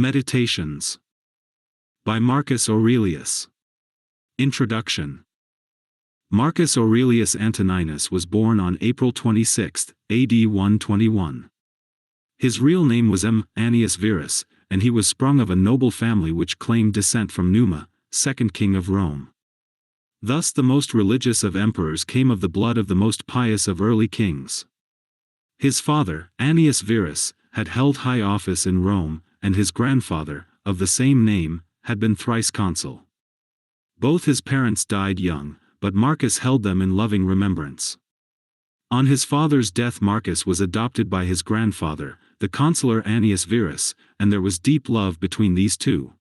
Meditations by Marcus Aurelius. Introduction. Marcus Aurelius Antoninus was born on April 26, AD 121. His real name was Annius Verus, and he was sprung of a noble family which claimed descent from Numa, second king of Rome. Thus the most religious of emperors came of the blood of the most pious of early kings. His father, Annius Verus, had held high office in Rome, and his grandfather, of the same name, had been thrice consul. Both his parents died young, but Marcus held them in loving remembrance. On his father's death Marcus was adopted by his grandfather, the consular Annius Verus, and there was deep love between these two.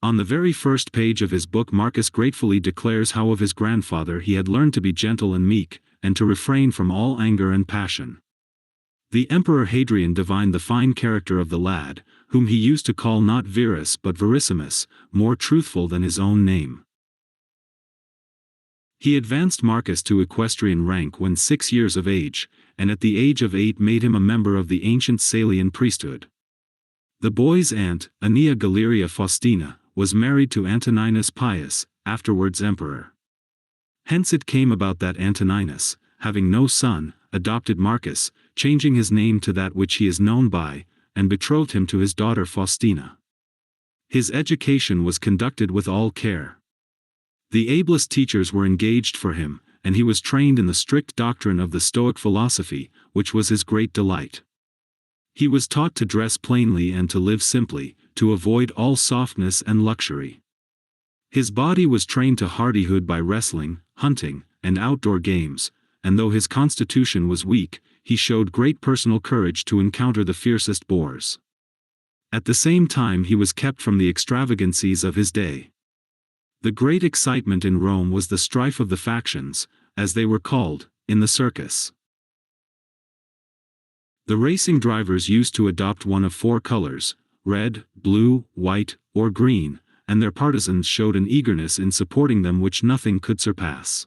On the very first page of his book Marcus gratefully declares how of his grandfather he had learned to be gentle and meek, and to refrain from all anger and passion. The Emperor Hadrian divined the fine character of the lad, whom he used to call not Verus but Verissimus, more truthful than his own name. He advanced Marcus to equestrian rank when 6 years of age, and at the age of 8 made him a member of the ancient Salian priesthood. The boy's aunt, Annia Galeria Faustina, was married to Antoninus Pius, afterwards emperor. Hence it came about that Antoninus, having no son, adopted Marcus, changing his name to that which he is known by, and betrothed him to his daughter Faustina. His education was conducted with all care. The ablest teachers were engaged for him, and he was trained in the strict doctrine of the Stoic philosophy, which was his great delight. He was taught to dress plainly and to live simply, to avoid all softness and luxury. His body was trained to hardihood by wrestling, hunting, and outdoor games, and though his constitution was weak, he showed great personal courage to encounter the fiercest boars. At the same time he was kept from the extravagancies of his day. The great excitement in Rome was the strife of the factions, as they were called, in the circus. The racing drivers used to adopt one of 4 colors, red, blue, white, or green, and their partisans showed an eagerness in supporting them which nothing could surpass.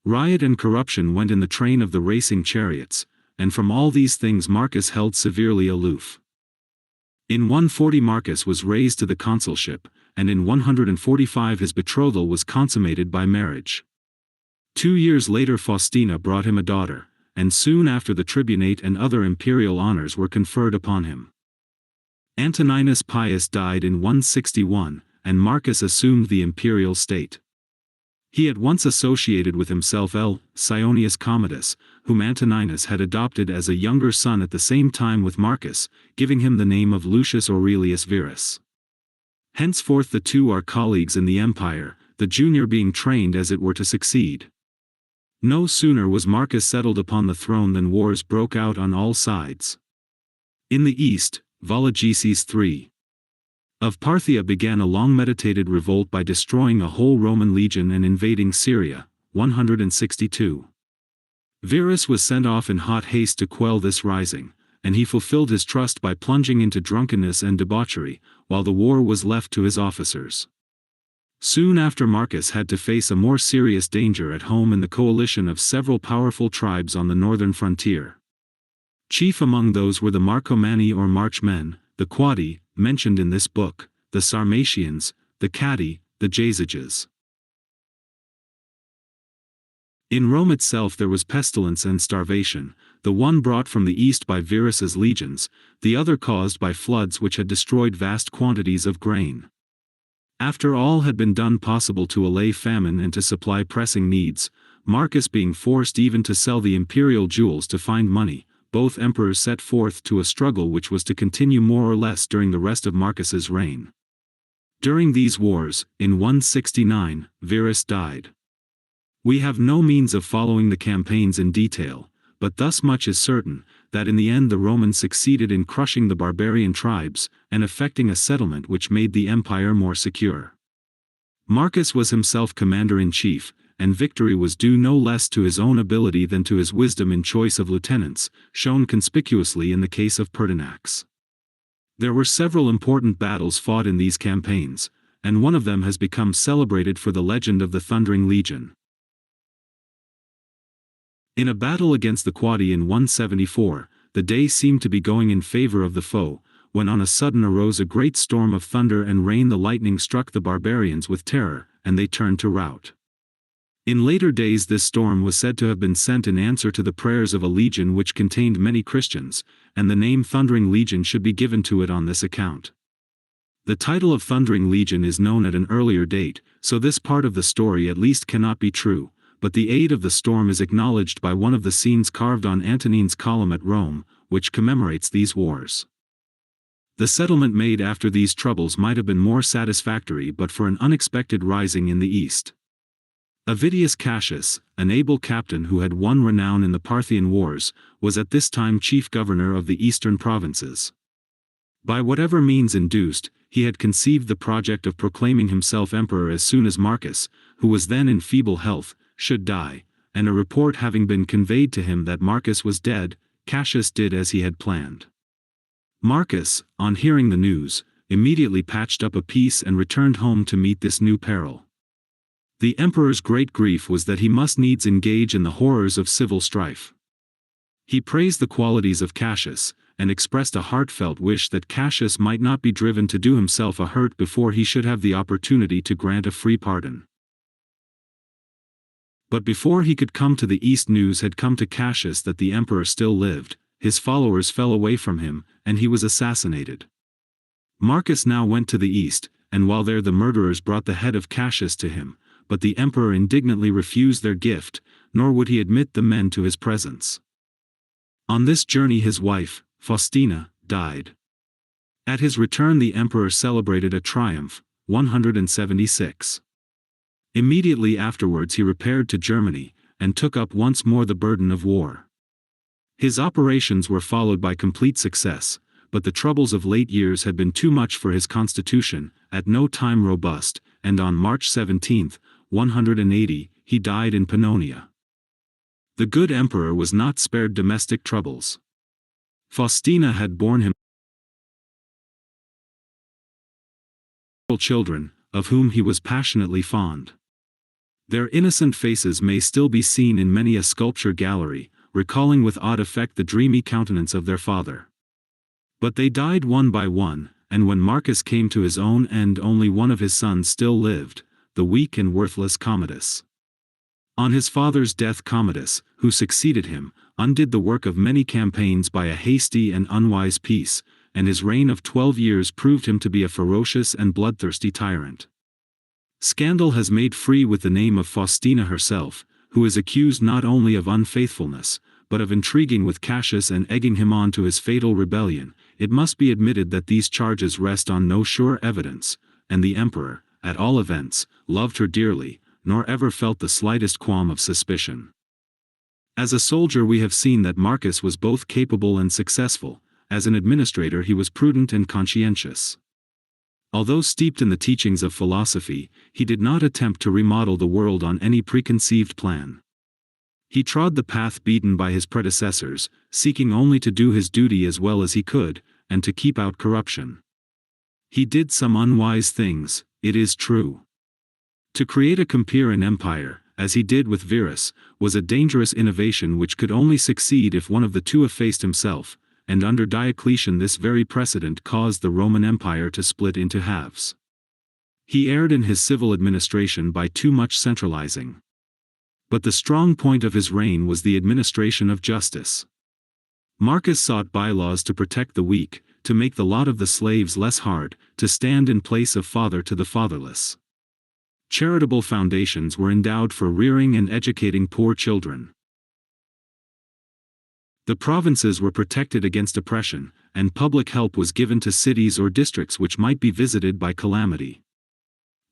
Riot and corruption went in the train of the racing chariots, and from all these things Marcus held severely aloof. In 140 Marcus was raised to the consulship, and in 145 his betrothal was consummated by marriage. 2 years later Faustina brought him a daughter, and soon after the tribunate and other imperial honors were conferred upon him. Antoninus Pius died in 161, and Marcus assumed the imperial state. He at once associated with himself Sionius Commodus, whom Antoninus had adopted as a younger son at the same time with Marcus, giving him the name of Lucius Aurelius Verus. Henceforth the two are colleagues in the empire, the junior being trained as it were to succeed. No sooner was Marcus settled upon the throne than wars broke out on all sides. In the east, Vologeses III of Parthia began a long-meditated revolt by destroying a whole Roman legion and invading Syria, 162. Verus was sent off in hot haste to quell this rising, and he fulfilled his trust by plunging into drunkenness and debauchery, while the war was left to his officers. Soon after Marcus had to face a more serious danger at home in the coalition of several powerful tribes on the northern frontier. Chief among those were the Marcomanni or Marchmen, the Quadi, mentioned in this book, the Sarmatians, the Catti, the Jazyges. In Rome itself there was pestilence and starvation, the one brought from the east by Verus's legions, the other caused by floods which had destroyed vast quantities of grain. After all had been done possible to allay famine and to supply pressing needs, Marcus being forced even to sell the imperial jewels to find money, both emperors set forth to a struggle which was to continue more or less during the rest of Marcus's reign. During these wars, in 169, Verus died. We have no means of following the campaigns in detail, but thus much is certain, that in the end the Romans succeeded in crushing the barbarian tribes, and effecting a settlement which made the empire more secure. Marcus was himself commander-in-chief, and victory was due no less to his own ability than to his wisdom in choice of lieutenants, shown conspicuously in the case of Pertinax. There were several important battles fought in these campaigns, and one of them has become celebrated for the legend of the Thundering Legion. In a battle against the Quadi in 174, the day seemed to be going in favor of the foe, when on a sudden arose a great storm of thunder and rain. The lightning struck the barbarians with terror, and they turned to rout. In later days this storm was said to have been sent in answer to the prayers of a legion which contained many Christians, and the name Thundering Legion should be given to it on this account. The title of Thundering Legion is known at an earlier date, so this part of the story at least cannot be true, but the aid of the storm is acknowledged by one of the scenes carved on Antonine's column at Rome, which commemorates these wars. The settlement made after these troubles might have been more satisfactory but for an unexpected rising in the east. Avidius Cassius, an able captain who had won renown in the Parthian Wars, was at this time chief governor of the eastern provinces. By whatever means induced, he had conceived the project of proclaiming himself emperor as soon as Marcus, who was then in feeble health, should die, and a report having been conveyed to him that Marcus was dead, Cassius did as he had planned. Marcus, on hearing the news, immediately patched up a peace and returned home to meet this new peril. The emperor's great grief was that he must needs engage in the horrors of civil strife. He praised the qualities of Cassius, and expressed a heartfelt wish that Cassius might not be driven to do himself a hurt before he should have the opportunity to grant a free pardon. But before he could come to the east, news had come to Cassius that the emperor still lived. His followers fell away from him, and he was assassinated. Marcus now went to the east, and while there the murderers brought the head of Cassius to him, but the emperor indignantly refused their gift, nor would he admit the men to his presence. On this journey his wife, Faustina, died. At his return the emperor celebrated a triumph, 176. Immediately afterwards he repaired to Germany, and took up once more the burden of war. His operations were followed by complete success, but the troubles of late years had been too much for his constitution, at no time robust, and on March 17, 180, he died in Pannonia. The good emperor was not spared domestic troubles. Faustina had borne him children, of whom he was passionately fond. Their innocent faces may still be seen in many a sculpture gallery, recalling with odd effect the dreamy countenance of their father. But they died one by one, and when Marcus came to his own end only one of his sons still lived, the weak and worthless Commodus. On his father's death Commodus, who succeeded him, undid the work of many campaigns by a hasty and unwise peace, and his reign of 12 years proved him to be a ferocious and bloodthirsty tyrant. Scandal has made free with the name of Faustina herself, who is accused not only of unfaithfulness, but of intriguing with Cassius and egging him on to his fatal rebellion. It must be admitted that these charges rest on no sure evidence, and the emperor, at all events, loved her dearly, nor ever felt the slightest qualm of suspicion. As a soldier we have seen that Marcus was both capable and successful. As an administrator he was prudent and conscientious. Although steeped in the teachings of philosophy, he did not attempt to remodel the world on any preconceived plan. He trod the path beaten by his predecessors, seeking only to do his duty as well as he could, and to keep out corruption. He did some unwise things, it is true. To create a Compean empire, as he did with Verus, was a dangerous innovation which could only succeed if one of the two effaced himself, and under Diocletian this very precedent caused the Roman Empire to split into halves. He erred in his civil administration by too much centralizing. But the strong point of his reign was the administration of justice. Marcus sought bylaws to protect the weak, to make the lot of the slaves less hard, to stand in place of father to the fatherless. Charitable foundations were endowed for rearing and educating poor children. The provinces were protected against oppression, and public help was given to cities or districts which might be visited by calamity.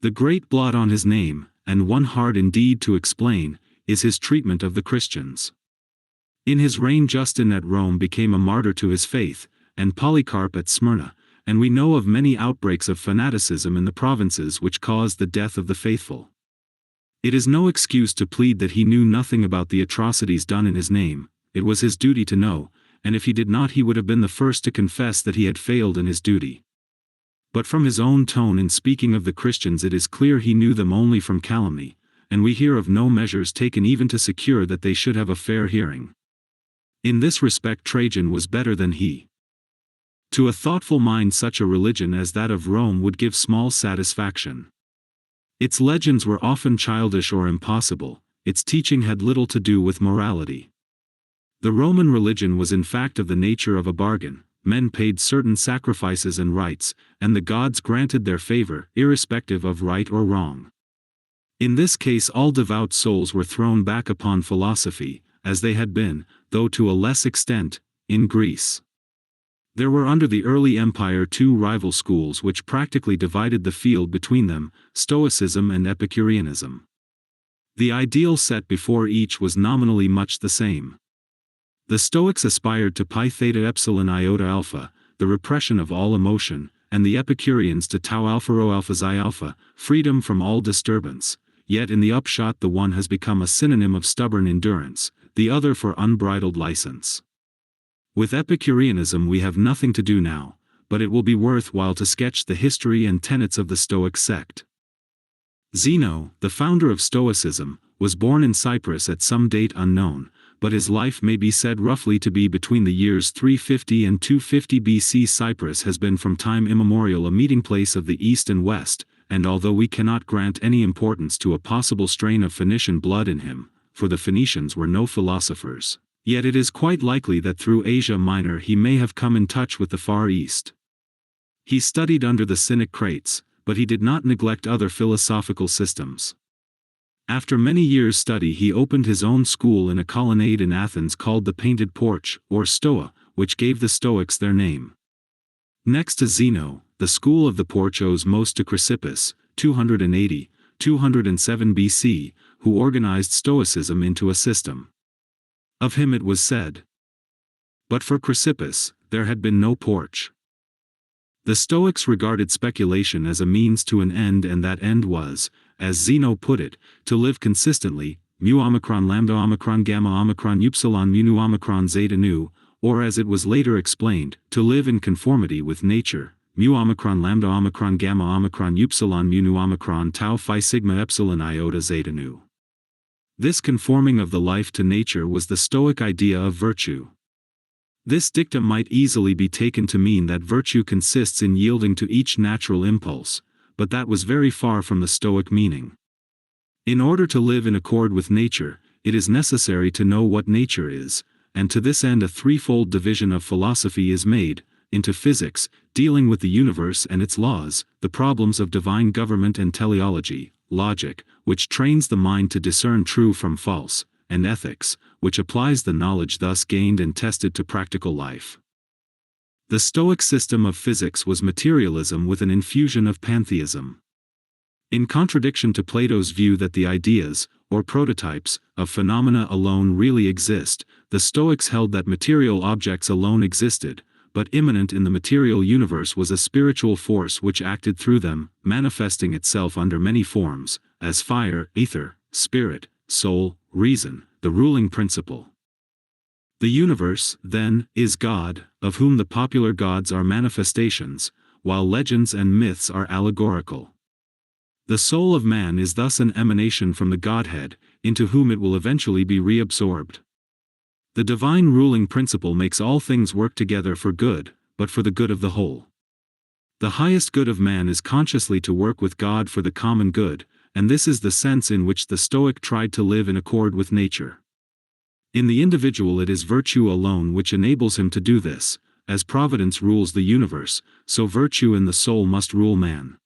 The great blot on his name, and one hard indeed to explain, is his treatment of the Christians. In his reign Justin at Rome became a martyr to his faith, and Polycarp at Smyrna, and we know of many outbreaks of fanaticism in the provinces which caused the death of the faithful. It is no excuse to plead that he knew nothing about the atrocities done in his name. It was his duty to know, and if he did not he would have been the first to confess that he had failed in his duty. But from his own tone in speaking of the Christians it is clear he knew them only from calumny, and we hear of no measures taken even to secure that they should have a fair hearing. In this respect Trajan was better than he. To a thoughtful mind, such a religion as that of Rome would give small satisfaction. Its legends were often childish or impossible, its teaching had little to do with morality. The Roman religion was in fact of the nature of a bargain. Men paid certain sacrifices and rites, and the gods granted their favor, irrespective of right or wrong. In this case, all devout souls were thrown back upon philosophy, as they had been, though to a less extent, in Greece. There were under the early empire two rival schools which practically divided the field between them, Stoicism and Epicureanism. The ideal set before each was nominally much the same. The Stoics aspired to pi theta epsilon iota alpha, the repression of all emotion, and the Epicureans to tau alpha rho alpha xi alpha, freedom from all disturbance. Yet in the upshot, the one has become a synonym of stubborn endurance, the other for unbridled license. With Epicureanism we have nothing to do now, but it will be worthwhile to sketch the history and tenets of the Stoic sect. Zeno, the founder of Stoicism, was born in Cyprus at some date unknown, but his life may be said roughly to be between the years 350 and 250 BC. Cyprus has been from time immemorial a meeting place of the East and West, and although we cannot grant any importance to a possible strain of Phoenician blood in him, for the Phoenicians were no philosophers, yet it is quite likely that through Asia Minor he may have come in touch with the Far East. He studied under the Cynic Crates, but he did not neglect other philosophical systems. After many years' study he opened his own school in a colonnade in Athens called the Painted Porch, or Stoa, which gave the Stoics their name. Next to Zeno, the school of the Porch owes most to Chrysippus, 280–207 BC, who organized Stoicism into a system. Of him it was said, "But for Chrysippus, there had been no porch." The Stoics regarded speculation as a means to an end, and that end was, as Zeno put it, to live consistently, mu omicron lambda omicron gamma omicron upsilon mu nu omicron zeta nu, or as it was later explained, to live in conformity with nature, mu omicron lambda omicron gamma omicron upsilon mu nu omicron tau phi sigma epsilon iota zeta nu. This conforming of the life to nature was the Stoic idea of virtue. This dictum might easily be taken to mean that virtue consists in yielding to each natural impulse, but that was very far from the Stoic meaning. In order to live in accord with nature, it is necessary to know what nature is, and to this end a threefold division of philosophy is made, into physics, dealing with the universe and its laws, the problems of divine government and teleology, logic, which trains the mind to discern true from false, and ethics, which applies the knowledge thus gained and tested to practical life. The Stoic system of physics was materialism with an infusion of pantheism. In contradiction to Plato's view that the ideas, or prototypes, of phenomena alone really exist, the Stoics held that material objects alone existed, but immanent in the material universe was a spiritual force which acted through them, manifesting itself under many forms, as fire, ether, spirit, soul, reason, the ruling principle. The universe, then, is God, of whom the popular gods are manifestations, while legends and myths are allegorical. The soul of man is thus an emanation from the Godhead, into whom it will eventually be reabsorbed. The divine ruling principle makes all things work together for good, but for the good of the whole. The highest good of man is consciously to work with God for the common good, and this is the sense in which the Stoic tried to live in accord with nature. In the individual it is virtue alone which enables him to do this. As providence rules the universe, so virtue in the soul must rule man.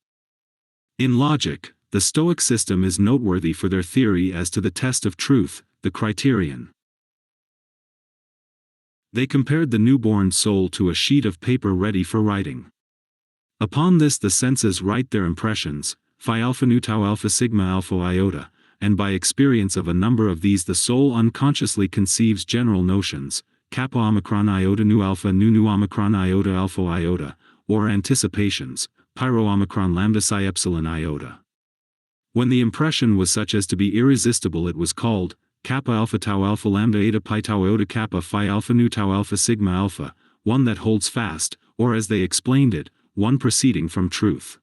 In logic, the Stoic system is noteworthy for their theory as to the test of truth, the criterion. They compared the newborn soul to a sheet of paper ready for writing. Upon this the senses write their impressions, phi alpha nu tau alpha sigma alpha iota, and by experience of a number of these the soul unconsciously conceives general notions, kappa omicron iota nu alpha nu omicron iota alpha iota, or anticipations, pyro omicron lambda psi epsilon iota. When the impression was such as to be irresistible it was called, kappa alpha tau alpha lambda eta pi tau iota kappa phi alpha nu tau alpha sigma alpha, one that holds fast, or as they explained it, one proceeding from truth.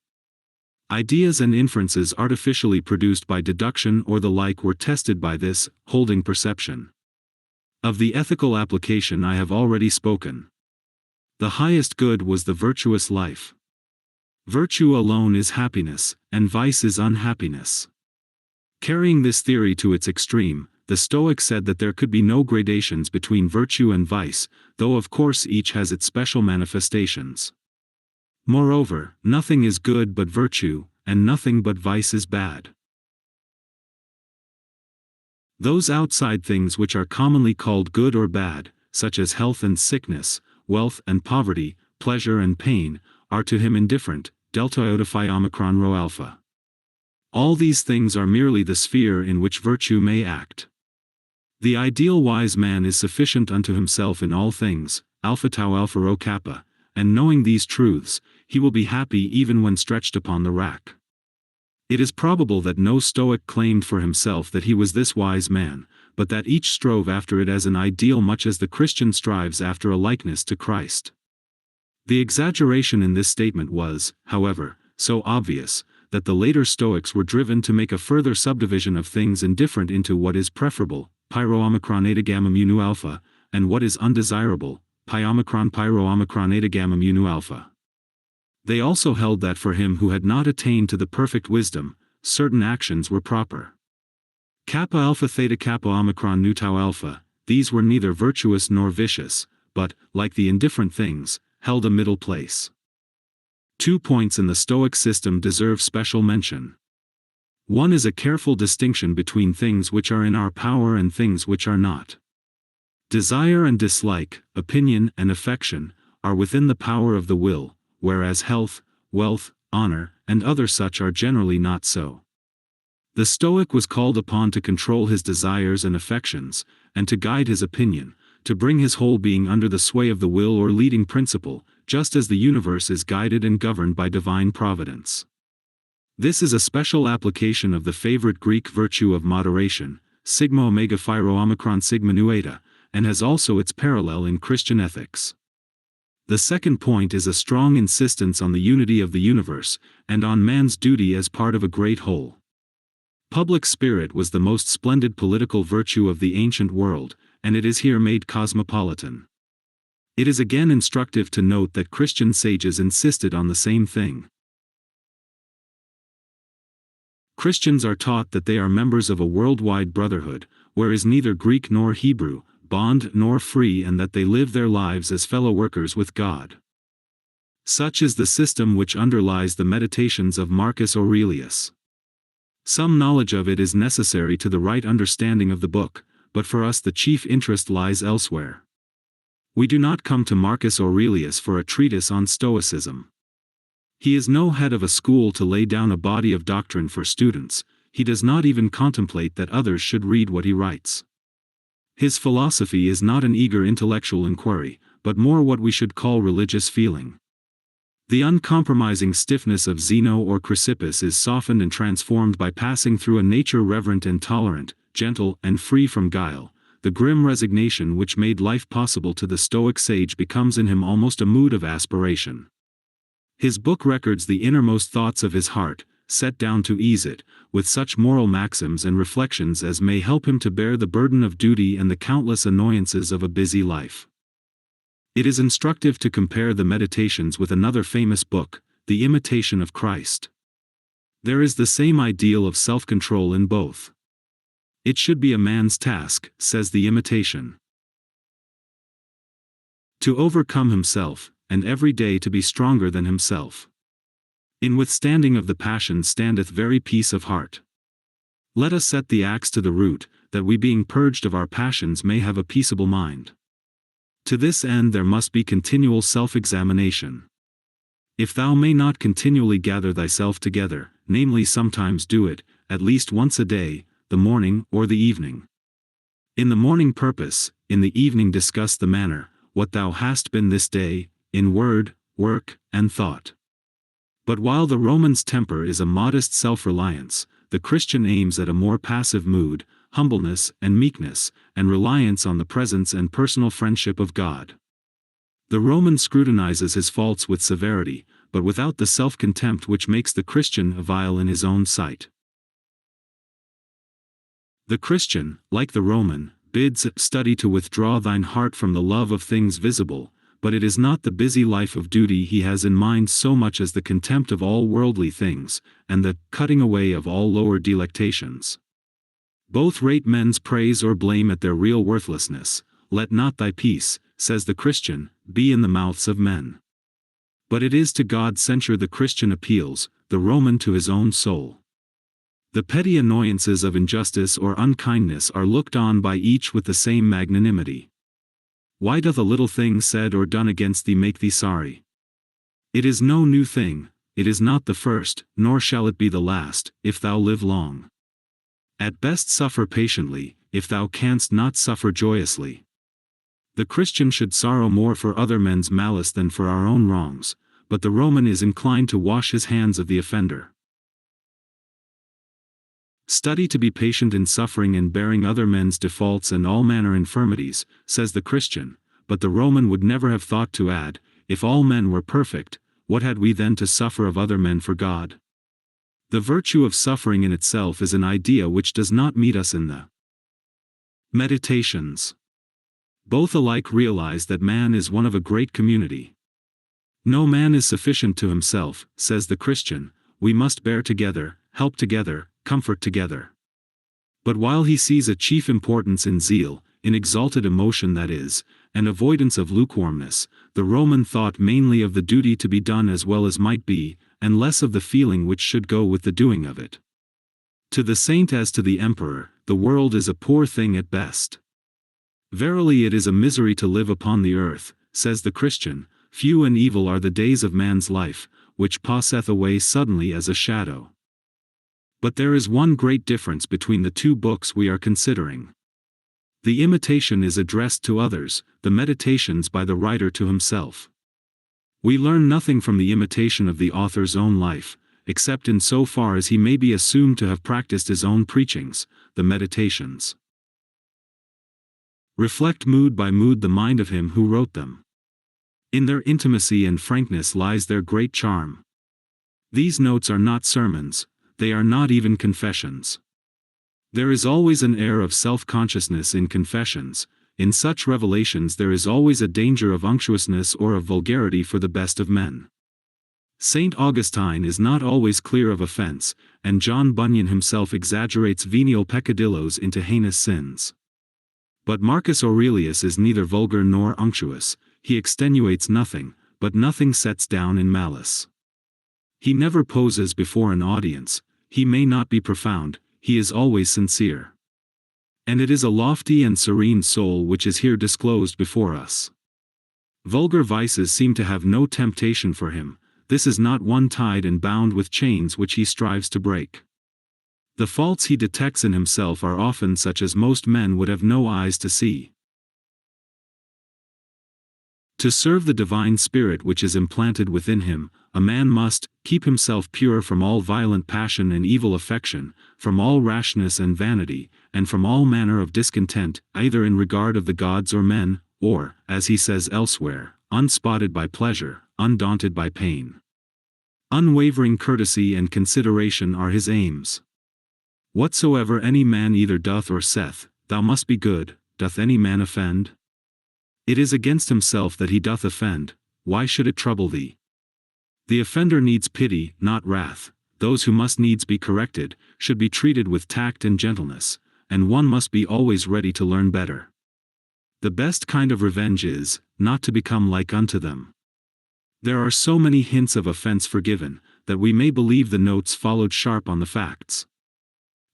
Ideas and inferences artificially produced by deduction or the like were tested by this, holding perception. Of the ethical application I have already spoken. The highest good was the virtuous life. Virtue alone is happiness, and vice is unhappiness. Carrying this theory to its extreme, the Stoics said that there could be no gradations between virtue and vice, though of course each has its special manifestations. Moreover, nothing is good but virtue, and nothing but vice is bad. Those outside things which are commonly called good or bad, such as health and sickness, wealth and poverty, pleasure and pain, are to him indifferent, delta iota phi omicron rho alpha. All these things are merely the sphere in which virtue may act. The ideal wise man is sufficient unto himself in all things, alpha tau alpha rho kappa, and knowing these truths, he will be happy even when stretched upon the rack. It is probable that no Stoic claimed for himself that he was this wise man, but that each strove after it as an ideal much as the Christian strives after a likeness to Christ. The exaggeration in this statement was, however, so obvious, that the later Stoics were driven to make a further subdivision of things indifferent into what is preferable, pyro omicron eta gamma mu nu alpha, and what is undesirable, pi omicron pyro omicron eta gamma mu nu alpha. They also held that for him who had not attained to the perfect wisdom, certain actions were proper. Kappa alpha theta kappa omicron nu tau alpha, these were neither virtuous nor vicious, but, like the indifferent things, held a middle place. 2 points in the Stoic system deserve special mention. One is a careful distinction between things which are in our power and things which are not. Desire and dislike, opinion and affection, are within the power of the will, whereas health, wealth, honor, and other such are generally not so. The Stoic was called upon to control his desires and affections, and to guide his opinion, to bring his whole being under the sway of the will or leading principle, just as the universe is guided and governed by divine providence. This is a special application of the favorite Greek virtue of moderation, sigma omega phi rho omicron sigma nu eta, and has also its parallel in Christian ethics. The second point is a strong insistence on the unity of the universe, and on man's duty as part of a great whole. Public spirit was the most splendid political virtue of the ancient world, and it is here made cosmopolitan. It is again instructive to note that Christian sages insisted on the same thing. Christians are taught that they are members of a worldwide brotherhood, where is neither Greek nor Hebrew, bond nor free, and that they live their lives as fellow workers with God. Such is the system which underlies the meditations of Marcus Aurelius. Some knowledge of it is necessary to the right understanding of the book, but for us the chief interest lies elsewhere. We do not come to Marcus Aurelius for a treatise on Stoicism. He is no head of a school to lay down a body of doctrine for students. He does not even contemplate that others should read what he writes. His philosophy is not an eager intellectual inquiry, but more what we should call religious feeling. The uncompromising stiffness of Zeno or Chrysippus is softened and transformed by passing through a nature reverent and tolerant, gentle and free from guile. The grim resignation which made life possible to the Stoic sage becomes in him almost a mood of aspiration. His book records the innermost thoughts of his heart, set down to ease it, with such moral maxims and reflections as may help him to bear the burden of duty and the countless annoyances of a busy life. It is instructive to compare the Meditations with another famous book, The Imitation of Christ. There is the same ideal of self-control in both. It should be a man's task, says the Imitation, to overcome himself, and every day to be stronger than himself. In withstanding of the passions standeth very peace of heart. Let us set the axe to the root, that we being purged of our passions may have a peaceable mind. To this end there must be continual self-examination. If thou may not continually gather thyself together, namely sometimes do it, at least once a day, the morning or the evening. In the morning purpose, in the evening discuss the manner, what thou hast been this day, in word, work, and thought. But while the Roman's temper is a modest self-reliance, the Christian aims at a more passive mood, humbleness and meekness, and reliance on the presence and personal friendship of God. The Roman scrutinizes his faults with severity, but without the self-contempt which makes the Christian vile in his own sight. The Christian, like the Roman, bids study to withdraw thine heart from the love of things visible, but it is not the busy life of duty he has in mind so much as the contempt of all worldly things, and the cutting away of all lower delectations. Both rate men's praise or blame at their real worthlessness. Let not thy peace, says the Christian, be in the mouths of men. But it is to God censure the Christian appeals, the Roman to his own soul. The petty annoyances of injustice or unkindness are looked on by each with the same magnanimity. Why doth a little thing said or done against thee make thee sorry? It is no new thing, it is not the first, nor shall it be the last, if thou live long. At best suffer patiently, if thou canst not suffer joyously. The Christian should sorrow more for other men's malice than for our own wrongs, but the Roman is inclined to wash his hands of the offender. Study to be patient in suffering and bearing other men's defaults and all manner infirmities, says the Christian, but the Roman would never have thought to add, if all men were perfect, what had we then to suffer of other men for God? The virtue of suffering in itself is an idea which does not meet us in the Meditations. Both alike realize that man is one of a great community. No man is sufficient to himself, says the Christian, we must bear together, help together, comfort together. But while he sees a chief importance in zeal, in exalted emotion that is, and avoidance of lukewarmness, the Roman thought mainly of the duty to be done as well as might be, and less of the feeling which should go with the doing of it. To the saint as to the emperor, the world is a poor thing at best. Verily it is a misery to live upon the earth, says the Christian, few and evil are the days of man's life, which passeth away suddenly as a shadow. But there is one great difference between the two books we are considering. The Imitation is addressed to others, the Meditations by the writer to himself. We learn nothing from the imitation of the author's own life, except in so far as he may be assumed to have practiced his own preachings, the Meditations. Reflect mood by mood the mind of him who wrote them. In their intimacy and frankness lies their great charm. These notes are not sermons, they are not even confessions. There is always an air of self-consciousness in confessions. In such revelations there is always a danger of unctuousness or of vulgarity for the best of men. Saint Augustine is not always clear of offense, and John Bunyan himself exaggerates venial peccadillos into heinous sins. But Marcus Aurelius is neither vulgar nor unctuous, he extenuates nothing, but nothing sets down in malice. He never poses before an audience, he may not be profound, he is always sincere. And it is a lofty and serene soul which is here disclosed before us. Vulgar vices seem to have no temptation for him, this is not one tied and bound with chains which he strives to break. The faults he detects in himself are often such as most men would have no eyes to see. To serve the divine spirit which is implanted within him, a man must keep himself pure from all violent passion and evil affection, from all rashness and vanity, and from all manner of discontent, either in regard of the gods or men, or, as he says elsewhere, unspotted by pleasure, undaunted by pain. Unwavering courtesy and consideration are his aims. Whatsoever any man either doth or saith, thou must be good, doth any man offend? It is against himself that he doth offend, why should it trouble thee? The offender needs pity, not wrath. Those who must needs be corrected, should be treated with tact and gentleness, and one must be always ready to learn better. The best kind of revenge is, not to become like unto them. There are so many hints of offense forgiven, that we may believe the notes followed sharp on the facts.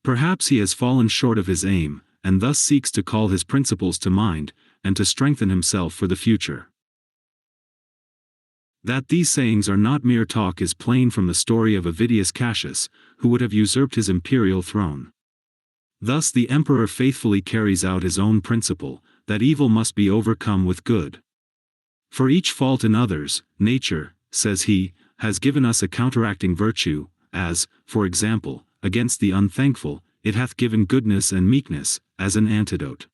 Perhaps he has fallen short of his aim, and thus seeks to call his principles to mind, and to strengthen himself for the future. That these sayings are not mere talk is plain from the story of Avidius Cassius, who would have usurped his imperial throne. Thus the emperor faithfully carries out his own principle, that evil must be overcome with good. For each fault in others, nature, says he, has given us a counteracting virtue, as, for example, against the unthankful, it hath given goodness and meekness, as an antidote.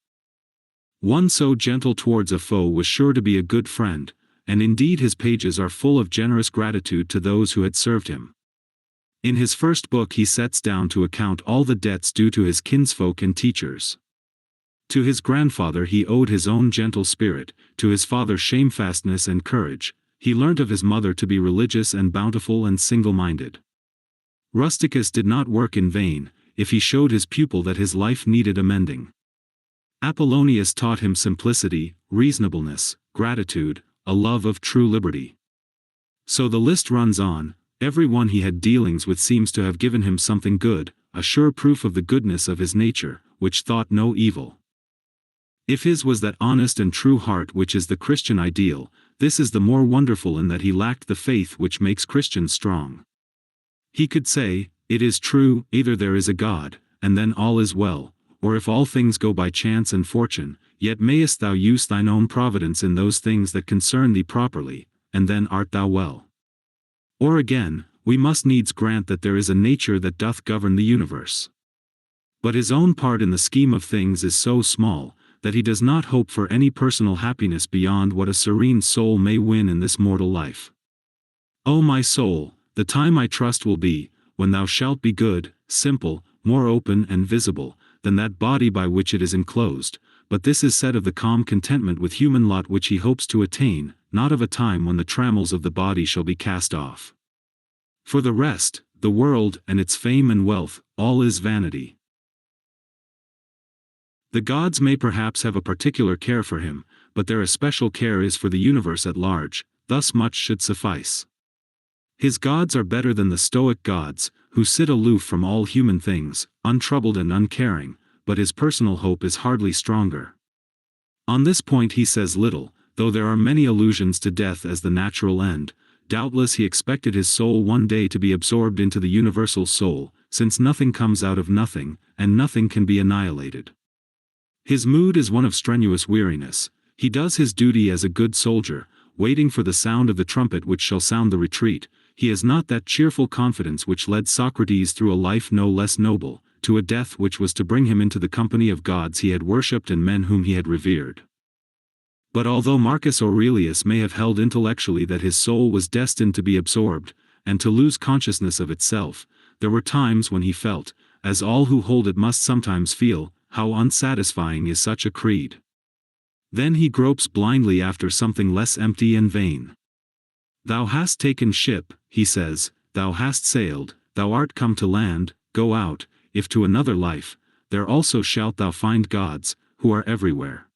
One so gentle towards a foe was sure to be a good friend, and indeed his pages are full of generous gratitude to those who had served him. In his first book he sets down to account all the debts due to his kinsfolk and teachers. To his grandfather he owed his own gentle spirit, to his father shamefastness and courage. He learnt of his mother to be religious and bountiful and single-minded. Rusticus did not work in vain, if he showed his pupil that his life needed amending. Apollonius taught him simplicity, reasonableness, gratitude, a love of true liberty. So the list runs on. Every one he had dealings with seems to have given him something good, a sure proof of the goodness of his nature, which thought no evil. If his was that honest and true heart which is the Christian ideal, this is the more wonderful in that he lacked the faith which makes Christians strong. He could say, "It is true, either there is a God, and then all is well, or if all things go by chance and fortune, yet mayest thou use thine own providence in those things that concern thee properly, and then art thou well." Or again, "We must needs grant that there is a nature that doth govern the universe." But his own part in the scheme of things is so small, that he does not hope for any personal happiness beyond what a serene soul may win in this mortal life. O my soul, the time I trust will be, when thou shalt be good, simple, more open and visible, than that body by which it is enclosed, but this is said of the calm contentment with human lot which he hopes to attain, not of a time when the trammels of the body shall be cast off. For the rest, the world and its fame and wealth, all is vanity. The gods may perhaps have a particular care for him, but their especial care is for the universe at large, thus much should suffice. His gods are better than the Stoic gods, who sit aloof from all human things, untroubled and uncaring, but his personal hope is hardly stronger. On this point he says little, though there are many allusions to death as the natural end. Doubtless he expected his soul one day to be absorbed into the universal soul, since nothing comes out of nothing, and nothing can be annihilated. His mood is one of strenuous weariness. He does his duty as a good soldier, waiting for the sound of the trumpet which shall sound the retreat. He has not that cheerful confidence which led Socrates through a life no less noble, to a death which was to bring him into the company of gods he had worshipped and men whom he had revered. But although Marcus Aurelius may have held intellectually that his soul was destined to be absorbed, and to lose consciousness of itself, there were times when he felt, as all who hold it must sometimes feel, how unsatisfying is such a creed. Then he gropes blindly after something less empty and vain. "Thou hast taken ship," he says, "thou hast sailed, thou art come to land, go out, if to another life, there also shalt thou find gods, who are everywhere."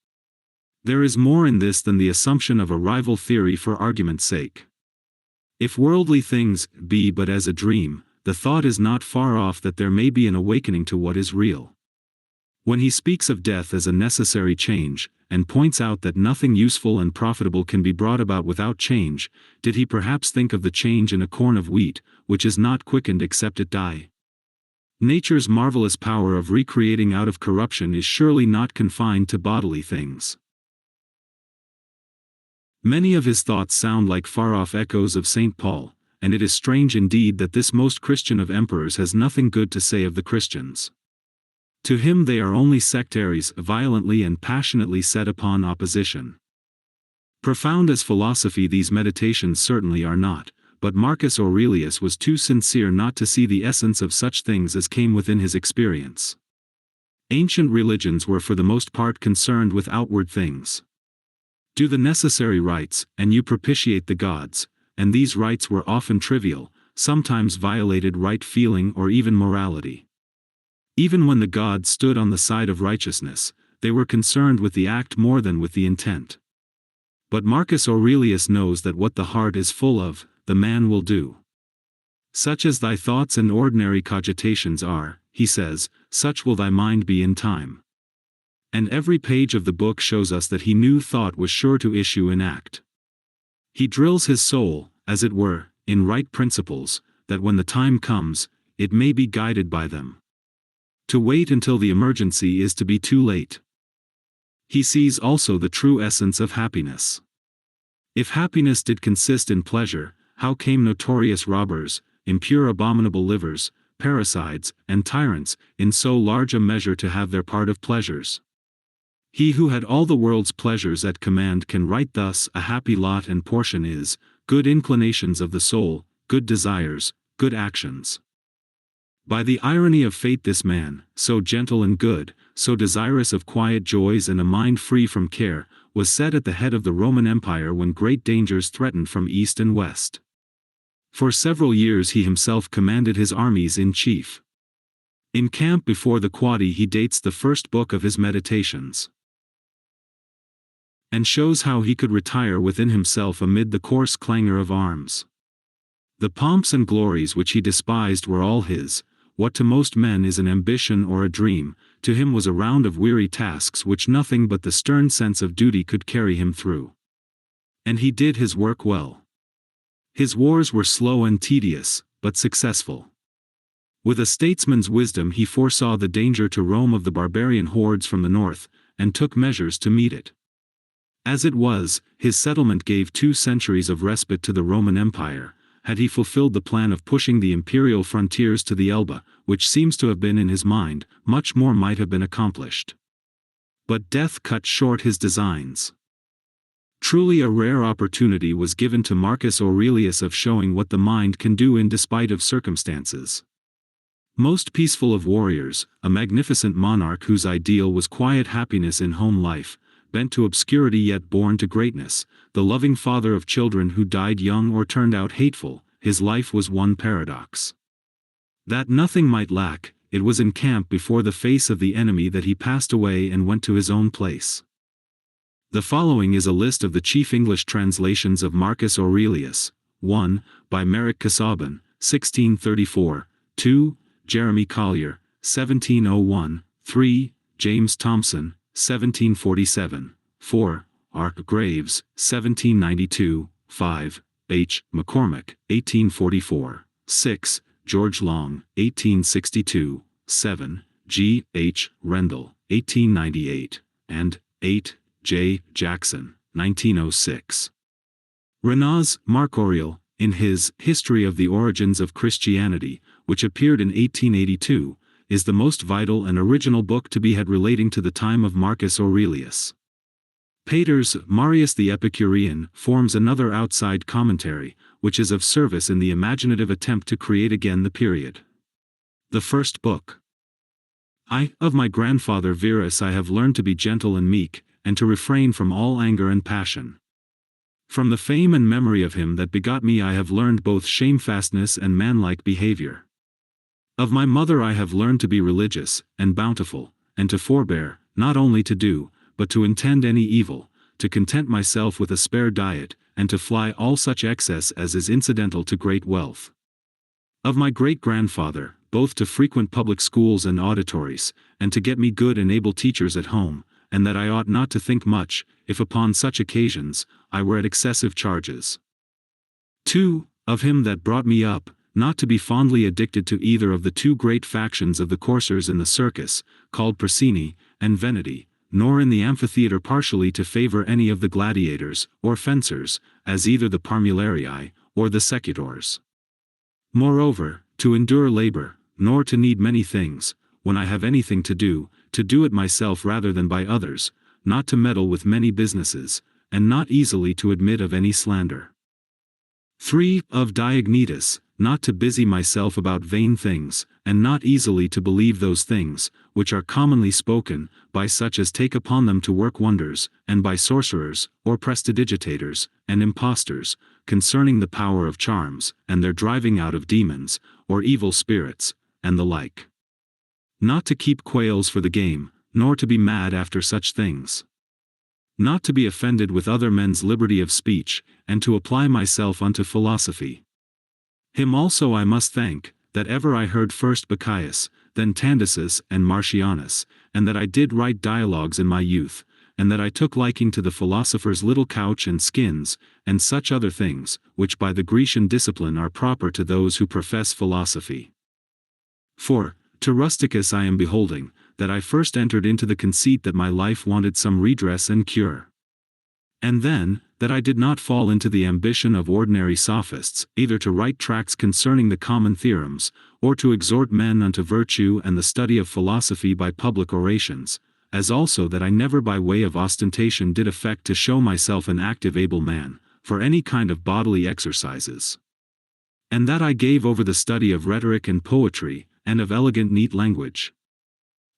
There is more in this than the assumption of a rival theory for argument's sake. If worldly things be but as a dream, the thought is not far off that there may be an awakening to what is real. When he speaks of death as a necessary change, and points out that nothing useful and profitable can be brought about without change, did he perhaps think of the change in a corn of wheat, which is not quickened except it die? Nature's marvelous power of recreating out of corruption is surely not confined to bodily things. Many of his thoughts sound like far-off echoes of St. Paul, and it is strange indeed that this most Christian of emperors has nothing good to say of the Christians. To him they are only sectaries violently and passionately set upon opposition. Profound as philosophy these meditations certainly are not, but Marcus Aurelius was too sincere not to see the essence of such things as came within his experience. Ancient religions were for the most part concerned with outward things. Do the necessary rites, and you propitiate the gods, and these rites were often trivial, sometimes violated right feeling or even morality. Even when the gods stood on the side of righteousness, they were concerned with the act more than with the intent. But Marcus Aurelius knows that what the heart is full of, the man will do. Such as thy thoughts and ordinary cogitations are, he says, such will thy mind be in time. And every page of the book shows us that he knew thought was sure to issue in act. He drills his soul, as it were, in right principles, that when the time comes, it may be guided by them. To wait until the emergency is to be too late. He sees also the true essence of happiness. If happiness did consist in pleasure, how came notorious robbers, impure abominable livers, parricides, and tyrants, in so large a measure to have their part of pleasures? He who had all the world's pleasures at command can write thus: a happy lot and portion is, good inclinations of the soul, good desires, good actions. By the irony of fate this man, so gentle and good, so desirous of quiet joys and a mind free from care, was set at the head of the Roman Empire when great dangers threatened from east and west. For several years he himself commanded his armies in chief. In camp before the Quadi he dates the first book of his meditations, and shows how he could retire within himself amid the coarse clangor of arms. The pomps and glories which he despised were all his. What to most men is an ambition or a dream, to him was a round of weary tasks which nothing but the stern sense of duty could carry him through. And he did his work well. His wars were slow and tedious, but successful. With a statesman's wisdom he foresaw the danger to Rome of the barbarian hordes from the north, and took measures to meet it. As it was, his settlement gave 2 centuries of respite to the Roman Empire. Had he fulfilled the plan of pushing the imperial frontiers to the Elbe, which seems to have been in his mind, much more might have been accomplished. But death cut short his designs. Truly a rare opportunity was given to Marcus Aurelius of showing what the mind can do in despite of circumstances. Most peaceful of warriors, a magnificent monarch whose ideal was quiet happiness in home life, bent to obscurity yet born to greatness, the loving father of children who died young or turned out hateful, his life was one paradox. That nothing might lack, it was in camp before the face of the enemy that he passed away and went to his own place. The following is a list of the chief English translations of Marcus Aurelius. 1. By Merrick Casaubon, 1634. 2. Jeremy Collier, 1701. 3. James Thomson, 1747. 4. Ark Graves, 1792. 5. H. McCormick, 1844. 6. George Long, 1862. 7. G. H. Rendell, 1898. And 8. J. Jackson, 1906. Renaz, Marc Aurèle, in his History of the Origins of Christianity, which appeared in 1882, is the most vital and original book to be had relating to the time of Marcus Aurelius. Pater's Marius the Epicurean forms another outside commentary, which is of service in the imaginative attempt to create again the period. The first book. Of my grandfather Verus I have learned to be gentle and meek, and to refrain from all anger and passion. From the fame and memory of him that begot me I have learned both shamefastness and manlike behavior. Of my mother I have learned to be religious, and bountiful, and to forbear, not only to do, but to intend any evil, to content myself with a spare diet, and to fly all such excess as is incidental to great wealth. Of my great-grandfather, both to frequent public schools and auditories, and to get me good and able teachers at home, and that I ought not to think much, if upon such occasions, I were at excessive charges. 2. Of him that brought me up, not to be fondly addicted to either of the 2 great factions of the coursers in the circus, called Prasini and Veneti, nor in the amphitheatre partially to favor any of the gladiators, or fencers, as either the Parmularii, or the Secutors. Moreover, to endure labor, nor to need many things, when I have anything to do it myself rather than by others, not to meddle with many businesses, and not easily to admit of any slander. 3. Of Diognetus, not to busy myself about vain things, and not easily to believe those things, which are commonly spoken, by such as take upon them to work wonders, and by sorcerers, or prestidigitators, and impostors, concerning the power of charms, and their driving out of demons, or evil spirits, and the like. Not to keep quails for the game, nor to be mad after such things. Not to be offended with other men's liberty of speech, and to apply myself unto philosophy. Him also I must thank, that ever I heard first Bacchius, then Tandisus and Martianus, and that I did write dialogues in my youth, and that I took liking to the philosopher's little couch and skins, and such other things, which by the Grecian discipline are proper to those who profess philosophy. 4. To Rusticus I am beholding, that I first entered into the conceit that my life wanted some redress and cure. And then, that I did not fall into the ambition of ordinary sophists, either to write tracts concerning the common theorems, or to exhort men unto virtue and the study of philosophy by public orations, as also that I never by way of ostentation did affect to show myself an active able man, for any kind of bodily exercises. And that I gave over the study of rhetoric and poetry, and of elegant neat language.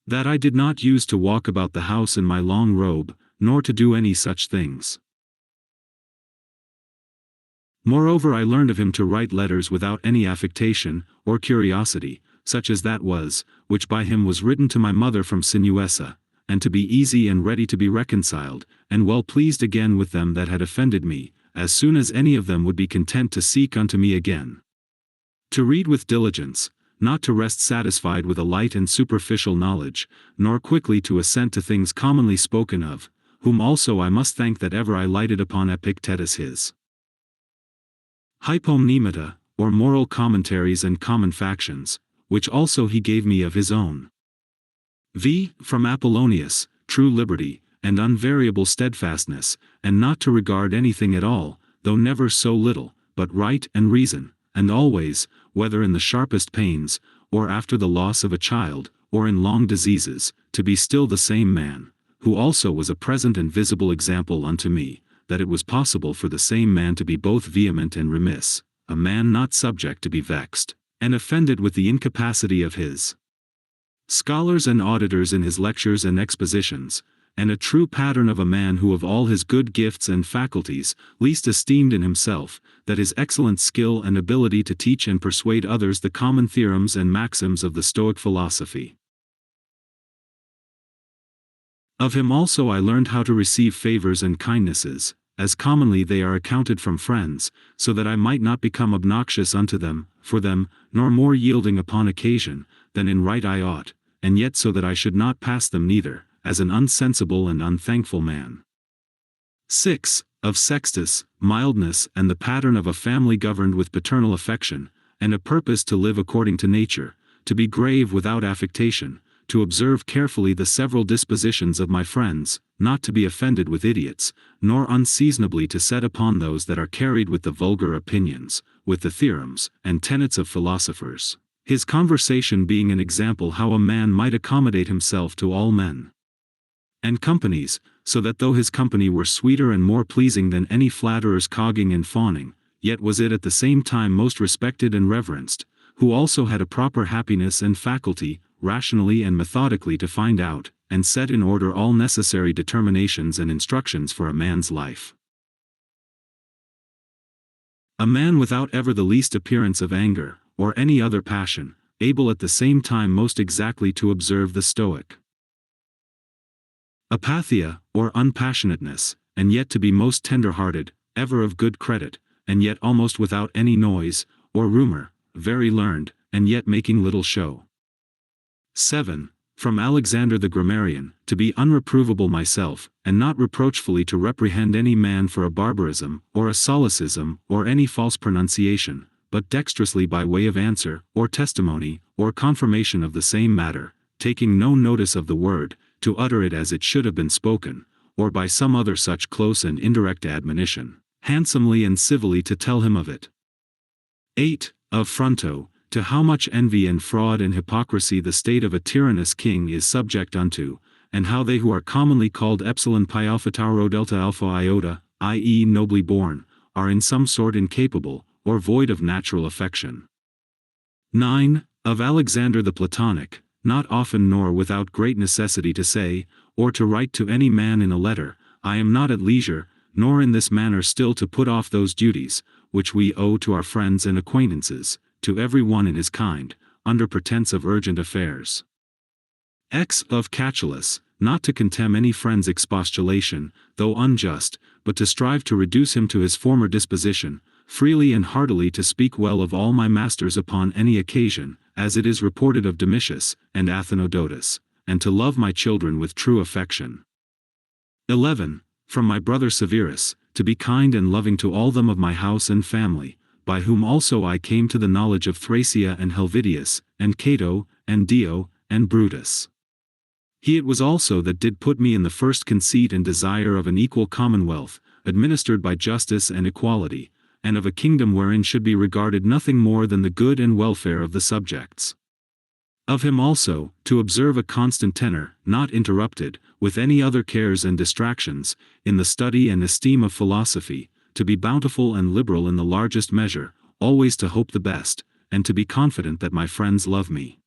That I did not use to walk about the house in my long robe, nor to do any such things. Moreover, I learned of him to write letters without any affectation, or curiosity, such as that was, which by him was written to my mother from Sinuessa, and to be easy and ready to be reconciled, and well pleased again with them that had offended me, as soon as any of them would be content to seek unto me again. To read with diligence, not to rest satisfied with a light and superficial knowledge, nor quickly to assent to things commonly spoken of, whom also I must thank that ever I lighted upon Epictetus his Hypomnemata, or moral commentaries and common factions, which also he gave me of his own. From Apollonius, true liberty, and unvariable steadfastness, and not to regard anything at all, though never so little, but right and reason, and always, whether in the sharpest pains, or after the loss of a child, or in long diseases, to be still the same man, who also was a present and visible example unto me, that it was possible for the same man to be both vehement and remiss, a man not subject to be vexed, and offended with the incapacity of his scholars and auditors in his lectures and expositions, and a true pattern of a man who of all his good gifts and faculties, least esteemed in himself, that his excellent skill and ability to teach and persuade others the common theorems and maxims of the Stoic philosophy. Of him also I learned how to receive favors and kindnesses, as commonly they are accounted from friends, so that I might not become obnoxious unto them, for them, nor more yielding upon occasion, than in right I ought, and yet so that I should not pass them neither, as an unsensible and unthankful man. 6. Of Sextus, mildness and the pattern of a family governed with paternal affection, and a purpose to live according to nature, to be grave without affectation, to observe carefully the several dispositions of my friends, not to be offended with idiots, nor unseasonably to set upon those that are carried with the vulgar opinions, with the theorems and tenets of philosophers, his conversation being an example how a man might accommodate himself to all men and companies, so that though his company were sweeter and more pleasing than any flatterer's cogging and fawning, yet was it at the same time most respected and reverenced, who also had a proper happiness and faculty, rationally and methodically to find out, and set in order all necessary determinations and instructions for a man's life. A man without ever the least appearance of anger, or any other passion, able at the same time most exactly to observe the Stoic apatheia, or unpassionateness, and yet to be most tender-hearted, ever of good credit, and yet almost without any noise, or rumor, very learned, and yet making little show. 7. From Alexander the grammarian, to be unreprovable myself, and not reproachfully to reprehend any man for a barbarism, or a solecism, or any false pronunciation, but dexterously by way of answer, or testimony, or confirmation of the same matter, taking no notice of the word, to utter it as it should have been spoken, or by some other such close and indirect admonition, handsomely and civilly to tell him of it. 8. Of Fronto, to how much envy and fraud and hypocrisy the state of a tyrannous king is subject unto, and how they who are commonly called epsilon pi alpha tau rho delta alpha iota, i.e. nobly born, are in some sort incapable, or void of natural affection. 9. Of Alexander the Platonic, not often nor without great necessity to say, or to write to any man in a letter, I am not at leisure, nor in this manner still to put off those duties, which we owe to our friends and acquaintances, to every one in his kind, under pretence of urgent affairs. X. Of Catullus, not to contemn any friend's expostulation, though unjust, but to strive to reduce him to his former disposition, freely and heartily to speak well of all my masters upon any occasion, as it is reported of Domitius, and Athenodotus, and to love my children with true affection. 11. From my brother Severus, to be kind and loving to all them of my house and family, by whom also I came to the knowledge of Thracia and Helvidius, and Cato, and Dio, and Brutus. He it was also that did put me in the first conceit and desire of an equal commonwealth, administered by justice and equality, and of a kingdom wherein should be regarded nothing more than the good and welfare of the subjects. Of him also, to observe a constant tenor, not interrupted, with any other cares and distractions, in the study and esteem of philosophy, to be bountiful and liberal in the largest measure, always to hope the best, and to be confident that my friends love me.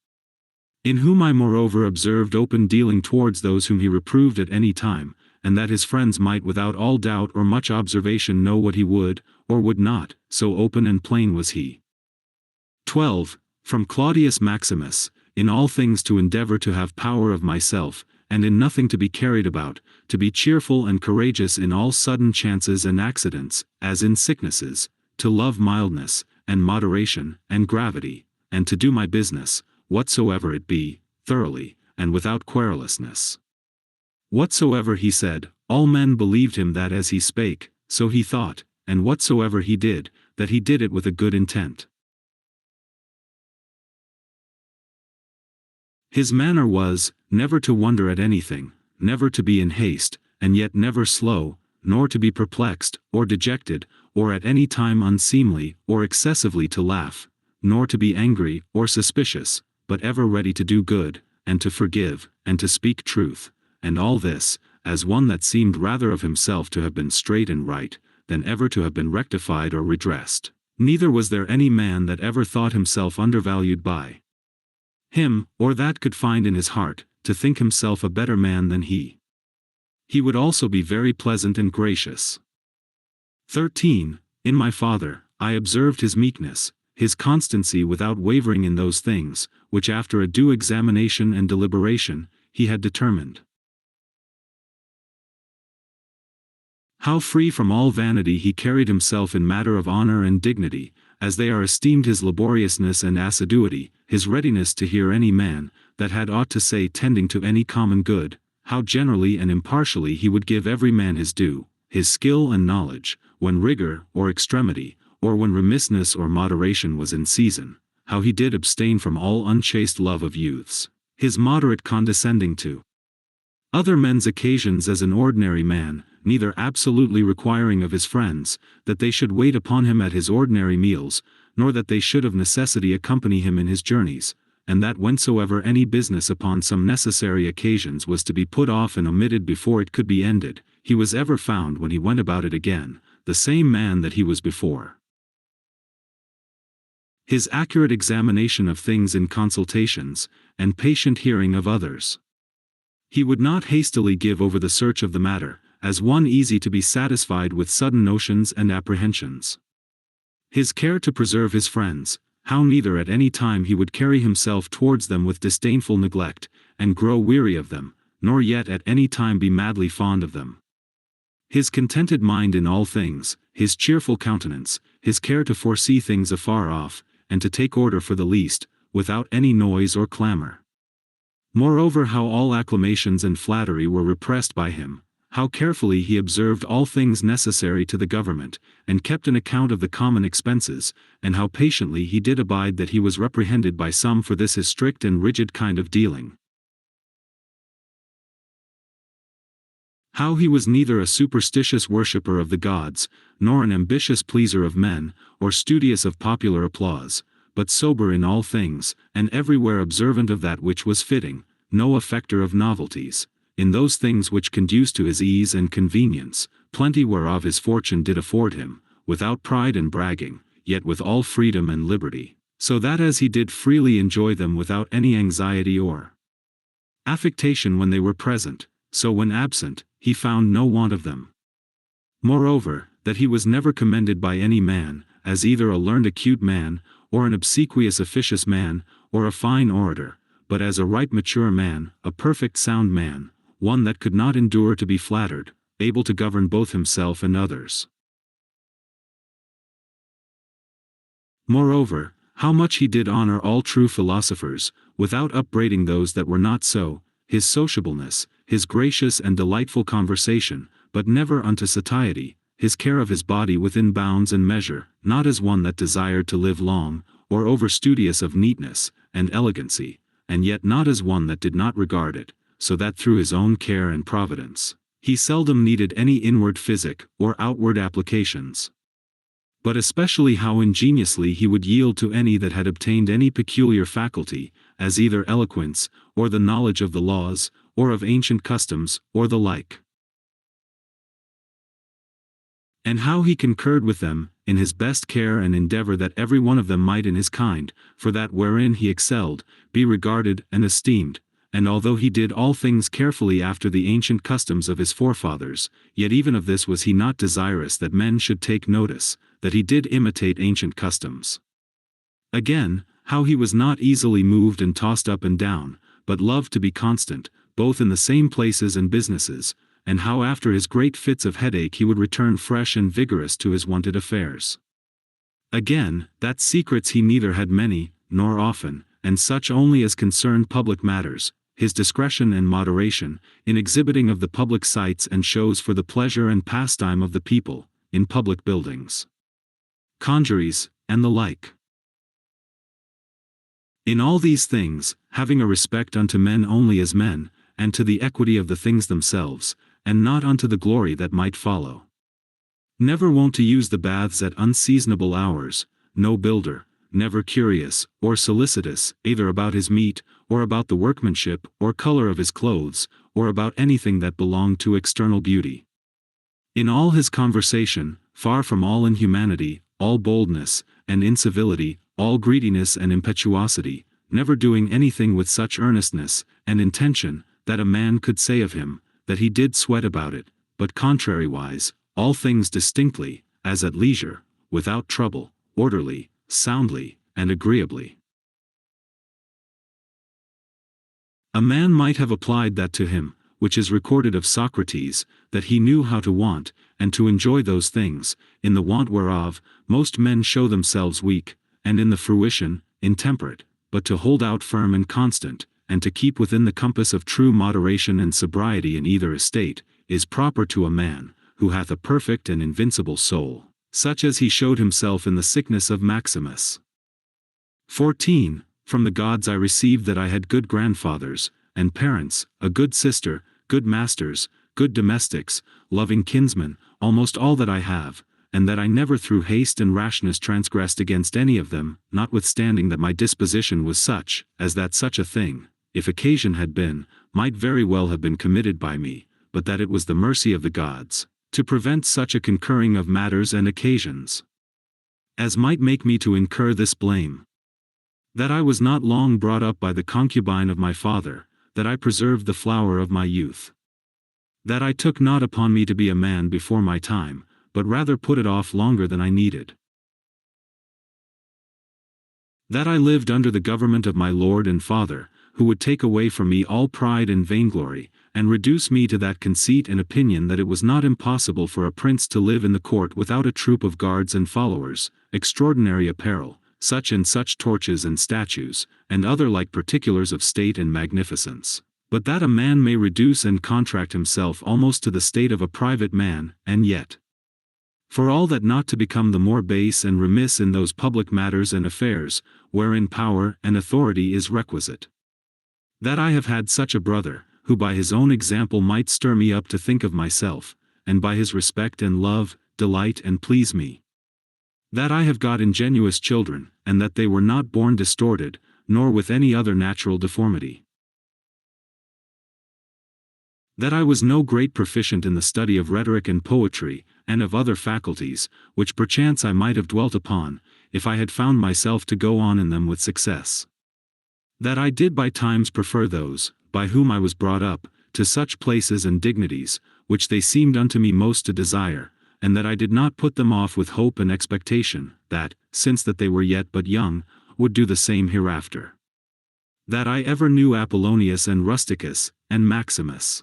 In whom I moreover observed open dealing towards those whom he reproved at any time, and that his friends might without all doubt or much observation know what he would, or would not, so open and plain was he. 12. From Claudius Maximus, in all things to endeavor to have power of myself, and in nothing to be carried about, to be cheerful and courageous in all sudden chances and accidents, as in sicknesses, to love mildness, and moderation, and gravity, and to do my business, whatsoever it be, thoroughly, and without querulousness. Whatsoever he said, all men believed him that as he spake, so he thought, and whatsoever he did, that he did it with a good intent. His manner was, never to wonder at anything, never to be in haste, and yet never slow, nor to be perplexed, or dejected, or at any time unseemly, or excessively to laugh, nor to be angry, or suspicious, but ever ready to do good, and to forgive, and to speak truth, and all this, as one that seemed rather of himself to have been straight and right, than ever to have been rectified or redressed. Neither was there any man that ever thought himself undervalued by him, or that could find in his heart, to think himself a better man than he. He would also be very pleasant and gracious. 13. In my father, I observed his meekness, his constancy without wavering in those things, which after a due examination and deliberation, he had determined. How free from all vanity he carried himself in matter of honor and dignity, as they are esteemed his laboriousness and assiduity, his readiness to hear any man, that had aught to say tending to any common good, how generally and impartially he would give every man his due, his skill and knowledge, when rigor, or extremity, or when remissness or moderation was in season, how he did abstain from all unchaste love of youths, his moderate condescending to other men's occasions as an ordinary man, neither absolutely requiring of his friends, that they should wait upon him at his ordinary meals, nor that they should of necessity accompany him in his journeys, and that whensoever any business upon some necessary occasions was to be put off and omitted before it could be ended, he was ever found when he went about it again, the same man that he was before. His accurate examination of things in consultations, and patient hearing of others. He would not hastily give over the search of the matter, as one easy to be satisfied with sudden notions and apprehensions. His care to preserve his friends, how neither at any time he would carry himself towards them with disdainful neglect, and grow weary of them, nor yet at any time be madly fond of them. His contented mind in all things, his cheerful countenance, his care to foresee things afar off, and to take order for the least, without any noise or clamor. Moreover, how all acclamations and flattery were repressed by him, how carefully he observed all things necessary to the government, and kept an account of the common expenses, and how patiently he did abide that he was reprehended by some for this his strict and rigid kind of dealing. How he was neither a superstitious worshipper of the gods, nor an ambitious pleaser of men, or studious of popular applause, but sober in all things, and everywhere observant of that which was fitting, no affecter of novelties, in those things which conduce to his ease and convenience, plenty whereof his fortune did afford him, without pride and bragging, yet with all freedom and liberty, so that as he did freely enjoy them without any anxiety or affectation when they were present, so when absent, he found no want of them. Moreover, that he was never commended by any man, as either a learned acute man, or an obsequious officious man, or a fine orator, but as a right mature man, a perfect sound man, one that could not endure to be flattered, able to govern both himself and others. Moreover, how much he did honor all true philosophers, without upbraiding those that were not so, his sociableness, his gracious and delightful conversation, but never unto satiety, his care of his body within bounds and measure, not as one that desired to live long, or over-studious of neatness and elegancy, and yet not as one that did not regard it, so that through his own care and providence, he seldom needed any inward physic or outward applications. But especially how ingeniously he would yield to any that had obtained any peculiar faculty, as either eloquence, or the knowledge of the laws, or of ancient customs, or the like. And how he concurred with them, in his best care and endeavor that every one of them might in his kind, for that wherein he excelled, be regarded and esteemed. And although he did all things carefully after the ancient customs of his forefathers, yet even of this was he not desirous that men should take notice, that he did imitate ancient customs. Again, how he was not easily moved and tossed up and down, but loved to be constant, both in the same places and businesses, and how after his great fits of headache he would return fresh and vigorous to his wonted affairs. Again, that secrets he neither had many, nor often, and such only as concerned public matters, his discretion and moderation, in exhibiting of the public sights and shows for the pleasure and pastime of the people, in public buildings, conjuries, and the like. In all these things, having a respect unto men only as men, and to the equity of the things themselves, and not unto the glory that might follow. Never wont to use the baths at unseasonable hours, no builder, never curious, or solicitous, either about his meat, or about the workmanship, or color of his clothes, or about anything that belonged to external beauty. In all his conversation, far from all inhumanity, all boldness, and incivility, all greediness and impetuosity, never doing anything with such earnestness and intention, that a man could say of him, that he did sweat about it, but contrariwise, all things distinctly, as at leisure, without trouble, orderly, soundly, and agreeably. A man might have applied that to him, which is recorded of Socrates, that he knew how to want, and to enjoy those things, in the want whereof, most men show themselves weak, and in the fruition, intemperate, but to hold out firm and constant, and to keep within the compass of true moderation and sobriety in either estate, is proper to a man, who hath a perfect and invincible soul, such as he showed himself in the sickness of Maximus. 14. From the gods I received that I had good grandfathers, and parents, a good sister, good masters, good domestics, loving kinsmen, almost all that I have, and that I never through haste and rashness transgressed against any of them, notwithstanding that my disposition was such, as that such a thing, if occasion had been, might very well have been committed by me, but that it was the mercy of the gods, to prevent such a concurring of matters and occasions, as might make me to incur this blame. That I was not long brought up by the concubine of my father, that I preserved the flower of my youth. That I took not upon me to be a man before my time, but rather put it off longer than I needed. That I lived under the government of my Lord and Father, who would take away from me all pride and vainglory, and reduce me to that conceit and opinion that it was not impossible for a prince to live in the court without a troop of guards and followers, extraordinary apparel, such and such torches and statues, and other like particulars of state and magnificence, but that a man may reduce and contract himself almost to the state of a private man, and yet, for all that not to become the more base and remiss in those public matters and affairs, wherein power and authority is requisite. That I have had such a brother, who by his own example might stir me up to think of myself, and by his respect and love, delight and please me. That I have got ingenuous children, and that they were not born distorted, nor with any other natural deformity. That I was no great proficient in the study of rhetoric and poetry, and of other faculties, which perchance I might have dwelt upon, if I had found myself to go on in them with success. That I did by times prefer those, by whom I was brought up, to such places and dignities, which they seemed unto me most to desire, and that I did not put them off with hope and expectation, that, since that they were yet but young, would do the same hereafter. That I ever knew Apollonius and Rusticus, and Maximus.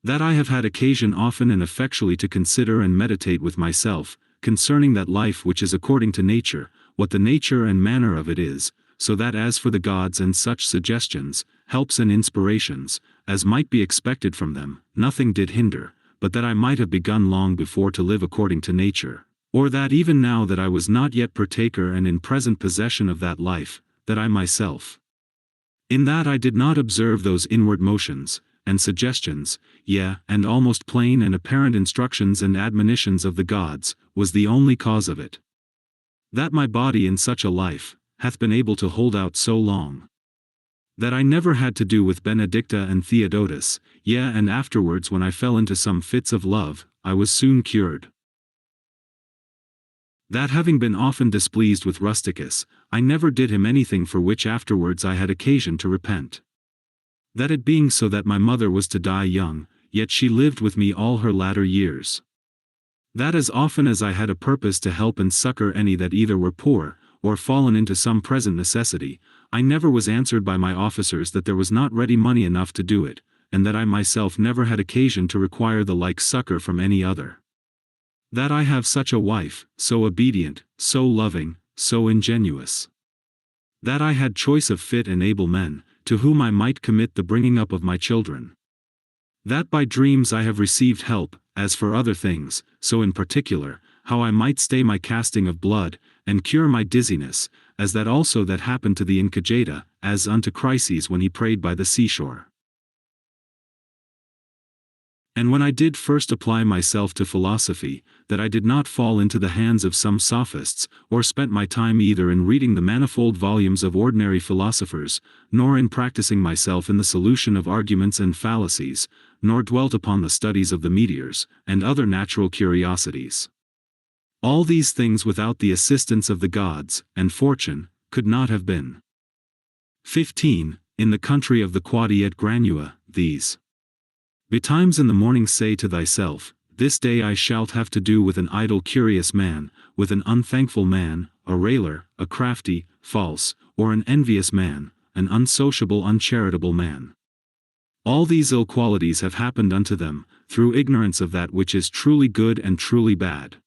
That I have had occasion often and effectually to consider and meditate with myself, concerning that life which is according to nature, what the nature and manner of it is, so that as for the gods and such suggestions, helps and inspirations, as might be expected from them, nothing did hinder, but that I might have begun long before to live according to nature, or that even now that I was not yet partaker and in present possession of that life, that I myself, in that I did not observe those inward motions, and suggestions, yea, and almost plain and apparent instructions and admonitions of the gods, was the only cause of it. That my body in such a life, hath been able to hold out so long. That I never had to do with Benedicta and Theodotus, yea, and afterwards when I fell into some fits of love, I was soon cured. That having been often displeased with Rusticus, I never did him anything for which afterwards I had occasion to repent. That it being so that my mother was to die young, yet she lived with me all her latter years. That as often as I had a purpose to help and succor any that either were poor, or fallen into some present necessity, I never was answered by my officers that there was not ready money enough to do it, and that I myself never had occasion to require the like succor from any other. That I have such a wife, so obedient, so loving, so ingenuous. That I had choice of fit and able men, to whom I might commit the bringing up of my children. That by dreams I have received help, as for other things, so in particular, how I might stay my casting of blood, and cure my dizziness, as that also that happened to the Incageta, as unto Chryses when he prayed by the seashore. And when I did first apply myself to philosophy, that I did not fall into the hands of some sophists, or spent my time either in reading the manifold volumes of ordinary philosophers, nor in practicing myself in the solution of arguments and fallacies, nor dwelt upon the studies of the meteors, and other natural curiosities. All these things without the assistance of the gods, and fortune, could not have been. 15. In the country of the Quadi et Granua, these betimes in the morning say to thyself, this day I shalt have to do with an idle curious man, with an unthankful man, a railer, a crafty, false, or an envious man, an unsociable uncharitable man. All these ill qualities have happened unto them, through ignorance of that which is truly good and truly bad.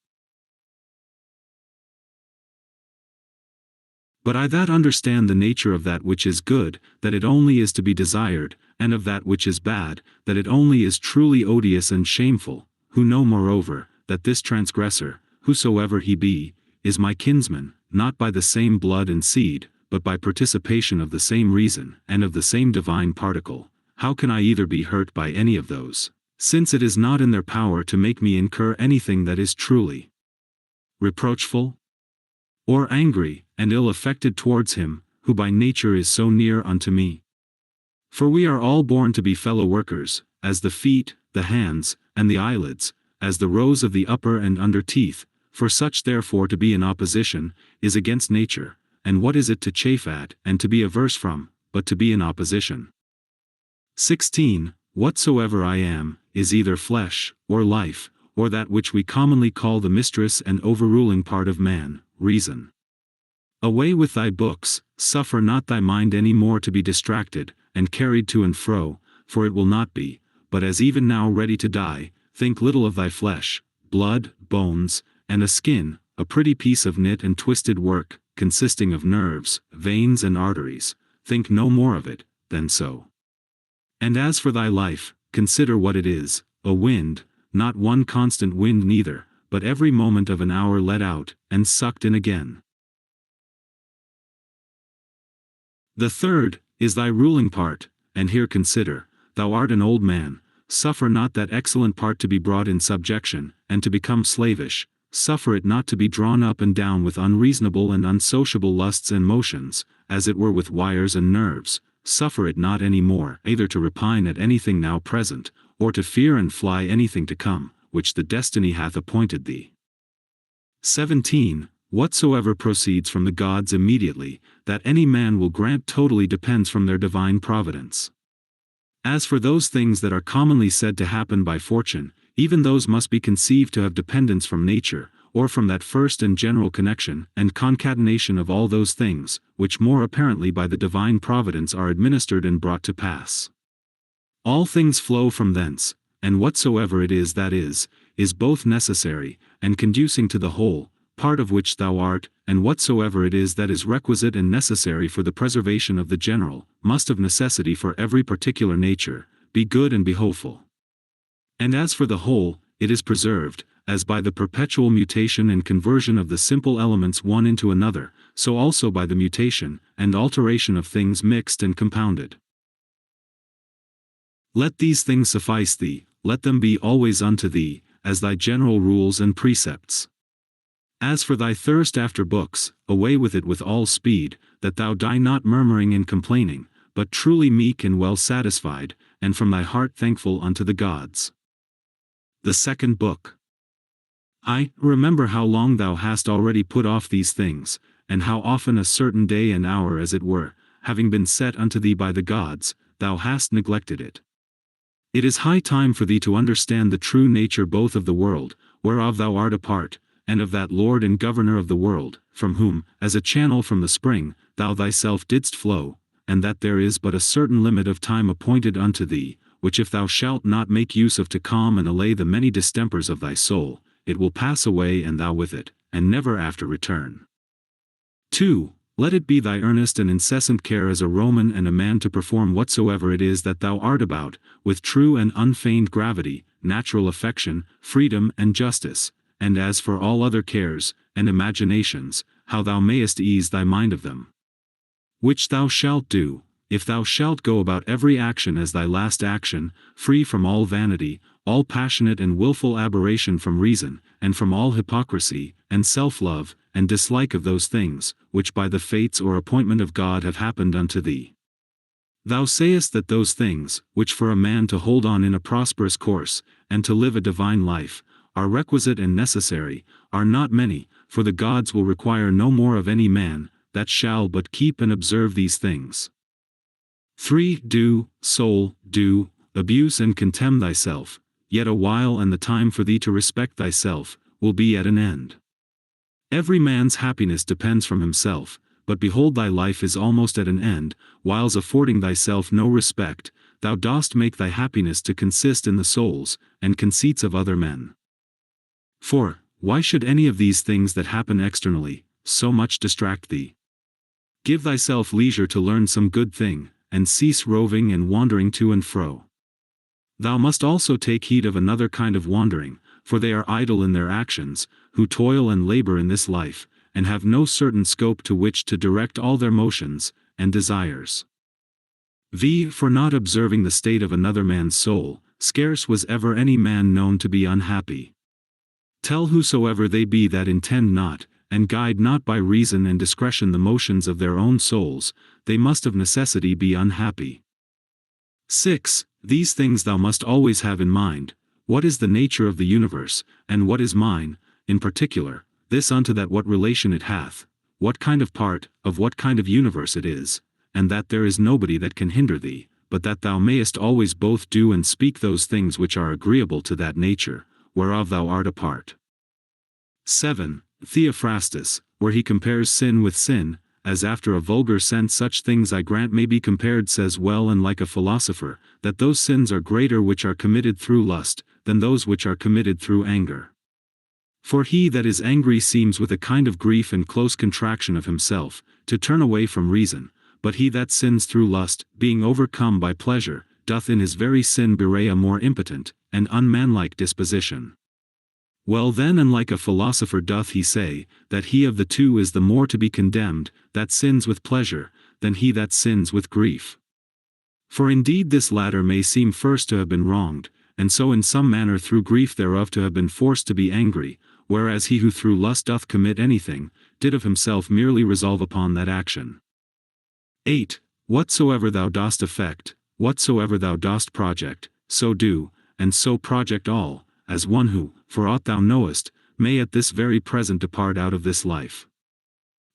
But I that understand the nature of that which is good, that it only is to be desired, and of that which is bad, that it only is truly odious and shameful, who know moreover, that this transgressor, whosoever he be, is my kinsman, not by the same blood and seed, but by participation of the same reason, and of the same divine particle. How can I either be hurt by any of those, since it is not in their power to make me incur anything that is truly reproachful, or angry, and ill affected towards him, who by nature is so near unto me? For we are all born to be fellow workers, as the feet, the hands, and the eyelids, as the rows of the upper and under teeth, for such therefore to be in opposition, is against nature, and what is it to chafe at, and to be averse from, but to be in opposition? 16. Whatsoever I am, is either flesh, or life, or that which we commonly call the mistress and overruling part of man, reason. Away with thy books, suffer not thy mind any more to be distracted, and carried to and fro, for it will not be, but as even now ready to die. Think little of thy flesh, blood, bones, and a skin, a pretty piece of knit and twisted work, consisting of nerves, veins and arteries. Think no more of it, than so. And as for thy life, consider what it is, a wind, not one constant wind neither, but every moment of an hour let out, and sucked in again. The third, is thy ruling part, and here consider, thou art an old man, suffer not that excellent part to be brought in subjection, and to become slavish, suffer it not to be drawn up and down with unreasonable and unsociable lusts and motions, as it were with wires and nerves, suffer it not any more, either to repine at anything now present, or to fear and fly anything to come, which the destiny hath appointed thee. 17. Whatsoever proceeds from the gods immediately, that any man will grant totally depends from their divine providence. As for those things that are commonly said to happen by fortune, even those must be conceived to have dependence from nature, or from that first and general connection and concatenation of all those things, which more apparently by the divine providence are administered and brought to pass. All things flow from thence, and whatsoever it is that is both necessary, and conducing to the whole, part of which thou art, and whatsoever it is that is requisite and necessary for the preservation of the general, must of necessity for every particular nature, be good and be hopeful. And as for the whole, it is preserved, as by the perpetual mutation and conversion of the simple elements one into another, so also by the mutation and alteration of things mixed and compounded. Let these things suffice thee, let them be always unto thee, as thy general rules and precepts. As for thy thirst after books, away with it with all speed, that thou die not murmuring and complaining, but truly meek and well satisfied, and from thy heart thankful unto the gods. The second book. I remember how long thou hast already put off these things, and how often a certain day and hour as it were, having been set unto thee by the gods, thou hast neglected it. It is high time for thee to understand the true nature both of the world, whereof thou art a part, and of that Lord and Governor of the world, from whom, as a channel from the spring, thou thyself didst flow, and that there is but a certain limit of time appointed unto thee, which if thou shalt not make use of to calm and allay the many distempers of thy soul, it will pass away and thou with it, and never after return. 2. Let it be thy earnest and incessant care as a Roman and a man to perform whatsoever it is that thou art about, with true and unfeigned gravity, natural affection, freedom and justice, and as for all other cares, and imaginations, how thou mayest ease thy mind of them. Which thou shalt do, if thou shalt go about every action as thy last action, free from all vanity, all passionate and wilful aberration from reason, and from all hypocrisy, and self-love, and dislike of those things, which by the fates or appointment of God have happened unto thee. Thou sayest that those things, which for a man to hold on in a prosperous course, and to live a divine life, are requisite and necessary, are not many, for the gods will require no more of any man, that shall but keep and observe these things. 3. Do, soul, do, abuse and contemn thyself, yet a while and the time for thee to respect thyself, will be at an end. Every man's happiness depends from himself, but behold thy life is almost at an end, whiles affording thyself no respect, thou dost make thy happiness to consist in the souls, and conceits of other men. 4. Why should any of these things that happen externally, so much distract thee? Give thyself leisure to learn some good thing, and cease roving and wandering to and fro. Thou must also take heed of another kind of wandering, for they are idle in their actions, who toil and labor in this life, and have no certain scope to which to direct all their motions, and desires. For not observing the state of another man's soul, scarce was ever any man known to be unhappy. Tell whosoever they be that intend not, and guide not by reason and discretion the motions of their own souls, they must of necessity be unhappy. 6. These things thou must always have in mind. What is the nature of the universe, and what is mine, in particular, this unto that what relation it hath, what kind of part, of what kind of universe it is, and that there is nobody that can hinder thee, but that thou mayest always both do and speak those things which are agreeable to that nature, whereof thou art a part. 7. Theophrastus, where he compares sin with sin, as after a vulgar sense such things I grant may be compared, says well and like a philosopher, that those sins are greater which are committed through lust, than those which are committed through anger. For he that is angry seems with a kind of grief and close contraction of himself, to turn away from reason, but he that sins through lust, being overcome by pleasure, doth in his very sin bewray a more impotent, and unmanlike disposition. Well then, and like a philosopher doth he say, that he of the two is the more to be condemned, that sins with pleasure, than he that sins with grief. For indeed this latter may seem first to have been wronged, and so in some manner through grief thereof to have been forced to be angry, whereas he who through lust doth commit anything, did of himself merely resolve upon that action. 8. Whatsoever thou dost effect, whatsoever thou dost project, so do, and so project all, as one who, for aught thou knowest, may at this very present depart out of this life.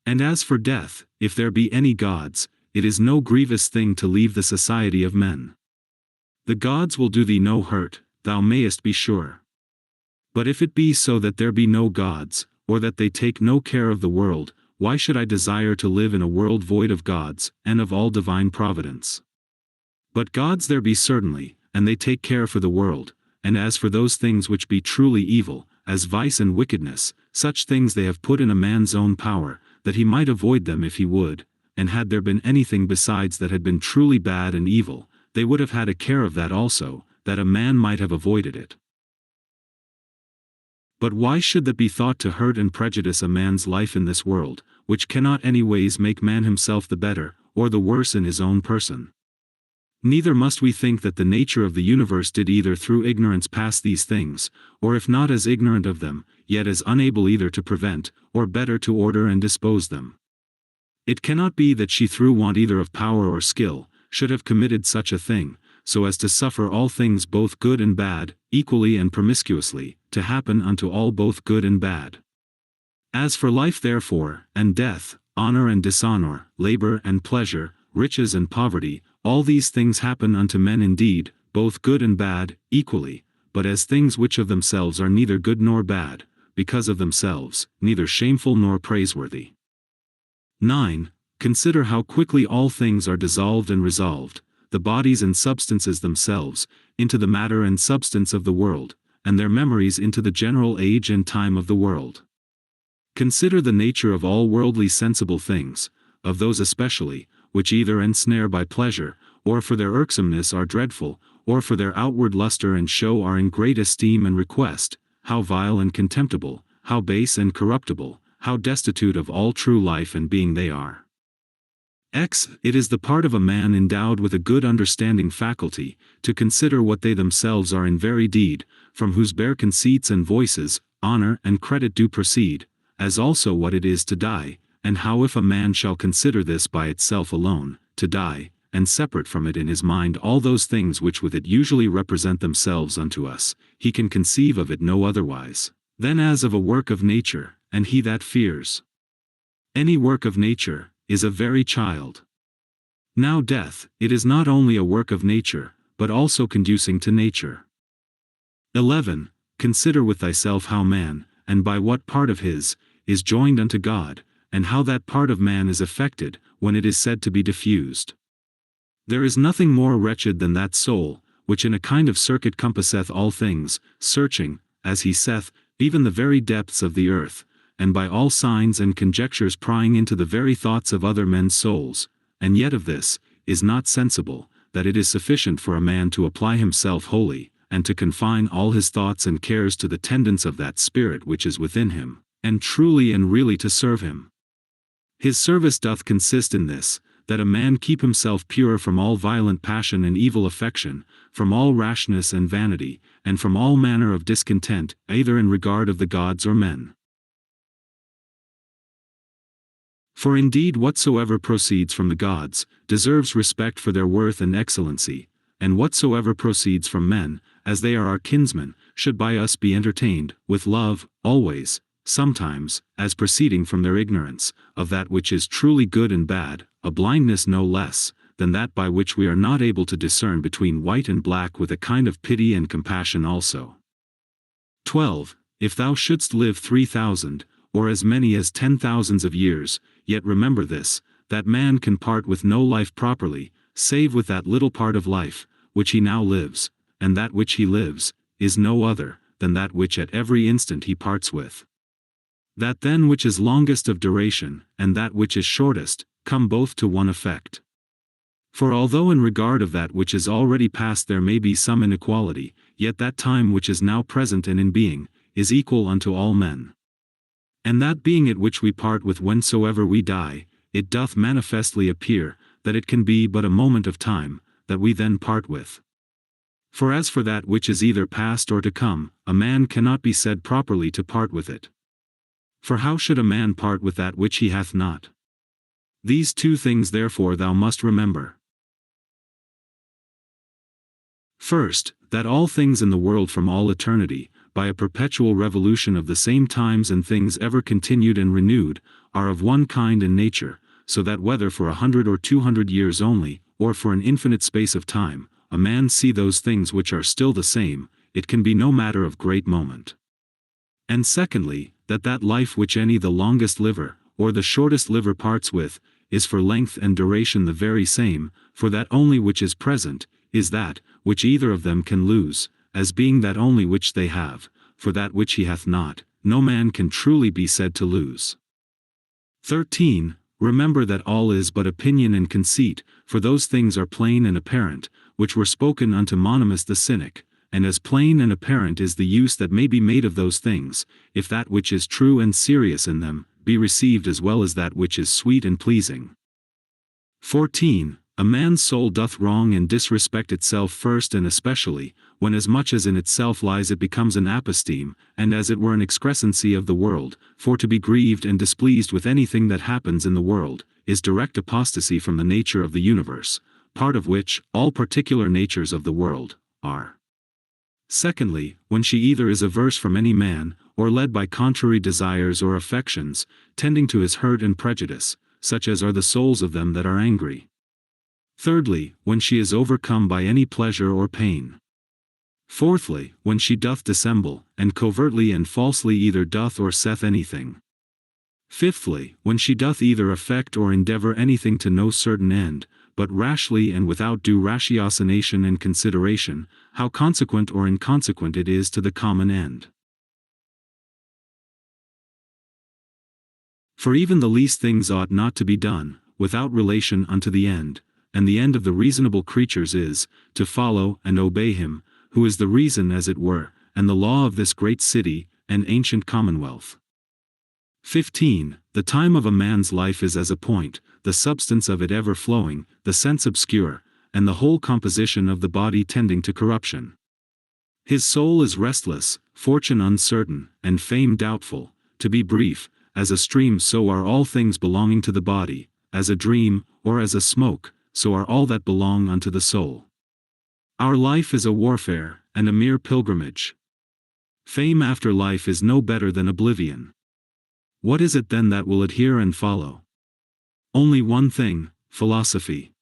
And as for death, if there be any gods, it is no grievous thing to leave the society of men. The gods will do thee no hurt, thou mayest be sure. But if it be so that there be no gods, or that they take no care of the world, why should I desire to live in a world void of gods, and of all divine providence? But gods there be certainly, and they take care for the world, and as for those things which be truly evil, as vice and wickedness, such things they have put in a man's own power, that he might avoid them if he would, and had there been anything besides that had been truly bad and evil, they would have had a care of that also, that a man might have avoided it. But why should that be thought to hurt and prejudice a man's life in this world, which cannot any ways make man himself the better, or the worse in his own person? Neither must we think that the nature of the universe did either through ignorance pass these things, or if not as ignorant of them, yet as unable either to prevent, or better to order and dispose them. It cannot be that she through want either of power or skill, should have committed such a thing, so as to suffer all things both good and bad, equally and promiscuously, to happen unto all both good and bad. As for life therefore, and death, honor and dishonor, labor and pleasure, riches and poverty, all these things happen unto men indeed, both good and bad, equally, but as things which of themselves are neither good nor bad, because of themselves, neither shameful nor praiseworthy. 9. Consider how quickly all things are dissolved and resolved, the bodies and substances themselves, into the matter and substance of the world, and their memories into the general age and time of the world. Consider the nature of all worldly sensible things, of those especially, which either ensnare by pleasure, or for their irksomeness are dreadful, or for their outward luster and show are in great esteem and request, how vile and contemptible, how base and corruptible, how destitute of all true life and being they are. It is the part of a man endowed with a good understanding faculty, to consider what they themselves are in very deed, from whose bare conceits and voices, honor and credit do proceed, as also what it is to die, and how if a man shall consider this by itself alone, to die, and separate from it in his mind all those things which with it usually represent themselves unto us, he can conceive of it no otherwise, than as of a work of nature, and he that fears any work of nature, is a very child. Now death, it is not only a work of nature, but also conducing to nature. 11. Consider with thyself how man, and by what part of his, is joined unto God, and how that part of man is affected, when it is said to be diffused. There is nothing more wretched than that soul, which in a kind of circuit compasseth all things, searching, as he saith, even the very depths of the earth, and by all signs and conjectures prying into the very thoughts of other men's souls, and yet of this, is not sensible, that it is sufficient for a man to apply himself wholly, and to confine all his thoughts and cares to the tendance of that spirit which is within him, and truly and really to serve him. His service doth consist in this, that a man keep himself pure from all violent passion and evil affection, from all rashness and vanity, and from all manner of discontent, either in regard of the gods or men. For indeed whatsoever proceeds from the gods, deserves respect for their worth and excellency, and whatsoever proceeds from men, as they are our kinsmen, should by us be entertained, with love, always, sometimes, as proceeding from their ignorance, of that which is truly good and bad, a blindness no less, than that by which we are not able to discern between white and black, with a kind of pity and compassion also. 12. If thou shouldst live 3,000, or as many as 10,000 of years, yet remember this, that man can part with no life properly, save with that little part of life, which he now lives, and that which he lives, is no other, than that which at every instant he parts with. That then which is longest of duration, and that which is shortest, come both to one effect. For although in regard of that which is already past there may be some inequality, yet that time which is now present and in being, is equal unto all men. And that being it which we part with whensoever we die, it doth manifestly appear, that it can be but a moment of time, that we then part with. For as for that which is either past or to come, a man cannot be said properly to part with it. For how should a man part with that which he hath not? These two things therefore thou must remember. First, that all things in the world from all eternity, by a perpetual revolution of the same times and things ever continued and renewed, are of one kind and nature, so that whether for 100 or 200 years only, or for an infinite space of time, a man see those things which are still the same, it can be no matter of great moment. And secondly, that life which any the longest liver, or the shortest liver parts with, is for length and duration the very same, for that only which is present, is that, which either of them can lose, as being that only which they have, for that which he hath not, no man can truly be said to lose. 13. Remember that all is but opinion and conceit, for those things are plain and apparent, which were spoken unto Monimus the Cynic, and as plain and apparent is the use that may be made of those things, if that which is true and serious in them, be received as well as that which is sweet and pleasing. 14. A man's soul doth wrong and disrespect itself first and especially, when as much as in itself lies it becomes an aposteme, and as it were an excrescency of the world, for to be grieved and displeased with anything that happens in the world, is direct apostasy from the nature of the universe, part of which, all particular natures of the world, are. Secondly, when she either is averse from any man, or led by contrary desires or affections, tending to his hurt and prejudice, such as are the souls of them that are angry. Thirdly, when she is overcome by any pleasure or pain. Fourthly, when she doth dissemble, and covertly and falsely either doth or saith anything. Fifthly, when she doth either affect or endeavor anything to no certain end, but rashly and without due ratiocination and consideration, how consequent or inconsequent it is to the common end. For even the least things ought not to be done, without relation unto the end, and the end of the reasonable creatures is, to follow and obey him, who is the reason as it were, and the law of this great city, and ancient commonwealth. 15. The time of a man's life is as a point, the substance of it ever flowing, the sense obscure, and the whole composition of the body tending to corruption. His soul is restless, fortune uncertain, and fame doubtful. To be brief, as a stream so are all things belonging to the body, as a dream, or as a smoke, so are all that belong unto the soul. Our life is a warfare, and a mere pilgrimage. Fame after life is no better than oblivion. What is it then that will adhere and follow? Only one thing, philosophy.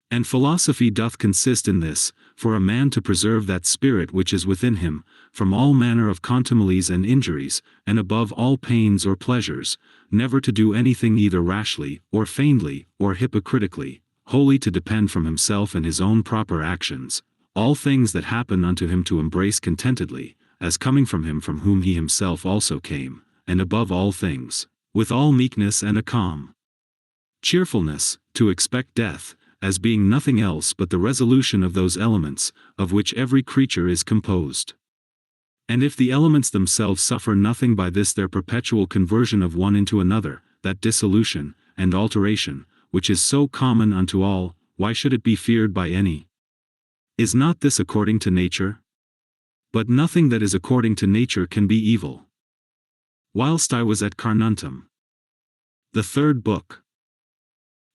And philosophy doth consist in this, for a man to preserve that spirit which is within him, from all manner of contumelies and injuries, and above all pains or pleasures, never to do anything either rashly, or feignedly, or hypocritically, wholly to depend from himself and his own proper actions, all things that happen unto him to embrace contentedly, as coming from him from whom he himself also came, and above all things, with all meekness and a calm cheerfulness, to expect death, as being nothing else but the resolution of those elements, of which every creature is composed. And if the elements themselves suffer nothing by this their perpetual conversion of one into another, that dissolution, and alteration, which is so common unto all, why should it be feared by any? Is not this according to nature? But nothing that is according to nature can be evil. Whilst I was at Carnuntum. The third book.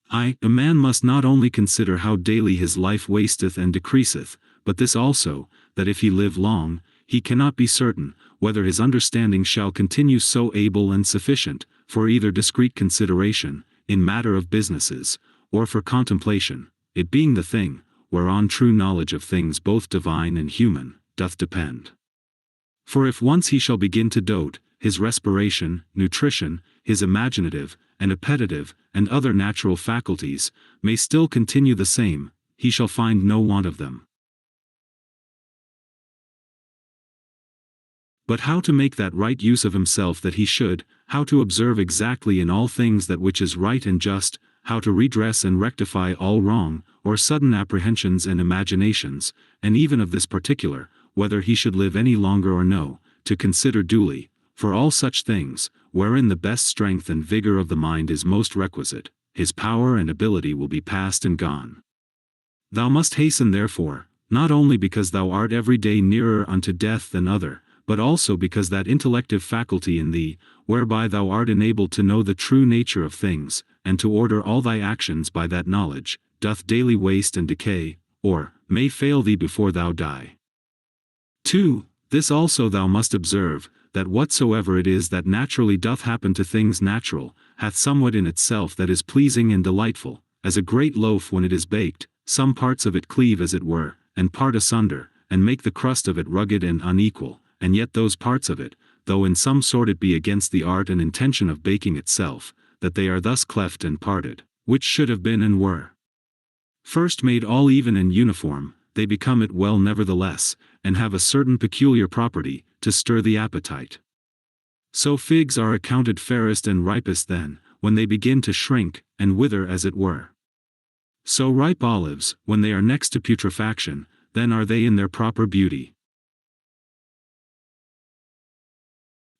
A man must not only consider how daily his life wasteth and decreaseth, but this also, that if he live long, he cannot be certain, whether his understanding shall continue so able and sufficient, for either discreet consideration, in matter of businesses, or for contemplation, it being the thing, whereon true knowledge of things both divine and human, doth depend. For if once he shall begin to dote, his respiration, nutrition, his imaginative, and appetitive, and other natural faculties, may still continue the same, he shall find no want of them. But how to make that right use of himself that he should, how to observe exactly in all things that which is right and just, how to redress and rectify all wrong, or sudden apprehensions and imaginations, and even of this particular, whether he should live any longer or no, to consider duly, for all such things, wherein the best strength and vigor of the mind is most requisite, his power and ability will be past and gone. Thou must hasten therefore, not only because thou art every day nearer unto death than other, but also because that intellective faculty in thee, whereby thou art enabled to know the true nature of things, and to order all thy actions by that knowledge, doth daily waste and decay, or may fail thee before thou die. 2. This also thou must observe, that whatsoever it is that naturally doth happen to things natural, hath somewhat in itself that is pleasing and delightful, as a great loaf when it is baked, some parts of it cleave as it were, and part asunder, and make the crust of it rugged and unequal, and yet those parts of it, though in some sort it be against the art and intention of baking itself, that they are thus cleft and parted, which should have been and were first made all even and uniform, they become it well nevertheless, and have a certain peculiar property, to stir the appetite. So figs are accounted fairest and ripest then, when they begin to shrink, and wither as it were. So ripe olives, when they are next to putrefaction, then are they in their proper beauty.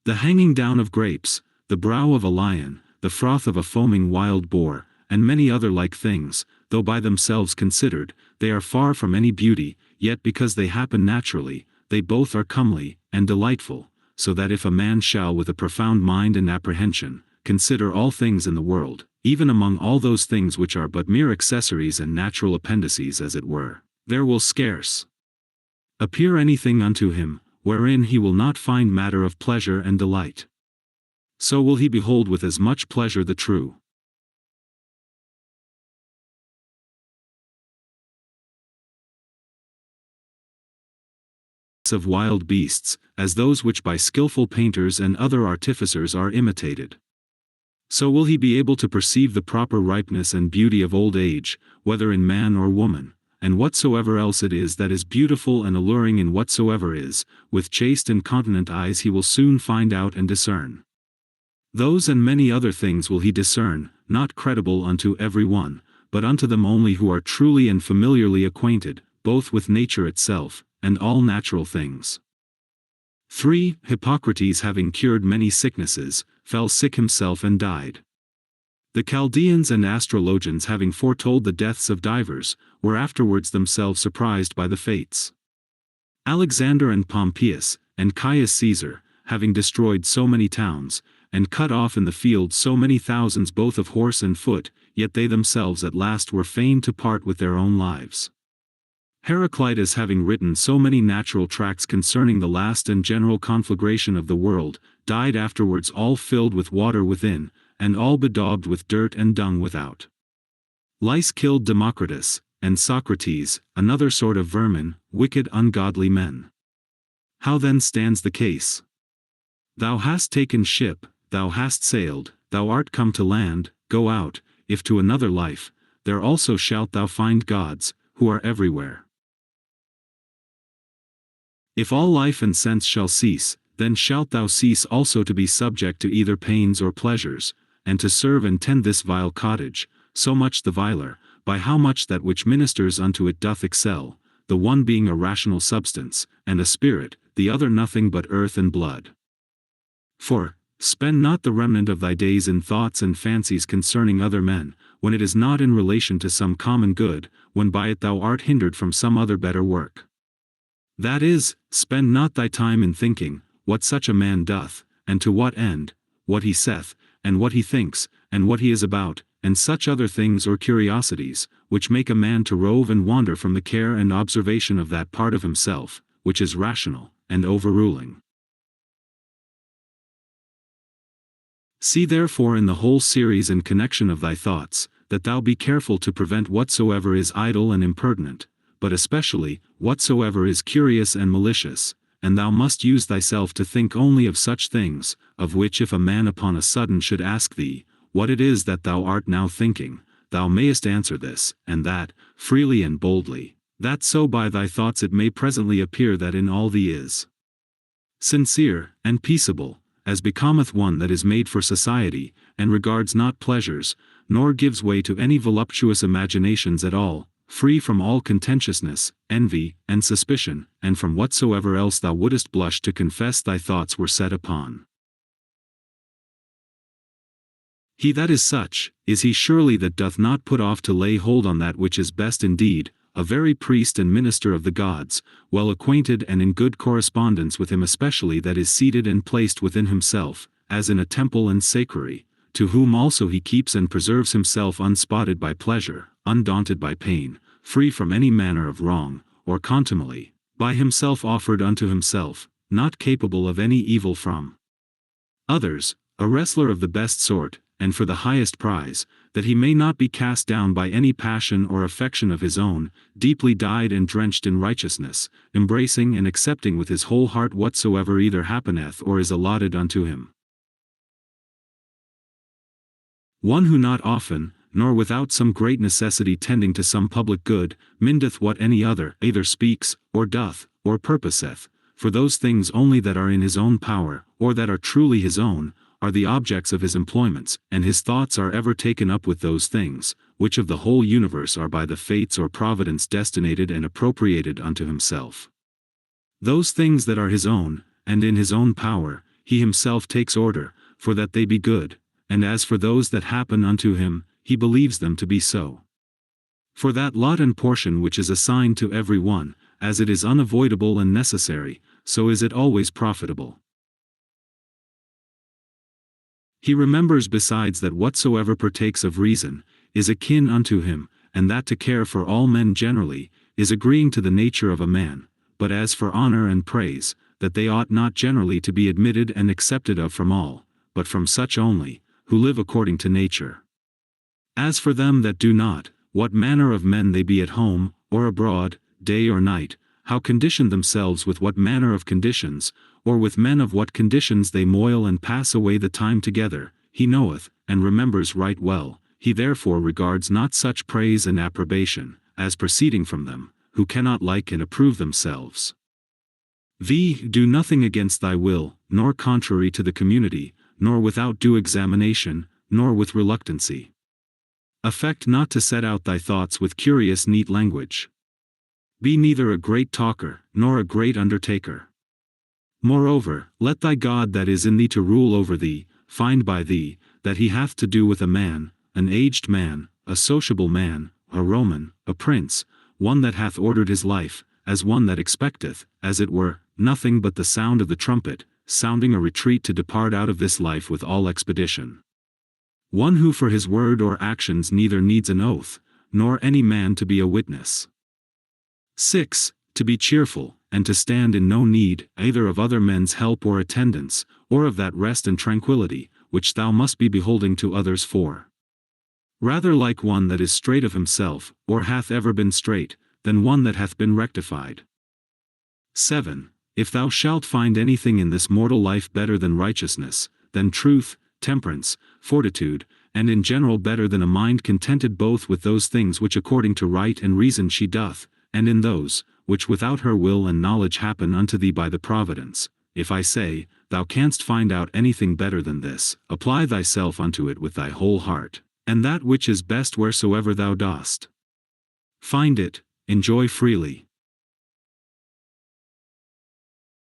The hanging down of grapes, the brow of a lion, the froth of a foaming wild boar, and many other like things, though by themselves considered, they are far from any beauty, yet because they happen naturally, they both are comely, and delightful, so that if a man shall with a profound mind and apprehension, consider all things in the world, even among all those things which are but mere accessories and natural appendices as it were, there will scarce appear anything unto him, wherein he will not find matter of pleasure and delight. So will he behold with as much pleasure the true of wild beasts, as those which by skillful painters and other artificers are imitated. So will he be able to perceive the proper ripeness and beauty of old age, whether in man or woman, and whatsoever else it is that is beautiful and alluring in whatsoever is, with chaste and continent eyes he will soon find out and discern. Those and many other things will he discern, not credible unto every one, but unto them only who are truly and familiarly acquainted, both with nature itself, and all natural things. 3. Hippocrates, having cured many sicknesses, fell sick himself and died. The Chaldeans and astrologians, having foretold the deaths of divers, were afterwards themselves surprised by the fates. Alexander and Pompeius, and Caius Caesar, having destroyed so many towns, and cut off in the field so many thousands both of horse and foot, yet they themselves at last were fain to part with their own lives. Heraclitus, having written so many natural tracts concerning the last and general conflagration of the world, died afterwards all filled with water within, and all bedaubed with dirt and dung without. Lice killed Democritus, and Socrates, another sort of vermin, wicked ungodly men. How then stands the case? Thou hast taken ship, thou hast sailed, thou art come to land, go out, if to another life, there also shalt thou find gods, who are everywhere. If all life and sense shall cease, then shalt thou cease also to be subject to either pains or pleasures, and to serve and tend this vile cottage, so much the viler, by how much that which ministers unto it doth excel, the one being a rational substance, and a spirit, the other nothing but earth and blood. For, spend not the remnant of thy days in thoughts and fancies concerning other men, when it is not in relation to some common good, when by it thou art hindered from some other better work. That is, spend not thy time in thinking, what such a man doth, and to what end, what he saith, and what he thinks, and what he is about, and such other things or curiosities, which make a man to rove and wander from the care and observation of that part of himself, which is rational, and overruling. See therefore in the whole series and connection of thy thoughts, that thou be careful to prevent whatsoever is idle and impertinent, but especially, whatsoever is curious and malicious, and thou must use thyself to think only of such things, of which if a man upon a sudden should ask thee, what it is that thou art now thinking, thou mayest answer this, and that, freely and boldly, that so by thy thoughts it may presently appear that in all thee is sincere, and peaceable, as becometh one that is made for society, and regards not pleasures, nor gives way to any voluptuous imaginations at all, free from all contentiousness, envy, and suspicion, and from whatsoever else thou wouldest blush to confess thy thoughts were set upon. He that is such, is he surely that doth not put off to lay hold on that which is best indeed, a very priest and minister of the gods, well acquainted and in good correspondence with him, especially that is seated and placed within himself, as in a temple and sacrary, to whom also he keeps and preserves himself unspotted by pleasure, undaunted by pain, free from any manner of wrong, or contumely, by himself offered unto himself, not capable of any evil from others, a wrestler of the best sort, and for the highest prize, that he may not be cast down by any passion or affection of his own, deeply dyed and drenched in righteousness, embracing and accepting with his whole heart whatsoever either happeneth or is allotted unto him. One who not often, nor without some great necessity tending to some public good, mindeth what any other either speaks, or doth, or purposeth, for those things only that are in his own power, or that are truly his own, are the objects of his employments, and his thoughts are ever taken up with those things, which of the whole universe are by the fates or providence destinated and appropriated unto himself. Those things that are his own, and in his own power, he himself takes order, for that they be good, and as for those that happen unto him, he believes them to be so. For that lot and portion which is assigned to every one, as it is unavoidable and necessary, so is it always profitable. He remembers besides that whatsoever partakes of reason, is akin unto him, and that to care for all men generally, is agreeing to the nature of a man, but as for honor and praise, that they ought not generally to be admitted and accepted of from all, but from such only, who live according to nature. As for them that do not, what manner of men they be at home, or abroad, day or night, how condition themselves with what manner of conditions, or with men of what conditions they moil and pass away the time together, he knoweth, and remembers right well, he therefore regards not such praise and approbation, as proceeding from them, who cannot like and approve themselves. Do nothing against thy will, nor contrary to the community, nor without due examination, nor with reluctancy. Affect not to set out thy thoughts with curious neat language. Be neither a great talker, nor a great undertaker. Moreover, let thy God that is in thee to rule over thee, find by thee, that he hath to do with a man, an aged man, a sociable man, a Roman, a prince, one that hath ordered his life, as one that expecteth, as it were, nothing but the sound of the trumpet, sounding a retreat to depart out of this life with all expedition. One who for his word or actions neither needs an oath, nor any man to be a witness. 6. To be cheerful, and to stand in no need, either of other men's help or attendance, or of that rest and tranquillity, which thou must be beholding to others for. Rather like one that is straight of himself, or hath ever been straight, than one that hath been rectified. 7. If thou shalt find anything in this mortal life better than righteousness, than truth, temperance, fortitude, and in general better than a mind contented both with those things which according to right and reason she doth, and in those, which without her will and knowledge happen unto thee by the providence, if I say, thou canst find out anything better than this, apply thyself unto it with thy whole heart, and that which is best wheresoever thou dost find it, enjoy freely.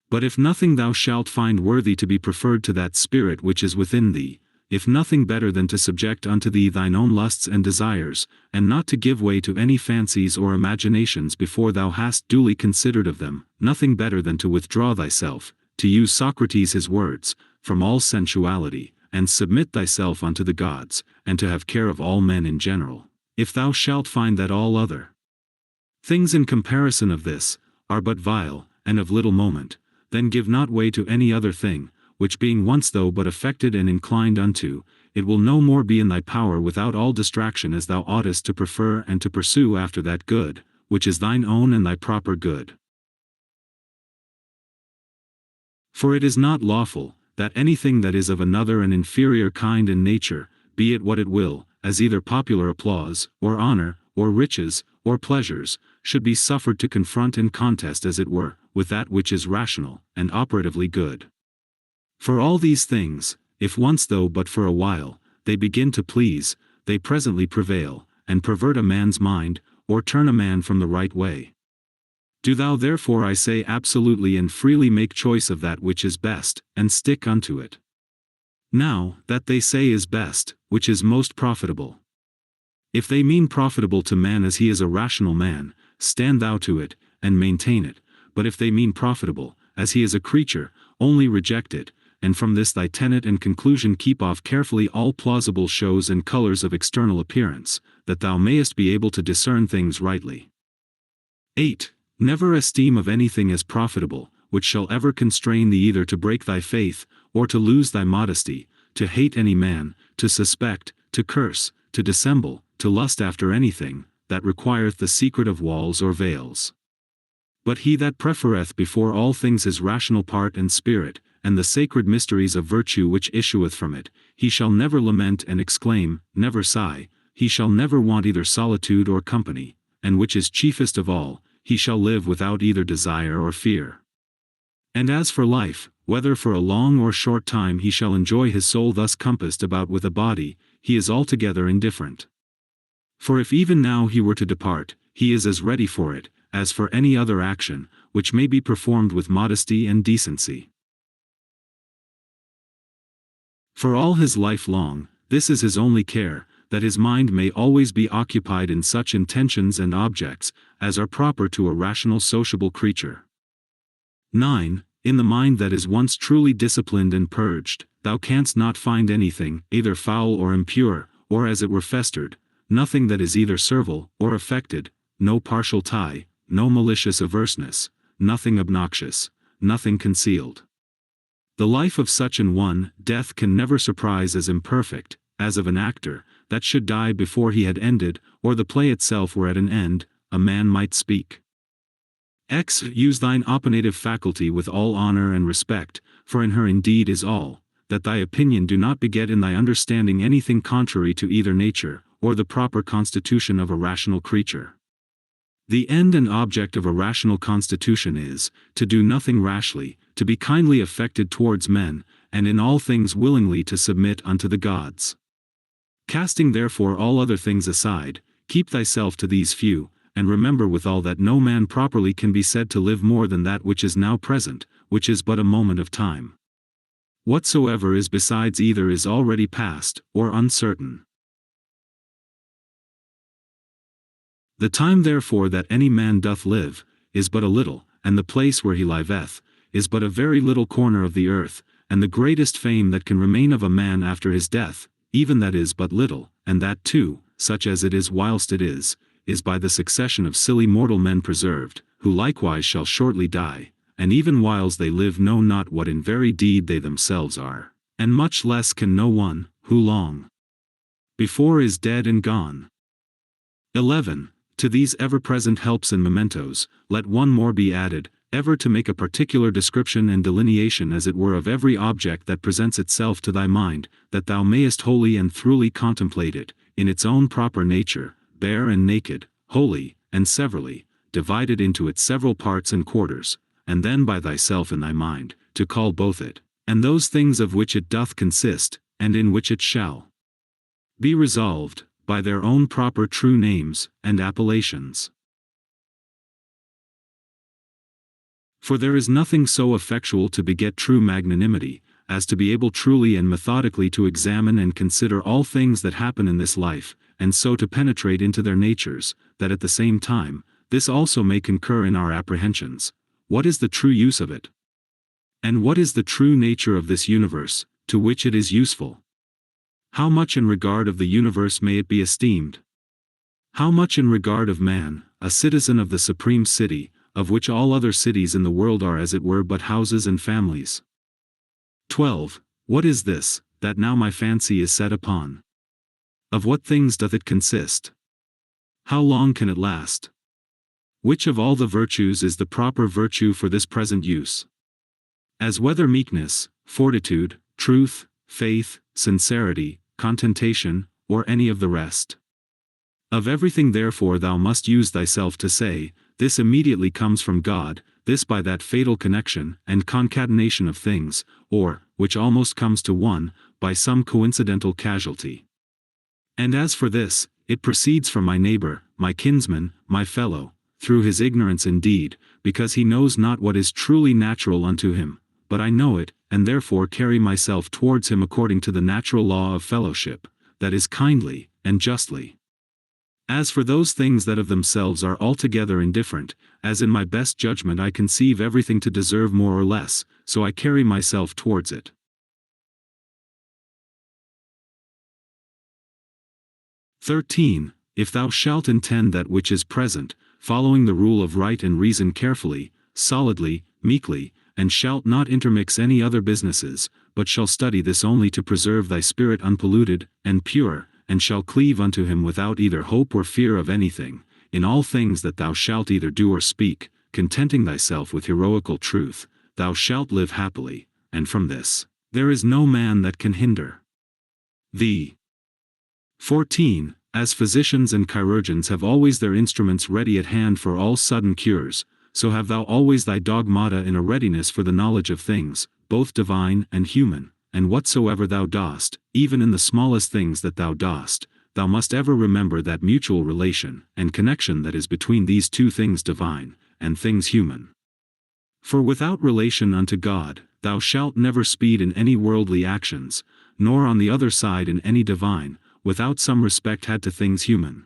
But if nothing thou shalt find worthy to be preferred to that spirit which is within thee, if nothing better than to subject unto thee thine own lusts and desires, and not to give way to any fancies or imaginations before thou hast duly considered of them, nothing better than to withdraw thyself, to use Socrates his words, from all sensuality, and submit thyself unto the gods, and to have care of all men in general, if thou shalt find that all other things in comparison of this, are but vile, and of little moment, then give not way to any other thing, which being once thou but affected and inclined unto, it will no more be in thy power without all distraction as thou oughtest to prefer and to pursue after that good, which is thine own and thy proper good. For it is not lawful, that anything that is of another and inferior kind and nature, be it what it will, as either popular applause, or honor, or riches, or pleasures, should be suffered to confront and contest as it were, with that which is rational, and operatively good. For all these things, if once though but for a while, they begin to please, they presently prevail, and pervert a man's mind, or turn a man from the right way. Do thou therefore I say absolutely and freely make choice of that which is best, and stick unto it. Now, that they say is best, which is most profitable. If they mean profitable to man as he is a rational man, stand thou to it, and maintain it, but if they mean profitable, as he is a creature, only reject it, and from this thy tenet and conclusion keep off carefully all plausible shows and colors of external appearance, that thou mayest be able to discern things rightly. 8. Never esteem of anything as profitable, which shall ever constrain thee either to break thy faith, or to lose thy modesty, to hate any man, to suspect, to curse, to dissemble, to lust after anything, that requireth the secret of walls or veils. But he that prefereth before all things his rational part and spirit, and the sacred mysteries of virtue which issueth from it, he shall never lament and exclaim, never sigh, he shall never want either solitude or company, and which is chiefest of all, he shall live without either desire or fear. And as for life, whether for a long or short time he shall enjoy his soul thus compassed about with a body, he is altogether indifferent. For if even now he were to depart, he is as ready for it, as for any other action, which may be performed with modesty and decency. For all his life long, this is his only care, that his mind may always be occupied in such intentions and objects, as are proper to a rational sociable creature. 9. In the mind that is once truly disciplined and purged, thou canst not find anything, either foul or impure, or as it were festered, nothing that is either servile or affected, no partial tie, no malicious averseness, nothing obnoxious, nothing concealed. The life of such an one, death can never surprise as imperfect, as of an actor, that should die before he had ended, or the play itself were at an end, a man might speak. Use thine opinative faculty with all honor and respect, for in her indeed is all, that thy opinion do not beget in thy understanding anything contrary to either nature, or the proper constitution of a rational creature. The end and object of a rational constitution is, to do nothing rashly, to be kindly affected towards men, and in all things willingly to submit unto the gods. Casting therefore all other things aside, keep thyself to these few, and remember withal that no man properly can be said to live more than that which is now present, which is but a moment of time. Whatsoever is besides either is already past, or uncertain. The time therefore that any man doth live, is but a little, and the place where he liveth, is but a very little corner of the earth, and the greatest fame that can remain of a man after his death, even that is but little, and that too, such as it is whilst it is by the succession of silly mortal men preserved, who likewise shall shortly die, and even whiles they live know not what in very deed they themselves are, and much less can no one, who long before is dead and gone. 11. To these ever-present helps and mementos, let one more be added, ever to make a particular description and delineation as it were of every object that presents itself to thy mind, that thou mayest wholly and throughly contemplate it, in its own proper nature, bare and naked, wholly, and severally, divided into its several parts and quarters, and then by thyself in thy mind, to call both it, and those things of which it doth consist, and in which it shall be resolved, by their own proper true names, and appellations. For there is nothing so effectual to beget true magnanimity, as to be able truly and methodically to examine and consider all things that happen in this life, and so to penetrate into their natures, that at the same time, this also may concur in our apprehensions. What is the true use of it? And what is the true nature of this universe, to which it is useful? How much in regard of the universe may it be esteemed? How much in regard of man, a citizen of the supreme city, of which all other cities in the world are as it were but houses and families? 12. What is this, that now my fancy is set upon? Of what things doth it consist? How long can it last? Which of all the virtues is the proper virtue for this present use? As whether meekness, fortitude, truth, faith, sincerity, contentation, or any of the rest. Of everything therefore thou must use thyself to say, this immediately comes from God, this by that fatal connection and concatenation of things, or, which almost comes to one, by some coincidental casualty. And as for this, it proceeds from my neighbor, my kinsman, my fellow, through his ignorance indeed, because he knows not what is truly natural unto him, but I know it, and therefore carry myself towards him according to the natural law of fellowship, that is kindly, and justly. As for those things that of themselves are altogether indifferent, as in my best judgment I conceive everything to deserve more or less, so I carry myself towards it. 13. If thou shalt intend that which is present, following the rule of right and reason carefully, solidly, meekly, and shalt not intermix any other businesses, but shall study this only to preserve thy spirit unpolluted, and pure, and shall cleave unto him without either hope or fear of anything, in all things that thou shalt either do or speak, contenting thyself with heroical truth, thou shalt live happily, and from this, there is no man that can hinder thee. 14. As physicians and chirurgeons have always their instruments ready at hand for all sudden cures, so have thou always thy dogmata in a readiness for the knowledge of things, both divine and human, and whatsoever thou dost, even in the smallest things that thou dost, thou must ever remember that mutual relation and connection that is between these two things divine, and things human. For without relation unto God, thou shalt never speed in any worldly actions, nor on the other side in any divine, without some respect had to things human.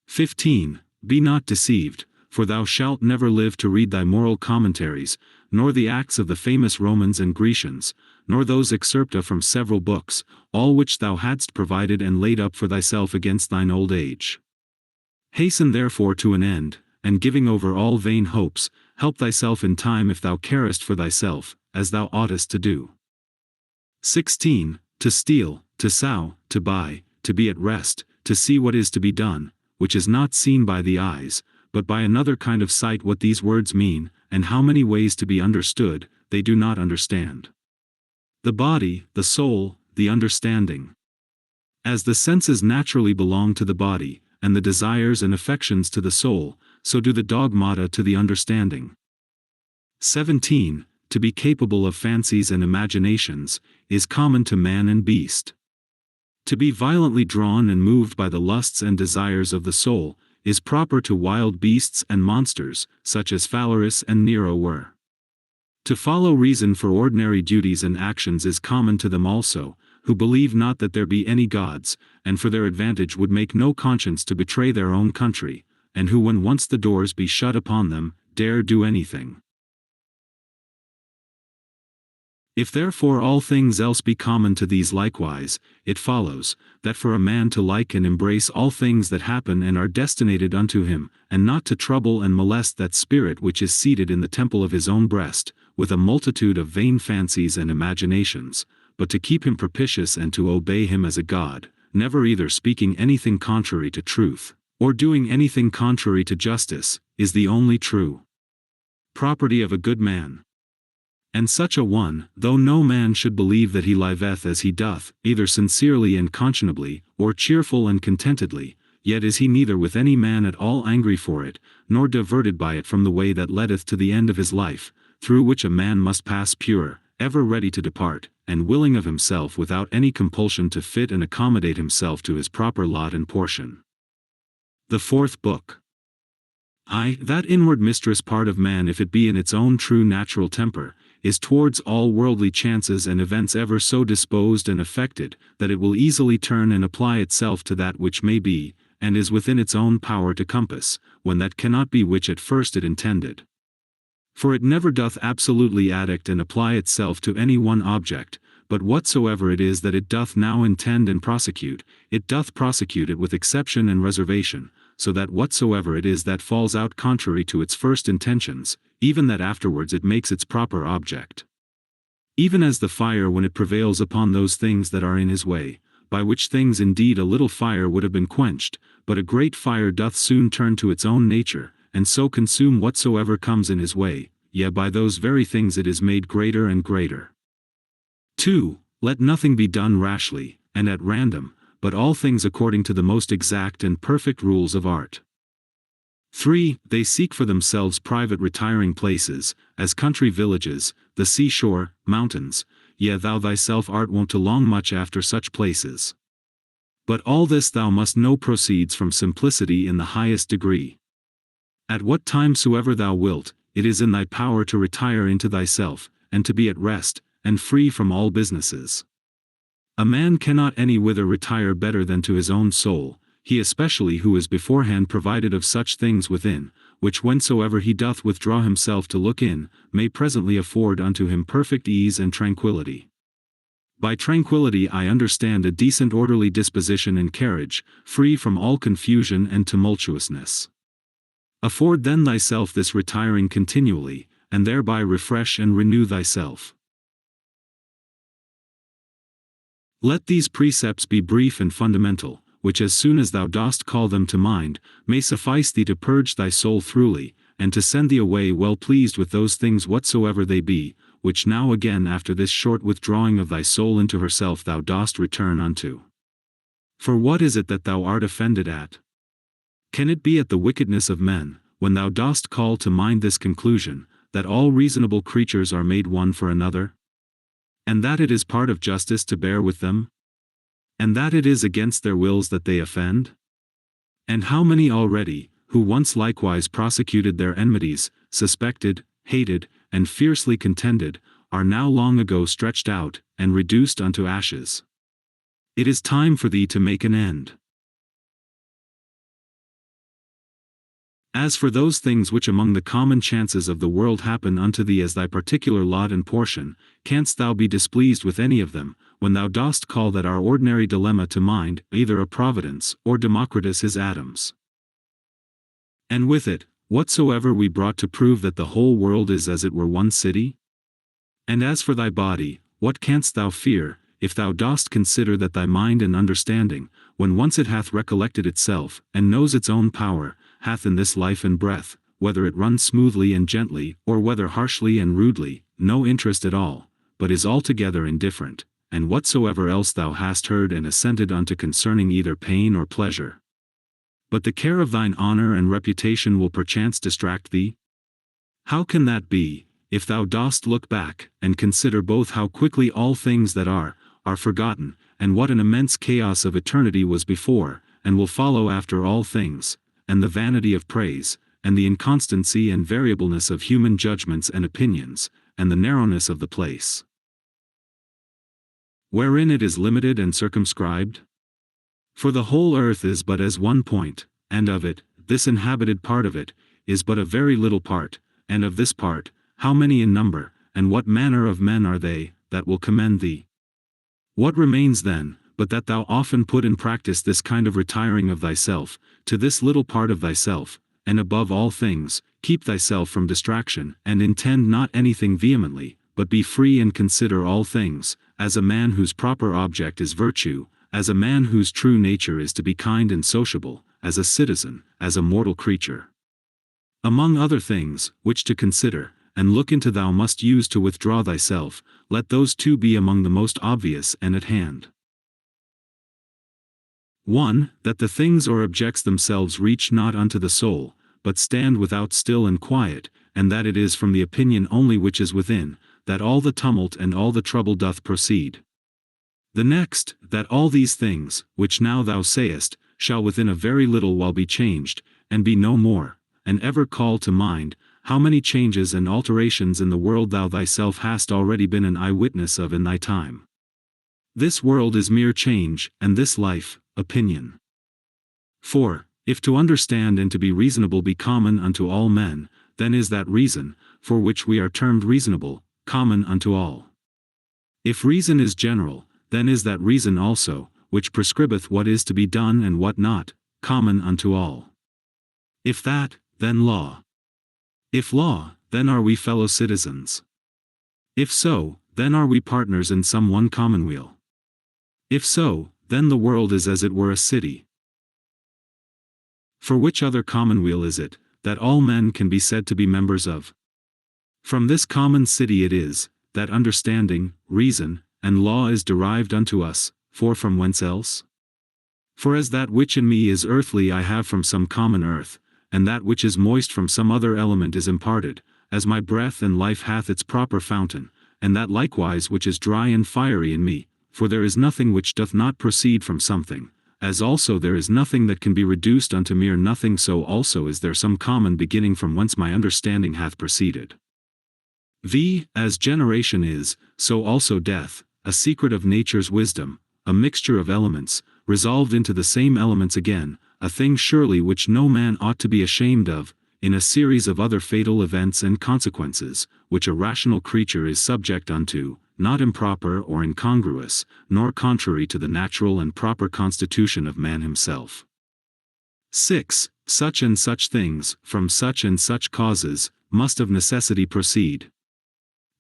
15. Be not deceived, for thou shalt never live to read thy moral commentaries, nor the acts of the famous Romans and Grecians, nor those excerpta from several books, all which thou hadst provided and laid up for thyself against thine old age. Hasten therefore to an end, and giving over all vain hopes, help thyself in time if thou carest for thyself, as thou oughtest to do. 16. To steal, to sow, to buy, to be at rest, to see what is to be done, which is not seen by the eyes, but by another kind of sight. What these words mean, and how many ways to be understood, they do not understand. The body, the soul, the understanding. As the senses naturally belong to the body, and the desires and affections to the soul, so do the dogmata to the understanding. 17. To be capable of fancies and imaginations, is common to man and beast. To be violently drawn and moved by the lusts and desires of the soul, is proper to wild beasts and monsters, such as Phalaris and Nero were. To follow reason for ordinary duties and actions is common to them also, who believe not that there be any gods, and for their advantage would make no conscience to betray their own country, and who when once the doors be shut upon them, dare do anything. If therefore all things else be common to these likewise, it follows, that for a man to like and embrace all things that happen and are destinated unto him, and not to trouble and molest that spirit which is seated in the temple of his own breast, with a multitude of vain fancies and imaginations, but to keep him propitious and to obey him as a god, never either speaking anything contrary to truth, or doing anything contrary to justice, is the only true property of a good man. And such a one, though no man should believe that he liveth as he doth, either sincerely and conscionably, or cheerful and contentedly, yet is he neither with any man at all angry for it, nor diverted by it from the way that leadeth to the end of his life, through which a man must pass pure, ever ready to depart, and willing of himself without any compulsion to fit and accommodate himself to his proper lot and portion. The fourth book. That inward mistress part of man, if it be in its own true natural temper, is towards all worldly chances and events ever so disposed and affected, that it will easily turn and apply itself to that which may be, and is within its own power to compass, when that cannot be which at first it intended. For it never doth absolutely addict and apply itself to any one object, but whatsoever it is that it doth now intend and prosecute, it doth prosecute it with exception and reservation, so that whatsoever it is that falls out contrary to its first intentions, even that afterwards it makes its proper object. Even as the fire when it prevails upon those things that are in his way, by which things indeed a little fire would have been quenched, but a great fire doth soon turn to its own nature, and so consume whatsoever comes in his way, yea by those very things it is made greater and greater. 2. Let nothing be done rashly, and at random, but all things according to the most exact and perfect rules of art. 3. They seek for themselves private retiring places, as country villages, the seashore, mountains, yea thou thyself art wont to long much after such places. But all this thou must know proceeds from simplicity in the highest degree. At what time soever thou wilt, it is in thy power to retire into thyself, and to be at rest, and free from all businesses. A man cannot any whither retire better than to his own soul, he especially who is beforehand provided of such things within, which whensoever he doth withdraw himself to look in, may presently afford unto him perfect ease and tranquillity. By tranquillity I understand a decent orderly disposition and carriage, free from all confusion and tumultuousness. Afford then thyself this retiring continually, and thereby refresh and renew thyself. Let these precepts be brief and fundamental, which as soon as thou dost call them to mind, may suffice thee to purge thy soul throughly, and to send thee away well pleased with those things whatsoever they be, which now again after this short withdrawing of thy soul into herself thou dost return unto. For what is it that thou art offended at? Can it be at the wickedness of men, when thou dost call to mind this conclusion, that all reasonable creatures are made one for another? And that it is part of justice to bear with them? And that it is against their wills that they offend? And how many already, who once likewise prosecuted their enmities, suspected, hated, and fiercely contended, are now long ago stretched out, and reduced unto ashes? It is time for thee to make an end. As for those things which among the common chances of the world happen unto thee as thy particular lot and portion, canst thou be displeased with any of them, when thou dost call that our ordinary dilemma to mind, either a providence, or Democritus his atoms? And with it, whatsoever we brought to prove that the whole world is as it were one city? And as for thy body, what canst thou fear, if thou dost consider that thy mind and understanding, when once it hath recollected itself, and knows its own power, hath in this life and breath, whether it run smoothly and gently, or whether harshly and rudely, no interest at all, but is altogether indifferent, and whatsoever else thou hast heard and assented unto concerning either pain or pleasure. But the care of thine honor and reputation will perchance distract thee? How can that be, if thou dost look back, and consider both how quickly all things that are forgotten, and what an immense chaos of eternity was before, and will follow after all things, and the vanity of praise, and the inconstancy and variableness of human judgments and opinions, and the narrowness of the place wherein it is limited and circumscribed? For the whole earth is but as one point, and of it, this inhabited part of it, is but a very little part, and of this part, how many in number, and what manner of men are they, that will commend thee? What remains then, but that thou often put in practice this kind of retiring of thyself, to this little part of thyself, and above all things, keep thyself from distraction, and intend not anything vehemently, but be free and consider all things, as a man whose proper object is virtue, as a man whose true nature is to be kind and sociable, as a citizen, as a mortal creature. Among other things, which to consider, and look into thou must use to withdraw thyself, let those two be among the most obvious and at hand. 1. That the things or objects themselves reach not unto the soul, but stand without still and quiet, and that it is from the opinion only which is within, that all the tumult and all the trouble doth proceed. The next, that all these things, which now thou sayest, shall within a very little while be changed, and be no more, and ever call to mind, how many changes and alterations in the world thou thyself hast already been an eye-witness of in thy time. This world is mere change, and this life, opinion. 4. If to understand and to be reasonable be common unto all men, then is that reason, for which we are termed reasonable, common unto all. If reason is general, then is that reason also, which prescribeth what is to be done and what not, common unto all. If that, then law. If law, then are we fellow citizens. If so, then are we partners in some one commonweal. If so, then the world is as it were a city. For which other commonweal is it, that all men can be said to be members of? From this common city it is, that understanding, reason, and law is derived unto us, for from whence else? For as that which in me is earthly I have from some common earth, and that which is moist from some other element is imparted, as my breath and life hath its proper fountain, and that likewise which is dry and fiery in me, for there is nothing which doth not proceed from something, as also there is nothing that can be reduced unto mere nothing, so also is there some common beginning from whence my understanding hath proceeded. As generation is, so also death, a secret of nature's wisdom, a mixture of elements, resolved into the same elements again, a thing surely which no man ought to be ashamed of, in a series of other fatal events and consequences, which a rational creature is subject unto, not improper or incongruous, nor contrary to the natural and proper constitution of man himself. 6. Such and such things, from such and such causes, must of necessity proceed.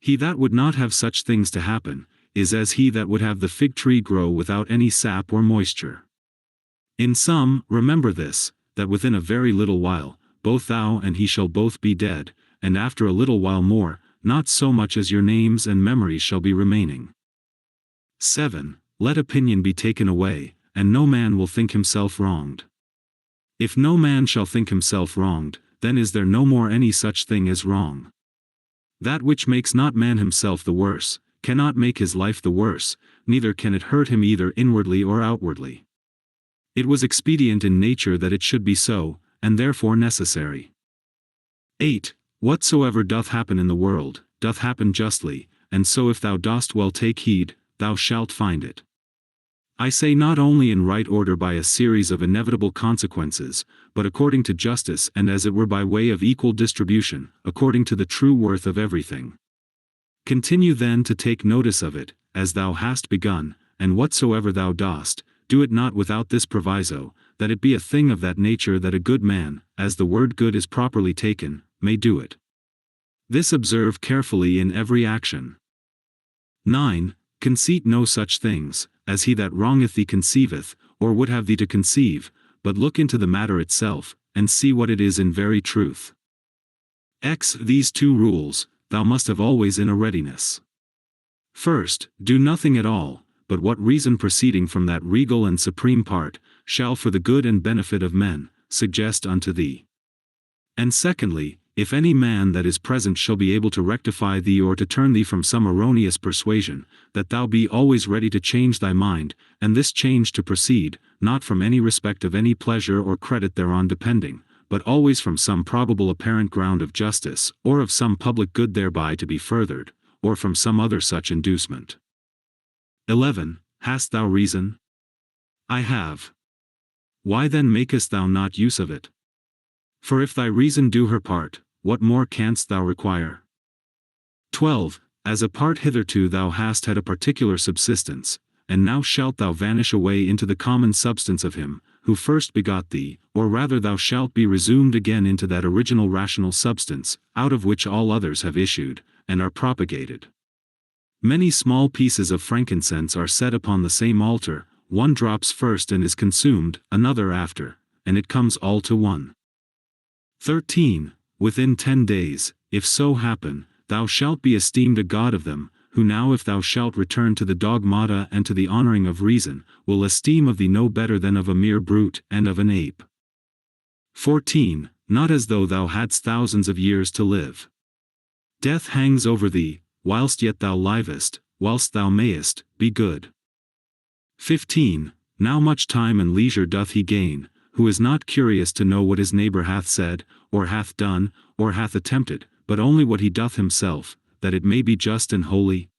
He that would not have such things to happen, is as he that would have the fig tree grow without any sap or moisture. In sum, remember this, that within a very little while, both thou and he shall both be dead, and after a little while more, not so much as your names and memories shall be remaining. 7. Let opinion be taken away, and no man will think himself wronged. If no man shall think himself wronged, then is there no more any such thing as wrong. That which makes not man himself the worse, cannot make his life the worse, neither can it hurt him either inwardly or outwardly. It was expedient in nature that it should be so, and therefore necessary. 8. Whatsoever doth happen in the world, doth happen justly, and so if thou dost well take heed, thou shalt find it. I say not only in right order by a series of inevitable consequences, but according to justice and as it were by way of equal distribution, according to the true worth of everything. Continue then to take notice of it, as thou hast begun, and whatsoever thou dost, do it not without this proviso, that it be a thing of that nature that a good man, as the word good is properly taken, may do it. This observe carefully in every action. 9. Conceit no such things, as he that wrongeth thee conceiveth, or would have thee to conceive, but look into the matter itself, and see what it is in very truth. These 2 rules, thou must have always in a readiness. First, do nothing at all, but what reason proceeding from that regal and supreme part, shall for the good and benefit of men, suggest unto thee. And secondly, if any man that is present shall be able to rectify thee or to turn thee from some erroneous persuasion, that thou be always ready to change thy mind, and this change to proceed, not from any respect of any pleasure or credit thereon depending, but always from some probable apparent ground of justice, or of some public good thereby to be furthered, or from some other such inducement. 11. Hast thou reason? I have. Why then makest thou not use of it? For if thy reason do her part, what more canst thou require? 12. As a part hitherto thou hast had a particular subsistence, and now shalt thou vanish away into the common substance of him, who first begot thee, or rather thou shalt be resumed again into that original rational substance, out of which all others have issued, and are propagated. Many small pieces of frankincense are set upon the same altar, one drops first and is consumed, another after, and it comes all to one. 13. Within 10 days, if so happen, thou shalt be esteemed a god of them, who now if thou shalt return to the dogmata and to the honoring of reason, will esteem of thee no better than of a mere brute and of an ape. 14. Not as though thou hadst thousands of years to live. Death hangs over thee, whilst yet thou livest, whilst thou mayest, be good. 15. Now much time and leisure doth he gain, who is not curious to know what his neighbor hath said, or hath done, or hath attempted, but only what he doth himself, that it may be just and holy.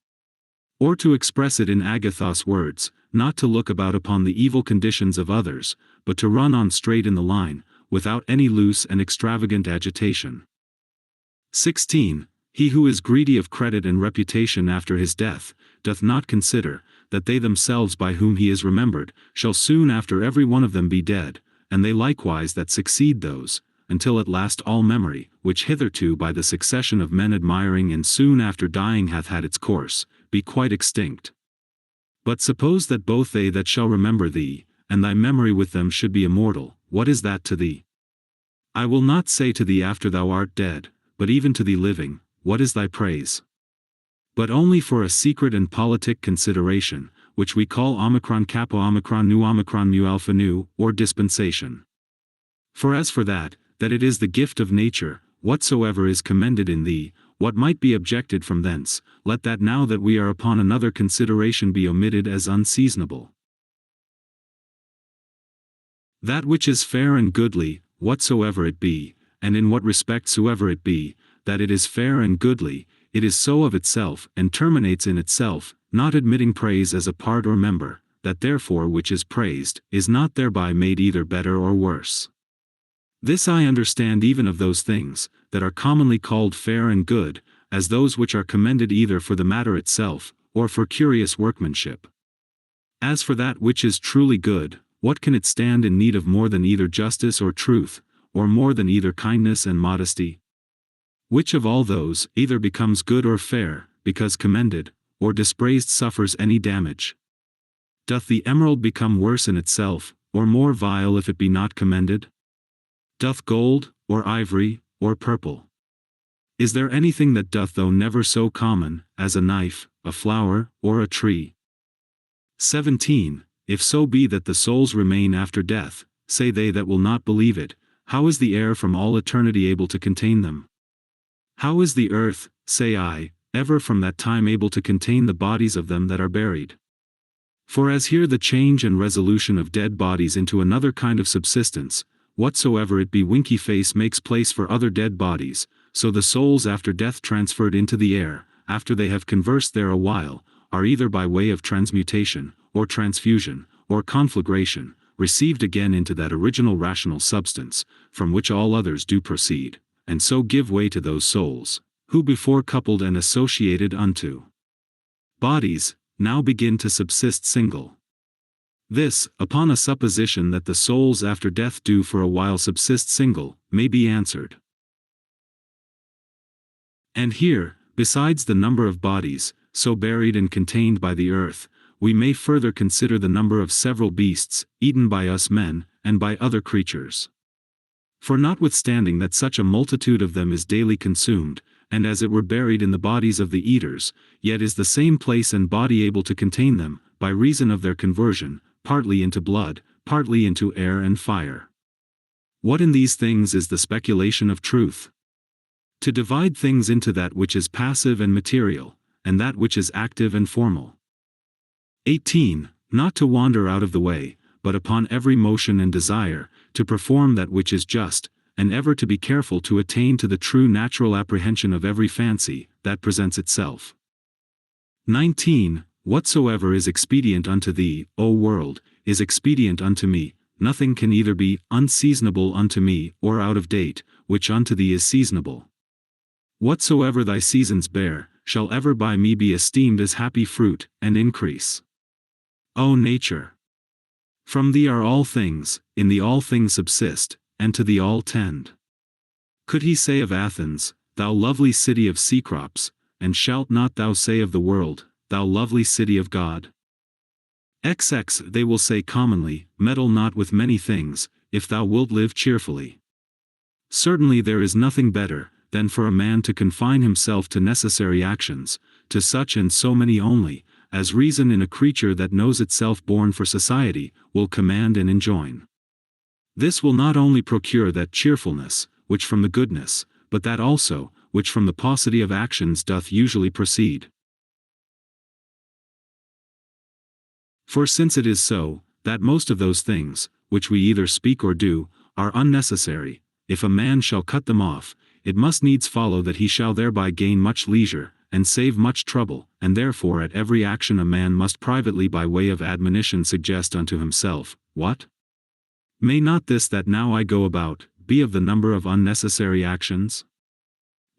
Or to express it in Agathos words, not to look about upon the evil conditions of others, but to run on straight in the line, without any loose and extravagant agitation. 16. He who is greedy of credit and reputation after his death, doth not consider, that they themselves by whom he is remembered, shall soon after every one of them be dead, and they likewise that succeed those, until at last all memory, which hitherto by the succession of men admiring and soon after dying hath had its course, be quite extinct. But suppose that both they that shall remember thee, and thy memory with them should be immortal, what is that to thee? I will not say to thee after thou art dead, but even to thee living, what is thy praise? But only for a secret and politic consideration, which we call omicron kappa omicron mu alpha nu, or dispensation. For as for that it is the gift of nature, whatsoever is commended in thee, what might be objected from thence, let that now that we are upon another consideration be omitted as unseasonable. That which is fair and goodly, whatsoever it be, and in what respect soever it be, that it is fair and goodly, it is so of itself, and terminates in itself, not admitting praise as a part or member, that therefore which is praised, is not thereby made either better or worse. This I understand even of those things, that are commonly called fair and good, as those which are commended either for the matter itself, or for curious workmanship. As for that which is truly good, what can it stand in need of more than either justice or truth, or more than either kindness and modesty? Which of all those either becomes good or fair, because commended, or dispraised suffers any damage? Doth the emerald become worse in itself, or more vile if it be not commended? Doth gold, or ivory, or purple? Is there anything that doth though never so common, as a knife, a flower, or a tree? 17. If so be that the souls remain after death, say they that will not believe it, how is the air from all eternity able to contain them? How is the earth, say I, ever from that time able to contain the bodies of them that are buried? For as here the change and resolution of dead bodies into another kind of subsistence, whatsoever it be winky face makes place for other dead bodies, so the souls after death transferred into the air, after they have conversed there a while, are either by way of transmutation, or transfusion, or conflagration, received again into that original rational substance, from which all others do proceed, and so give way to those souls, who before coupled and associated unto bodies, now begin to subsist single. This, upon a supposition that the souls after death do for a while subsist single, may be answered. And here, besides the number of bodies, so buried and contained by the earth, we may further consider the number of several beasts, eaten by us men, and by other creatures. For notwithstanding that such a multitude of them is daily consumed, and as it were buried in the bodies of the eaters, yet is the same place and body able to contain them, by reason of their conversion, partly into blood, partly into air and fire. What in these things is the speculation of truth? To divide things into that which is passive and material, and that which is active and formal. 18. Not to wander out of the way, but upon every motion and desire, to perform that which is just, and ever to be careful to attain to the true natural apprehension of every fancy that presents itself. 19. Whatsoever is expedient unto thee, O world, is expedient unto me. Nothing can either be unseasonable unto me, or out of date, which unto thee is seasonable. Whatsoever thy seasons bear, shall ever by me be esteemed as happy fruit, and increase. O nature! From thee are all things, in thee all things subsist, and to thee all tend. Could he say of Athens, thou lovely city of Cecrops, and shalt not thou say of the world, thou lovely city of God? XX They will say commonly, meddle not with many things, if thou wilt live cheerfully. Certainly there is nothing better, than for a man to confine himself to necessary actions, to such and so many only, as reason in a creature that knows itself born for society, will command and enjoin. This will not only procure that cheerfulness, which from the goodness, but that also, which from the paucity of actions doth usually proceed. For since it is so, that most of those things, which we either speak or do, are unnecessary, if a man shall cut them off, it must needs follow that he shall thereby gain much leisure, and save much trouble, and therefore at every action a man must privately by way of admonition suggest unto himself, what? May not this that now I go about, be of the number of unnecessary actions?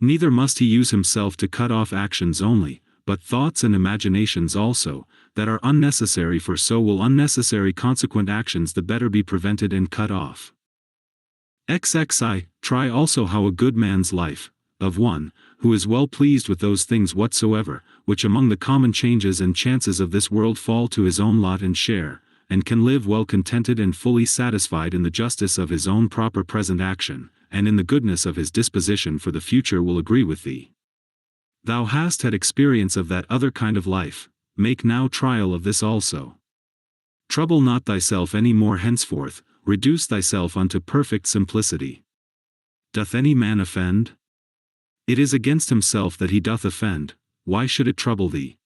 Neither must he use himself to cut off actions only, but thoughts and imaginations also, that are unnecessary, for so will unnecessary consequent actions the better be prevented and cut off. XXI Try also how a good man's life, of one, who is well pleased with those things whatsoever, which among the common changes and chances of this world fall to his own lot and share, and can live well contented and fully satisfied in the justice of his own proper present action, and in the goodness of his disposition for the future will agree with thee. Thou hast had experience of that other kind of life, make now trial of this also. Trouble not thyself any more henceforth, reduce thyself unto perfect simplicity. Doth any man offend? It is against himself that he doth offend, why should it trouble thee?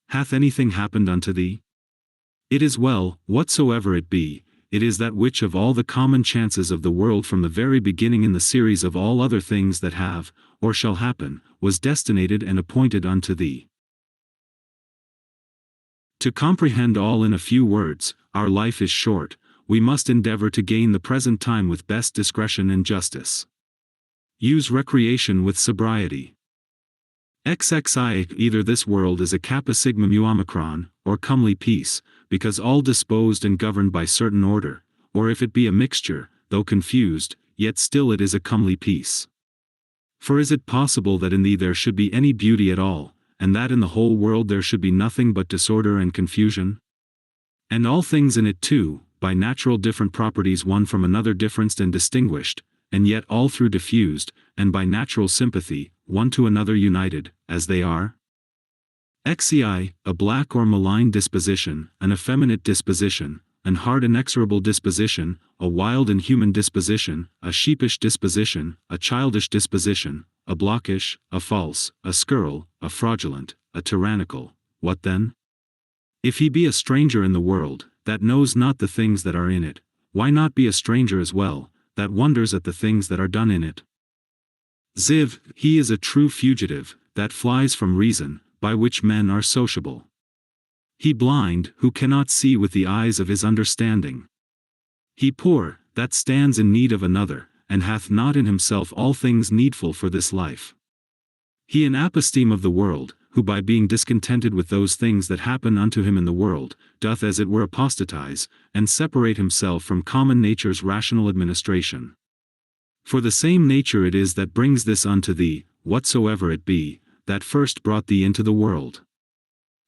Hath anything happened unto thee? It is well, whatsoever it be, it is that which of all the common chances of the world from the very beginning in the series of all other things that have, or shall happen, was destinated and appointed unto thee. To comprehend all in a few words, our life is short, we must endeavor to gain the present time with best discretion and justice. Use recreation with sobriety. XXI Either this world is a kappa sigma mu omicron, or comely peace, because all disposed and governed by certain order, or if it be a mixture, though confused, yet still it is a comely peace. For is it possible that in thee there should be any beauty at all, and that in the whole world there should be nothing but disorder and confusion? And all things in it too, by natural different properties one from another differenced and distinguished, and yet all through diffused, and by natural sympathy, one to another united, as they are? XCI, a black or malign disposition, an effeminate disposition, an hard inexorable disposition, a wild and human disposition, a sheepish disposition, a childish disposition, a blockish, a false, a scurril, a fraudulent, a tyrannical, what then? If he be a stranger in the world, that knows not the things that are in it, why not be a stranger as well, that wonders at the things that are done in it? Ziv, he is a true fugitive, that flies from reason, by which men are sociable. He blind, who cannot see with the eyes of his understanding. He poor, that stands in need of another, and hath not in himself all things needful for this life. He in aposteme of the world, who by being discontented with those things that happen unto him in the world, doth as it were apostatize, and separate himself from common nature's rational administration. For the same nature it is that brings this unto thee, whatsoever it be, that first brought thee into the world.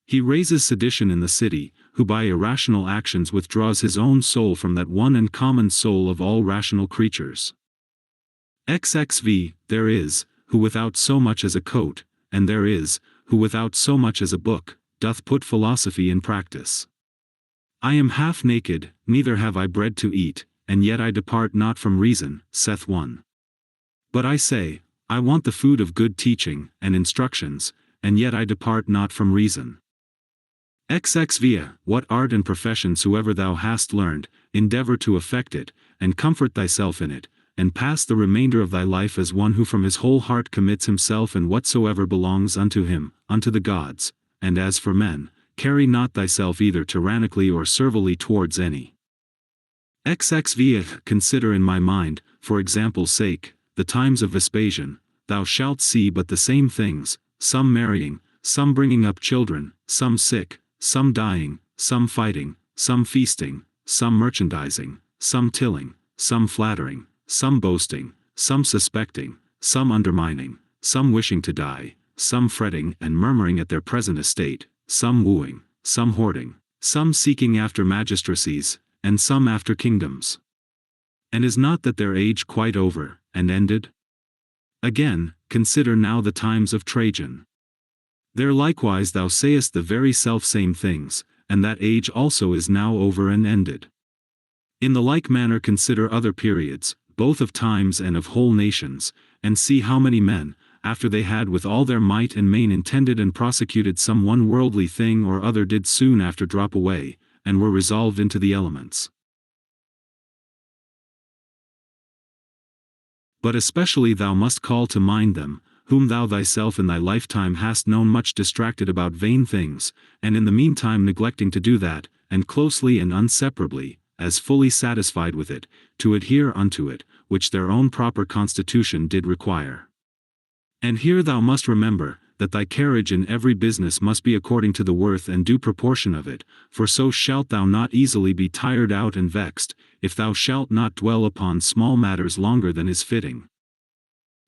He raises sedition in the city, who by irrational actions withdraws his own soul from that one and common soul of all rational creatures. XXV, there is, who without so much as a coat, and there is, who without so much as a book, doth put philosophy in practice. I am half naked, neither have I bread to eat, and yet I depart not from reason, saith one. But I say, I want the food of good teaching, and instructions, and yet I depart not from reason. XXVIA, what art and profession soever thou hast learned, endeavor to effect it, and comfort thyself in it, and pass the remainder of thy life as one who from his whole heart commits himself and whatsoever belongs unto him, unto the gods, and as for men, carry not thyself either tyrannically or servilely towards any. XXVIA, consider in my mind, for example's sake, the times of Vespasian, thou shalt see but the same things, some marrying, some bringing up children, some sick, some dying, some fighting, some feasting, some merchandising, some tilling, some flattering, some boasting, some suspecting, some undermining, some wishing to die, some fretting and murmuring at their present estate, some wooing, some hoarding, some seeking after magistracies, and some after kingdoms. And is not that their age quite over, and ended? Again, consider now the times of Trajan. There likewise thou sayest the very selfsame things, and that age also is now over and ended. In the like manner consider other periods, both of times and of whole nations, and see how many men, after they had with all their might and main intended and prosecuted some one worldly thing or other, did soon after drop away, and were resolved into the elements. But especially thou must call to mind them, whom thou thyself in thy lifetime hast known much distracted about vain things, and in the meantime neglecting to do that, and closely and inseparably, as fully satisfied with it, to adhere unto it, which their own proper constitution did require. And here thou must remember, that thy carriage in every business must be according to the worth and due proportion of it, for so shalt thou not easily be tired out and vexed, if thou shalt not dwell upon small matters longer than is fitting.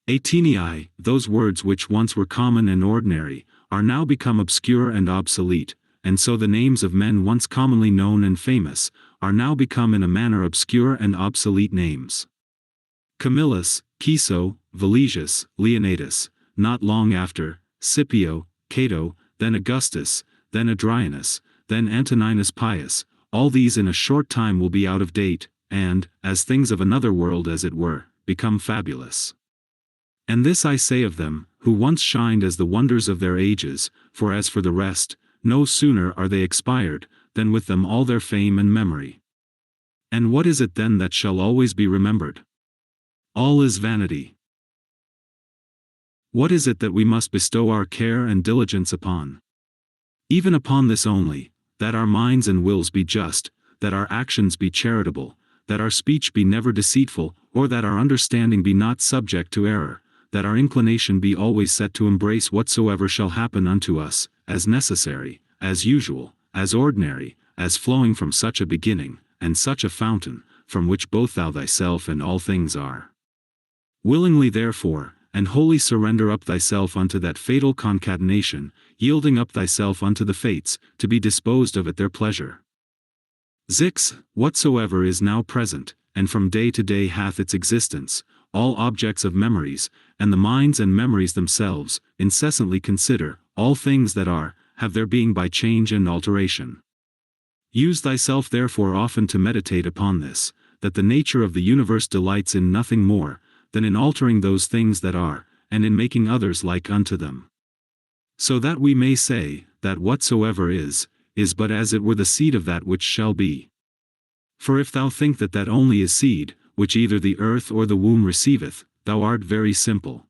Atenei, those words which once were common and ordinary, are now become obscure and obsolete, and so the names of men once commonly known and famous, are now become in a manner obscure and obsolete names. Camillus, Piso, Valesius, Leonidas, not long after, Scipio, Cato, then Augustus, then Adrianus, then Antoninus Pius, all these in a short time will be out of date, and, as things of another world as it were, become fabulous. And this I say of them, who once shined as the wonders of their ages, for as for the rest, no sooner are they expired, than with them all their fame and memory. And what is it then that shall always be remembered? All is vanity. What is it that we must bestow our care and diligence upon? Even upon this only, that our minds and wills be just, that our actions be charitable, that our speech be never deceitful, or that our understanding be not subject to error, that our inclination be always set to embrace whatsoever shall happen unto us, as necessary, as usual, as ordinary, as flowing from such a beginning, and such a fountain, from which both thou thyself and all things are. Willingly therefore, and wholly surrender up thyself unto that fatal concatenation, yielding up thyself unto the fates, to be disposed of at their pleasure. Zix, whatsoever is now present, and from day to day hath its existence, all objects of memories, and the minds and memories themselves, incessantly consider, all things that are, have their being by change and alteration. Use thyself therefore often to meditate upon this, that the nature of the universe delights in nothing more, than in altering those things that are, and in making others like unto them. So that we may say, that whatsoever is but as it were the seed of that which shall be. For if thou think that that only is seed, which either the earth or the womb receiveth, thou art very simple.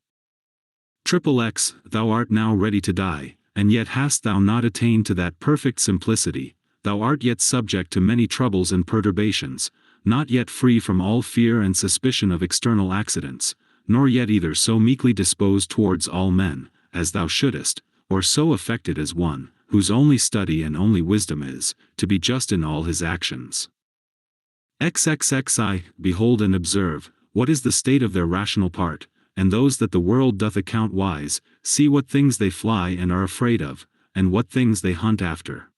XXX, thou art now ready to die, and yet hast thou not attained to that perfect simplicity, thou art yet subject to many troubles and perturbations, not yet free from all fear and suspicion of external accidents, nor yet either so meekly disposed towards all men, as thou shouldest, or so affected as one, whose only study and only wisdom is, to be just in all his actions. XXXI, behold and observe, what is the state of their rational part, and those that the world doth account wise, see what things they fly and are afraid of, and what things they hunt after.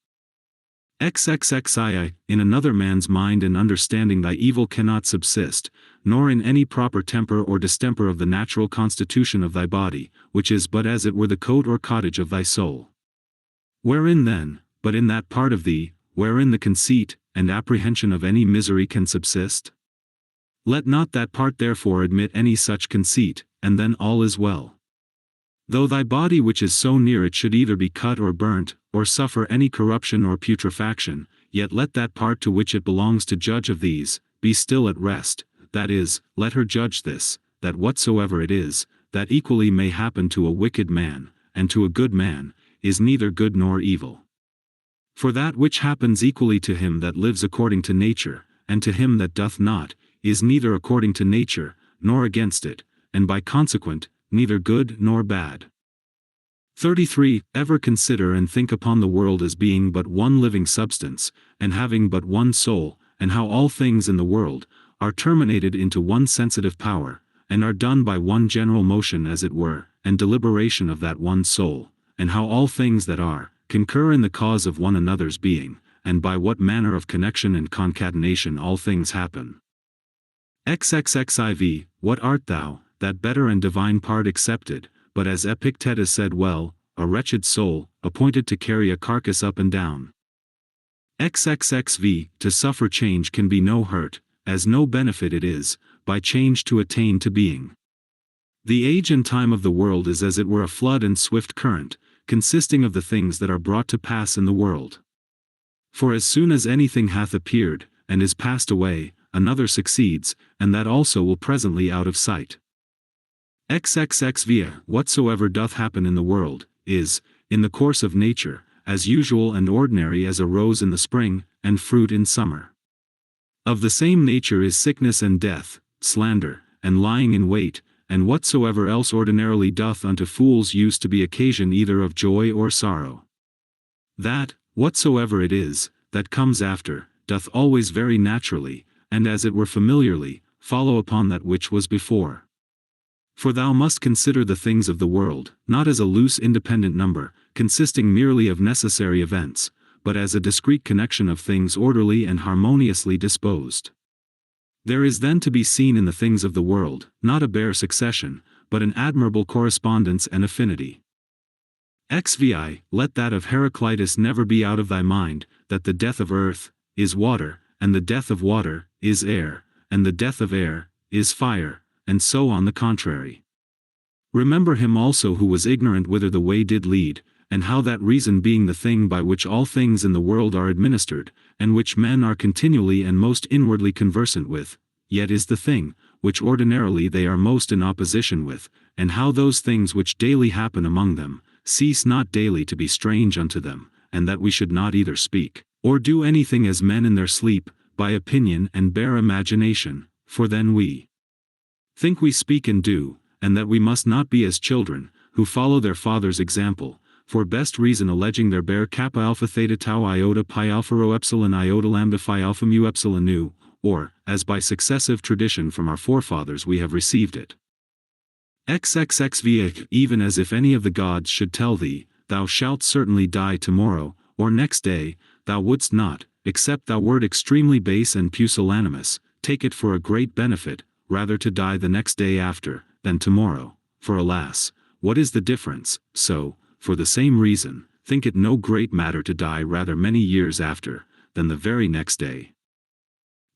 XXXII, in another man's mind and understanding thy evil cannot subsist, nor in any proper temper or distemper of the natural constitution of thy body, which is but as it were the coat or cottage of thy soul. Wherein then, but in that part of thee, wherein the conceit and apprehension of any misery can subsist? Let not that part therefore admit any such conceit, and then all is well. Though thy body which is so near it should either be cut or burnt, or suffer any corruption or putrefaction, yet let that part to which it belongs to judge of these, be still at rest, that is, let her judge this, that whatsoever it is, that equally may happen to a wicked man, and to a good man, is neither good nor evil. For that which happens equally to him that lives according to nature, and to him that doth not, is neither according to nature, nor against it, and by consequent, neither good nor bad. 33. Ever consider and think upon the world as being but one living substance, and having but one soul, and how all things in the world are terminated into one sensitive power, and are done by one general motion as it were, and deliberation of that one soul, and how all things that are, concur in the cause of one another's being, and by what manner of connection and concatenation all things happen. XXXIV, what art thou, that better and divine part accepted, but as Epictetus said well, a wretched soul, appointed to carry a carcass up and down. XXXV, to suffer change can be no hurt, as no benefit it is, by change to attain to being. The age and time of the world is as it were a flood and swift current, consisting of the things that are brought to pass in the world. For as soon as anything hath appeared, and is passed away, another succeeds, and that also will presently out of sight. XXXV, whatsoever doth happen in the world, is, in the course of nature, as usual and ordinary as a rose in the spring, and fruit in summer. Of the same nature is sickness and death, slander, and lying in wait, and whatsoever else ordinarily doth unto fools use to be occasion either of joy or sorrow. That, whatsoever it is, that comes after, doth always very naturally, and as it were familiarly, follow upon that which was before. For thou must consider the things of the world, not as a loose independent number, consisting merely of necessary events, but as a discrete connection of things orderly and harmoniously disposed. There is then to be seen in the things of the world, not a bare succession, but an admirable correspondence and affinity. XVI, let that of Heraclitus never be out of thy mind, that the death of earth is water, and the death of water is air, and the death of air is fire, and so on the contrary. Remember him also who was ignorant whither the way did lead, and how that reason being the thing by which all things in the world are administered, and which men are continually and most inwardly conversant with, yet is the thing, which ordinarily they are most in opposition with, and how those things which daily happen among them, cease not daily to be strange unto them, and that we should not either speak, or do anything as men in their sleep, by opinion and bare imagination, for then we think we speak and do, and that we must not be as children, who follow their father's example, for best reason alleging their bare kappa alpha theta tau iota pi alpha rho epsilon iota lambda phi alpha mu epsilon nu, or, as by successive tradition from our forefathers we have received it. XXXV, even as if any of the gods should tell thee, thou shalt certainly die tomorrow, or next day, thou wouldst not, except thou wert extremely base and pusillanimous, take it for a great benefit, rather to die the next day after, than tomorrow, for alas, what is the difference? So, for the same reason, think it no great matter to die rather many years after, than the very next day.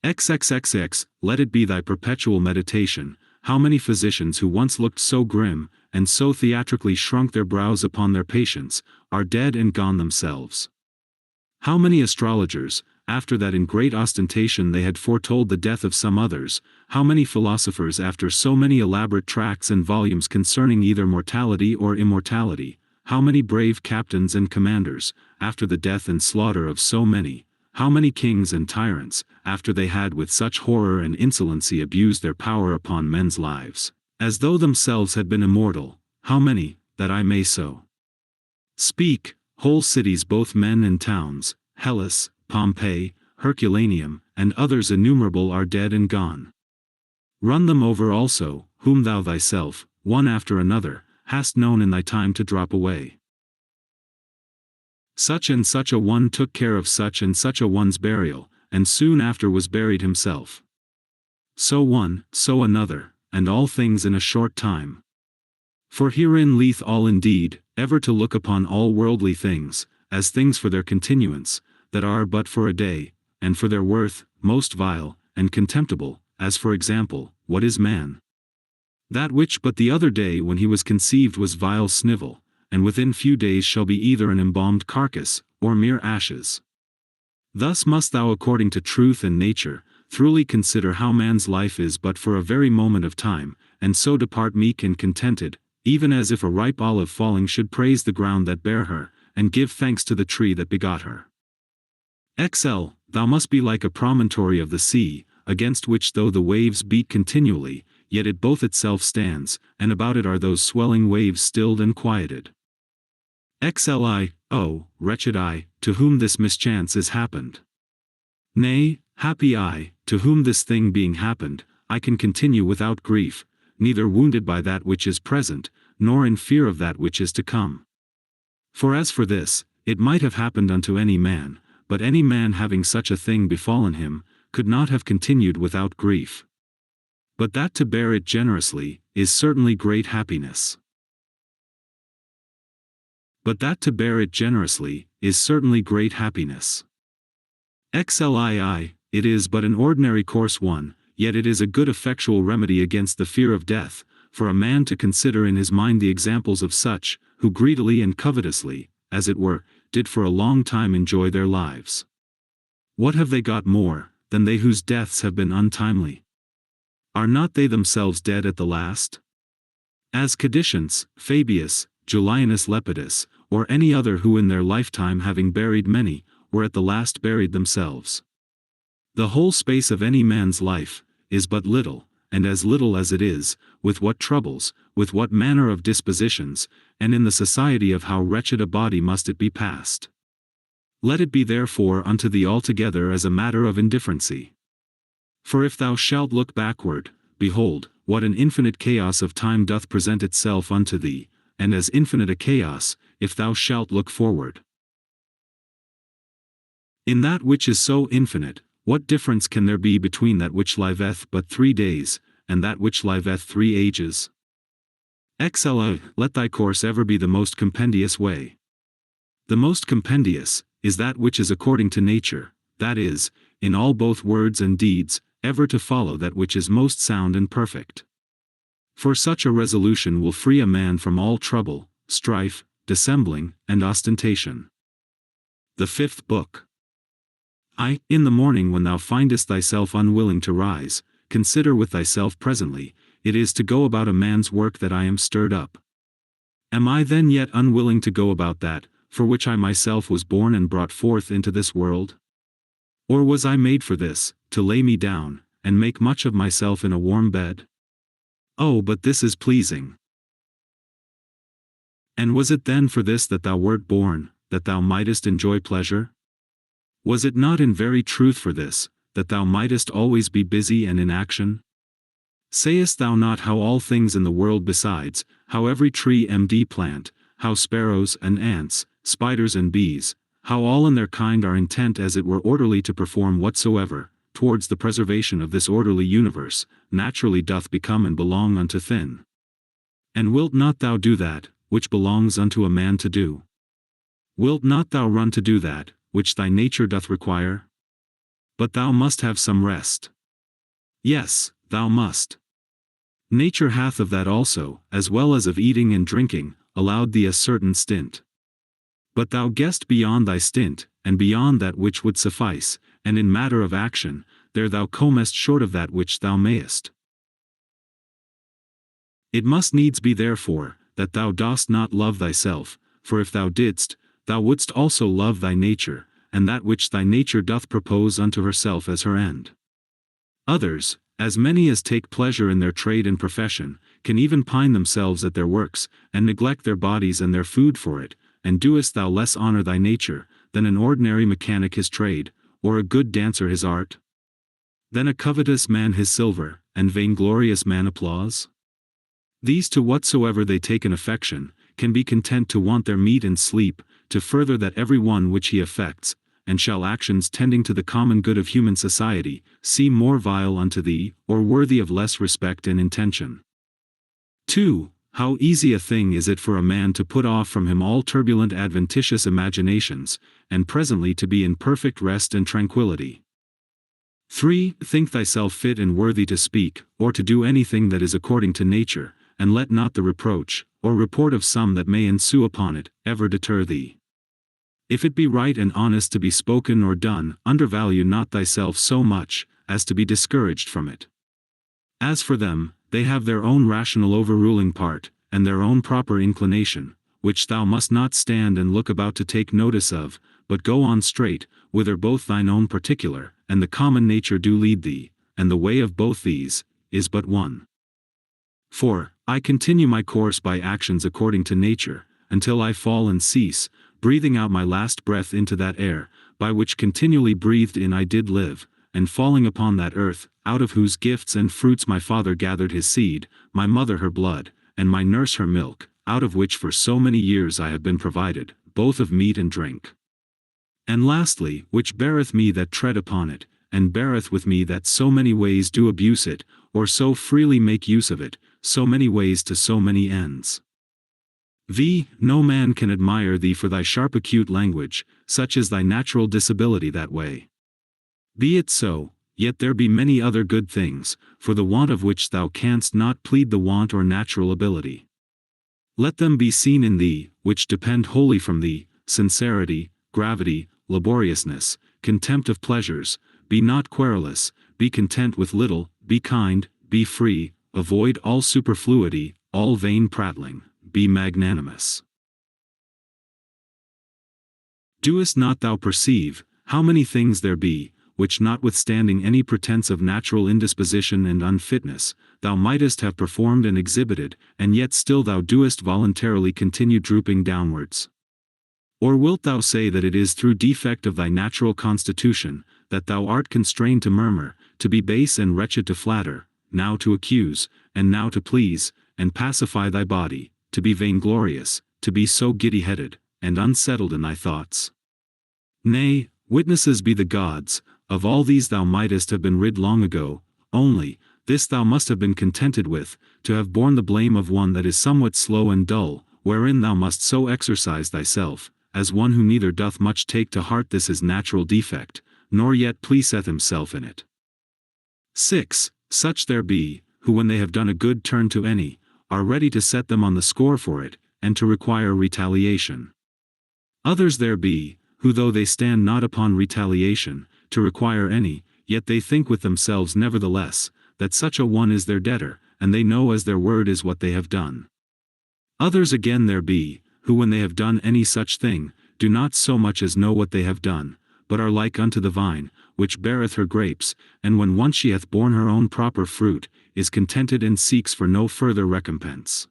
XXXX, let it be thy perpetual meditation, how many physicians who once looked so grim, and so theatrically shrunk their brows upon their patients, are dead and gone themselves. How many astrologers, after that in great ostentation they had foretold the death of some others, how many philosophers after so many elaborate tracts and volumes concerning either mortality or immortality, how many brave captains and commanders, after the death and slaughter of so many, how many kings and tyrants, after they had with such horror and insolency abused their power upon men's lives, as though themselves had been immortal, how many, that I may so speak, whole cities both men and towns, Hellas, Pompeii, Herculaneum, and others innumerable are dead and gone. Run them over also, whom thou thyself, one after another, hast known in thy time to drop away. Such and such a one took care of such and such a one's burial, and soon after was buried himself. So one, so another, and all things in a short time. For herein lieth all indeed, ever to look upon all worldly things, as things for their continuance, that are but for a day, and for their worth, most vile, and contemptible, as for example, what is man? That which but the other day when he was conceived was vile snivel, and within few days shall be either an embalmed carcass, or mere ashes. Thus must thou according to truth and nature, thoroughly consider how man's life is but for a very moment of time, and so depart meek and contented, even as if a ripe olive falling should praise the ground that bare her, and give thanks to the tree that begot her. Thou must be like a promontory of the sea, against which though the waves beat continually, yet it both itself stands, and about it are those swelling waves stilled and quieted. Oh, wretched I, to whom this mischance is happened. Nay, happy I, to whom this thing being happened, I can continue without grief, neither wounded by that which is present, nor in fear of that which is to come. For as for this, it might have happened unto any man, but any man having such a thing befallen him, could not have continued without grief. But that to bear it generously, is certainly great happiness. But that to bear it generously, is certainly great happiness. It is but an ordinary course one, yet it is a good effectual remedy against the fear of death, for a man to consider in his mind the examples of such, who greedily and covetously, as it were, did for a long time enjoy their lives. What have they got more, than they whose deaths have been untimely? Are not they themselves dead at the last? As Cadicians, Fabius, Julianus Lepidus, or any other who in their lifetime having buried many, were at the last buried themselves. The whole space of any man's life, is but little, and as little as it is, with what troubles, with what manner of dispositions, and in the society of how wretched a body must it be passed. Let it be therefore unto thee altogether as a matter of indifferency. For if thou shalt look backward, behold, what an infinite chaos of time doth present itself unto thee, and as infinite a chaos, if thou shalt look forward. In that which is so infinite, what difference can there be between that which liveth but 3 days, and that which liveth 3 ages? Let thy course ever be the most compendious way. The most compendious, is that which is according to nature, that is, in all both words and deeds, ever to follow that which is most sound and perfect. For such a resolution will free a man from all trouble, strife, dissembling, and ostentation. The 5th Book. In the morning when thou findest thyself unwilling to rise, consider with thyself presently, it is to go about a man's work that I am stirred up. Am I then yet unwilling to go about that, for which I myself was born and brought forth into this world? Or was I made for this, to lay me down, and make much of myself in a warm bed? Oh, but this is pleasing. And was it then for this that thou wert born, that thou mightest enjoy pleasure? Was it not in very truth for this, that thou mightest always be busy and in action? Sayest thou not how all things in the world besides, how every tree and plant, how sparrows and ants, spiders and bees, how all in their kind are intent as it were orderly to perform whatsoever, towards the preservation of this orderly universe, naturally doth become and belong unto thin? And wilt not thou do that, which belongs unto a man to do? Wilt not thou run to do that, which thy nature doth require? But thou must have some rest. Yes, thou must. Nature hath of that also, as well as of eating and drinking, allowed thee a certain stint. But thou gest beyond thy stint, and beyond that which would suffice, and in matter of action, there thou comest short of that which thou mayest. It must needs be therefore, that thou dost not love thyself, for if thou didst, thou wouldst also love thy nature, and that which thy nature doth propose unto herself as her end. Others, as many as take pleasure in their trade and profession, can even pine themselves at their works, and neglect their bodies and their food for it, and doest thou less honor thy nature, than an ordinary mechanic his trade, or a good dancer his art? Than a covetous man his silver, and vainglorious man applause? These to whatsoever they take an affection, can be content to want their meat and sleep, to further that every one which he affects, and shall actions tending to the common good of human society, seem more vile unto thee, or worthy of less respect and intention. 2. How easy a thing is it for a man to put off from him all turbulent adventitious imaginations, and presently to be in perfect rest and tranquillity. 3. Think thyself fit and worthy to speak, or to do anything that is according to nature, and let not the reproach, or report of some that may ensue upon it, ever deter thee. If it be right and honest to be spoken or done, undervalue not thyself so much, as to be discouraged from it. As for them, they have their own rational overruling part, and their own proper inclination, which thou must not stand and look about to take notice of, but go on straight, whither both thine own particular, and the common nature do lead thee, and the way of both these, is but one. 4. I continue my course by actions according to nature, until I fall and cease, breathing out my last breath into that air, by which continually breathed in I did live, and falling upon that earth, out of whose gifts and fruits my father gathered his seed, my mother her blood, and my nurse her milk, out of which for so many years I have been provided, both of meat and drink. And lastly, which beareth me that tread upon it, and beareth with me that so many ways do abuse it, or so freely make use of it, so many ways to so many ends. No man can admire thee for thy sharp acute language, such is thy natural disability that way. Be it so, yet there be many other good things, for the want of which thou canst not plead the want or natural ability. Let them be seen in thee, which depend wholly from thee, sincerity, gravity, laboriousness, contempt of pleasures, be not querulous, be content with little, be kind, be free, avoid all superfluity, all vain prattling, be magnanimous. Doest not thou perceive, how many things there be, which notwithstanding any pretense of natural indisposition and unfitness, thou mightest have performed and exhibited, and yet still thou doest voluntarily continue drooping downwards? Or wilt thou say that it is through defect of thy natural constitution, that thou art constrained to murmur, to be base and wretched to flatter, now to accuse, and now to please, and pacify thy body, to be vainglorious, to be so giddy-headed, and unsettled in thy thoughts? Nay, witnesses be the gods, of all these thou mightest have been rid long ago, only, this thou must have been contented with, to have borne the blame of one that is somewhat slow and dull, wherein thou must so exercise thyself, as one who neither doth much take to heart this his natural defect, nor yet pleaseth himself in it. 6. Such there be, who when they have done a good turn to any, are ready to set them on the score for it, and to require retaliation. Others there be, who though they stand not upon retaliation, to require any, yet they think with themselves nevertheless, that such a one is their debtor, and they know as their word is what they have done. Others again there be, who when they have done any such thing, do not so much as know what they have done, but are like unto the vine, which beareth her grapes, and when once she hath borne her own proper fruit, is contented and seeks for no further recompense.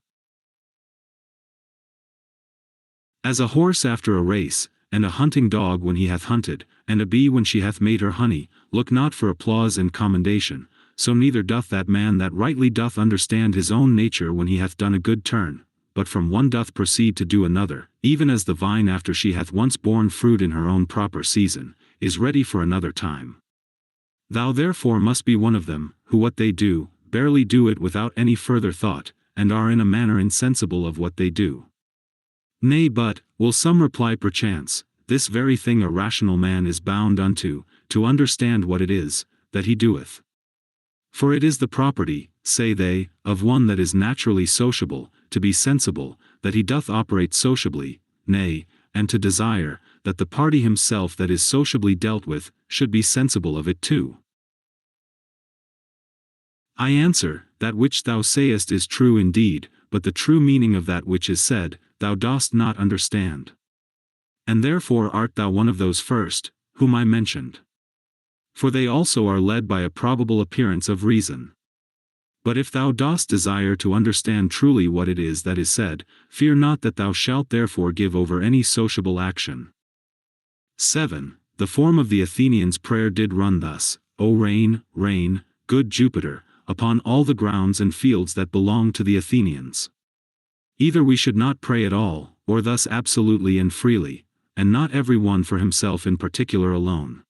As a horse after a race, and a hunting dog when he hath hunted, and a bee when she hath made her honey, look not for applause and commendation, so neither doth that man that rightly doth understand his own nature when he hath done a good turn, but from one doth proceed to do another, even as the vine after she hath once borne fruit in her own proper season, is ready for another time. Thou therefore must be one of them, who what they do, barely do it without any further thought, and are in a manner insensible of what they do. Nay but, will some reply perchance, this very thing a rational man is bound unto, to understand what it is, that he doeth. For it is the property, say they, of one that is naturally sociable, to be sensible, that he doth operate sociably, nay, and to desire, that the party himself that is sociably dealt with, should be sensible of it too. I answer, that which thou sayest is true indeed, but the true meaning of that which is said, thou dost not understand. And therefore art thou one of those first, whom I mentioned. For they also are led by a probable appearance of reason. But if thou dost desire to understand truly what it is that is said, fear not that thou shalt therefore give over any sociable action. 7. The form of the Athenians' prayer did run thus: O rain, rain, good Jupiter, upon all the grounds and fields that belong to the Athenians. Either we should not pray at all, or thus absolutely and freely, and not every one for himself in particular alone.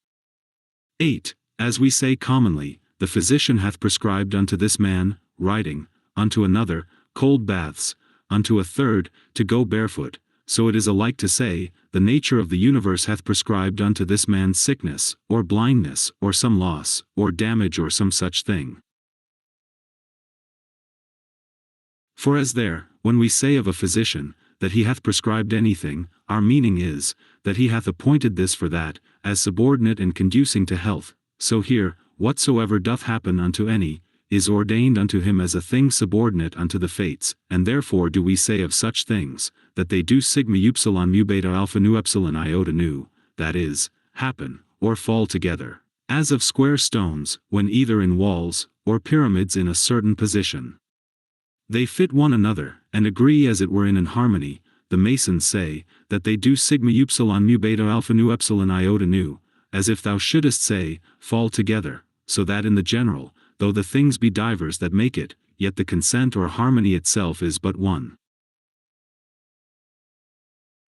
8. As we say commonly, the physician hath prescribed unto this man, riding, unto another, cold baths, unto a third, to go barefoot, so it is alike to say, the nature of the universe hath prescribed unto this man sickness, or blindness, or some loss, or damage, or some such thing. For as there, when we say of a physician, that he hath prescribed anything, our meaning is, that he hath appointed this for that, as subordinate and conducing to health, so here, whatsoever doth happen unto any, is ordained unto him as a thing subordinate unto the fates, and therefore do we say of such things, that they do sigma upsilon mu beta alpha nu epsilon iota nu, that is, happen, or fall together, as of square stones, when either in walls, or pyramids in a certain position. They fit one another, and agree as it were in an harmony. The masons say, that they do sigma upsilon mu beta alpha nu epsilon iota nu, as if thou shouldest say, fall together, so that in the general, though the things be divers that make it, yet the consent or harmony itself is but one.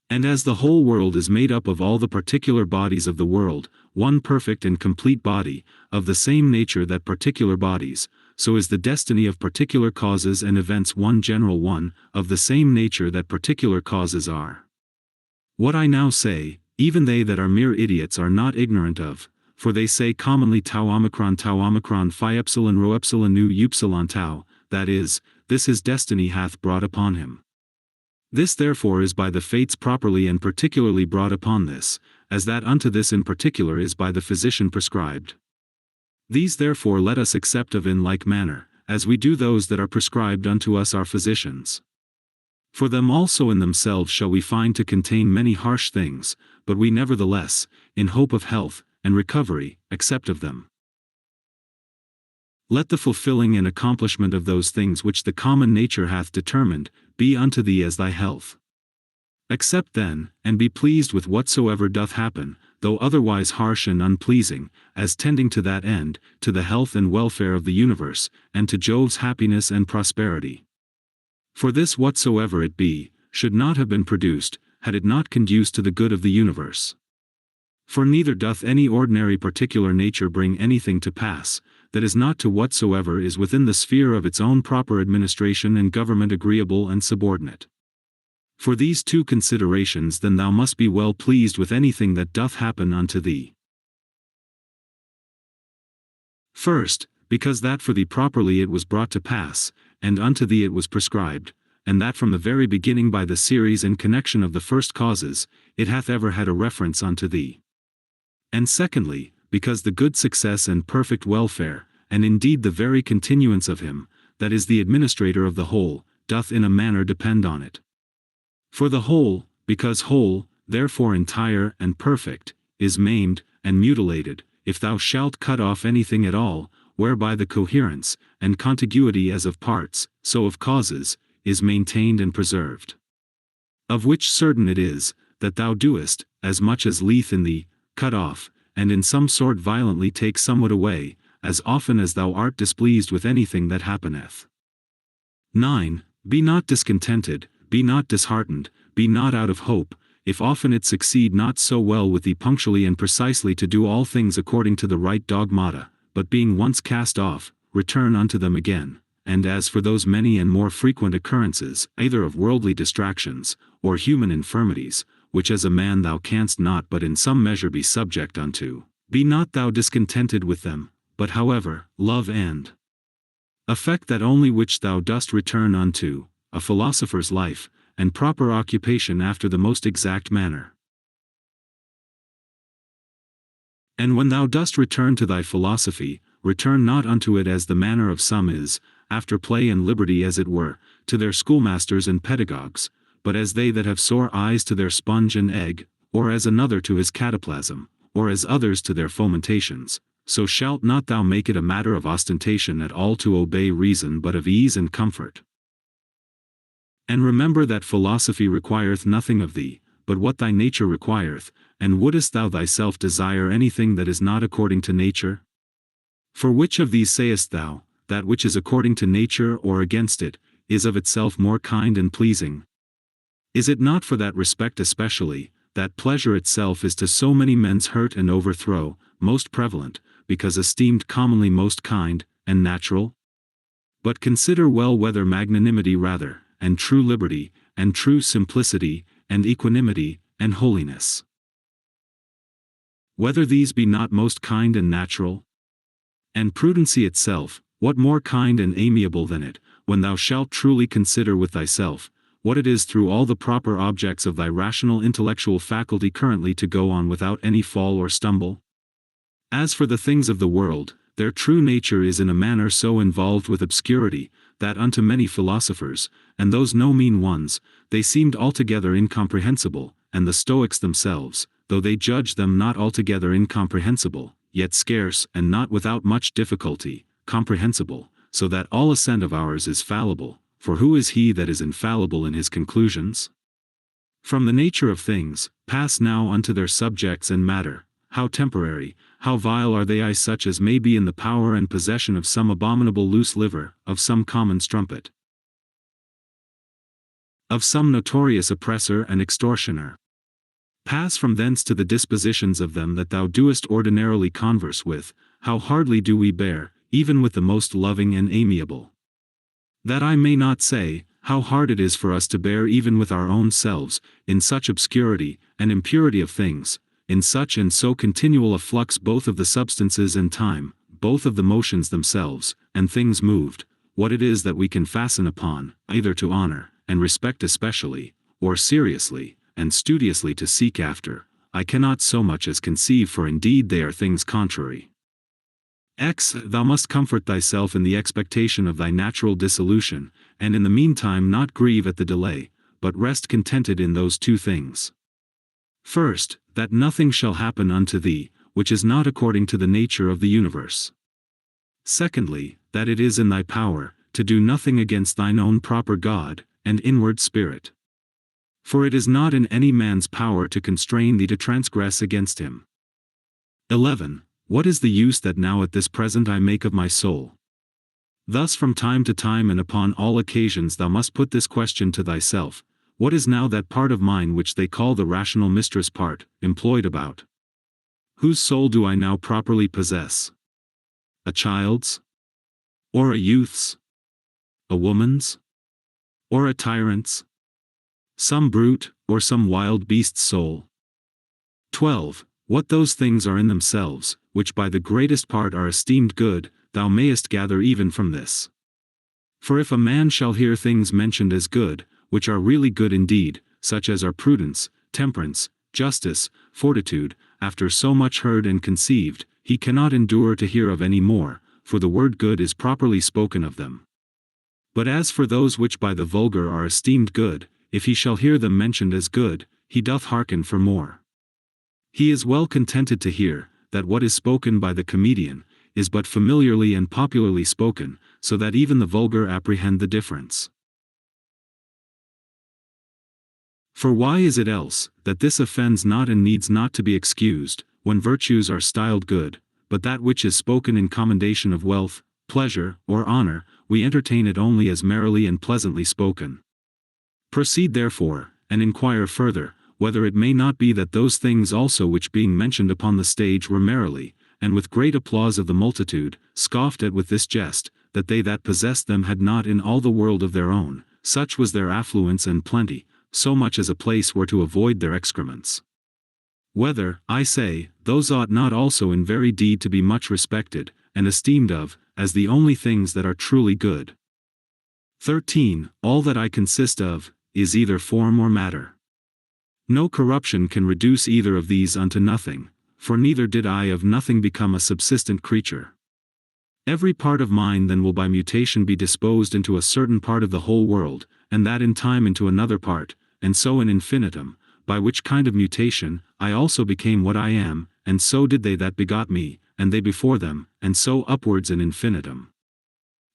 And as the whole world is made up of all the particular bodies of the world, one perfect and complete body, of the same nature that particular bodies, so is the destiny of particular causes and events one general one, of the same nature that particular causes are. What I now say, even they that are mere idiots are not ignorant of, for they say commonly tau omicron phi epsilon rho epsilon nu upsilon tau, that is, this his destiny hath brought upon him. This therefore is by the fates properly and particularly brought upon this, as that unto this in particular is by the physician prescribed. These therefore let us accept of in like manner, as we do those that are prescribed unto us our physicians. For them also in themselves shall we find to contain many harsh things, but we nevertheless, in hope of health, and recovery, accept of them. Let the fulfilling and accomplishment of those things which the common nature hath determined, be unto thee as thy health. Accept then, and be pleased with whatsoever doth happen, though otherwise harsh and unpleasing, as tending to that end, to the health and welfare of the universe, and to Jove's happiness and prosperity. For this whatsoever it be, should not have been produced, had it not conduced to the good of the universe. For neither doth any ordinary particular nature bring anything to pass, that is not to whatsoever is within the sphere of its own proper administration and government agreeable and subordinate. For these two considerations then thou must be well pleased with anything that doth happen unto thee. First, because that for thee properly it was brought to pass, and unto thee it was prescribed, and that from the very beginning by the series and connection of the first causes, it hath ever had a reference unto thee. And secondly, because the good success and perfect welfare, and indeed the very continuance of him, that is the administrator of the whole, doth in a manner depend on it. For the whole, because whole, therefore entire and perfect, is maimed and mutilated, if thou shalt cut off anything at all, whereby the coherence and contiguity as of parts, so of causes, is maintained and preserved. Of which certain it is, that thou doest, as much as lieth in thee, cut off, and in some sort violently take somewhat away, as often as thou art displeased with anything that happeneth. 9. Be not discontented, be not disheartened, be not out of hope, if often it succeed not so well with thee punctually and precisely to do all things according to the right dogmata, but being once cast off, return unto them again. And as for those many and more frequent occurrences, either of worldly distractions, or human infirmities, which as a man thou canst not but in some measure be subject unto, be not thou discontented with them, but however, love and affect that only which thou dost return unto, a philosopher's life, and proper occupation after the most exact manner. And when thou dost return to thy philosophy, return not unto it as the manner of some is, after play and liberty as it were, to their schoolmasters and pedagogues, but as they that have sore eyes to their sponge and egg, or as another to his cataplasm, or as others to their fomentations, so shalt not thou make it a matter of ostentation at all to obey reason but of ease and comfort. And remember that philosophy requireth nothing of thee, but what thy nature requireth, and wouldest thou thyself desire anything that is not according to nature? For which of these sayest thou, that which is according to nature or against it, is of itself more kind and pleasing? Is it not for that respect especially, that pleasure itself is to so many men's hurt and overthrow, most prevalent, because esteemed commonly most kind, and natural? But consider well whether magnanimity rather, and true liberty, and true simplicity, and equanimity, and holiness, whether these be not most kind and natural? And prudency itself, what more kind and amiable than it, when thou shalt truly consider with thyself, what it is through all the proper objects of thy rational intellectual faculty currently to go on without any fall or stumble? As for the things of the world, their true nature is in a manner so involved with obscurity, that unto many philosophers, and those no mean ones, they seemed altogether incomprehensible, and the Stoics themselves, though they judged them not altogether incomprehensible, yet scarce and not without much difficulty, comprehensible, so that all assent of ours is fallible, for who is he that is infallible in his conclusions? From the nature of things, pass now unto their subjects and matter. How temporary, how vile are they, such as may be in the power and possession of some abominable loose liver, of some common strumpet, of some notorious oppressor and extortioner. Pass from thence to the dispositions of them that thou doest ordinarily converse with, how hardly do we bear, even with the most loving and amiable. That I may not say, how hard it is for us to bear even with our own selves, in such obscurity, and impurity of things, in such and so continual a flux both of the substances and time, both of the motions themselves, and things moved, what it is that we can fasten upon, either to honor, and respect especially, or seriously, and studiously to seek after, I cannot so much as conceive, for indeed they are things contrary. Thou must comfort thyself in the expectation of thy natural dissolution, and in the meantime not grieve at the delay, but rest contented in those two things. First, that nothing shall happen unto thee, which is not according to the nature of the universe. Secondly, that it is in thy power, to do nothing against thine own proper God, and inward spirit. For it is not in any man's power to constrain thee to transgress against him. 11. What is the use that now at this present I make of my soul? Thus from time to time and upon all occasions thou must put this question to thyself, what is now that part of mine which they call the rational mistress part, employed about? Whose soul do I now properly possess? A child's? Or a youth's? A woman's? Or a tyrant's? Some brute, or some wild beast's soul? 12. What those things are in themselves, which by the greatest part are esteemed good, thou mayest gather even from this. For if a man shall hear things mentioned as good, which are really good indeed, such as are prudence, temperance, justice, fortitude, after so much heard and conceived, he cannot endure to hear of any more, for the word good is properly spoken of them. But as for those which by the vulgar are esteemed good, if he shall hear them mentioned as good, he doth hearken for more. He is well contented to hear, that what is spoken by the comedian, is but familiarly and popularly spoken, so that even the vulgar apprehend the difference. For why is it else, that this offends not and needs not to be excused, when virtues are styled good, but that which is spoken in commendation of wealth, pleasure, or honor, we entertain it only as merrily and pleasantly spoken? Proceed therefore, and inquire further, whether it may not be that those things also which being mentioned upon the stage were merrily, and with great applause of the multitude, scoffed at with this jest, that they that possessed them had not in all the world of their own, such was their affluence and plenty, so much as a place were to avoid their excrements. Whether, I say, those ought not also in very deed to be much respected, and esteemed of, as the only things that are truly good. 13. All that I consist of, is either form or matter. No corruption can reduce either of these unto nothing, for neither did I of nothing become a subsistent creature. Every part of mine then will by mutation be disposed into a certain part of the whole world, and that in time into another part, and so in infinitum, by which kind of mutation, I also became what I am, and so did they that begot me, and they before them, and so upwards in infinitum.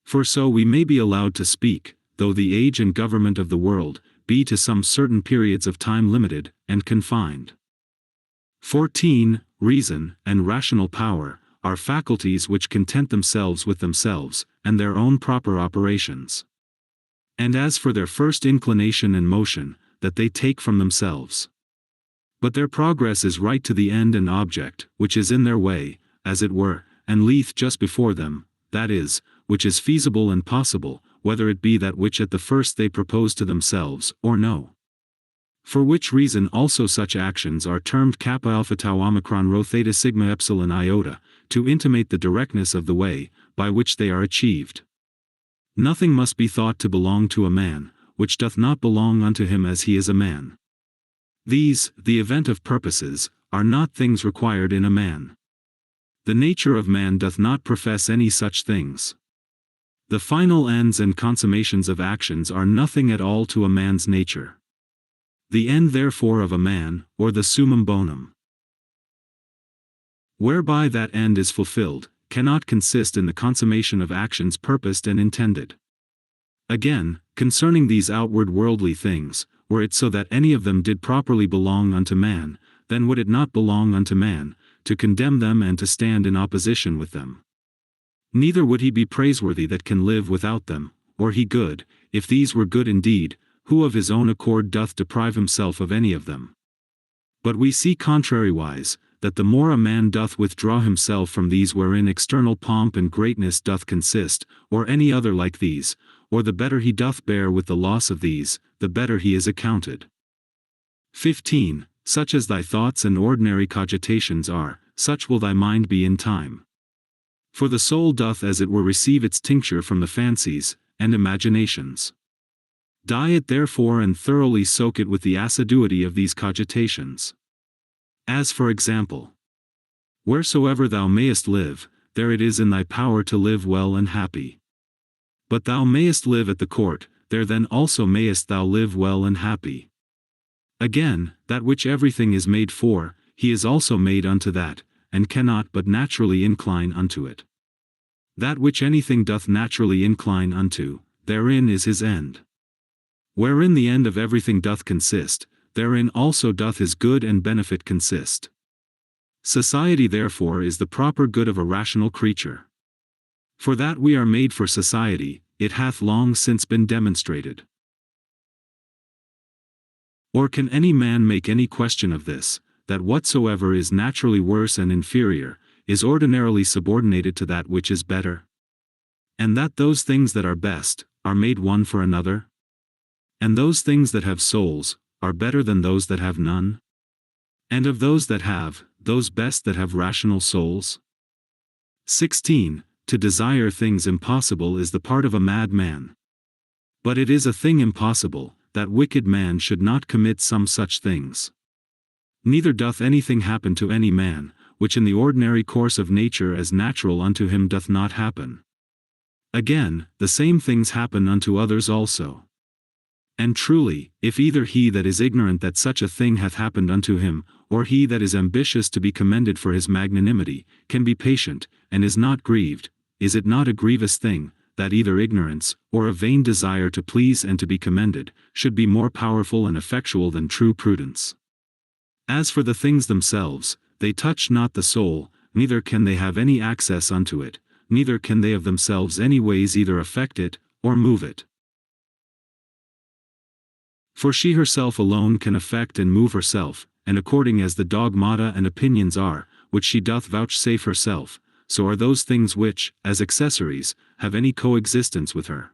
For so we may be allowed to speak, though the age and government of the world be to some certain periods of time limited, and confined. 14. Reason, and rational power, are faculties which content themselves with themselves, and their own proper operations. And as for their first inclination and motion, that they take from themselves. But their progress is right to the end and object, which is in their way, as it were, and lieth just before them, that is, which is feasible and possible, whether it be that which at the first they propose to themselves, or no. For which reason also such actions are termed kappa alpha tau omicron rho theta sigma epsilon iota, to intimate the directness of the way, by which they are achieved. Nothing must be thought to belong to a man, which doth not belong unto him as he is a man. These, the event of purposes, are not things required in a man. The nature of man doth not profess any such things. The final ends and consummations of actions are nothing at all to a man's nature. The end therefore of a man, or the summum bonum, whereby that end is fulfilled, cannot consist in the consummation of actions purposed and intended. Again, concerning these outward worldly things, were it so that any of them did properly belong unto man, then would it not belong unto man, to condemn them and to stand in opposition with them. Neither would he be praiseworthy that can live without them, or he good, if these were good indeed, who of his own accord doth deprive himself of any of them. But we see contrariwise, that the more a man doth withdraw himself from these wherein external pomp and greatness doth consist, or any other like these, or the better he doth bear with the loss of these, the better he is accounted. 15. Such as thy thoughts and ordinary cogitations are, such will thy mind be in time. For the soul doth as it were receive its tincture from the fancies and imaginations. Dye it therefore and thoroughly soak it with the assiduity of these cogitations. As for example, wheresoever thou mayest live, there it is in thy power to live well and happy. But thou mayest live at the court, there then also mayest thou live well and happy. Again, that which everything is made for, he is also made unto that, and cannot but naturally incline unto it. That which anything doth naturally incline unto, therein is his end. Wherein the end of everything doth consist, therein also doth his good and benefit consist. Society therefore is the proper good of a rational creature. For that we are made for society, it hath long since been demonstrated. Or can any man make any question of this, that whatsoever is naturally worse and inferior, is ordinarily subordinated to that which is better? And that those things that are best, are made one for another? And those things that have souls, are better than those that have none? And of those that have, those best that have rational souls? 16. To desire things impossible is the part of a mad man. But it is a thing impossible, that wicked man should not commit some such things. Neither doth anything happen to any man, which in the ordinary course of nature as natural unto him doth not happen. Again, the same things happen unto others also. And truly, if either he that is ignorant that such a thing hath happened unto him, or he that is ambitious to be commended for his magnanimity, can be patient, and is not grieved, is it not a grievous thing, that either ignorance, or a vain desire to please and to be commended, should be more powerful and effectual than true prudence? As for the things themselves, they touch not the soul, neither can they have any access unto it, neither can they of themselves any ways either affect it, or move it. For she herself alone can affect and move herself, and according as the dogmata and opinions are, which she doth vouchsafe herself, so are those things which, as accessories, have any coexistence with her.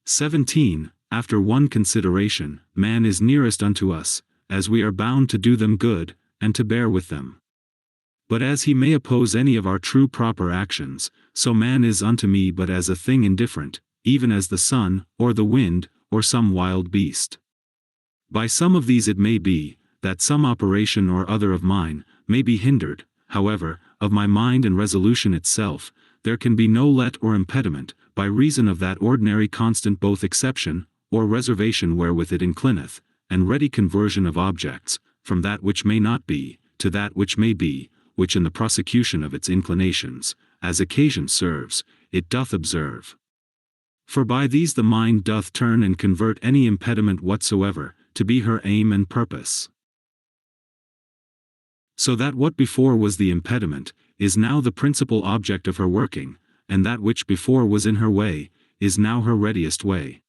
17. After one consideration, man is nearest unto us, as we are bound to do them good, and to bear with them. But as he may oppose any of our true proper actions, so man is unto me but as a thing indifferent, even as the sun, or the wind, or some wild beast. By some of these it may be, that some operation or other of mine, may be hindered, however, of my mind and resolution itself, there can be no let or impediment, by reason of that ordinary constant both exception, or reservation wherewith it inclineth, and ready conversion of objects, from that which may not be, to that which may be, which in the prosecution of its inclinations, as occasion serves, it doth observe. For by these the mind doth turn and convert any impediment whatsoever, to be her aim and purpose. So that what before was the impediment, is now the principal object of her working, and that which before was in her way, is now her readiest way.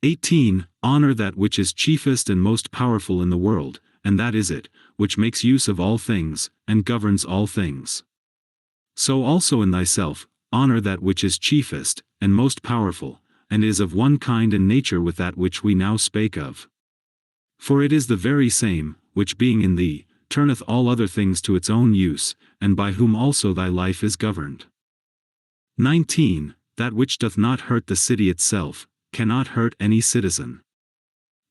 18. Honor that which is chiefest and most powerful in the world, and that is it, which makes use of all things, and governs all things. So also in thyself, honor that which is chiefest, and most powerful, and is of one kind and nature with that which we now spake of. For it is the very same, which being in thee, turneth all other things to its own use, and by whom also thy life is governed. 19. That which doth not hurt the city itself, cannot hurt any citizen.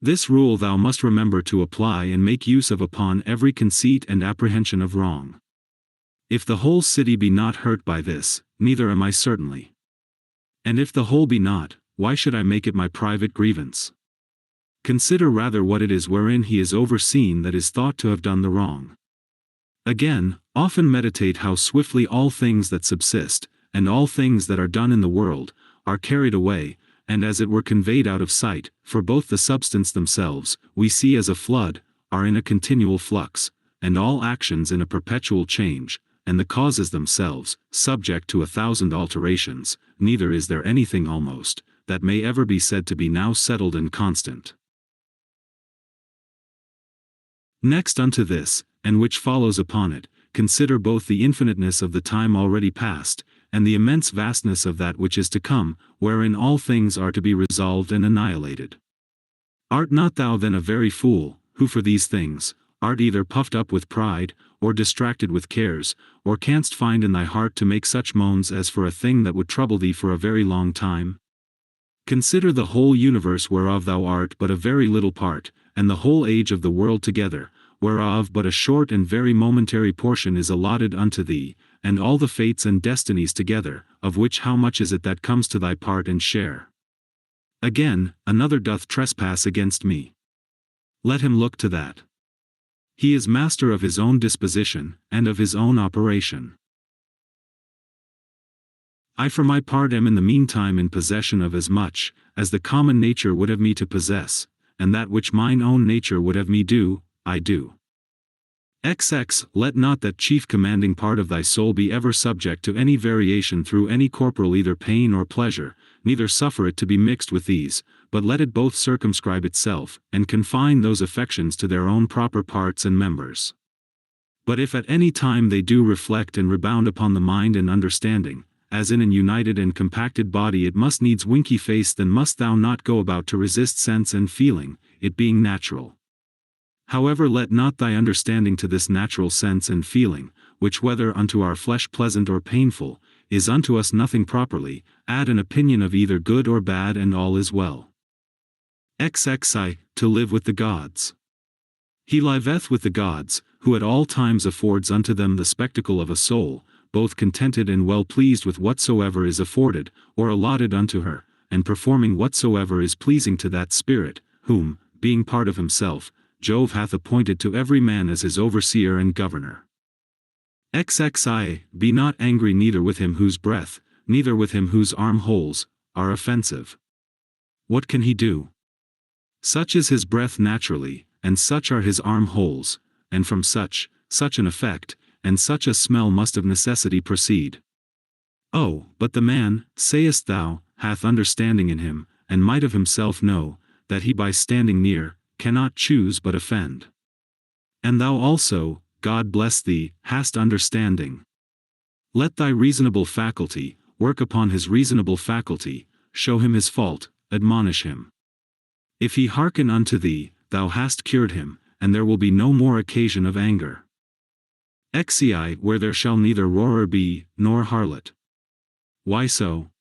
This rule thou must remember to apply and make use of upon every conceit and apprehension of wrong. If the whole city be not hurt by this, neither am I certainly. And if the whole be not, why should I make it my private grievance? Consider rather what it is wherein he is overseen that is thought to have done the wrong. Again, often meditate how swiftly all things that subsist, and all things that are done in the world, are carried away, and as it were conveyed out of sight, for both the substance themselves, we see as a flood, are in a continual flux, and all actions in a perpetual change, and the causes themselves, subject to 1,000 alterations, neither is there anything almost, that may ever be said to be now settled and constant. Next unto this, and which follows upon it, consider both the infiniteness of the time already past, and the immense vastness of that which is to come, wherein all things are to be resolved and annihilated. Art not thou then a very fool, who for these things, art either puffed up with pride, or distracted with cares, or canst find in thy heart to make such moans as for a thing that would trouble thee for a very long time? Consider the whole universe whereof thou art but a very little part, and the whole age of the world together, whereof but a short and very momentary portion is allotted unto thee, and all the fates and destinies together, of which how much is it that comes to thy part and share? Again, another doth trespass against me. Let him look to that. He is master of his own disposition, and of his own operation. I for my part am in the meantime in possession of as much, as the common nature would have me to possess, and that which mine own nature would have me do, I do. XX. Let not that chief commanding part of thy soul be ever subject to any variation through any corporal either pain or pleasure, neither suffer it to be mixed with these, but let it both circumscribe itself, and confine those affections to their own proper parts and members. But if at any time they do reflect and rebound upon the mind and understanding, as in an united and compacted body it must needs winky face, then must thou not go about to resist sense and feeling, it being natural. However, let not thy understanding to this natural sense and feeling, which whether unto our flesh pleasant or painful, is unto us nothing properly, add an opinion of either good or bad, and all is well. XXI. To live with the gods. He liveth with the gods, who at all times affords unto them the spectacle of a soul, both contented and well pleased with whatsoever is afforded, or allotted unto her, and performing whatsoever is pleasing to that spirit, whom, being part of himself, Jove hath appointed to every man as his overseer and governor. XXI. Be not angry neither with him whose breath, neither with him whose arm holes, are offensive. What can he do? Such is his breath naturally, and such are his arm holes, and from such an effect, and such a smell must of necessity proceed. Oh, but the man, sayest thou, hath understanding in him, and might of himself know, that he by standing near, cannot choose but offend. And thou also, God bless thee, hast understanding. Let thy reasonable faculty, work upon his reasonable faculty, show him his fault, admonish him. If he hearken unto thee, thou hast cured him, and there will be no more occasion of anger. XCI. Where there shall neither roarer be, nor harlot. Why so?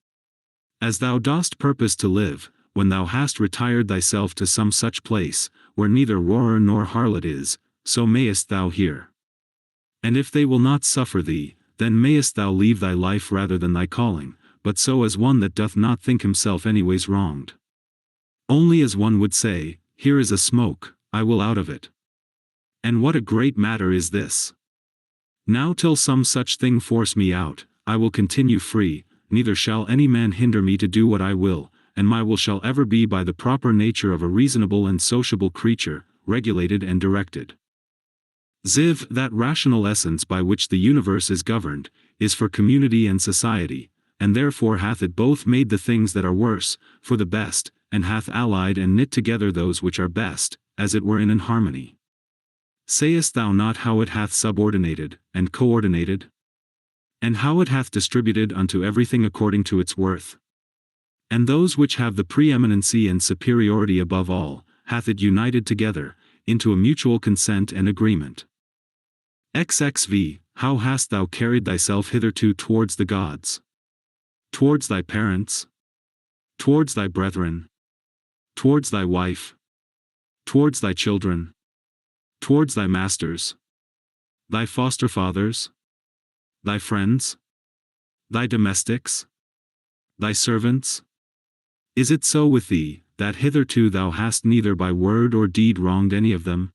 As thou dost purpose to live, when thou hast retired thyself to some such place, where neither roarer nor harlot is, so mayest thou hear. And if they will not suffer thee, then mayest thou leave thy life rather than thy calling, but so as one that doth not think himself anyways wronged. Only as one would say, here is a smoke, I will out of it. And what a great matter is this! Now till some such thing force me out, I will continue free, neither shall any man hinder me to do what I will, and my will shall ever be by the proper nature of a reasonable and sociable creature, regulated and directed. Ziv, that rational essence by which the universe is governed, is for community and society, and therefore hath it both made the things that are worse, for the best, and hath allied and knit together those which are best, as it were in harmony. Sayest thou not how it hath subordinated, and coordinated? And how it hath distributed unto everything according to its worth? And those which have the preeminency and superiority above all, hath it united together, into a mutual consent and agreement. XXV, how hast thou carried thyself hitherto towards the gods? Towards thy parents? Towards thy brethren? Towards thy wife? Towards thy children? Towards thy masters? Thy foster fathers? Thy friends? Thy domestics? Thy servants? Is it so with thee, that hitherto thou hast neither by word or deed wronged any of them?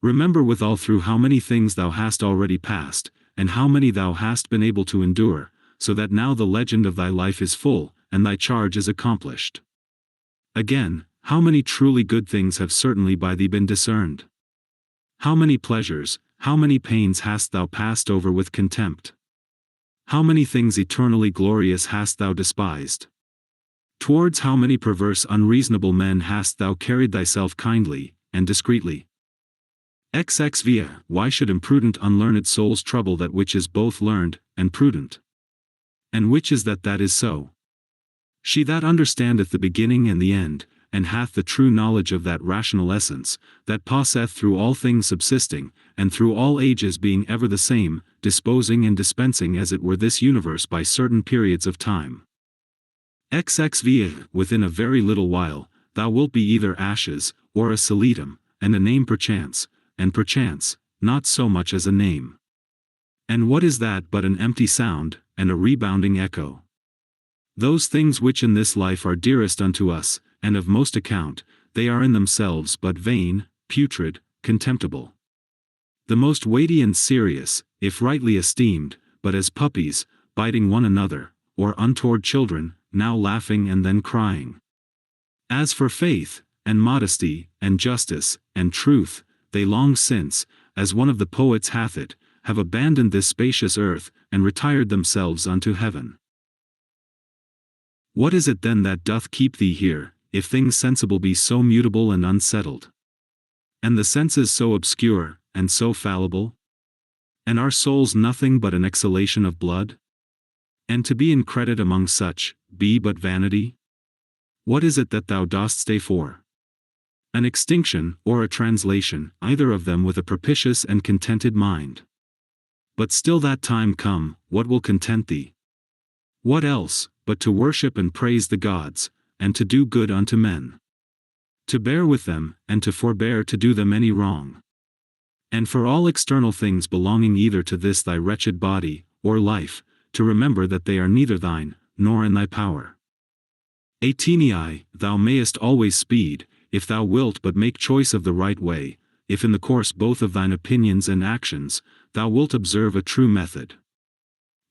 Remember withal through how many things thou hast already passed, and how many thou hast been able to endure, so that now the legend of thy life is full, and thy charge is accomplished. Again, how many truly good things have certainly by thee been discerned? How many pleasures, how many pains hast thou passed over with contempt? How many things eternally glorious hast thou despised? Towards how many perverse unreasonable men hast thou carried thyself kindly, and discreetly? XXVIA, why should imprudent unlearned souls trouble that which is both learned, and prudent? And which is that is so? She that understandeth the beginning and the end, and hath the true knowledge of that rational essence, that passeth through all things subsisting, and through all ages being ever the same, disposing and dispensing as it were this universe by certain periods of time. XXVIA, within a very little while, thou wilt be either ashes, or a solitum, and a name perchance, and perchance, not so much as a name. And what is that but an empty sound, and a rebounding echo? Those things which in this life are dearest unto us, and of most account, they are in themselves but vain, putrid, contemptible. The most weighty and serious, if rightly esteemed, but as puppies, biting one another, or untoward children, now laughing and then crying. As for faith, and modesty, and justice, and truth, they long since, as one of the poets hath it, have abandoned this spacious earth, and retired themselves unto heaven. What is it then that doth keep thee here, if things sensible be so mutable and unsettled? And the senses so obscure, and so fallible? And our souls nothing but an exhalation of blood? And to be in credit among such, be but vanity? What is it that thou dost stay for? An extinction, or a translation, either of them with a propitious and contented mind. But still that time come, what will content thee? What else, but to worship and praise the gods, and to do good unto men? To bear with them, and to forbear to do them any wrong. And for all external things belonging either to this thy wretched body, or life, to remember that they are neither thine, nor in thy power. Atenei, thou mayest always speed, if thou wilt but make choice of the right way, if in the course both of thine opinions and actions, thou wilt observe a true method.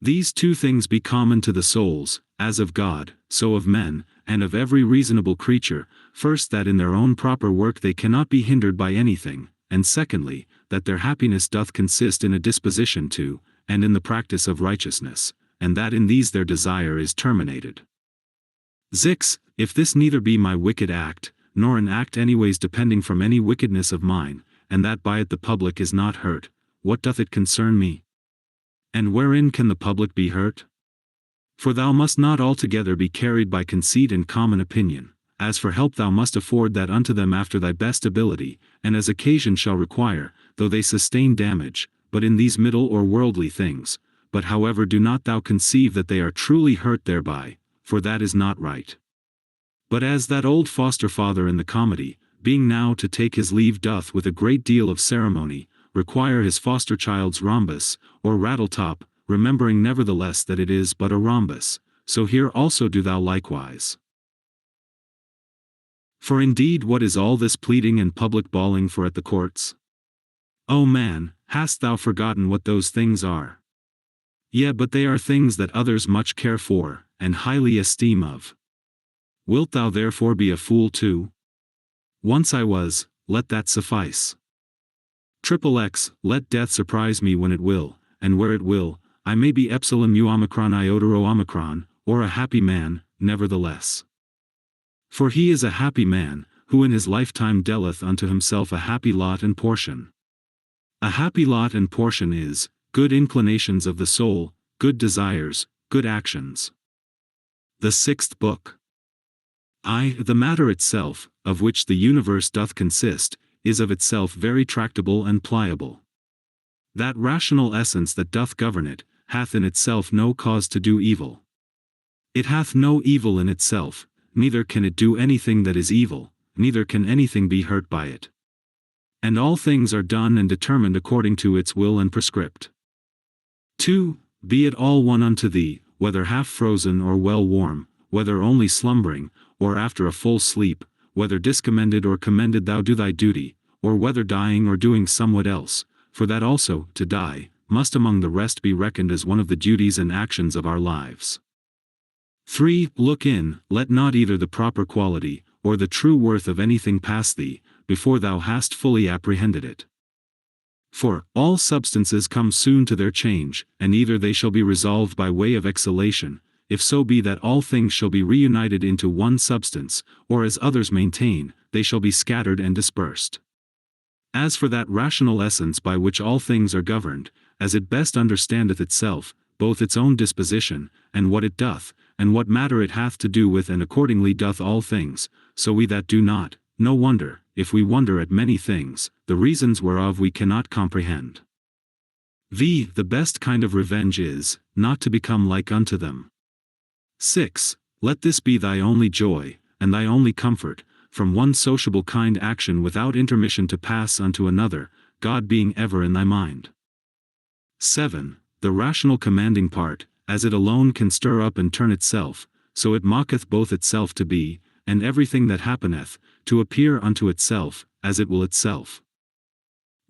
These two things be common to the souls, as of God, so of men, and of every reasonable creature, first that in their own proper work they cannot be hindered by anything, and secondly, that their happiness doth consist in a disposition to, and in the practice of righteousness, and that in these their desire is terminated. Zix, if this neither be my wicked act, nor an act anyways depending from any wickedness of mine, and that by it the public is not hurt, what doth it concern me? And wherein can the public be hurt? For thou must not altogether be carried by conceit and common opinion. As for help thou must afford that unto them after thy best ability, and as occasion shall require, though they sustain damage, but in these middle or worldly things. But however do not thou conceive that they are truly hurt thereby, for that is not right. But as that old foster father in the comedy, being now to take his leave doth with a great deal of ceremony, require his foster child's rhombus, or rattle-top, remembering nevertheless that it is but a rhombus, so here also do thou likewise. For indeed what is all this pleading and public bawling for at the courts? O man, hast thou forgotten what those things are? Yea, but they are things that others much care for, and highly esteem of. Wilt thou therefore be a fool too? Once I was, let that suffice. XXX, let death surprise me when it will, and where it will, I may be epsilon mu omicron iota rho omicron, or a happy man, nevertheless. For he is a happy man, who in his lifetime dealeth unto himself a happy lot and portion. A happy lot and portion is, good inclinations of the soul, good desires, good actions. The sixth book. The matter itself, of which the universe doth consist, is of itself very tractable and pliable. That rational essence that doth govern it, hath in itself no cause to do evil. It hath no evil in itself, neither can it do anything that is evil, neither can anything be hurt by it. And all things are done and determined according to its will and prescript. 2. Be it all one unto thee, whether half frozen or well warm, whether only slumbering, or after a full sleep, whether discommended or commended thou do thy duty, or whether dying or doing somewhat else, for that also, to die, must among the rest be reckoned as one of the duties and actions of our lives. 3. Look in, let not either the proper quality, or the true worth of anything pass thee, before thou hast fully apprehended it. For, all substances come soon to their change, and either they shall be resolved by way of exhalation, if so be that all things shall be reunited into one substance, or as others maintain, they shall be scattered and dispersed. As for that rational essence by which all things are governed, as it best understandeth itself, both its own disposition, and what it doth, and what matter it hath to do with and accordingly doth all things, so we that do not, no wonder, if we wonder at many things, the reasons whereof we cannot comprehend. The best kind of revenge is, not to become like unto them. 6. Let this be thy only joy, and thy only comfort, from one sociable kind action without intermission to pass unto another, God being ever in thy mind. 7. The rational commanding part, as it alone can stir up and turn itself, so it mocketh both itself to be, and everything that happeneth, to appear unto itself, as it will itself.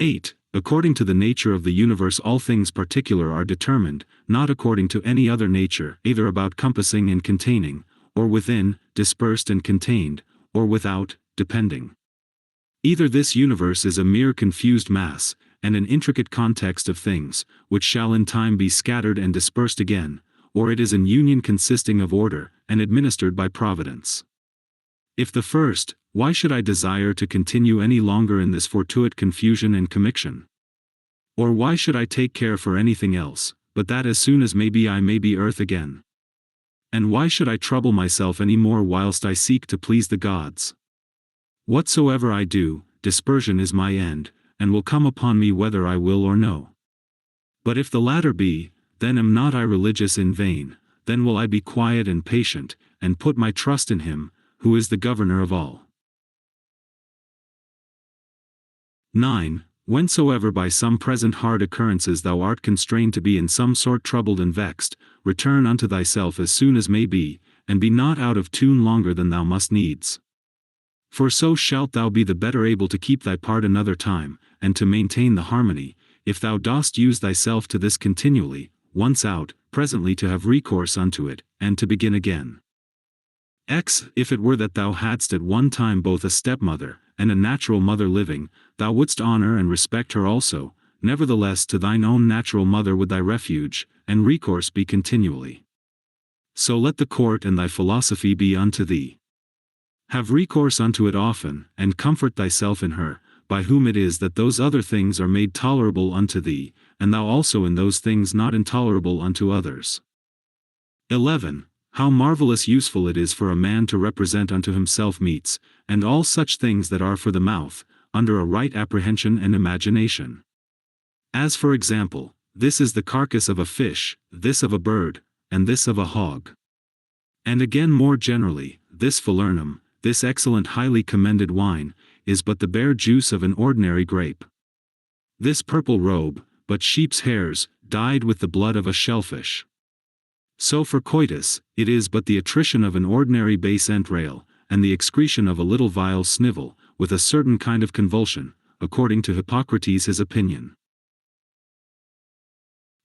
8. According to the nature of the universe all things particular are determined, not according to any other nature, either about compassing and containing, or within, dispersed and contained, or without, depending. Either this universe is a mere confused mass, and an intricate context of things, which shall in time be scattered and dispersed again, or it is an union consisting of order, and administered by providence. If the first, why should I desire to continue any longer in this fortuite confusion and commiction? Or why should I take care for anything else, but that as soon as may be I may be earth again? And why should I trouble myself any more whilst I seek to please the gods? Whatsoever I do, dispersion is my end, and will come upon me whether I will or no. But if the latter be, then am not I religious in vain, then will I be quiet and patient, and put my trust in him, who is the governor of all. 9. Whensoever by some present hard occurrences thou art constrained to be in some sort troubled and vexed, return unto thyself as soon as may be, and be not out of tune longer than thou must needs. For so shalt thou be the better able to keep thy part another time, and to maintain the harmony, if thou dost use thyself to this continually, once out, presently to have recourse unto it, and to begin again. If it were that thou hadst at one time both a stepmother, and a natural mother living, thou wouldst honor and respect her also, nevertheless to thine own natural mother would thy refuge, and recourse be continually. So let the court and thy philosophy be unto thee. Have recourse unto it often, and comfort thyself in her, by whom it is that those other things are made tolerable unto thee, and thou also in those things not intolerable unto others. 11. How marvelous useful it is for a man to represent unto himself meats, and all such things that are for the mouth, under a right apprehension and imagination. As for example, this is the carcass of a fish, this of a bird, and this of a hog. And again more generally, this falernum, this excellent highly commended wine, is but the bare juice of an ordinary grape. This purple robe, but sheep's hairs, dyed with the blood of a shellfish. So for coitus, it is but the attrition of an ordinary base entrail, and the excretion of a little vile snivel, with a certain kind of convulsion, according to Hippocrates his opinion.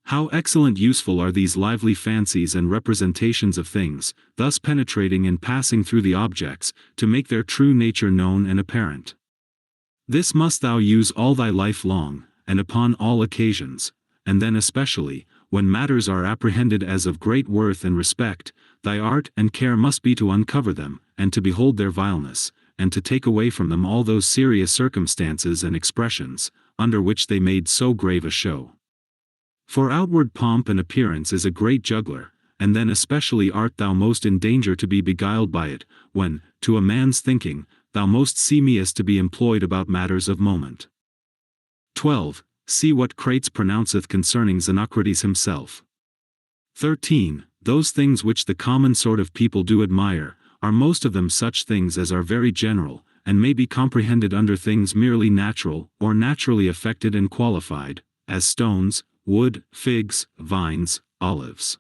How excellent useful are these lively fancies and representations of things, thus penetrating and passing through the objects, to make their true nature known and apparent. This must thou use all thy life long, and upon all occasions, and then especially, when matters are apprehended as of great worth and respect, thy art and care must be to uncover them, and to behold their vileness, and to take away from them all those serious circumstances and expressions, under which they made so grave a show. For outward pomp and appearance is a great juggler, and then especially art thou most in danger to be beguiled by it, when, to a man's thinking, thou most seemest to be employed about matters of moment. 12. See what Crates pronounceth concerning Xenocrates himself. 13. Those things which the common sort of people do admire, are most of them such things as are very general, and may be comprehended under things merely natural, or naturally affected and qualified, as stones, wood, figs, vines, olives.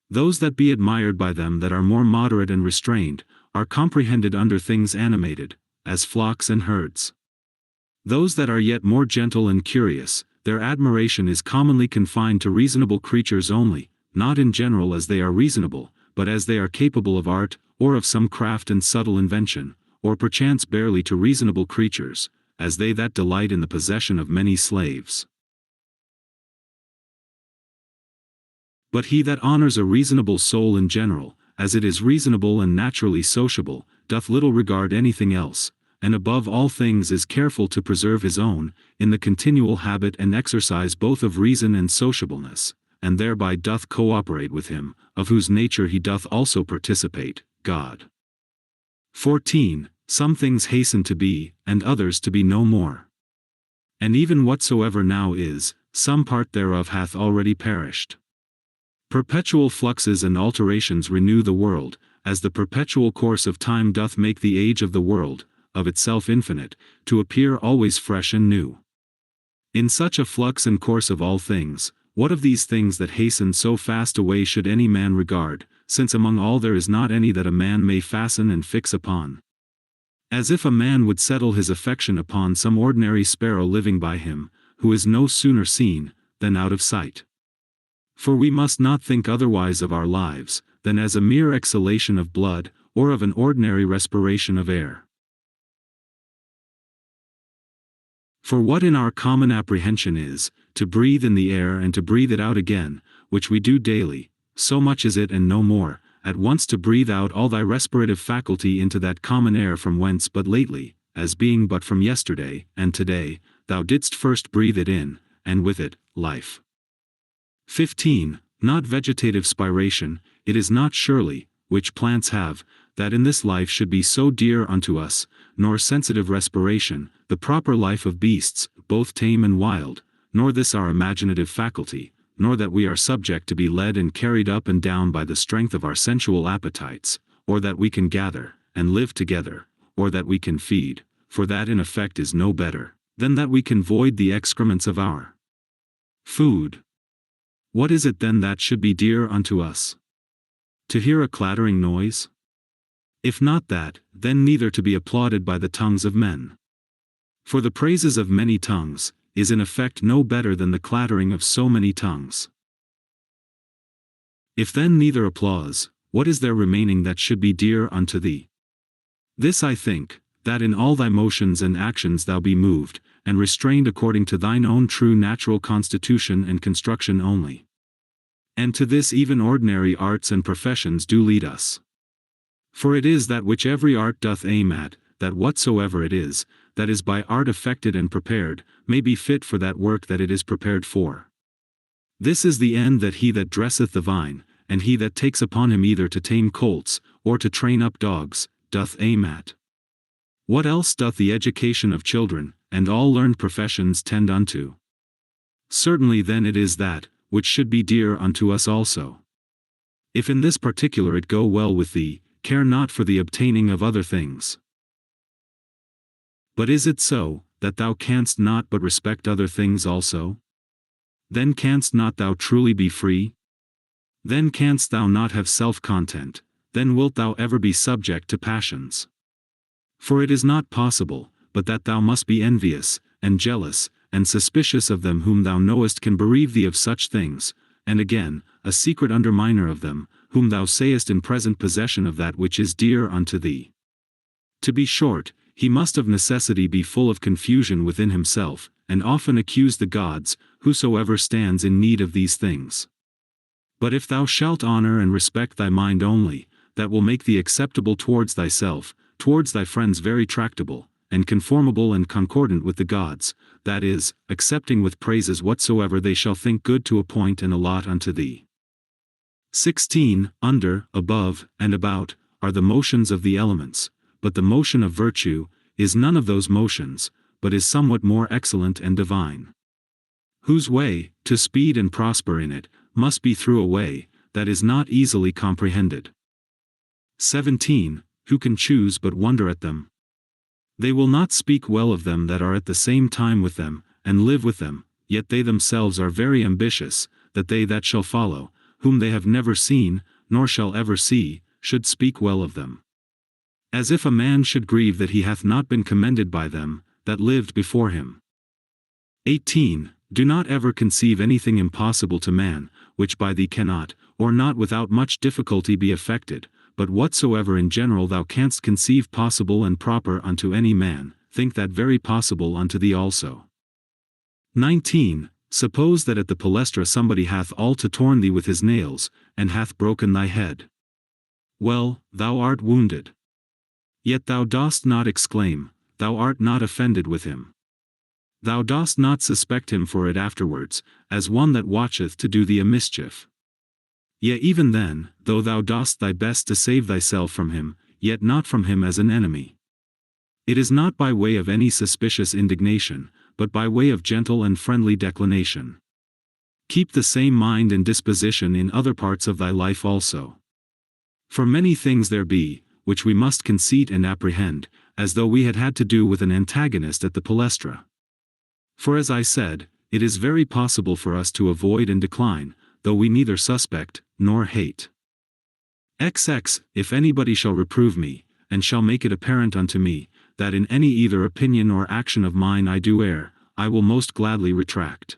Those that be admired by them that are more moderate and restrained, are comprehended under things animated, as flocks and herds. Those that are yet more gentle and curious, their admiration is commonly confined to reasonable creatures only, not in general as they are reasonable, but as they are capable of art, or of some craft and subtle invention, or perchance barely to reasonable creatures, as they that delight in the possession of many slaves. But he that honors a reasonable soul in general, as it is reasonable and naturally sociable, doth little regard anything else, and above all things is careful to preserve his own, in the continual habit and exercise both of reason and sociableness, and thereby doth cooperate with him, of whose nature he doth also participate, God. 14. Some things hasten to be, and others to be no more. And even whatsoever now is, some part thereof hath already perished. Perpetual fluxes and alterations renew the world, as the perpetual course of time doth make the age of the world, of itself infinite, to appear always fresh and new. In such a flux and course of all things, what of these things that hasten so fast away should any man regard, since among all there is not any that a man may fasten and fix upon? As if a man would settle his affection upon some ordinary sparrow living by him, who is no sooner seen, than out of sight. For we must not think otherwise of our lives, than as a mere exhalation of blood, or of an ordinary respiration of air. For what in our common apprehension is, to breathe in the air and to breathe it out again, which we do daily, so much is it and no more, at once to breathe out all thy respirative faculty into that common air from whence but lately, as being but from yesterday, and today, thou didst first breathe it in, and with it, life. 15. Not vegetative spiration, it is not surely, which plants have, that in this life should be so dear unto us, nor sensitive respiration, the proper life of beasts, both tame and wild, nor this our imaginative faculty, nor that we are subject to be led and carried up and down by the strength of our sensual appetites, or that we can gather, and live together, or that we can feed, for that in effect is no better, than that we can void the excrements of our food. What is it then that should be dear unto us? To hear a clattering noise? If not that, then neither to be applauded by the tongues of men. For the praises of many tongues, is in effect no better than the clattering of so many tongues. If then neither applause, what is there remaining that should be dear unto thee? This I think, that in all thy motions and actions thou be moved, and restrained according to thine own true natural constitution and construction only. And to this even ordinary arts and professions do lead us. For it is that which every art doth aim at, that whatsoever it is, that is by art affected and prepared, may be fit for that work that it is prepared for. This is the end that he that dresseth the vine, and he that takes upon him either to tame colts, or to train up dogs, doth aim at. What else doth the education of children, and all learned professions tend unto? Certainly then it is that, which should be dear unto us also. If in this particular it go well with thee, care not for the obtaining of other things. But is it so, that thou canst not but respect other things also? Then canst not thou truly be free? Then canst thou not have self-content, then wilt thou ever be subject to passions. For it is not possible, but that thou must be envious, and jealous, and suspicious of them whom thou knowest can bereave thee of such things, and again, a secret underminer of them, whom thou sayest in present possession of that which is dear unto thee. To be short, he must of necessity be full of confusion within himself, and often accuse the gods, whosoever stands in need of these things. But if thou shalt honor and respect thy mind only, that will make thee acceptable towards thyself, towards thy friends very tractable, and conformable and concordant with the gods, that is, accepting with praises whatsoever they shall think good to appoint and allot unto thee. 16. Under, above, and about, are the motions of the elements, but the motion of virtue is none of those motions, but is somewhat more excellent and divine. Whose way, to speed and prosper in it, must be through a way that is not easily comprehended. 17. Who can choose but wonder at them? They will not speak well of them that are at the same time with them, and live with them, yet they themselves are very ambitious, that they that shall follow, whom they have never seen, nor shall ever see, should speak well of them. As if a man should grieve that he hath not been commended by them, that lived before him. 18. Do not ever conceive anything impossible to man, which by thee cannot, or not without much difficulty be effected, but whatsoever in general thou canst conceive possible and proper unto any man, think that very possible unto thee also. 19. Suppose that at the palestra somebody hath all to torn thee with his nails, and hath broken thy head. Well, thou art wounded. Yet thou dost not exclaim, thou art not offended with him. Thou dost not suspect him for it afterwards, as one that watcheth to do thee a mischief. Yea, even then, though thou dost thy best to save thyself from him, yet not from him as an enemy. It is not by way of any suspicious indignation, but by way of gentle and friendly declination. Keep the same mind and disposition in other parts of thy life also. For many things there be, which we must conceit and apprehend, as though we had to do with an antagonist at the palestra. For as I said, it is very possible for us to avoid and decline, though we neither suspect, nor hate. XX. If anybody shall reprove me, and shall make it apparent unto me, that in any either opinion or action of mine I do err, I will most gladly retract.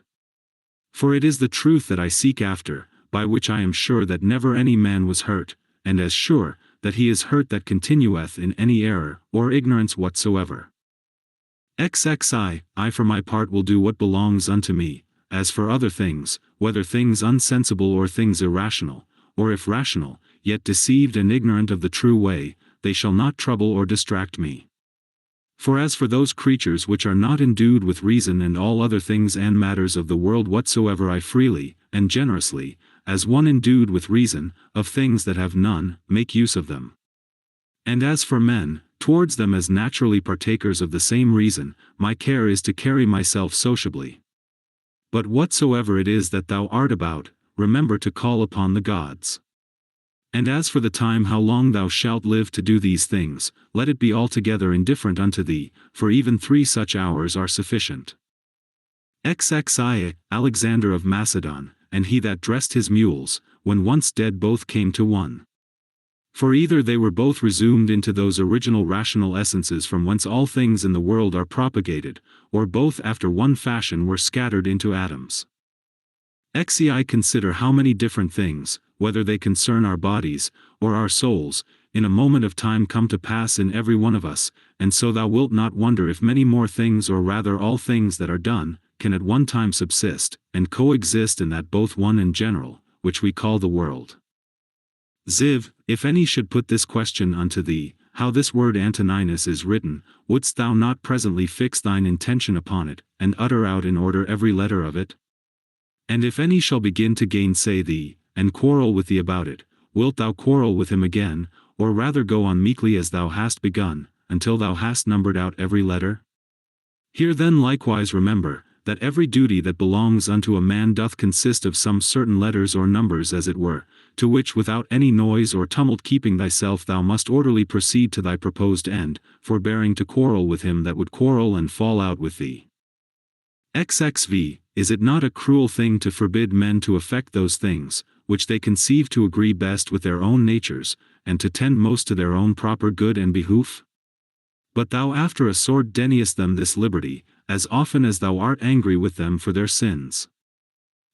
For it is the truth that I seek after, by which I am sure that never any man was hurt, and as sure, that he is hurt that continueth in any error, or ignorance whatsoever. XXI. I for my part will do what belongs unto me, as for other things, whether things unsensible or things irrational, or if rational, yet deceived and ignorant of the true way, they shall not trouble or distract me. For as for those creatures which are not endued with reason and all other things and matters of the world whatsoever I freely, and generously, as one endued with reason, of things that have none, make use of them. And as for men, towards them as naturally partakers of the same reason, my care is to carry myself sociably. But whatsoever it is that thou art about, remember to call upon the gods. And as for the time how long thou shalt live to do these things, let it be altogether indifferent unto thee, for even 3 such hours are sufficient. XXI. Alexander of Macedon, and he that dressed his mules, when once dead both came to one. For either they were both resumed into those original rational essences from whence all things in the world are propagated, or both after one fashion were scattered into atoms. XCI. Consider how many different things, whether they concern our bodies, or our souls, in a moment of time come to pass in every one of us, and so thou wilt not wonder if many more things or rather all things that are done, can at one time subsist, and coexist in that both one and general, which we call the world. Ziv. If any should put this question unto thee, how this word Antoninus is written, wouldst thou not presently fix thine intention upon it, and utter out in order every letter of it? And if any shall begin to gainsay thee, and quarrel with thee about it, wilt thou quarrel with him again, or rather go on meekly as thou hast begun, until thou hast numbered out every letter? Here then likewise remember, that every duty that belongs unto a man doth consist of some certain letters or numbers as it were, to which without any noise or tumult keeping thyself thou must orderly proceed to thy proposed end, forbearing to quarrel with him that would quarrel and fall out with thee. XXV. Is it not a cruel thing to forbid men to affect those things, which they conceive to agree best with their own natures, and to tend most to their own proper good and behoof? But thou after a sword deniest them this liberty, as often as thou art angry with them for their sins.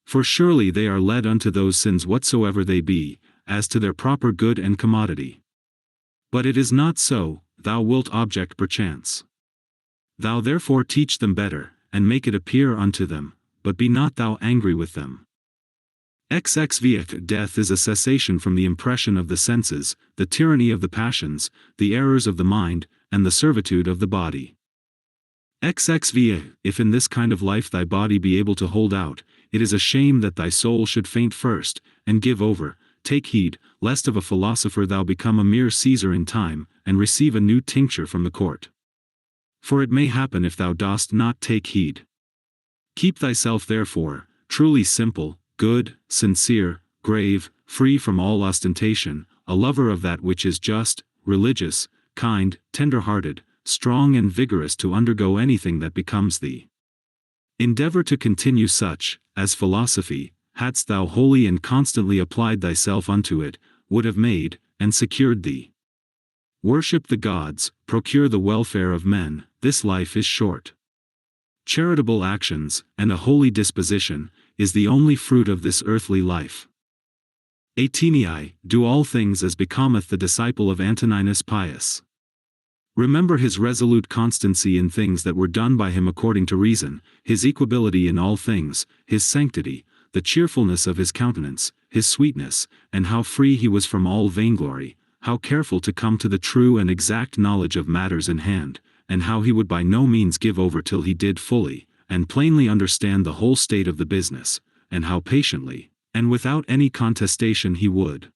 For surely they are led unto those sins whatsoever they be, as to their proper good and commodity. But it is not so, thou wilt object perchance. Thou therefore teach them better, and make it appear unto them, but be not thou angry with them. XXV Death is a cessation from the impression of the senses, the tyranny of the passions, the errors of the mind, and the servitude of the body. XXV If in this kind of life thy body be able to hold out, it is a shame that thy soul should faint first, and give over. Take heed, lest of a philosopher thou become a mere Caesar in time, and receive a new tincture from the court. For it may happen if thou dost not take heed. Keep thyself therefore, truly simple, good, sincere, grave, free from all ostentation, a lover of that which is just, religious, kind, tender-hearted, strong and vigorous to undergo anything that becomes thee. Endeavor to continue such, as philosophy, hadst thou wholly and constantly applied thyself unto it, would have made, and secured thee. Worship the gods, procure the welfare of men, this life is short. Charitable actions, and a holy disposition, is the only fruit of this earthly life. 18. Do all things as becometh the disciple of Antoninus Pius. Remember his resolute constancy in things that were done by him according to reason, his equability in all things, his sanctity, the cheerfulness of his countenance, his sweetness, and how free he was from all vainglory, how careful to come to the true and exact knowledge of matters in hand, and how he would by no means give over till he did fully, and plainly understand the whole state of the business, and how patiently, and without any contestation he would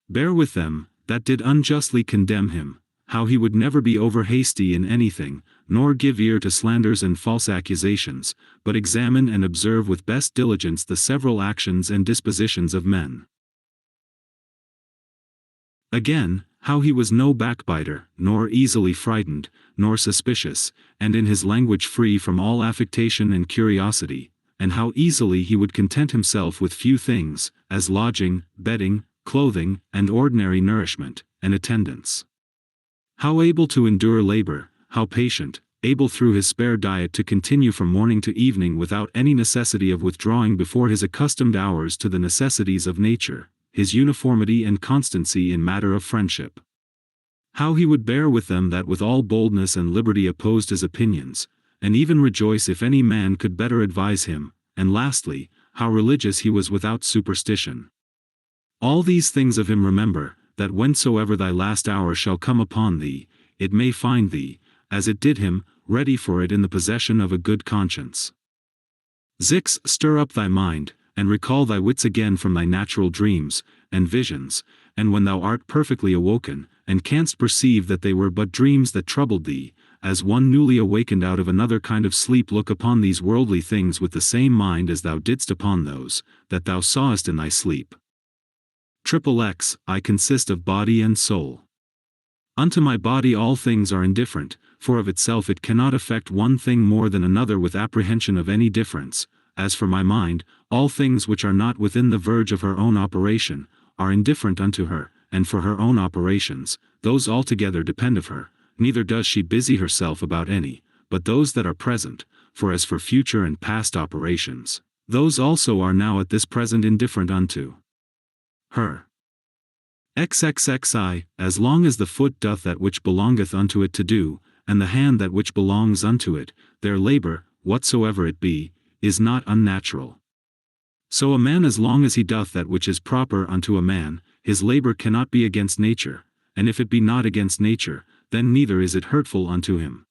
bear with them that did unjustly condemn him, how he would never be over hasty in anything, nor give ear to slanders and false accusations, but examine and observe with best diligence the several actions and dispositions of men. Again, how he was no backbiter, nor easily frightened, nor suspicious, and in his language free from all affectation and curiosity, and how easily he would content himself with few things, as lodging, bedding, clothing, and ordinary nourishment, and attendance. How able to endure labor, how patient, able through his spare diet to continue from morning to evening without any necessity of withdrawing before his accustomed hours to the necessities of nature, his uniformity and constancy in matter of friendship. How he would bear with them that with all boldness and liberty opposed his opinions, and even rejoice if any man could better advise him, and lastly, how religious he was without superstition. All these things of him remember, that whensoever thy last hour shall come upon thee, it may find thee, as it did him, ready for it in the possession of a good conscience. Stir up thy mind, and recall thy wits again from thy natural dreams, and visions, and when thou art perfectly awoken, and canst perceive that they were but dreams that troubled thee, as one newly awakened out of another kind of sleep, look upon these worldly things with the same mind as thou didst upon those that thou sawest in thy sleep. I consist of body and soul. Unto my body all things are indifferent, for of itself it cannot affect one thing more than another with apprehension of any difference. As for my mind, all things which are not within the verge of her own operation, are indifferent unto her, and for her own operations, those altogether depend of her, neither does she busy herself about any, but those that are present, for as for future and past operations, those also are now at this present indifferent unto her. XXXI, as long as the foot doth that which belongeth unto it to do, and the hand that which belongs unto it, their labor, whatsoever it be, is not unnatural. So a man as long as he doth that which is proper unto a man, his labor cannot be against nature, and if it be not against nature, then neither is it hurtful unto him.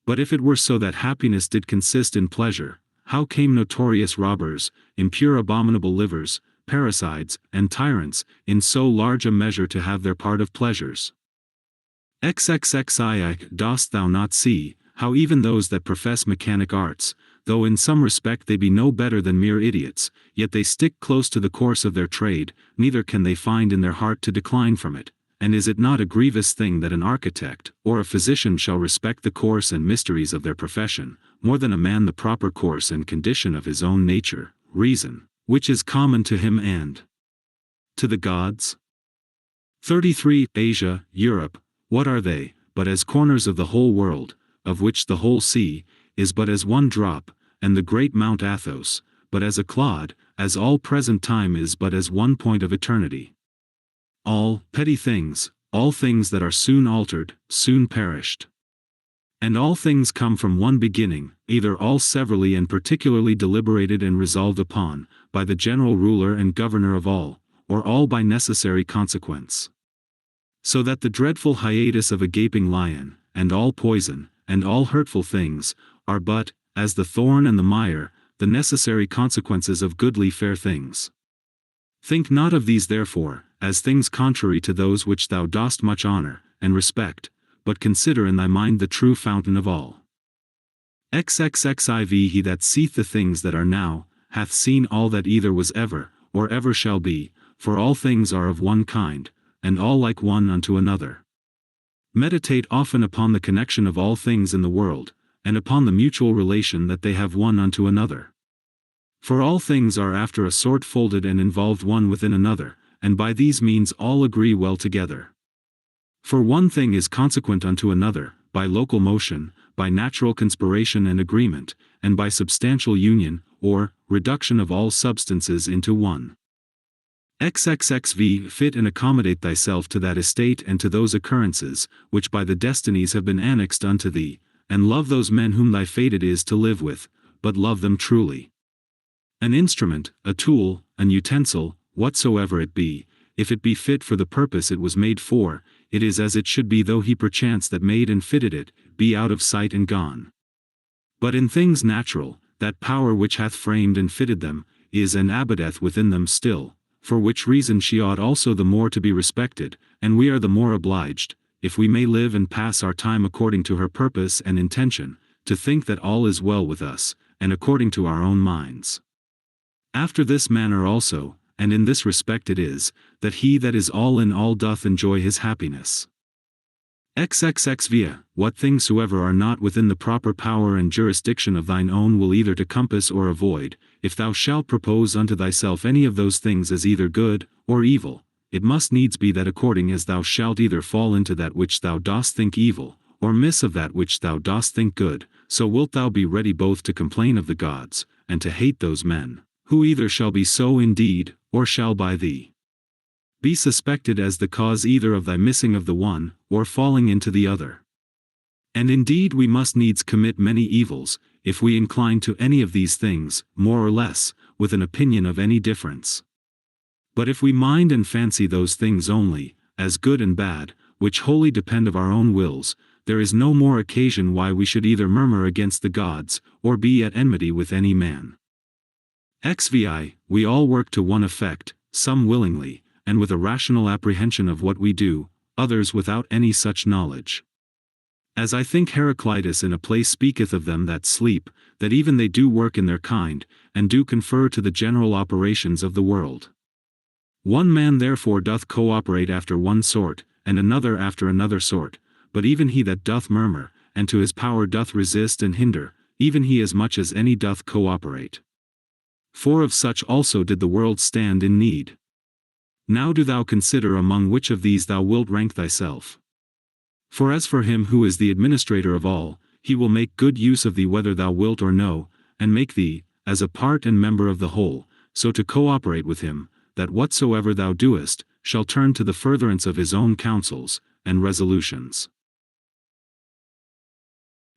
But if it were so that happiness did consist in pleasure, how came notorious robbers, impure abominable livers, parricides, and tyrants, in so large a measure to have their part of pleasures? XXXII, dost thou not see, how even those that profess mechanic arts, though in some respect they be no better than mere idiots, yet they stick close to the course of their trade, neither can they find in their heart to decline from it? And is it not a grievous thing that an architect, or a physician shall respect the course and mysteries of their profession, more than a man the proper course and condition of his own nature, reason, which is common to him and to the gods? 33. Asia, Europe, what are they, but as corners of the whole world, of which the whole sea is but as one drop, and the great Mount Athos, but as a clod, as all present time is but as one point of eternity. All petty things, all things that are soon altered, soon perished. And all things come from one beginning, either all severally and particularly deliberated and resolved upon, by the general ruler and governor of all, or all by necessary consequence. So that the dreadful hiatus of a gaping lion, and all poison, and all hurtful things, are but, as the thorn and the mire, the necessary consequences of goodly fair things. Think not of these therefore, as things contrary to those which thou dost much honor, and respect, but consider in thy mind the true fountain of all. XXXIV He that seeth the things that are now, hath seen all that either was ever, or ever shall be, for all things are of one kind, and all like one unto another. Meditate often upon the connection of all things in the world, and upon the mutual relation that they have one unto another. For all things are after a sort folded and involved one within another, and by these means all agree well together. For one thing is consequent unto another, by local motion, by natural conspiration and agreement, and by substantial union, or reduction of all substances into one. XXXV Fit and accommodate thyself to that estate and to those occurrences, which by the destinies have been annexed unto thee, and love those men whom thy fate it is to live with, but love them truly. An instrument, a tool, an utensil, whatsoever it be, if it be fit for the purpose it was made for, it is as it should be, though he perchance that made and fitted it, be out of sight and gone. But in things natural, that power which hath framed and fitted them, is and abideth within them still, for which reason she ought also the more to be respected, and we are the more obliged, if we may live and pass our time according to her purpose and intention, to think that all is well with us, and according to our own minds. After this manner also, and in this respect it is, that he that is all in all doth enjoy his happiness. XXXV What things soever are not within the proper power and jurisdiction of thine own will either to compass or avoid, if thou shalt propose unto thyself any of those things as either good, or evil, it must needs be that according as thou shalt either fall into that which thou dost think evil, or miss of that which thou dost think good, so wilt thou be ready both to complain of the gods, and to hate those men, who either shall be so indeed, or shall by thee be suspected as the cause either of thy missing of the one, or falling into the other. And indeed we must needs commit many evils, if we incline to any of these things, more or less, with an opinion of any difference. But if we mind and fancy those things only, as good and bad, which wholly depend of our own wills, there is no more occasion why we should either murmur against the gods, or be at enmity with any man. XVI We all work to one effect, some willingly, and with a rational apprehension of what we do, others without any such knowledge. As I think Heraclitus in a place speaketh of them that sleep, that even they do work in their kind, and do confer to the general operations of the world. One man therefore doth cooperate after one sort, and another after another sort, but even he that doth murmur, and to his power doth resist and hinder, even he as much as any doth cooperate. For of such also did the world stand in need. Now do thou consider among which of these thou wilt rank thyself. For as for him who is the administrator of all, he will make good use of thee whether thou wilt or no, and make thee, as a part and member of the whole, so to cooperate with him, that whatsoever thou doest, shall turn to the furtherance of his own counsels, and resolutions.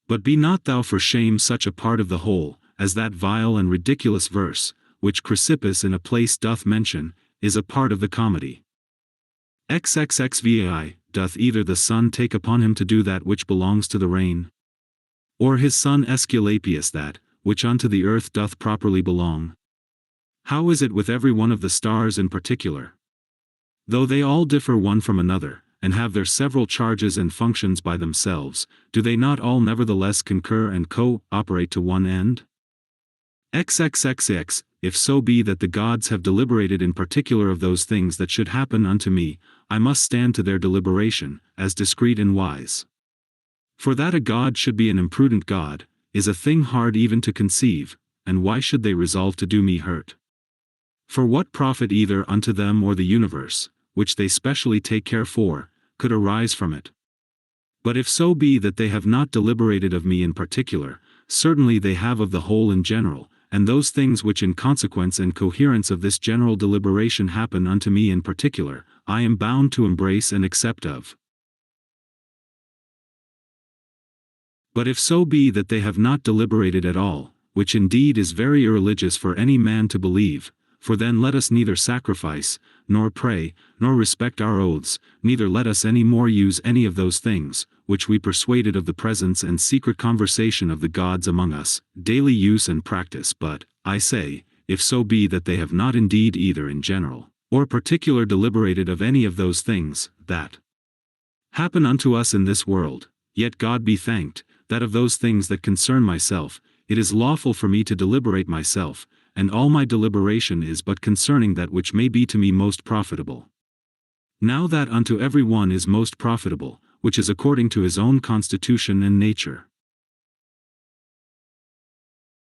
But be not thou for shame such a part of the whole, as that vile and ridiculous verse, which Chrysippus in a place doth mention, is a part of the comedy. XXXVI Doth either the sun take upon him to do that which belongs to the rain? Or his son Aesculapius that, which unto the earth doth properly belong? How is it with every one of the stars in particular? Though they all differ one from another, and have their several charges and functions by themselves, do they not all nevertheless concur and co-operate to one end? XXXX If so be that the gods have deliberated in particular of those things that should happen unto me, I must stand to their deliberation, as discreet and wise. For that a god should be an imprudent god, is a thing hard even to conceive, and why should they resolve to do me hurt? For what profit either unto them or the universe, which they specially take care for, could arise from it. But if so be that they have not deliberated of me in particular, certainly they have of the whole in general, and those things which in consequence and coherence of this general deliberation happen unto me in particular, I am bound to embrace and accept of. But if so be that they have not deliberated at all, which indeed is very irreligious for any man to believe, for then let us neither sacrifice, nor pray, nor respect our oaths, neither let us any more use any of those things, which we persuaded of the presence and secret conversation of the gods among us, daily use and practice. But, I say, if so be that they have not indeed either in general, or particular deliberated of any of those things, that happen unto us in this world, yet God be thanked, that of those things that concern myself, it is lawful for me to deliberate myself, and all my deliberation is but concerning that which may be to me most profitable. Now that unto every one is most profitable, which is according to his own constitution and nature.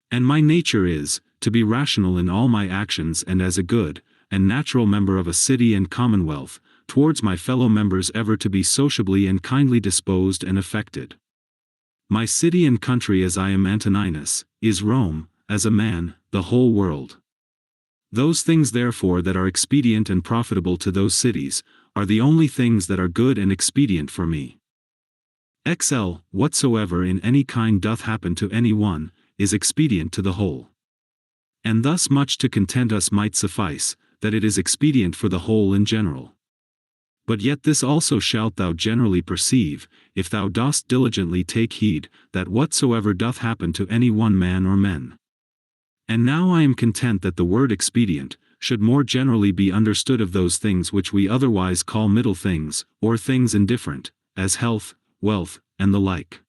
And my nature is, to be rational in all my actions, and as a good and natural member of a city and commonwealth, towards my fellow members ever to be sociably and kindly disposed and affected. My city and country, as I am Antoninus, is Rome, as a man, the whole world. Those things therefore that are expedient and profitable to those cities, are the only things that are good and expedient for me. Whatsoever in any kind doth happen to any one, is expedient to the whole. And thus much to content us might suffice, that it is expedient for the whole in general. But yet this also shalt thou generally perceive, if thou dost diligently take heed, that whatsoever doth happen to any one man or men. And now I am content that the word expedient should more generally be understood of those things which we otherwise call middle things, or things indifferent, as health, wealth, and the like.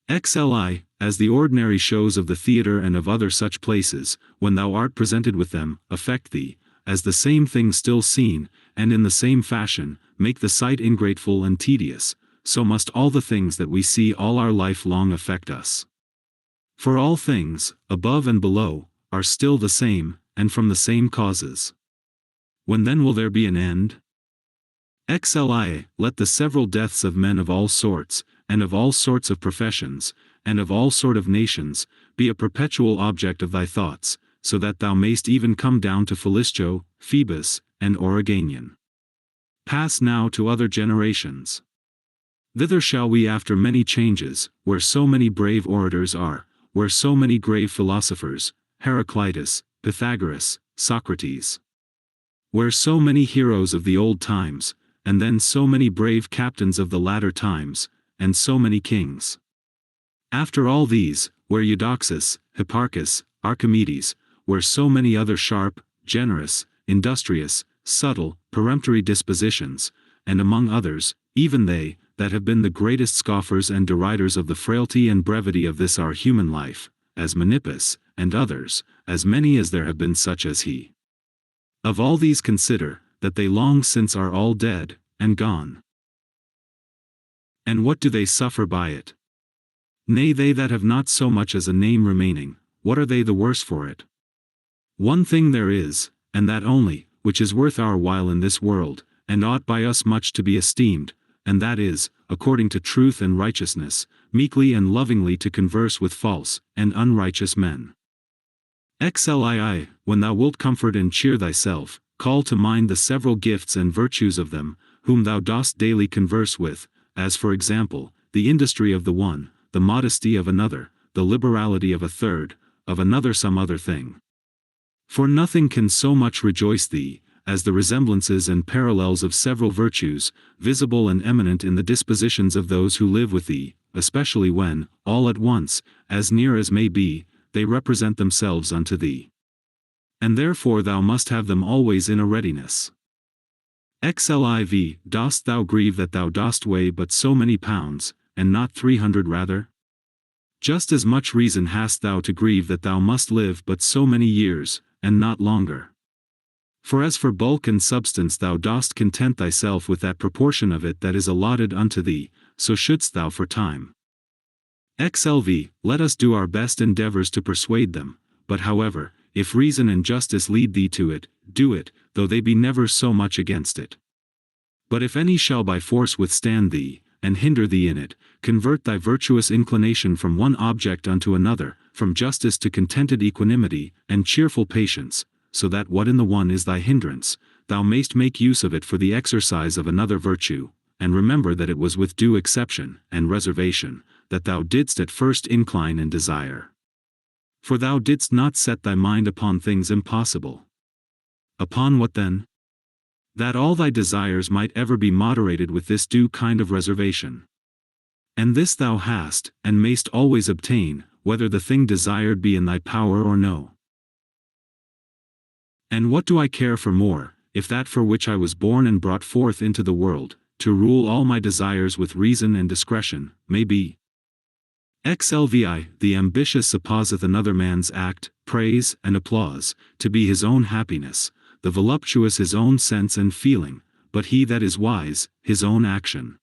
As the ordinary shows of the theatre and of other such places, when thou art presented with them, affect thee, as the same thing still seen, and in the same fashion, make the sight ingrateful and tedious, so must all the things that we see all our life long affect us. For all things, above and below, are still the same, and from the same causes. When then will there be an end? Let the several deaths of men of all sorts, and of all sorts of professions, and of all sort of nations, be a perpetual object of thy thoughts, so that thou mayst even come down to Philisco, Phoebus, and Origanian. Pass now to other generations. Thither shall we after many changes, where so many brave orators are, where so many grave philosophers, Heraclitus, Pythagoras, Socrates. Where so many heroes of the old times, and then so many brave captains of the latter times, and so many kings. After all these, where Eudoxus, Hipparchus, Archimedes, where so many other sharp, generous, industrious, subtle, peremptory dispositions, and among others, even they, that have been the greatest scoffers and deriders of the frailty and brevity of this our human life, as Menippus, and others, as many as there have been such as he. Of all these consider, that they long since are all dead, and gone. And what do they suffer by it? Nay, they that have not so much as a name remaining, what are they the worse for it? One thing there is, and that only, which is worth our while in this world, and ought by us much to be esteemed, and that is, according to truth and righteousness, meekly and lovingly to converse with false and unrighteous men. When thou wilt comfort and cheer thyself, call to mind the several gifts and virtues of them, whom thou dost daily converse with, as for example, the industry of the one, the modesty of another, the liberality of a third, of another some other thing. For nothing can so much rejoice thee, as the resemblances and parallels of several virtues, visible and eminent in the dispositions of those who live with thee, especially when, all at once, as near as may be, they represent themselves unto thee. And therefore thou must have them always in a readiness. Dost thou grieve that thou dost weigh but so many pounds, and not 300 rather? Just as much reason hast thou to grieve that thou must live but so many years, and not longer. For as for bulk and substance thou dost content thyself with that proportion of it that is allotted unto thee, so shouldst thou for time. Let us do our best endeavors to persuade them, but however, if reason and justice lead thee to it, do it, though they be never so much against it. But if any shall by force withstand thee, and hinder thee in it, convert thy virtuous inclination from one object unto another, from justice to contented equanimity, and cheerful patience, so that what in the one is thy hindrance, thou mayst make use of it for the exercise of another virtue, and remember that it was with due exception and reservation, that thou didst at first incline and desire. For thou didst not set thy mind upon things impossible. Upon what then? That all thy desires might ever be moderated with this due kind of reservation. And this thou hast, and mayst always obtain, whether the thing desired be in thy power or no. And what do I care for more, if that for which I was born and brought forth into the world, to rule all my desires with reason and discretion, may be? XLVI, the ambitious supposeth another man's act, praise, and applause, to be his own happiness, the voluptuous his own sense and feeling, but he that is wise, his own action.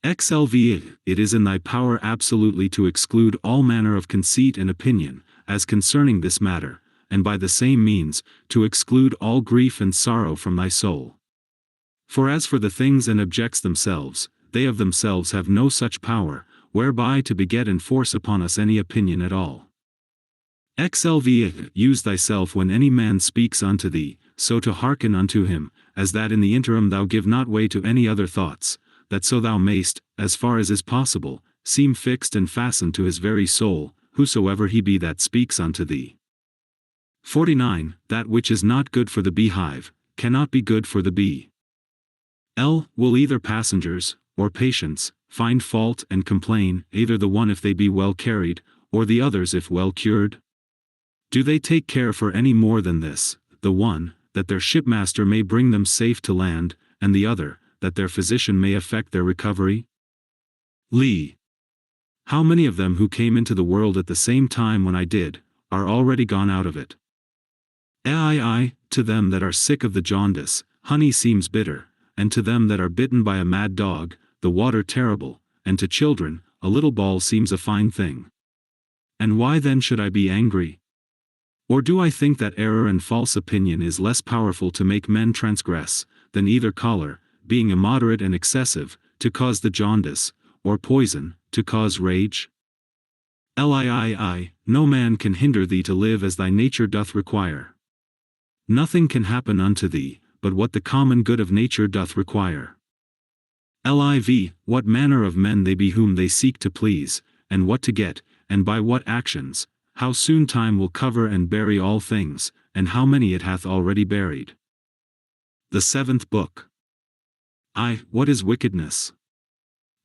XLVI, it is in thy power absolutely to exclude all manner of conceit and opinion, as concerning this matter, and by the same means, to exclude all grief and sorrow from thy soul. For as for the things and objects themselves, they of themselves have no such power, whereby to beget and force upon us any opinion at all. XLV, use thyself when any man speaks unto thee, so to hearken unto him, as that in the interim thou give not way to any other thoughts, that so thou mayst, as far as is possible, seem fixed and fastened to his very soul, whosoever he be that speaks unto thee. 49. That which is not good for the beehive, cannot be good for the bee. Will either passengers, or patients, find fault and complain, either the one if they be well carried, or the others if well cured? Do they take care for any more than this, the one, that their shipmaster may bring them safe to land, and the other, that their physician may effect their recovery? Lee. How many of them who came into the world at the same time when I did, are already gone out of it? To them that are sick of the jaundice, honey seems bitter, and to them that are bitten by a mad dog, the water terrible, and to children, a little ball seems a fine thing. And why then should I be angry? Or do I think that error and false opinion is less powerful to make men transgress, than either choler, being immoderate and excessive, to cause the jaundice, or poison, to cause rage? No man can hinder thee to live as thy nature doth require. Nothing can happen unto thee, but what the common good of nature doth require. What manner of men they be whom they seek to please, and what to get, and by what actions, how soon time will cover and bury all things, and how many it hath already buried. The seventh book. What is wickedness?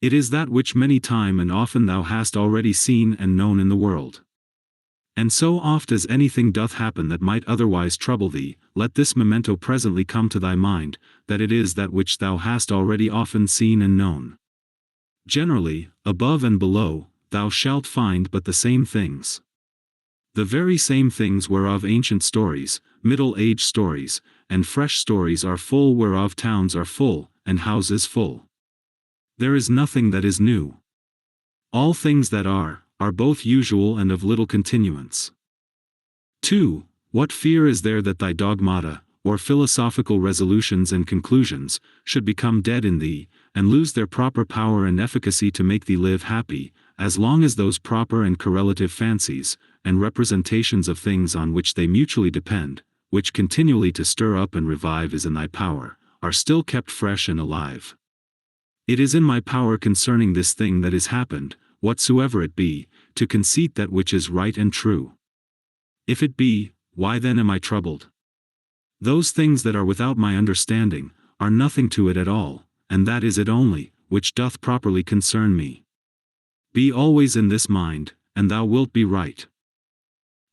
It is that which many time and often thou hast already seen and known in the world. And so oft as anything doth happen that might otherwise trouble thee, let this memento presently come to thy mind, that it is that which thou hast already often seen and known. Generally, above and below, thou shalt find but the same things. The very same things whereof ancient stories, middle-age stories, and fresh stories are full, whereof towns are full, and houses full. There is nothing that is new. All things that are both usual and of little continuance. 2. What fear is there that thy dogmata, or philosophical resolutions and conclusions, should become dead in thee, and lose their proper power and efficacy to make thee live happy, as long as those proper and correlative fancies, and representations of things on which they mutually depend, which continually to stir up and revive is in thy power, are still kept fresh and alive? It is in my power concerning this thing that is happened, whatsoever it be, to conceit that which is right and true. If it be, why then am I troubled? Those things that are without my understanding, are nothing to it at all, and that is it only, which doth properly concern me. Be always in this mind, and thou wilt be right.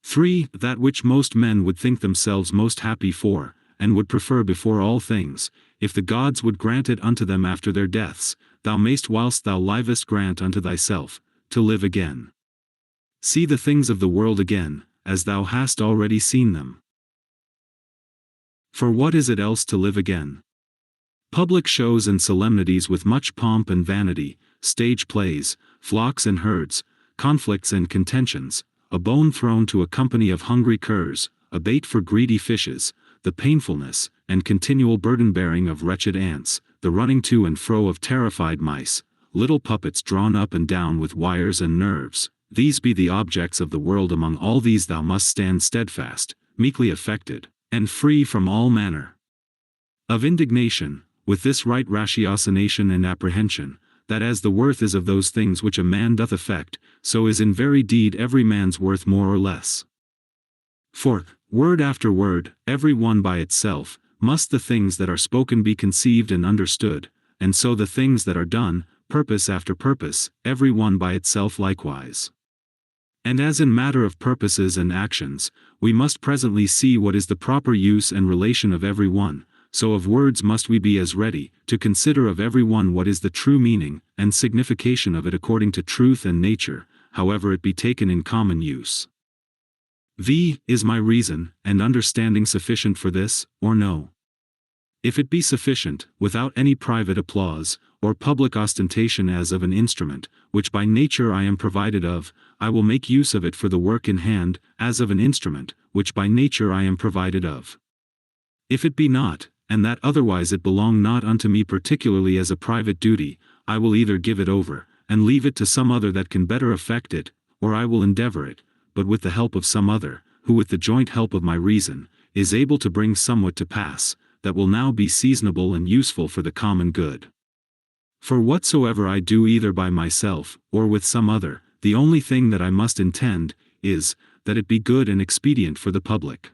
3. That which most men would think themselves most happy for, and would prefer before all things, if the gods would grant it unto them after their deaths, thou mayst whilst thou livest grant unto thyself, to live again. See the things of the world again, as thou hast already seen them. For what is it else to live again? Public shows and solemnities with much pomp and vanity, stage plays, flocks and herds, conflicts and contentions, a bone thrown to a company of hungry curs, a bait for greedy fishes, the painfulness and continual burden-bearing of wretched ants, the running to and fro of terrified mice, little puppets drawn up and down with wires and nerves, these be the objects of the world. Among all these thou must stand steadfast, meekly affected, and free from all manner of indignation, with this right ratiocination and apprehension, that as the worth is of those things which a man doth affect, so is in very deed every man's worth more or less. For, word after word, every one by itself, must the things that are spoken be conceived and understood, and so the things that are done, purpose after purpose, every one by itself likewise. And as in matter of purposes and actions, we must presently see what is the proper use and relation of every one, so of words must we be as ready to consider of every one what is the true meaning and signification of it according to truth and nature, however it be taken in common use. Is my reason and understanding sufficient for this, or no? If it be sufficient, without any private applause, or public ostentation as of an instrument, which by nature I am provided of, I will make use of it for the work in hand, as of an instrument, which by nature I am provided of. If it be not, and that otherwise it belong not unto me particularly as a private duty, I will either give it over, and leave it to some other that can better effect it, or I will endeavor it, but with the help of some other, who with the joint help of my reason, is able to bring somewhat to pass, that will now be seasonable and useful for the common good. For whatsoever I do either by myself, or with some other, the only thing that I must intend, is, that it be good and expedient for the public.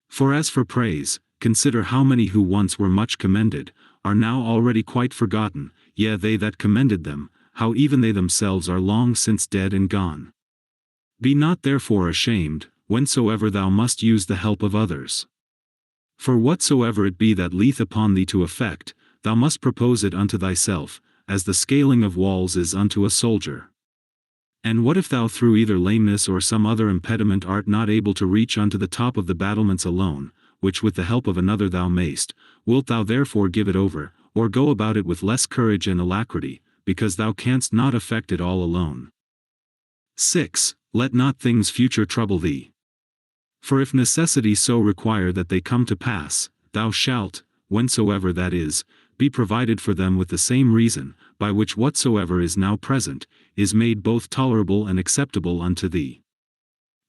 For as for praise, consider how many who once were much commended, are now already quite forgotten, yea they that commended them, how even they themselves are long since dead and gone. Be not therefore ashamed, whensoever thou must use the help of others. For whatsoever it be that lieth upon thee to effect, thou must propose it unto thyself, as the scaling of walls is unto a soldier. And what if thou through either lameness or some other impediment art not able to reach unto the top of the battlements alone, which with the help of another thou mayst, wilt thou therefore give it over, or go about it with less courage and alacrity, because thou canst not effect it all alone? 6. Let not things future trouble thee. For if necessity so require that they come to pass, thou shalt, whensoever that is, be provided for them with the same reason, by which whatsoever is now present, is made both tolerable and acceptable unto thee.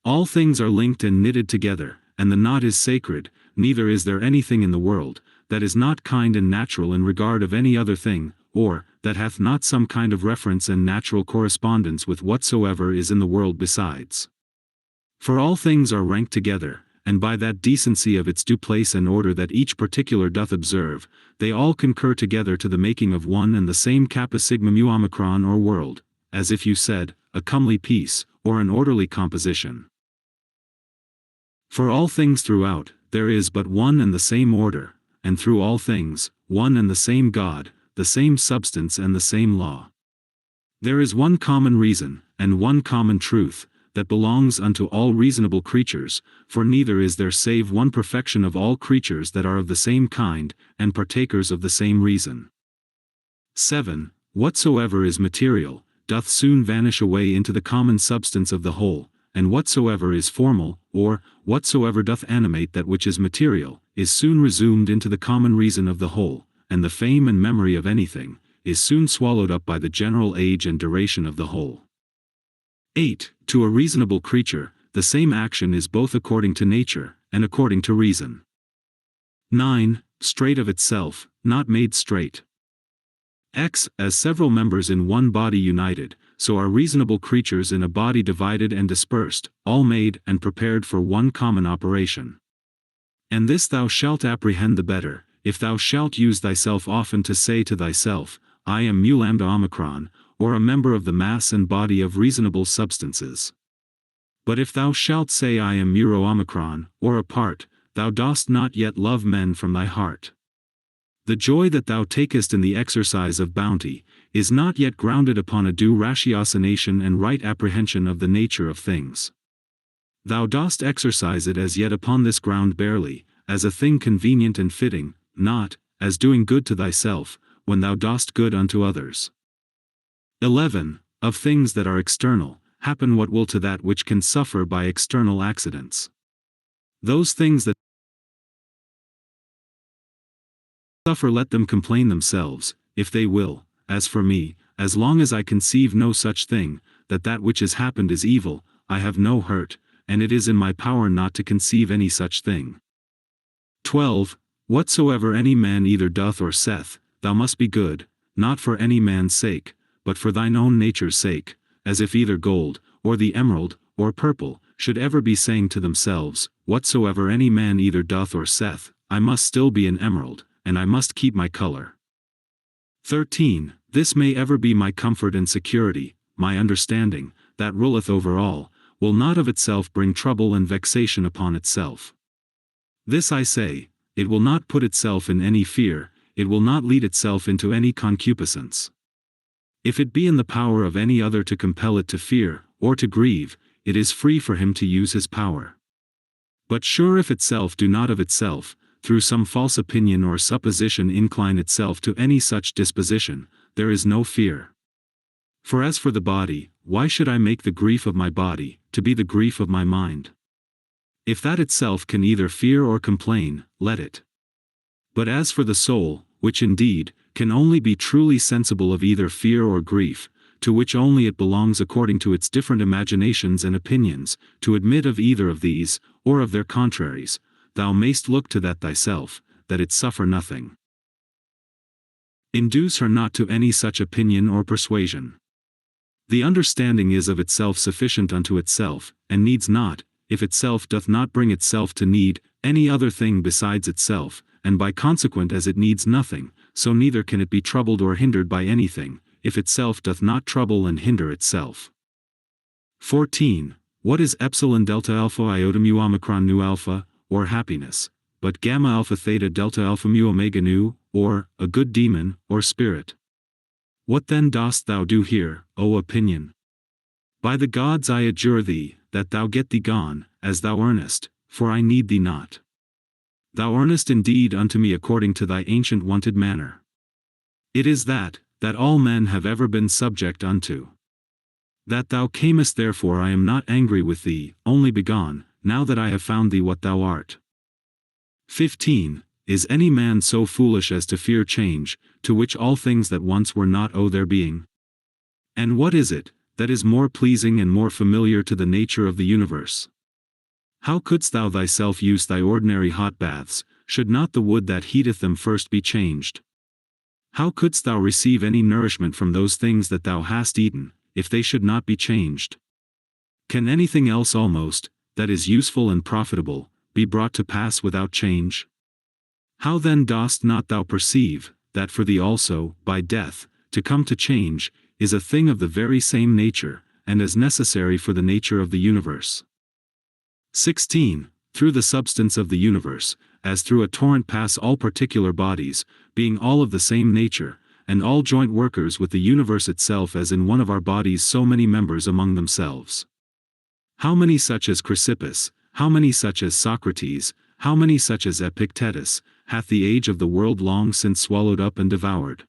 All things are linked and knitted together, and the knot is sacred, neither is there anything in the world, that is not kind and natural in regard of any other thing, or, that hath not some kind of reference and natural correspondence with whatsoever is in the world besides. For all things are ranked together, and by that decency of its due place and order that each particular doth observe, they all concur together to the making of one and the same kappa sigma mu omicron or world, as if you said, a comely piece, or an orderly composition. For all things throughout, there is but one and the same order, and through all things, one and the same God, the same substance and the same law. There is one common reason, and one common truth, that belongs unto all reasonable creatures, for neither is there save one perfection of all creatures that are of the same kind, and partakers of the same reason. 7. Whatsoever is material, doth soon vanish away into the common substance of the whole, and whatsoever is formal, or, whatsoever doth animate that which is material, is soon resumed into the common reason of the whole, and the fame and memory of anything, is soon swallowed up by the general age and duration of the whole. 8. To a reasonable creature, the same action is both according to nature, and according to reason. 9. Straight of itself, not made straight. As several members in one body united, so are reasonable creatures in a body divided and dispersed, all made and prepared for one common operation. And this thou shalt apprehend the better, if thou shalt use thyself often to say to thyself, I am mu lambda omicron, or a member of the mass and body of reasonable substances. But if thou shalt say I am mu rho omicron, or a part, thou dost not yet love men from thy heart. The joy that thou takest in the exercise of bounty, is not yet grounded upon a due ratiocination and right apprehension of the nature of things. Thou dost exercise it as yet upon this ground barely, as a thing convenient and fitting, not, as doing good to thyself, when thou dost good unto others. 11. Of things that are external, happen what will to that which can suffer by external accidents. Those things that suffer, let them complain themselves, if they will. As for me, as long as I conceive no such thing, that which has happened is evil, I have no hurt, and it is in my power not to conceive any such thing. 12. Whatsoever any man either doth or saith, thou must be good, not for any man's sake, but for thine own nature's sake, as if either gold, or the emerald, or purple, should ever be saying to themselves, whatsoever any man either doth or saith, I must still be an emerald, and I must keep my color. 13. This may ever be my comfort and security, my understanding, that ruleth over all, will not of itself bring trouble and vexation upon itself. This I say, it will not put itself in any fear, it will not lead itself into any concupiscence. If it be in the power of any other to compel it to fear, or to grieve, it is free for him to use his power. But sure if itself do not of itself, through some false opinion or supposition incline itself to any such disposition, there is no fear. For as for the body, why should I make the grief of my body to be the grief of my mind? If that itself can either fear or complain, let it. But as for the soul, which indeed can only be truly sensible of either fear or grief, to which only it belongs according to its different imaginations and opinions, to admit of either of these, or of their contraries, thou mayst look to that thyself, that it suffer nothing. Induce her not to any such opinion or persuasion. The understanding is of itself sufficient unto itself, and needs not, if itself doth not bring itself to need, any other thing besides itself, and by consequent as it needs nothing, so neither can it be troubled or hindered by anything, if itself doth not trouble and hinder itself. 14. What is epsilon delta alpha iota mu omicron nu alpha, or happiness, but gamma alpha theta delta alpha mu omega nu, or a good demon, or spirit? What then dost thou do here, O opinion? By the gods I adjure thee, that thou get thee gone, as thou earnest, for I need thee not. Thou earnest indeed unto me according to thy ancient wonted manner. It is that all men have ever been subject unto. That thou camest therefore I am not angry with thee, only begone, now that I have found thee what thou art. 15. Is any man so foolish as to fear change, to which all things that once were not owe their being? And what is it, that is more pleasing and more familiar to the nature of the universe? How couldst thou thyself use thy ordinary hot baths, should not the wood that heateth them first be changed? How couldst thou receive any nourishment from those things that thou hast eaten, if they should not be changed? Can anything else almost, that is useful and profitable, be brought to pass without change? How then dost not thou perceive, that for thee also, by death, to come to change, is a thing of the very same nature, and as necessary for the nature of the universe? 16. Through the substance of the universe, as through a torrent pass all particular bodies, being all of the same nature, and all joint workers with the universe itself, as in one of our bodies so many members among themselves. How many such as Chrysippus, how many such as Socrates, how many such as Epictetus, hath the age of the world long since swallowed up and devoured?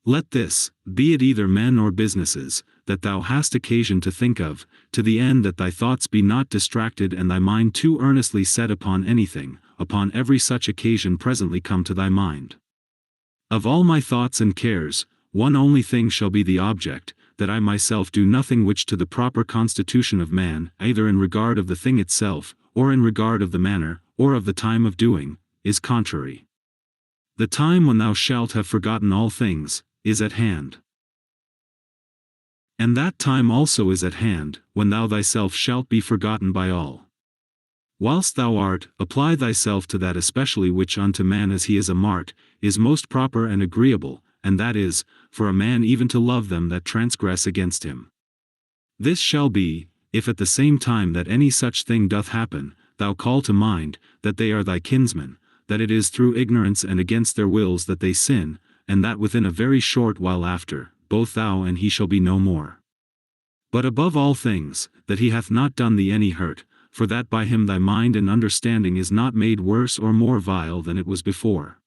Let this, be it either men or businesses, that thou hast occasion to think of, to the end that thy thoughts be not distracted and thy mind too earnestly set upon anything, upon every such occasion presently come to thy mind. Of all my thoughts and cares, one only thing shall be the object, that I myself do nothing which to the proper constitution of man, either in regard of the thing itself, or in regard of the manner, or of the time of doing, is contrary. The time when thou shalt have forgotten all things, is at hand. And that time also is at hand, when thou thyself shalt be forgotten by all. Whilst thou art, apply thyself to that especially which unto man as he is a mart, is most proper and agreeable, and that is, for a man even to love them that transgress against him. This shall be, if at the same time that any such thing doth happen, thou call to mind, that they are thy kinsmen, that it is through ignorance and against their wills that they sin, and that within a very short while after, both thou and he shall be no more. But above all things, that he hath not done thee any hurt, for that by him thy mind and understanding is not made worse or more vile than it was before.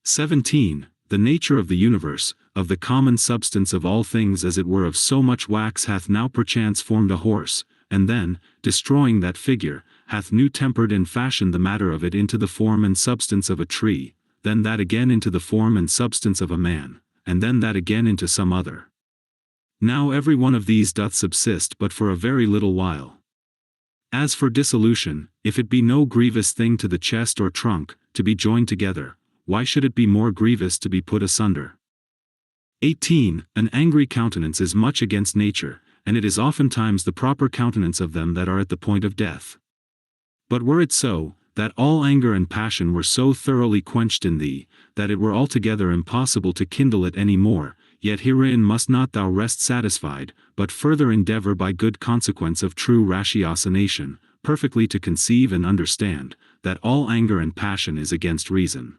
17. the nature of the universe, of the common substance of all things as it were of so much wax hath now perchance formed a horse, and then, destroying that figure, hath new tempered and fashioned the matter of it into the form and substance of a tree, then that again into the form and substance of a man, and then that again into some other. Now every one of these doth subsist but for a very little while. As for dissolution, if it be no grievous thing to the chest or trunk, to be joined together, why should it be more grievous to be put asunder? 18. An angry countenance is much against nature, and it is oftentimes the proper countenance of them that are at the point of death. But were it so, that all anger and passion were so thoroughly quenched in thee, that it were altogether impossible to kindle it any more, yet herein must not thou rest satisfied, but further endeavor by good consequence of true ratiocination, perfectly to conceive and understand, that all anger and passion is against reason.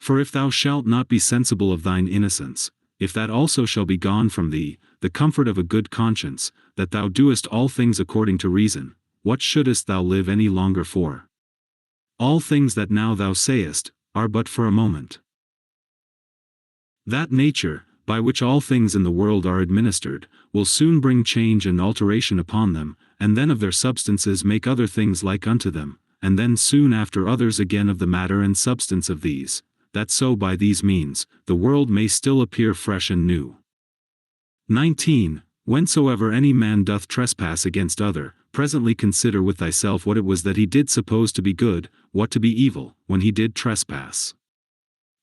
For if thou shalt not be sensible of thine innocence, if that also shall be gone from thee, the comfort of a good conscience, that thou doest all things according to reason, what shouldest thou live any longer for? All things that now thou sayest, are but for a moment. That nature, by which all things in the world are administered, will soon bring change and alteration upon them, and then of their substances make other things like unto them, and then soon after others again of the matter and substance of these, that so by these means, the world may still appear fresh and new. 19. Whensoever any man doth trespass against other, presently consider with thyself what it was that he did suppose to be good, what to be evil, when he did trespass.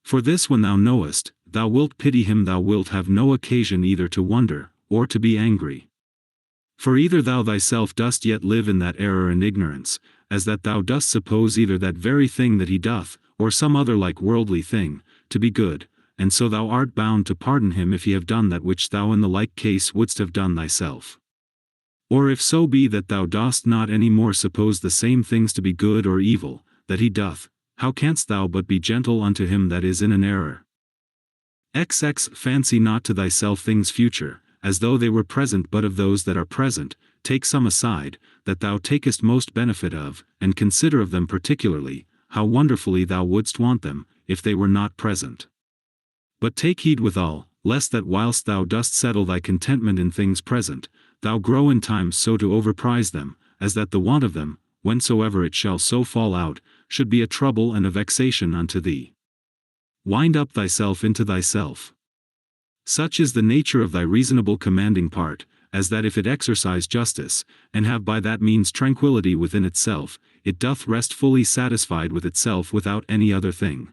For this when thou knowest, thou wilt pity him, thou wilt have no occasion either to wonder, or to be angry. For either thou thyself dost yet live in that error and ignorance, as that thou dost suppose either that very thing that he doth, or some other like worldly thing, to be good, and so thou art bound to pardon him if he have done that which thou in the like case wouldst have done thyself. Or if so be that thou dost not any more suppose the same things to be good or evil, that he doth, how canst thou but be gentle unto him that is in an error? XX Fancy not to thyself things future, as though they were present, but of those that are present, take some aside, that thou takest most benefit of, and consider of them particularly, how wonderfully thou wouldst want them, if they were not present. But take heed withal, lest that whilst thou dost settle thy contentment in things present, thou grow in time so to overprize them, as that the want of them, whensoever it shall so fall out, should be a trouble and a vexation unto thee. Wind up thyself into thyself. Such is the nature of thy reasonable commanding part, as that if it exercise justice, and have by that means tranquillity within itself, it doth rest fully satisfied with itself without any other thing.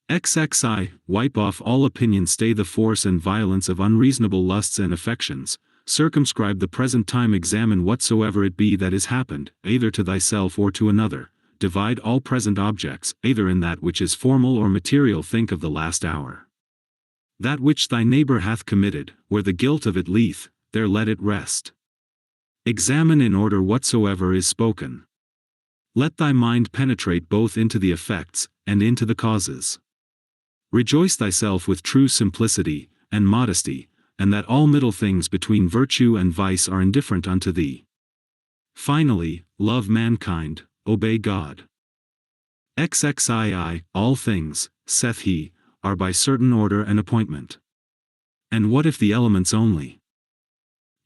XXI Wipe off all opinion, stay the force and violence of unreasonable lusts and affections, circumscribe the present time, examine whatsoever it be that is happened, either to thyself or to another, divide all present objects, either in that which is formal or material, think of the last hour. That which thy neighbor hath committed, where the guilt of it lieth, there let it rest. Examine in order whatsoever is spoken. Let thy mind penetrate both into the effects, and into the causes. Rejoice thyself with true simplicity, and modesty, and that all middle things between virtue and vice are indifferent unto thee. Finally, love mankind, obey God. XXII All things, saith he, are by certain order and appointment. And what if the elements only?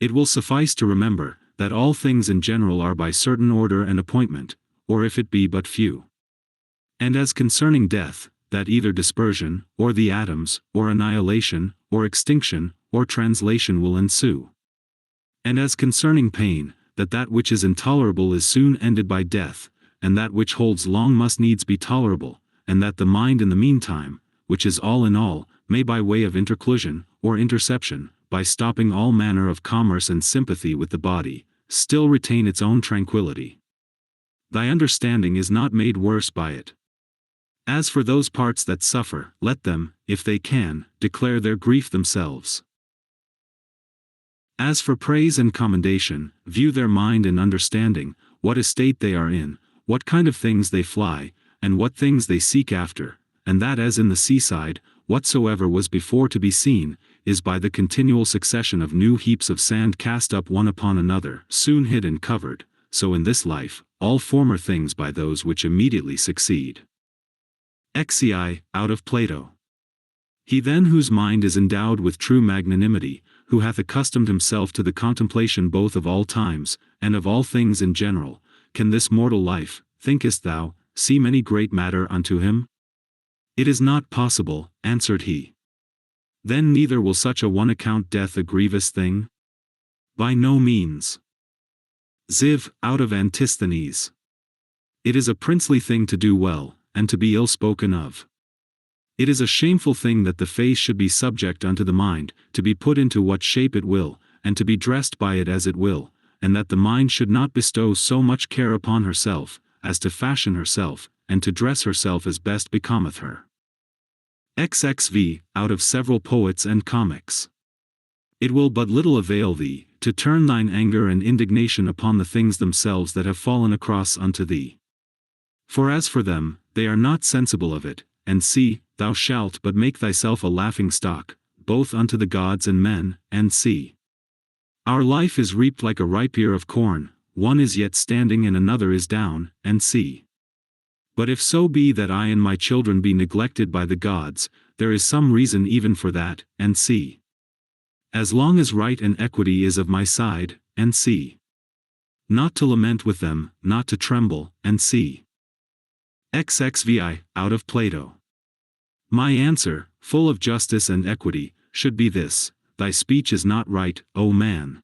It will suffice to remember, that all things in general are by certain order and appointment, or if it be but few. And as concerning death, that either dispersion, or the atoms, or annihilation, or extinction, or translation will ensue. And as concerning pain, that that which is intolerable is soon ended by death, and that which holds long must needs be tolerable, and that the mind in the meantime, which is all in all, may by way of interclusion, or interception, by stopping all manner of commerce and sympathy with the body, still retain its own tranquillity. Thy understanding is not made worse by it. As for those parts that suffer, let them, if they can, declare their grief themselves. As for praise and commendation, view their mind and understanding, what estate they are in, what kind of things they fly, and what things they seek after, and that as in the seaside, whatsoever was before to be seen, is by the continual succession of new heaps of sand cast up one upon another, soon hid and covered, so in this life, all former things by those which immediately succeed. XCI, out of Plato. He then whose mind is endowed with true magnanimity, who hath accustomed himself to the contemplation both of all times, and of all things in general, can this mortal life, thinkest thou, seem any great matter unto him? It is not possible, answered he. Then neither will such a one account death a grievous thing? By no means. Ziv, out of Antisthenes. It is a princely thing to do well, and to be ill spoken of. It is a shameful thing that the face should be subject unto the mind, to be put into what shape it will, and to be dressed by it as it will, and that the mind should not bestow so much care upon herself, as to fashion herself, and to dress herself as best becometh her. XXV, out of several poets and comics. It will but little avail thee, to turn thine anger and indignation upon the things themselves that have fallen across unto thee. For as for them, they are not sensible of it, and see, thou shalt but make thyself a laughing stock, both unto the gods and men, and see. Our life is reaped like a ripe ear of corn, one is yet standing and another is down, and see. But if so be that I and my children be neglected by the gods, there is some reason even for that, and see. As long as right and equity is of my side, and see. Not to lament with them, not to tremble, and see. XXVI, out of Plato. My answer, full of justice and equity, should be this: thy speech is not right, O man.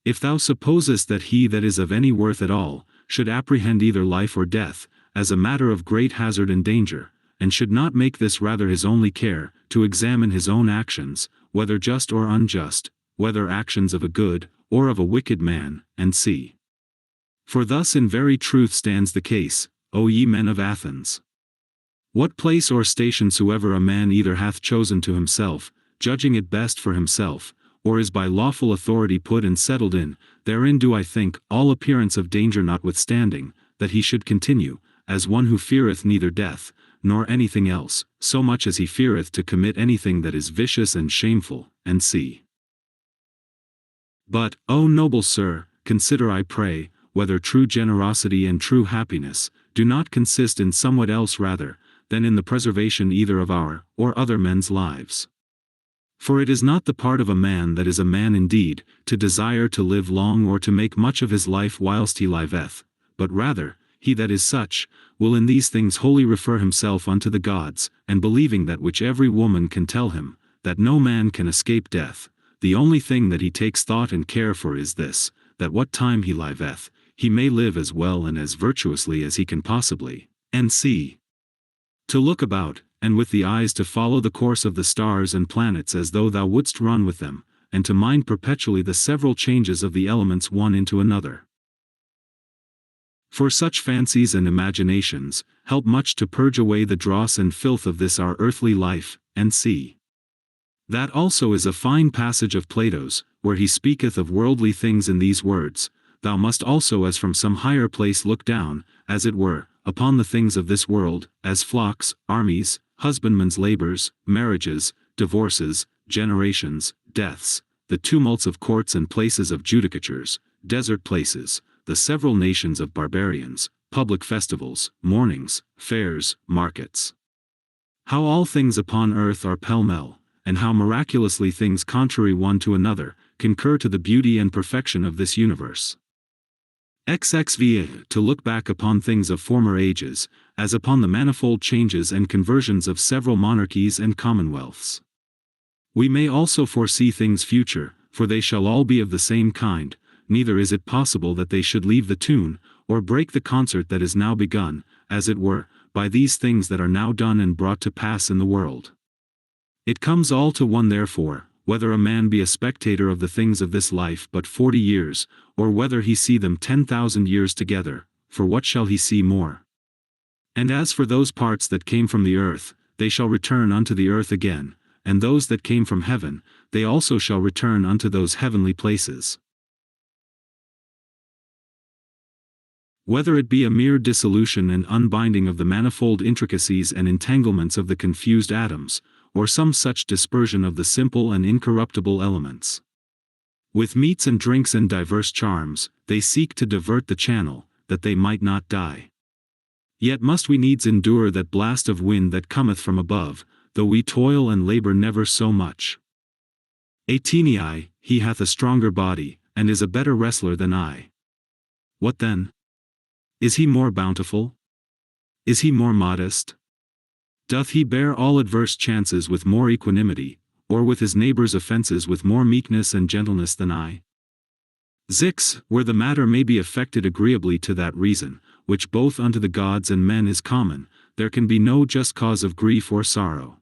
If thou supposest that he that is of any worth at all, should apprehend either life or death, as a matter of great hazard and danger, and should not make this rather his only care, to examine his own actions, whether just or unjust, whether actions of a good, or of a wicked man, and see. For thus in very truth stands the case, O ye men of Athens. What place or station soever a man either hath chosen to himself, judging it best for himself, or is by lawful authority put and settled in, therein do I think, all appearance of danger notwithstanding, that he should continue, as one who feareth neither death, nor anything else, so much as he feareth to commit anything that is vicious and shameful, and see. But, O noble sir, consider I pray, whether true generosity and true happiness do not consist in somewhat else rather, than in the preservation either of our, or other men's lives. For it is not the part of a man that is a man indeed, to desire to live long or to make much of his life whilst he liveth, but rather, he that is such, will in these things wholly refer himself unto the gods, and believing that which every woman can tell him, that no man can escape death, the only thing that he takes thought and care for is this, that what time he liveth, he may live as well and as virtuously as he can possibly, and see. To look about, and with the eyes to follow the course of the stars and planets as though thou wouldst run with them, and to mind perpetually the several changes of the elements one into another. For such fancies and imaginations, help much to purge away the dross and filth of this our earthly life, and see. That also is a fine passage of Plato's, where he speaketh of worldly things in these words: thou must also as from some higher place look down, as it were, upon the things of this world, as flocks, armies, husbandmen's labors, marriages, divorces, generations, deaths, the tumults of courts and places of judicatures, desert places, the several nations of barbarians, public festivals, mournings, fairs, markets. How all things upon earth are pell-mell, and how miraculously things contrary one to another, concur to the beauty and perfection of this universe. XXV, to look back upon things of former ages, as upon the manifold changes and conversions of several monarchies and commonwealths. We may also foresee things future, for they shall all be of the same kind, neither is it possible that they should leave the tune, or break the concert that is now begun, as it were, by these things that are now done and brought to pass in the world. It comes all to one therefore, whether a man be a spectator of the things of this life but 40 years, or whether he see them 10,000 years together, for what shall he see more? And as for those parts that came from the earth, they shall return unto the earth again, and those that came from heaven, they also shall return unto those heavenly places. Whether it be a mere dissolution and unbinding of the manifold intricacies and entanglements of the confused atoms, or some such dispersion of the simple and incorruptible elements. With meats and drinks and diverse charms, they seek to divert the channel, that they might not die. Yet must we needs endure that blast of wind that cometh from above, though we toil and labor never so much. Atenei, he hath a stronger body, and is a better wrestler than I. What then? Is he more bountiful? Is he more modest? Doth he bear all adverse chances with more equanimity, or with his neighbor's offences with more meekness and gentleness than I? Zix, where the matter may be affected agreeably to that reason, which both unto the gods and men is common, there can be no just cause of grief or sorrow.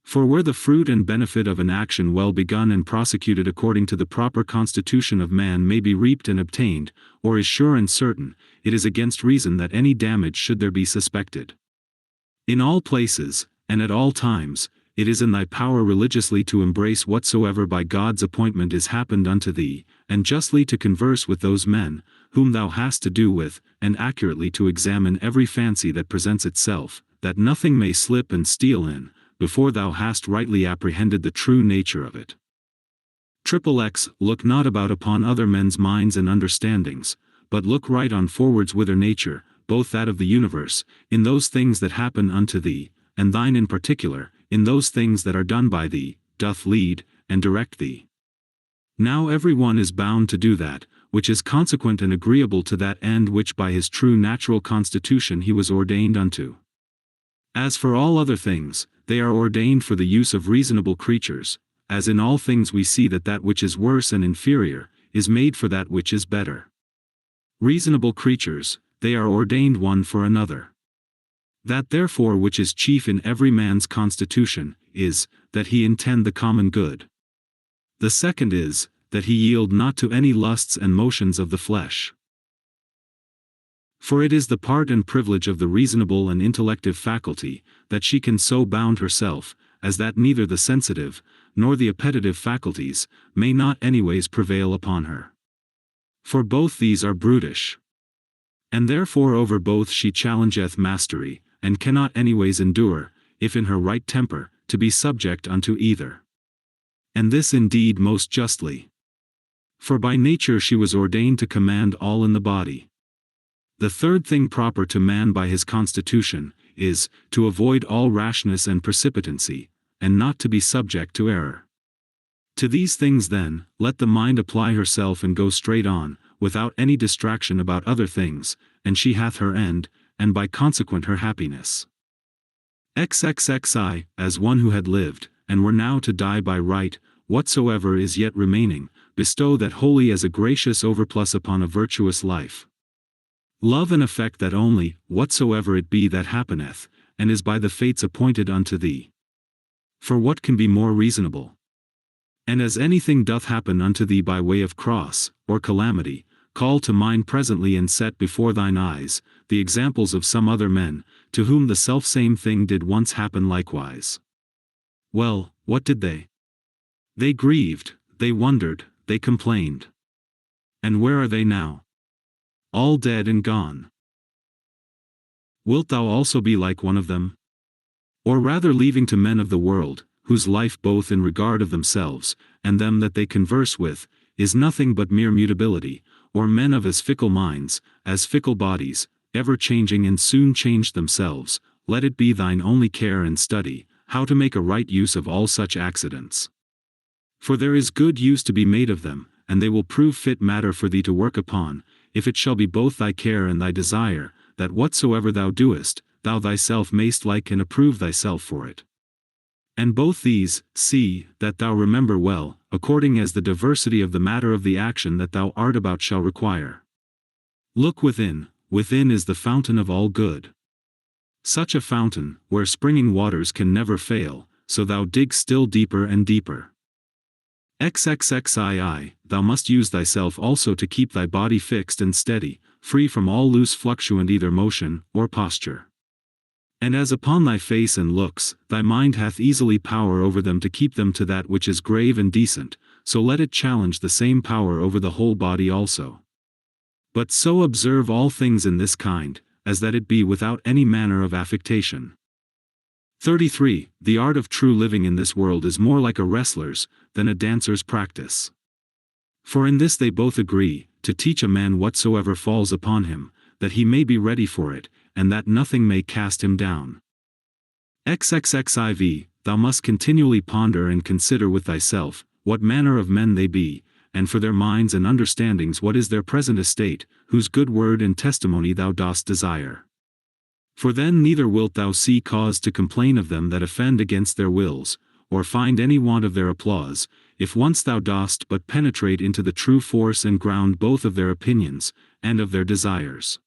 For where the fruit and benefit of an action well begun and prosecuted according to the proper constitution of man may be reaped and obtained, or is sure and certain, it is against reason that any damage should there be suspected. In all places, and at all times, it is in thy power religiously to embrace whatsoever by God's appointment is happened unto thee, and justly to converse with those men, whom thou hast to do with, and accurately to examine every fancy that presents itself, that nothing may slip and steal in, before thou hast rightly apprehended the true nature of it. XXX Look not about upon other men's minds and understandings, but look right on forwards whither nature, both that of the universe, in those things that happen unto thee, and thine in particular, in those things that are done by thee, doth lead, and direct thee. Now every one is bound to do that, which is consequent and agreeable to that end which by his true natural constitution he was ordained unto. As for all other things, they are ordained for the use of reasonable creatures, as in all things we see that that which is worse and inferior, is made for that which is better. Reasonable creatures, they are ordained one for another. That therefore which is chief in every man's constitution, is, that he intend the common good. The second is, that he yield not to any lusts and motions of the flesh. For it is the part and privilege of the reasonable and intellective faculty, that she can so bound herself, as that neither the sensitive, nor the appetitive faculties, may not anyways prevail upon her. For both these are brutish. And therefore over both she challengeth mastery, and cannot anyways endure, if in her right temper, to be subject unto either. And this indeed most justly. For by nature she was ordained to command all in the body. The third thing proper to man by his constitution, is, to avoid all rashness and precipitancy, and not to be subject to error. To these things then, let the mind apply herself and go straight on, without any distraction about other things, and she hath her end, and by consequent her happiness. XXXI, as one who had lived, and were now to die by right, whatsoever is yet remaining, bestow that wholly as a gracious overplus upon a virtuous life. Love and affect that only, whatsoever it be that happeneth, and is by the fates appointed unto thee. For what can be more reasonable? And as anything doth happen unto thee by way of cross, or calamity, call to mind presently and set before thine eyes, the examples of some other men, to whom the selfsame thing did once happen likewise. Well, what did they? They grieved, they wondered, they complained. And where are they now? All dead and gone. Wilt thou also be like one of them? Or rather leaving to men of the world, whose life both in regard of themselves, and them that they converse with, is nothing but mere mutability, or men of as fickle minds, as fickle bodies, ever changing and soon change themselves, let it be thine only care and study, how to make a right use of all such accidents. For there is good use to be made of them, and they will prove fit matter for thee to work upon, if it shall be both thy care and thy desire, that whatsoever thou doest, thou thyself mayst like and approve thyself for it. And both these, see, that thou remember well, according as the diversity of the matter of the action that thou art about shall require. Look within is the fountain of all good. Such a fountain, where springing waters can never fail, so thou dig still deeper and deeper. XXXII, thou must use thyself also to keep thy body fixed and steady, free from all loose fluctuant either motion, or posture. And as upon thy face and looks, thy mind hath easily power over them to keep them to that which is grave and decent, so let it challenge the same power over the whole body also. But so observe all things in this kind, as that it be without any manner of affectation. 33. The art of true living in this world is more like a wrestler's, than a dancer's practice. For in this they both agree, to teach a man whatsoever falls upon him, that he may be ready for it, and that nothing may cast him down. XXXIV, thou must continually ponder and consider with thyself, what manner of men they be, and for their minds and understandings what is their present estate, whose good word and testimony thou dost desire. For then neither wilt thou see cause to complain of them that offend against their wills, or find any want of their applause, if once thou dost but penetrate into the true force and ground both of their opinions, and of their desires.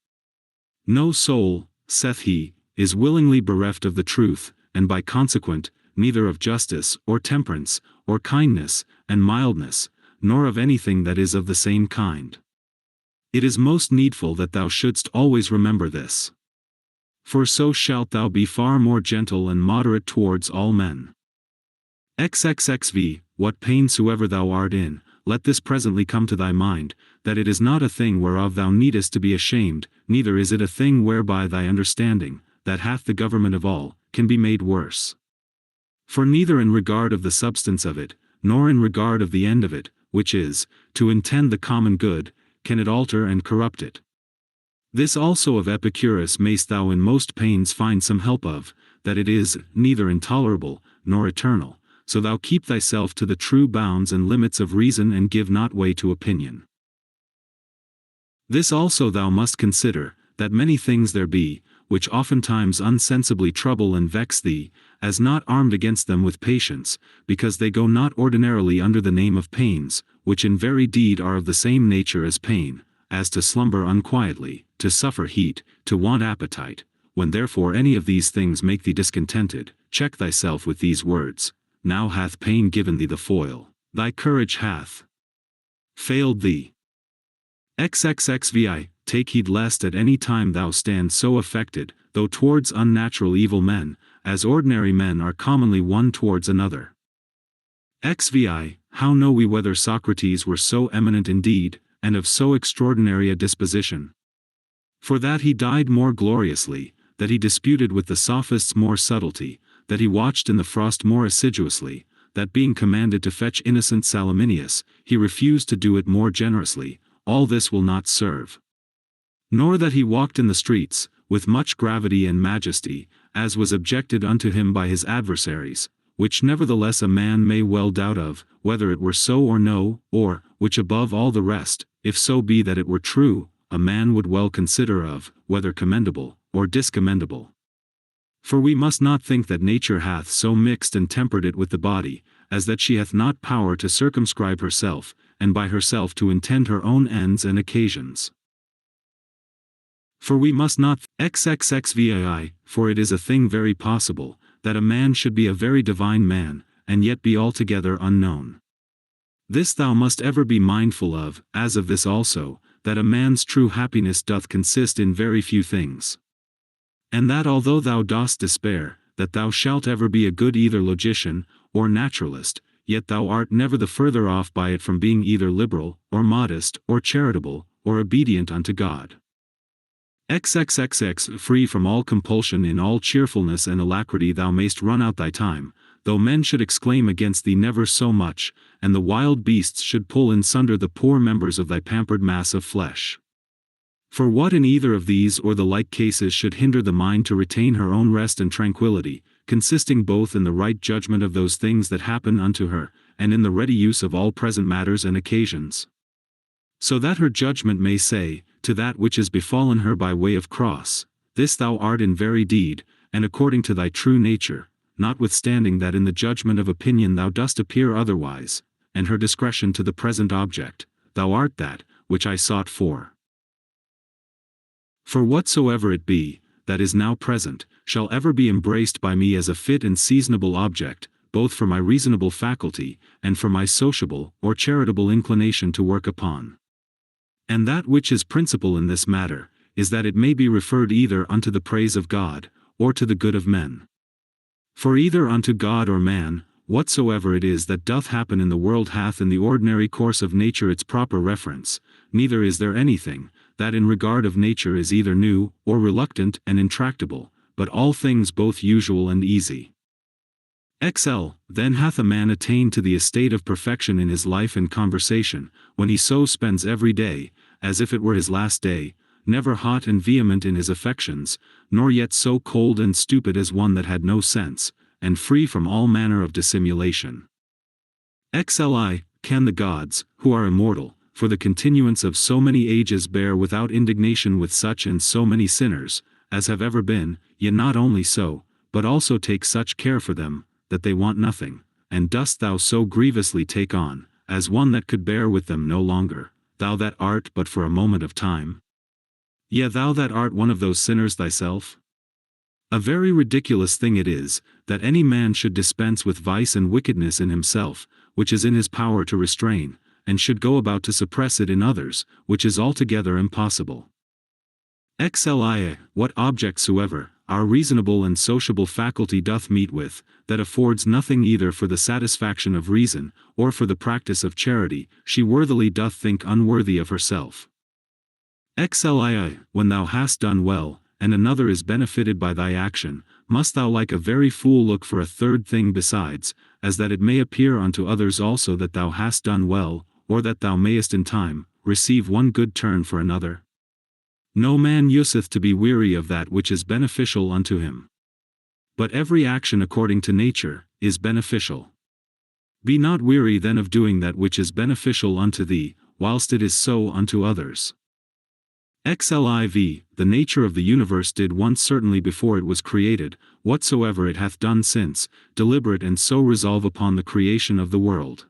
No soul, saith he, is willingly bereft of the truth, and by consequent, neither of justice, or temperance, or kindness, and mildness, nor of anything that is of the same kind. It is most needful that thou shouldst always remember this. For so shalt thou be far more gentle and moderate towards all men. XXXV, what pain soever thou art in, let this presently come to thy mind, that it is not a thing whereof thou needest to be ashamed, neither is it a thing whereby thy understanding, that hath the government of all, can be made worse. For neither in regard of the substance of it, nor in regard of the end of it, which is, to intend the common good, can it alter and corrupt it. This also of Epicurus mayst thou in most pains find some help of, that it is neither intolerable, nor eternal, so thou keep thyself to the true bounds and limits of reason and give not way to opinion. This also thou must consider, that many things there be, which oftentimes unsensibly trouble and vex thee, as not armed against them with patience, because they go not ordinarily under the name of pains, which in very deed are of the same nature as pain, as to slumber unquietly, to suffer heat, to want appetite. When therefore any of these things make thee discontented, check thyself with these words: now hath pain given thee the foil, thy courage hath failed thee. XXXVI, take heed lest at any time thou stand so affected, though towards unnatural evil men, as ordinary men are commonly one towards another. XVI, how know we whether Socrates were so eminent indeed, and of so extraordinary a disposition? For that he died more gloriously, that he disputed with the sophists more subtlety, that he watched in the frost more assiduously, that being commanded to fetch innocent Salaminius, he refused to do it more generously, all this will not serve. Nor that he walked in the streets, with much gravity and majesty, as was objected unto him by his adversaries, which nevertheless a man may well doubt of, whether it were so or no, or, which above all the rest, if so be that it were true, a man would well consider of, whether commendable, or discommendable. For we must not think that nature hath so mixed and tempered it with the body, as that she hath not power to circumscribe herself, and by herself to intend her own ends and occasions. For we must not XXXVII, for it is a thing very possible, that a man should be a very divine man, and yet be altogether unknown. This thou must ever be mindful of, as of this also, that a man's true happiness doth consist in very few things. And that although thou dost despair, that thou shalt ever be a good either logician, or naturalist, yet thou art never the further off by it from being either liberal, or modest, or charitable, or obedient unto God. XXXX, free from all compulsion, in all cheerfulness and alacrity thou mayst run out thy time, though men should exclaim against thee never so much, and the wild beasts should pull in sunder the poor members of thy pampered mass of flesh. For what in either of these or the like cases should hinder the mind to retain her own rest and tranquillity, consisting both in the right judgment of those things that happen unto her, and in the ready use of all present matters and occasions? So that her judgment may say, to that which is befallen her by way of cross, this thou art in very deed, and according to thy true nature, notwithstanding that in the judgment of opinion thou dost appear otherwise, and her discretion to the present object, thou art that, which I sought for. For whatsoever it be, that is now present, shall ever be embraced by me as a fit and seasonable object, both for my reasonable faculty, and for my sociable or charitable inclination to work upon. And that which is principal in this matter, is that it may be referred either unto the praise of God, or to the good of men. For either unto God or man, whatsoever it is that doth happen in the world hath in the ordinary course of nature its proper reference, neither is there anything, that in regard of nature is either new, or reluctant and intractable, but all things both usual and easy. XL, then hath a man attained to the estate of perfection in his life and conversation, when he so spends every day, as if it were his last day, never hot and vehement in his affections, nor yet so cold and stupid as one that had no sense, and free from all manner of dissimulation. XLI, can the gods, who are immortal, for the continuance of so many ages bear without indignation with such and so many sinners, as have ever been, yet not only so, but also take such care for them, that they want nothing, and dost thou so grievously take on, as one that could bear with them no longer, thou that art but for a moment of time? Yea, thou that art one of those sinners thyself? A very ridiculous thing it is, that any man should dispense with vice and wickedness in himself, which is in his power to restrain, and should go about to suppress it in others, which is altogether impossible. XLIA, what object soever, our reasonable and sociable faculty doth meet with, that affords nothing either for the satisfaction of reason, or for the practice of charity, she worthily doth think unworthy of herself. XLIA, when thou hast done well, and another is benefited by thy action, must thou like a very fool look for a third thing besides, as that it may appear unto others also that thou hast done well, or that thou mayest in time receive one good turn for another? No man useth to be weary of that which is beneficial unto him. But every action according to nature is beneficial. Be not weary then of doing that which is beneficial unto thee, whilst it is so unto others. XLIV, the nature of the universe did once certainly before it was created, whatsoever it hath done since, deliberate and so resolve upon the creation of the world.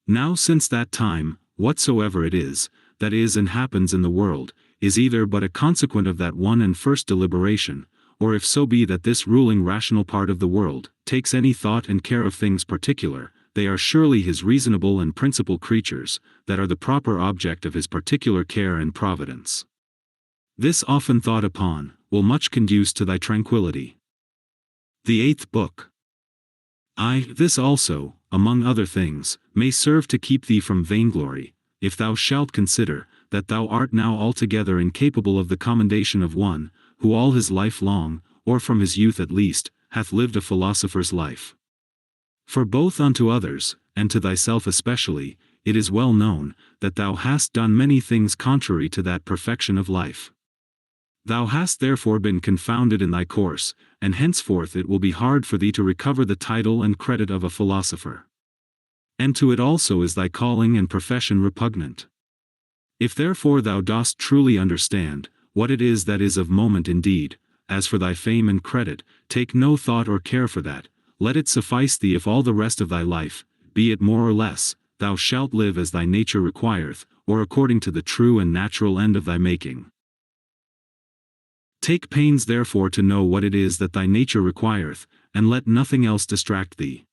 Now since that time, whatsoever it is, that is and happens in the world, is either but a consequent of that one and first deliberation, or if so be that this ruling rational part of the world takes any thought and care of things particular, they are surely his reasonable and principal creatures, that are the proper object of his particular care and providence. This often thought upon, will much conduce to thy tranquillity. The Eighth Book. This also, among other things, may serve to keep thee from vainglory, if thou shalt consider, that thou art now altogether incapable of the commendation of one, who all his life long, or from his youth at least, hath lived a philosopher's life. For both unto others, and to thyself especially, it is well known, that thou hast done many things contrary to that perfection of life. Thou hast therefore been confounded in thy course, and henceforth it will be hard for thee to recover the title and credit of a philosopher. And to it also is thy calling and profession repugnant. If therefore thou dost truly understand, what it is that is of moment indeed, as for thy fame and credit, take no thought or care for that, let it suffice thee if all the rest of thy life, be it more or less, thou shalt live as thy nature requireth, or according to the true and natural end of thy making. Take pains therefore to know what it is that thy nature requireth, and let nothing else distract thee.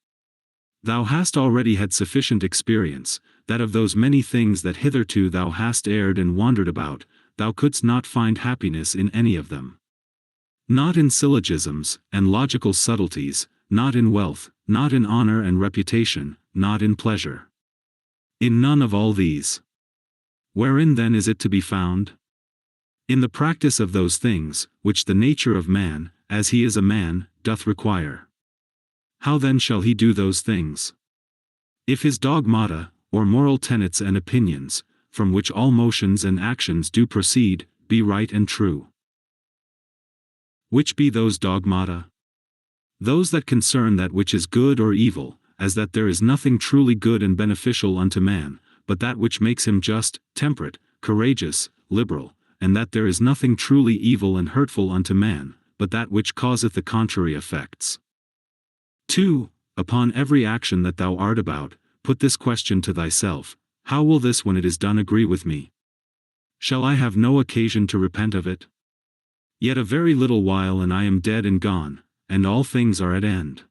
Thou hast already had sufficient experience, that of those many things that hitherto thou hast erred and wandered about, thou couldst not find happiness in any of them. Not in syllogisms and logical subtleties, not in wealth, not in honor and reputation, not in pleasure. In none of all these. Wherein then is it to be found? In the practice of those things, which the nature of man, as he is a man, doth require. How then shall he do those things? If his dogmata, or moral tenets and opinions, from which all motions and actions do proceed, be right and true. Which be those dogmata? Those that concern that which is good or evil, as that there is nothing truly good and beneficial unto man, but that which makes him just, temperate, courageous, liberal, and that there is nothing truly evil and hurtful unto man, but that which causeth the contrary effects. 2. Upon every action that thou art about, put this question to thyself: how will this when it is done agree with me? Shall I have no occasion to repent of it? Yet a very little while and I am dead and gone, and all things are at end.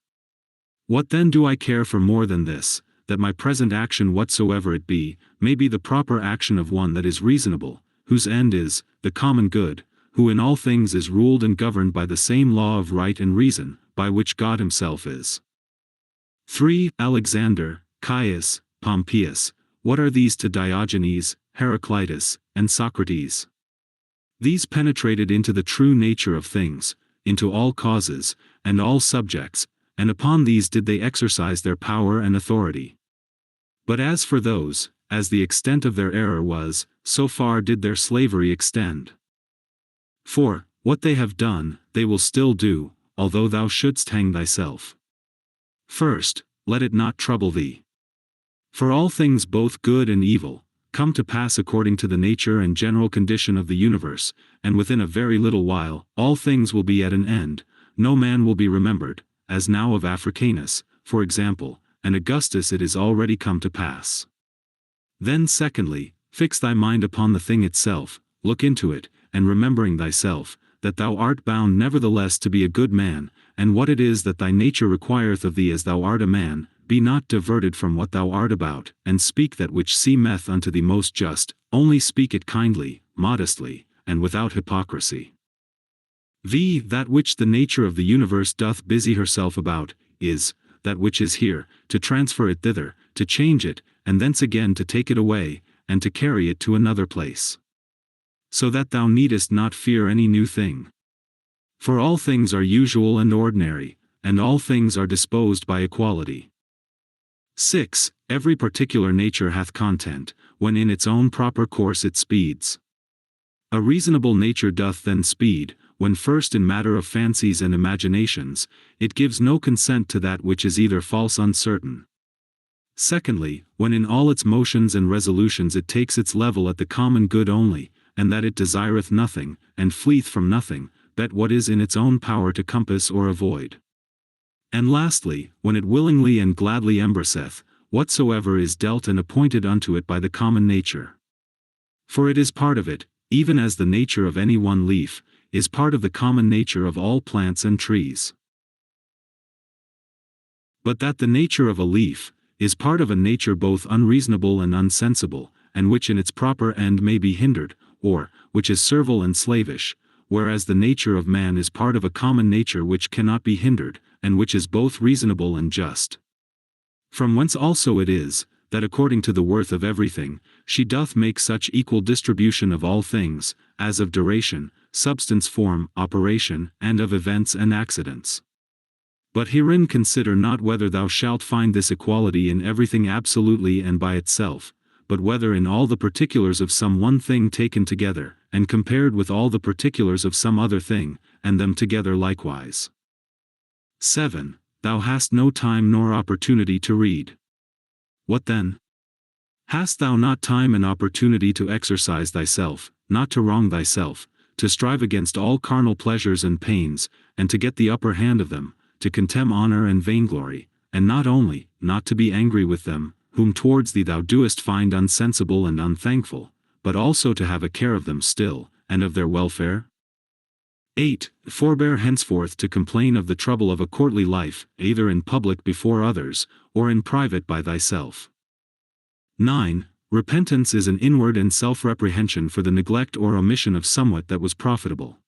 What then do I care for more than this, that my present action whatsoever it be, may be the proper action of one that is reasonable, whose end is the common good, who in all things is ruled and governed by the same law of right and reason, by which God himself is. 3. Alexander, Caius, Pompeius, what are these to Diogenes, Heraclitus, and Socrates? These penetrated into the true nature of things, into all causes, and all subjects, and upon these did they exercise their power and authority. But as for those, as the extent of their error was, so far did their slavery extend. For, what they have done, they will still do, although thou shouldst hang thyself. First, let it not trouble thee. For all things both good and evil, come to pass according to the nature and general condition of the universe, and within a very little while, all things will be at an end, no man will be remembered, as now of Africanus, for example, and Augustus it is already come to pass. Then secondly, fix thy mind upon the thing itself, look into it, and remembering thyself, that thou art bound nevertheless to be a good man, and what it is that thy nature requireth of thee as thou art a man, be not diverted from what thou art about, and speak that which seemeth unto thee most just, only speak it kindly, modestly, and without hypocrisy. That which the nature of the universe doth busy herself about, is, that which is here, to transfer it thither, to change it, and thence again to take it away, and to carry it to another place. So that thou needest not fear any new thing. For all things are usual and ordinary, and all things are disposed by equality. 6. Every particular nature hath content, when in its own proper course it speeds. A reasonable nature doth then speed, when first in matter of fancies and imaginations, it gives no consent to that which is either false uncertain. Secondly, when in all its motions and resolutions it takes its level at the common good only, and that it desireth nothing, and fleeth from nothing, but what is in its own power to compass or avoid. And lastly, when it willingly and gladly embraceth, whatsoever is dealt and appointed unto it by the common nature. For it is part of it, even as the nature of any one leaf, is part of the common nature of all plants and trees. But that the nature of a leaf, is part of a nature both unreasonable and unsensible, and which in its proper end may be hindered, or, which is servile and slavish, whereas the nature of man is part of a common nature which cannot be hindered, and which is both reasonable and just. From whence also it is, that according to the worth of everything, she doth make such equal distribution of all things, as of duration, substance, form, operation, and of events and accidents. But herein consider not whether thou shalt find this equality in everything absolutely and by itself, but whether in all the particulars of some one thing taken together, and compared with all the particulars of some other thing, and them together likewise. 7. Thou hast no time nor opportunity to read. What then? Hast thou not time and opportunity to exercise thyself, not to wrong thyself, to strive against all carnal pleasures and pains, and to get the upper hand of them, to contemn honor and vainglory, and not only, not to be angry with them, whom towards thee thou doest find unsensible and unthankful, but also to have a care of them still, and of their welfare? 8. Forbear henceforth to complain of the trouble of a courtly life, either in public before others, or in private by thyself. 9. Repentance is an inward and self-reprehension for the neglect or omission of somewhat that was profitable.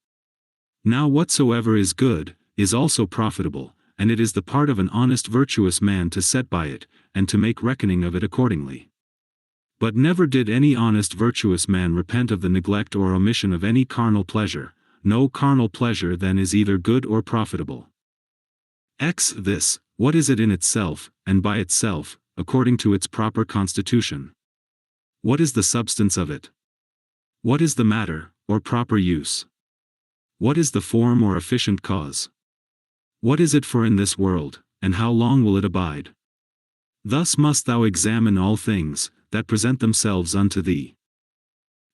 Now whatsoever is good, is also profitable, and it is the part of an honest virtuous man to set by it, and to make reckoning of it accordingly. But never did any honest virtuous man repent of the neglect or omission of any carnal pleasure. No carnal pleasure then is either good or profitable. This, what is it in itself, and by itself, according to its proper constitution? What is the substance of it? What is the matter, or proper use? What is the form or efficient cause? What is it for in this world, and how long will it abide? Thus must thou examine all things, that present themselves unto thee.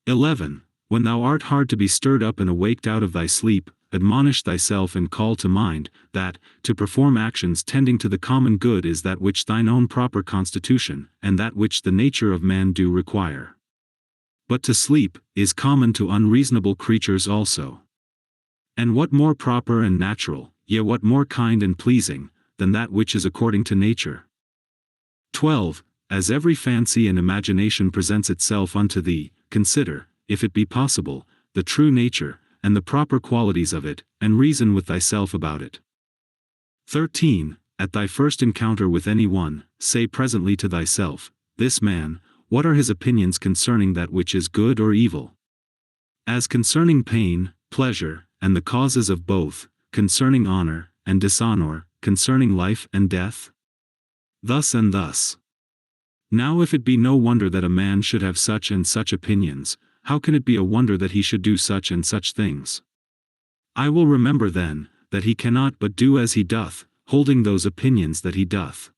11. When thou art hard to be stirred up and awaked out of thy sleep, admonish thyself and call to mind, that, to perform actions tending to the common good is that which thine own proper constitution, and that which the nature of man do require. But to sleep, is common to unreasonable creatures also. And what more proper and natural, yea what more kind and pleasing, than that which is according to nature? 12. As every fancy and imagination presents itself unto thee, consider, if it be possible, the true nature, and the proper qualities of it, and reason with thyself about it. 13. At thy first encounter with any one, say presently to thyself, this man, what are his opinions concerning that which is good or evil? As concerning pain, pleasure, and the causes of both, concerning honor, and dishonor, concerning life and death? Thus and thus. Now if it be no wonder that a man should have such and such opinions, how can it be a wonder that he should do such and such things? I will remember then, that he cannot but do as he doth, holding those opinions that he doth.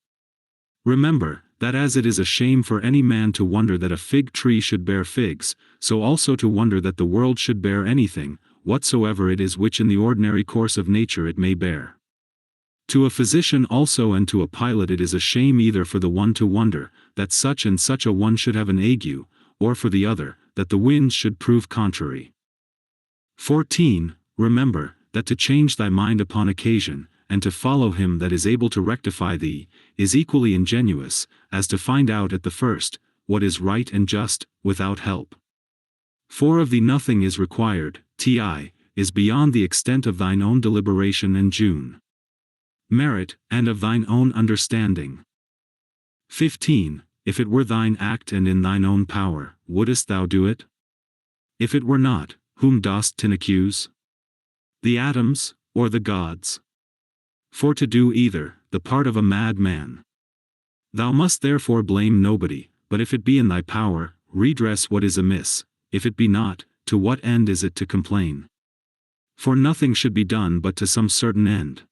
Remember, that as it is a shame for any man to wonder that a fig tree should bear figs, so also to wonder that the world should bear anything, whatsoever it is which in the ordinary course of nature it may bear. To a physician also and to a pilot it is a shame either for the one to wonder, that such and such a one should have an ague, or for the other, that the winds should prove contrary. 14. Remember, that to change thy mind upon occasion, and to follow him that is able to rectify thee, is equally ingenious, as to find out at the first, what is right and just, without help. For of thee nothing is required, is beyond the extent of thine own deliberation and merit, and of thine own understanding. 15. If it were thine act and in thine own power, wouldest thou do it? If it were not, whom dost tin accuse? The atoms, or the gods? For to do either, the part of a mad man. Thou must therefore blame nobody, but if it be in thy power, redress what is amiss; if it be not, to what end is it to complain? For nothing should be done but to some certain end.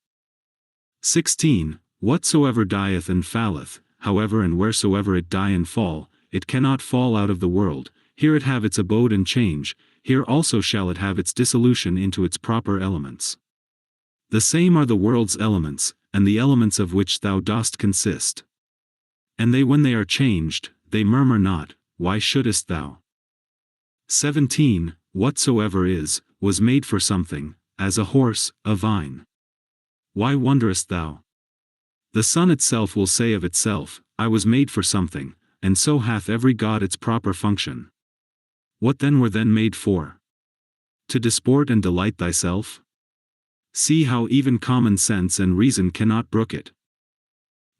16. Whatsoever dieth and falleth, however and wheresoever it die and fall, it cannot fall out of the world, here it have its abode and change, here also shall it have its dissolution into its proper elements. The same are the world's elements, and the elements of which thou dost consist. And they when they are changed, they murmur not, why shouldest thou? 17. Whatsoever is, was made for something, as a horse, a vine. Why wonderest thou? The sun itself will say of itself, I was made for something, and so hath every god its proper function. What then were then made for? To disport and delight thyself? See how even common sense and reason cannot brook it.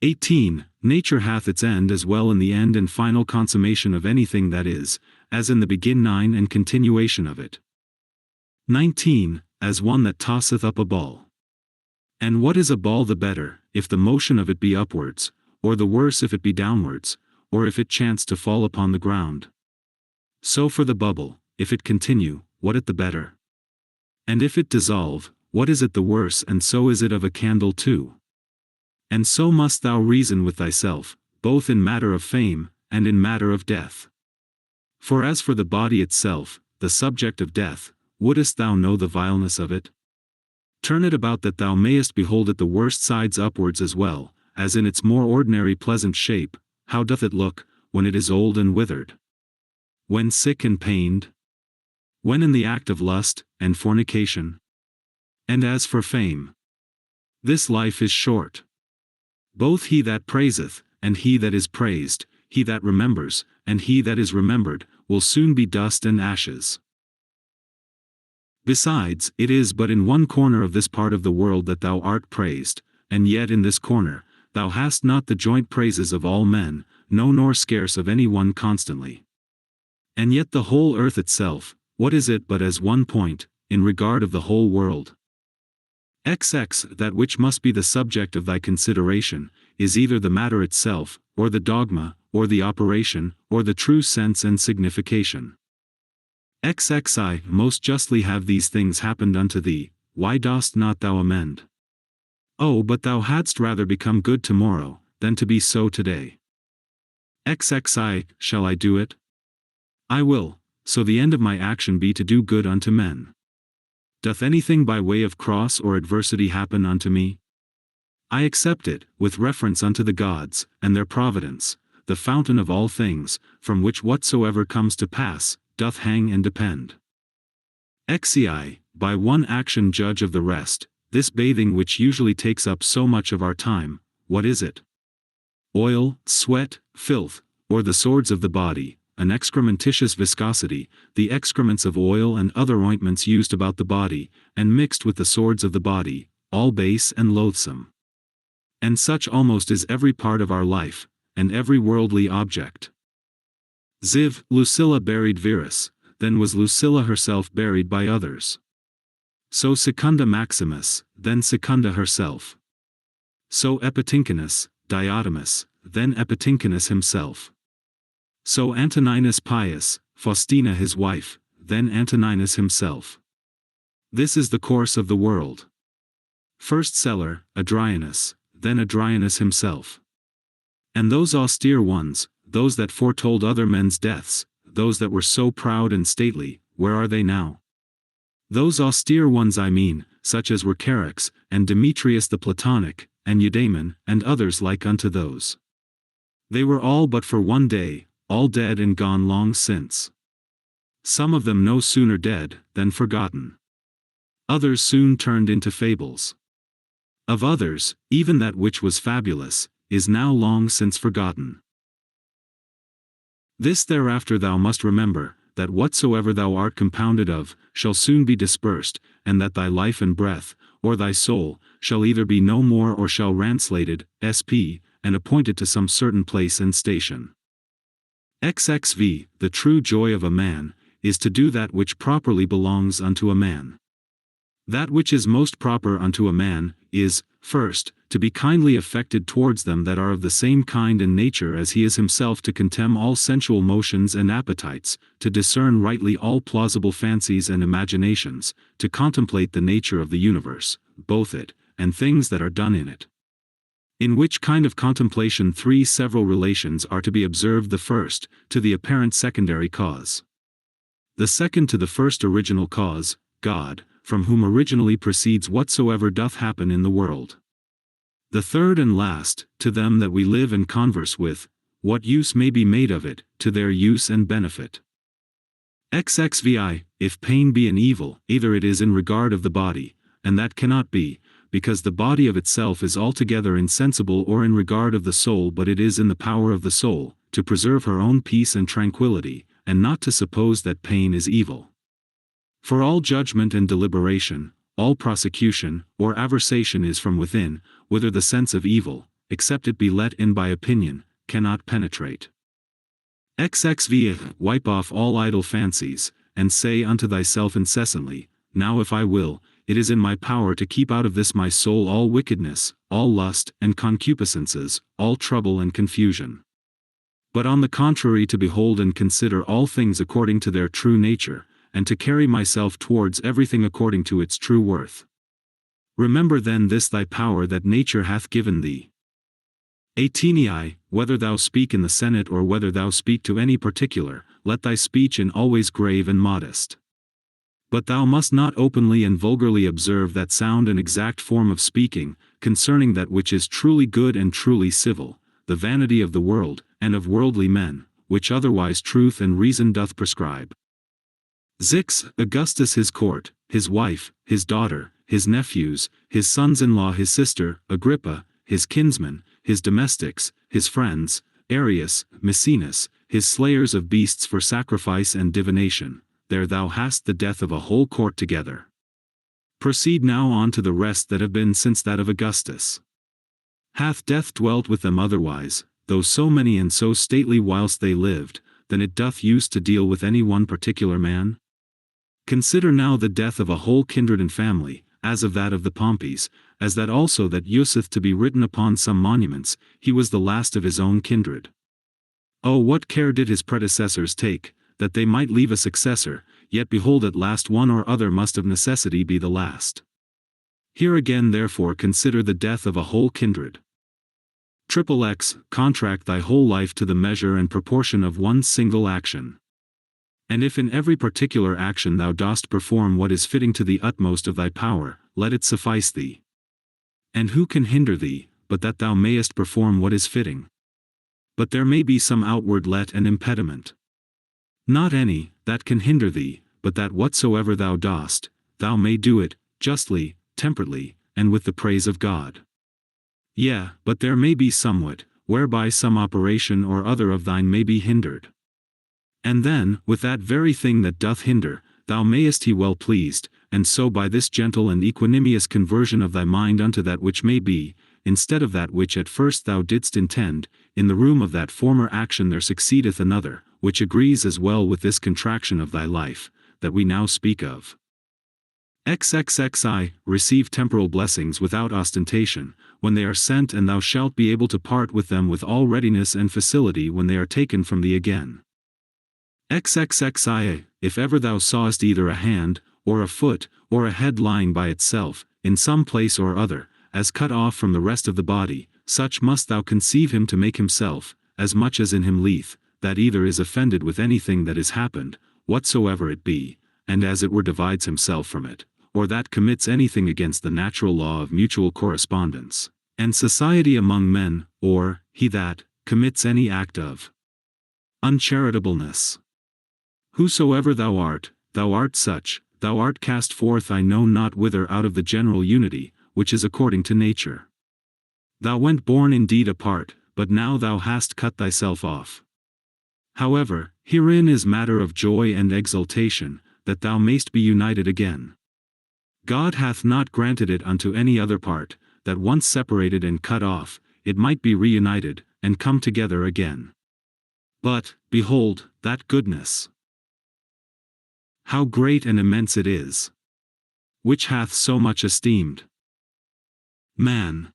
18. Nature hath its end as well in the end and final consummation of anything that is, as in the beginning and continuation of it. 19. As one that tosseth up a ball. And what is a ball the better, if the motion of it be upwards, or the worse if it be downwards, or if it chance to fall upon the ground? So for the bubble, if it continue, what it the better? And if it dissolve, what is it the worse? And so is it of a candle too. And so must thou reason with thyself, both in matter of fame, and in matter of death. For as for the body itself, the subject of death, wouldest thou know the vileness of it? Turn it about that thou mayest behold it the worst sides upwards as well, as in its more ordinary pleasant shape, how doth it look, when it is old and withered? When sick and pained? When in the act of lust, and fornication? And as for fame, this life is short. Both he that praiseth, and he that is praised, he that remembers, and he that is remembered, will soon be dust and ashes. Besides, it is but in one corner of this part of the world that thou art praised, and yet in this corner, thou hast not the joint praises of all men, no nor scarce of any one constantly. And yet the whole earth itself, what is it but as one point, in regard of the whole world? XX That which must be the subject of thy consideration, is either the matter itself, or the dogma, or the operation, or the true sense and signification. XXI Most justly have these things happened unto thee, why dost not thou amend? Oh, but thou hadst rather become good tomorrow, than to be so today. XXI Shall I do it? I will, so the end of my action be to do good unto men. Doth anything by way of cross or adversity happen unto me? I accept it, with reference unto the gods, and their providence, the fountain of all things, from which whatsoever comes to pass, doth hang and depend. XCI, by one action judge of the rest, this bathing which usually takes up so much of our time, what is it? Oil, sweat, filth, or the swords of the body, an excrementitious viscosity, the excrements of oil and other ointments used about the body, and mixed with the swords of the body, all base and loathsome. And such almost is every part of our life, and every worldly object. Ziv, Lucilla buried Verus, then was Lucilla herself buried by others. So Secunda Maximus, then Secunda herself. So Epitincinus, Diotimus, then Epitincinus himself. So Antoninus Pius, Faustina his wife, then Antoninus himself. This is the course of the world. First seller, Adrianus, then Adrianus himself. And those austere ones, those that foretold other men's deaths, those that were so proud and stately, where are they now? Those austere ones I mean, such as were Charax, and Demetrius the Platonic, and Eudaemon, and others like unto those. They were all but for one day, all dead and gone long since. Some of them no sooner dead, than forgotten. Others soon turned into fables. Of others, even that which was fabulous, is now long since forgotten. This thereafter thou must remember, that whatsoever thou art compounded of, shall soon be dispersed, and that thy life and breath, or thy soul, shall either be no more or shall ranslated, sp, and appointed to some certain place and station. XXV, the true joy of a man, is to do that which properly belongs unto a man. That which is most proper unto a man, is, first, to be kindly affected towards them that are of the same kind and nature as he is himself, to contemn all sensual motions and appetites, to discern rightly all plausible fancies and imaginations, to contemplate the nature of the universe, both it, and things that are done in it. In which kind of contemplation three several relations are to be observed: the first, to the apparent secondary cause. The second to the first original cause, God, from whom originally proceeds whatsoever doth happen in the world. The third and last, to them that we live and converse with, what use may be made of it, to their use and benefit. XXVI, if pain be an evil, either it is in regard of the body, and that cannot be, because the body of itself is altogether insensible, or in regard of the soul, but it is in the power of the soul, to preserve her own peace and tranquility, and not to suppose that pain is evil. For all judgment and deliberation, all prosecution, or aversation is from within, whither the sense of evil, except it be let in by opinion, cannot penetrate. XXV, wipe off all idle fancies, and say unto thyself incessantly, now if I will, it is in my power to keep out of this my soul all wickedness, all lust and concupiscences, all trouble and confusion. But on the contrary, to behold and consider all things according to their true nature, and to carry myself towards everything according to its true worth. Remember then this thy power that nature hath given thee. 18. Whether thou speak in the Senate or whether thou speak to any particular, let thy speech in always grave and modest. But thou must not openly and vulgarly observe that sound and exact form of speaking, concerning that which is truly good and truly civil, the vanity of the world, and of worldly men, which otherwise truth and reason doth prescribe. Zix, Augustus his court, his wife, his daughter, his nephews, his sons-in-law, his sister, Agrippa, his kinsmen, his domestics, his friends, Arius, Maecenas, his slayers of beasts for sacrifice and divination, there thou hast the death of a whole court together. Proceed now on to the rest that have been since that of Augustus. Hath death dwelt with them otherwise, though so many and so stately whilst they lived, than it doth use to deal with any one particular man? Consider now the death of a whole kindred and family, as of that of the Pompeys, as that also that useth to be written upon some monuments, he was the last of his own kindred. Oh, what care did his predecessors take, that they might leave a successor, yet behold at last one or other must of necessity be the last. Here again therefore consider the death of a whole kindred. XXX, contract thy whole life to the measure and proportion of one single action. And if in every particular action thou dost perform what is fitting to the utmost of thy power, let it suffice thee. And who can hinder thee, but that thou mayest perform what is fitting? But there may be some outward let and impediment. Not any, that can hinder thee, but that whatsoever thou dost, thou may do it, justly, temperately, and with the praise of God. Yea, but there may be somewhat, whereby some operation or other of thine may be hindered. And then, with that very thing that doth hinder, thou mayest be well pleased, and so by this gentle and equanimous conversion of thy mind unto that which may be, instead of that which at first thou didst intend, in the room of that former action there succeedeth another, which agrees as well with this contraction of thy life, that we now speak of. XXXI, receive temporal blessings without ostentation, when they are sent, and thou shalt be able to part with them with all readiness and facility when they are taken from thee again. XXXIA, if ever thou sawest either a hand, or a foot, or a head lying by itself, in some place or other, as cut off from the rest of the body, such must thou conceive him to make himself, as much as in him lieth, that either is offended with anything that is happened, whatsoever it be, and as it were divides himself from it, or that commits anything against the natural law of mutual correspondence, and society among men, or, he that, commits any act of uncharitableness. Whosoever thou art such, thou art cast forth I know not whither out of the general unity, which is according to nature. Thou went born indeed apart, but now thou hast cut thyself off. However, herein is matter of joy and exultation, that thou mayst be united again. God hath not granted it unto any other part, that once separated and cut off, it might be reunited, and come together again. But, behold, that goodness! How great and immense it is! Which hath so much esteemed man.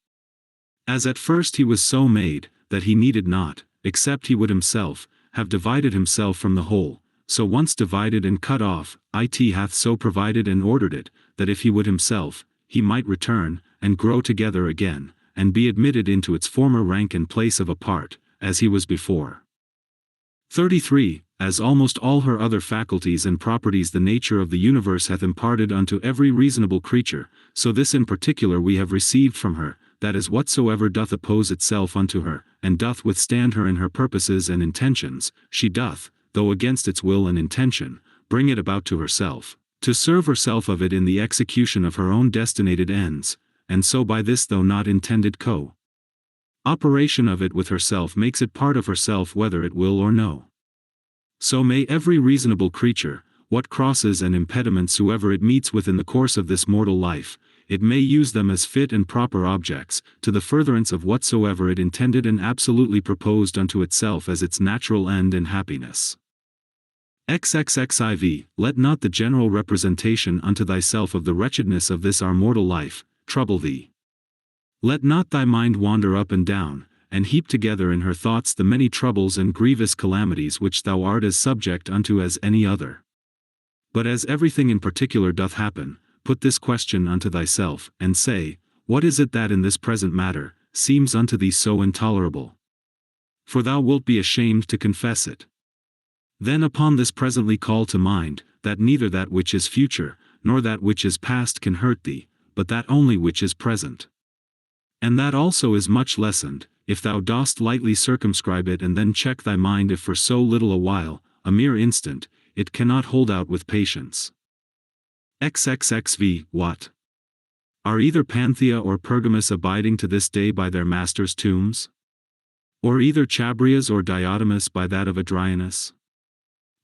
As at first he was so made, that he needed not, except he would himself, have divided himself from the whole, so once divided and cut off, it hath so provided and ordered it, that if he would himself, he might return, and grow together again, and be admitted into its former rank and place of a part, as he was before. 33. As almost all her other faculties and properties the nature of the universe hath imparted unto every reasonable creature, so this in particular we have received from her, that is whatsoever doth oppose itself unto her, and doth withstand her in her purposes and intentions, she doth, though against its will and intention, bring it about to herself, to serve herself of it in the execution of her own destinated ends, and so by this though not intended operation of it with herself makes it part of herself whether it will or no. So may every reasonable creature, what crosses and impediments soever it meets with in the course of this mortal life, it may use them as fit and proper objects, to the furtherance of whatsoever it intended and absolutely proposed unto itself as its natural end and happiness. XXXIV, let not the general representation unto thyself of the wretchedness of this our mortal life, trouble thee. Let not thy mind wander up and down, and heap together in her thoughts the many troubles and grievous calamities which thou art as subject unto as any other. But as everything in particular doth happen, put this question unto thyself, and say, what is it that in this present matter, seems unto thee so intolerable? For thou wilt be ashamed to confess it. Then upon this presently call to mind, that neither that which is future, nor that which is past can hurt thee, but that only which is present. And that also is much lessened, if thou dost lightly circumscribe it and then check thy mind if for so little a while, a mere instant, it cannot hold out with patience. XXXV, what? Are either Panthea or Pergamus abiding to this day by their masters' tombs? Or either Chabrias or Diotimus by that of Adrianus?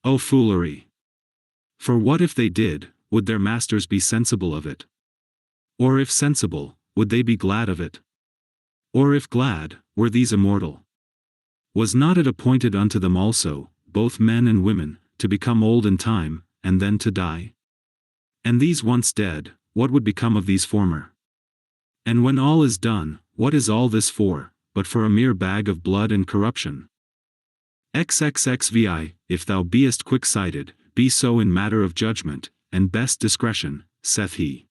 O foolery! For what if they did, would their masters be sensible of it? Or if sensible, would they be glad of it? Or if glad, were these immortal? Was not it appointed unto them also, both men and women, to become old in time, and then to die? And these once dead, what would become of these former? And when all is done, what is all this for, but for a mere bag of blood and corruption? XXXVI, if thou beest quick-sighted, be so in matter of judgment, and best discretion, saith he.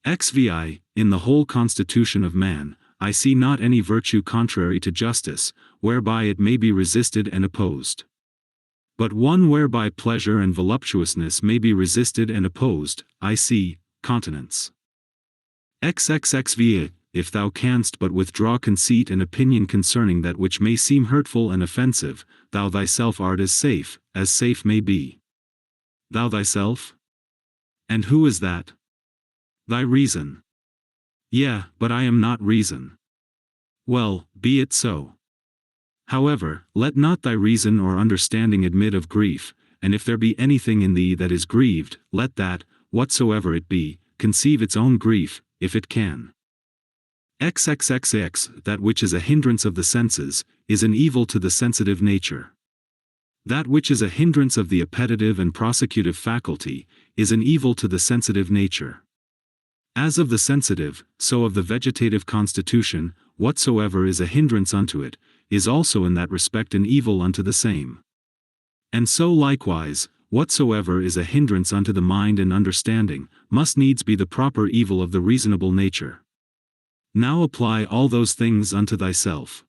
XVI, in the whole constitution of man, I see not any virtue contrary to justice, whereby it may be resisted and opposed. But one whereby pleasure and voluptuousness may be resisted and opposed, I see, continence. XXXVIII, if thou canst but withdraw conceit and opinion concerning that which may seem hurtful and offensive, thou thyself art as safe may be. Thou thyself? And who is that? Thy reason. Yea, but I am not reason. Well, be it so. However, let not thy reason or understanding admit of grief, and if there be anything in thee that is grieved, let that, whatsoever it be, conceive its own grief, if it can. XXXX, that which is a hindrance of the senses, is an evil to the sensitive nature. That which is a hindrance of the appetitive and prosecutive faculty, is an evil to the sensitive nature. As of the sensitive, so of the vegetative constitution, whatsoever is a hindrance unto it, is also in that respect an evil unto the same. And so likewise, whatsoever is a hindrance unto the mind and understanding, must needs be the proper evil of the reasonable nature. Now apply all those things unto thyself.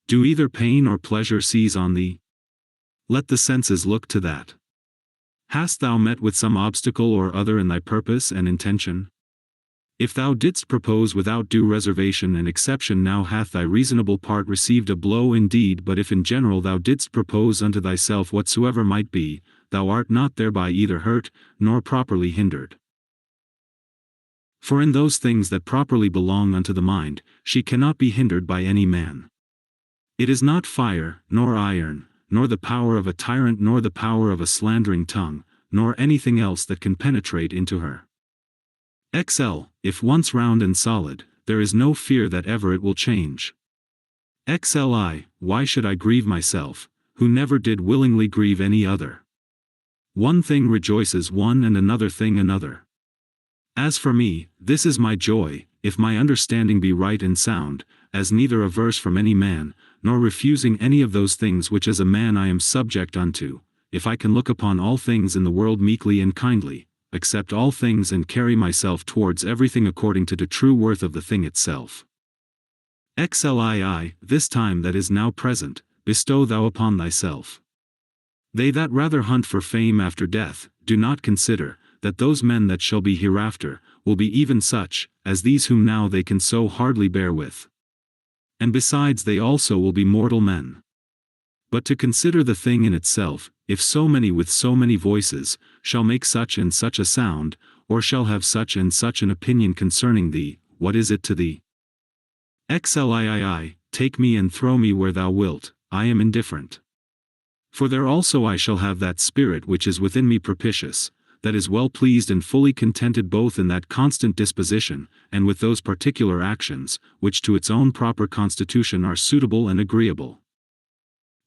Do either pain or pleasure seize on thee? Let the senses look to that. Hast thou met with some obstacle or other in thy purpose and intention? If thou didst propose without due reservation and exception, now hath thy reasonable part received a blow indeed, but if in general thou didst propose unto thyself whatsoever might be, thou art not thereby either hurt, nor properly hindered. For in those things that properly belong unto the mind, she cannot be hindered by any man. It is not fire, nor iron, nor the power of a tyrant, nor the power of a slandering tongue, nor anything else that can penetrate into her. If once round and solid, there is no fear that ever it will change. Why should I grieve myself, who never did willingly grieve any other? One thing rejoices one and another thing another. As for me, this is my joy, if my understanding be right and sound, as neither averse from any man, nor refusing any of those things which as a man I am subject unto, if I can look upon all things in the world meekly and kindly, accept all things and carry myself towards everything according to the true worth of the thing itself. This time that is now present, bestow thou upon thyself. They that rather hunt for fame after death, do not consider, that those men that shall be hereafter, will be even such, as these whom now they can so hardly bear with. And besides they also will be mortal men. But to consider the thing in itself, if so many with so many voices, shall make such and such a sound, or shall have such and such an opinion concerning thee, what is it to thee? Take me and throw me where thou wilt, I am indifferent. For there also I shall have that spirit which is within me propitious, that is well pleased and fully contented both in that constant disposition, and with those particular actions, which to its own proper constitution are suitable and agreeable.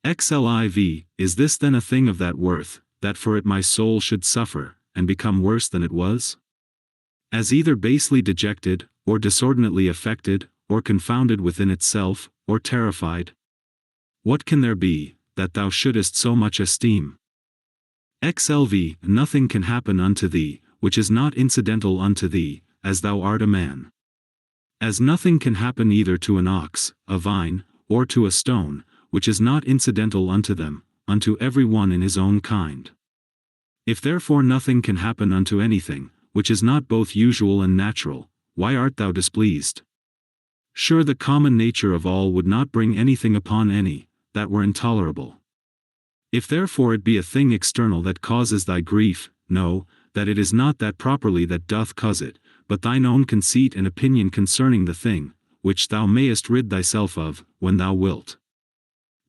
Is this then a thing of that worth, that for it my soul should suffer, and become worse than it was? As either basely dejected, or disordinately affected, or confounded within itself, or terrified? What can there be, that thou shouldest so much esteem? Nothing can happen unto thee, which is not incidental unto thee, as thou art a man. As nothing can happen either to an ox, a vine, or to a stone, which is not incidental unto them, unto every one in his own kind. If therefore nothing can happen unto anything, which is not both usual and natural, why art thou displeased? Sure the common nature of all would not bring anything upon any, that were intolerable. If therefore it be a thing external that causes thy grief, know, that it is not that properly that doth cause it, but thine own conceit and opinion concerning the thing, which thou mayest rid thyself of, when thou wilt.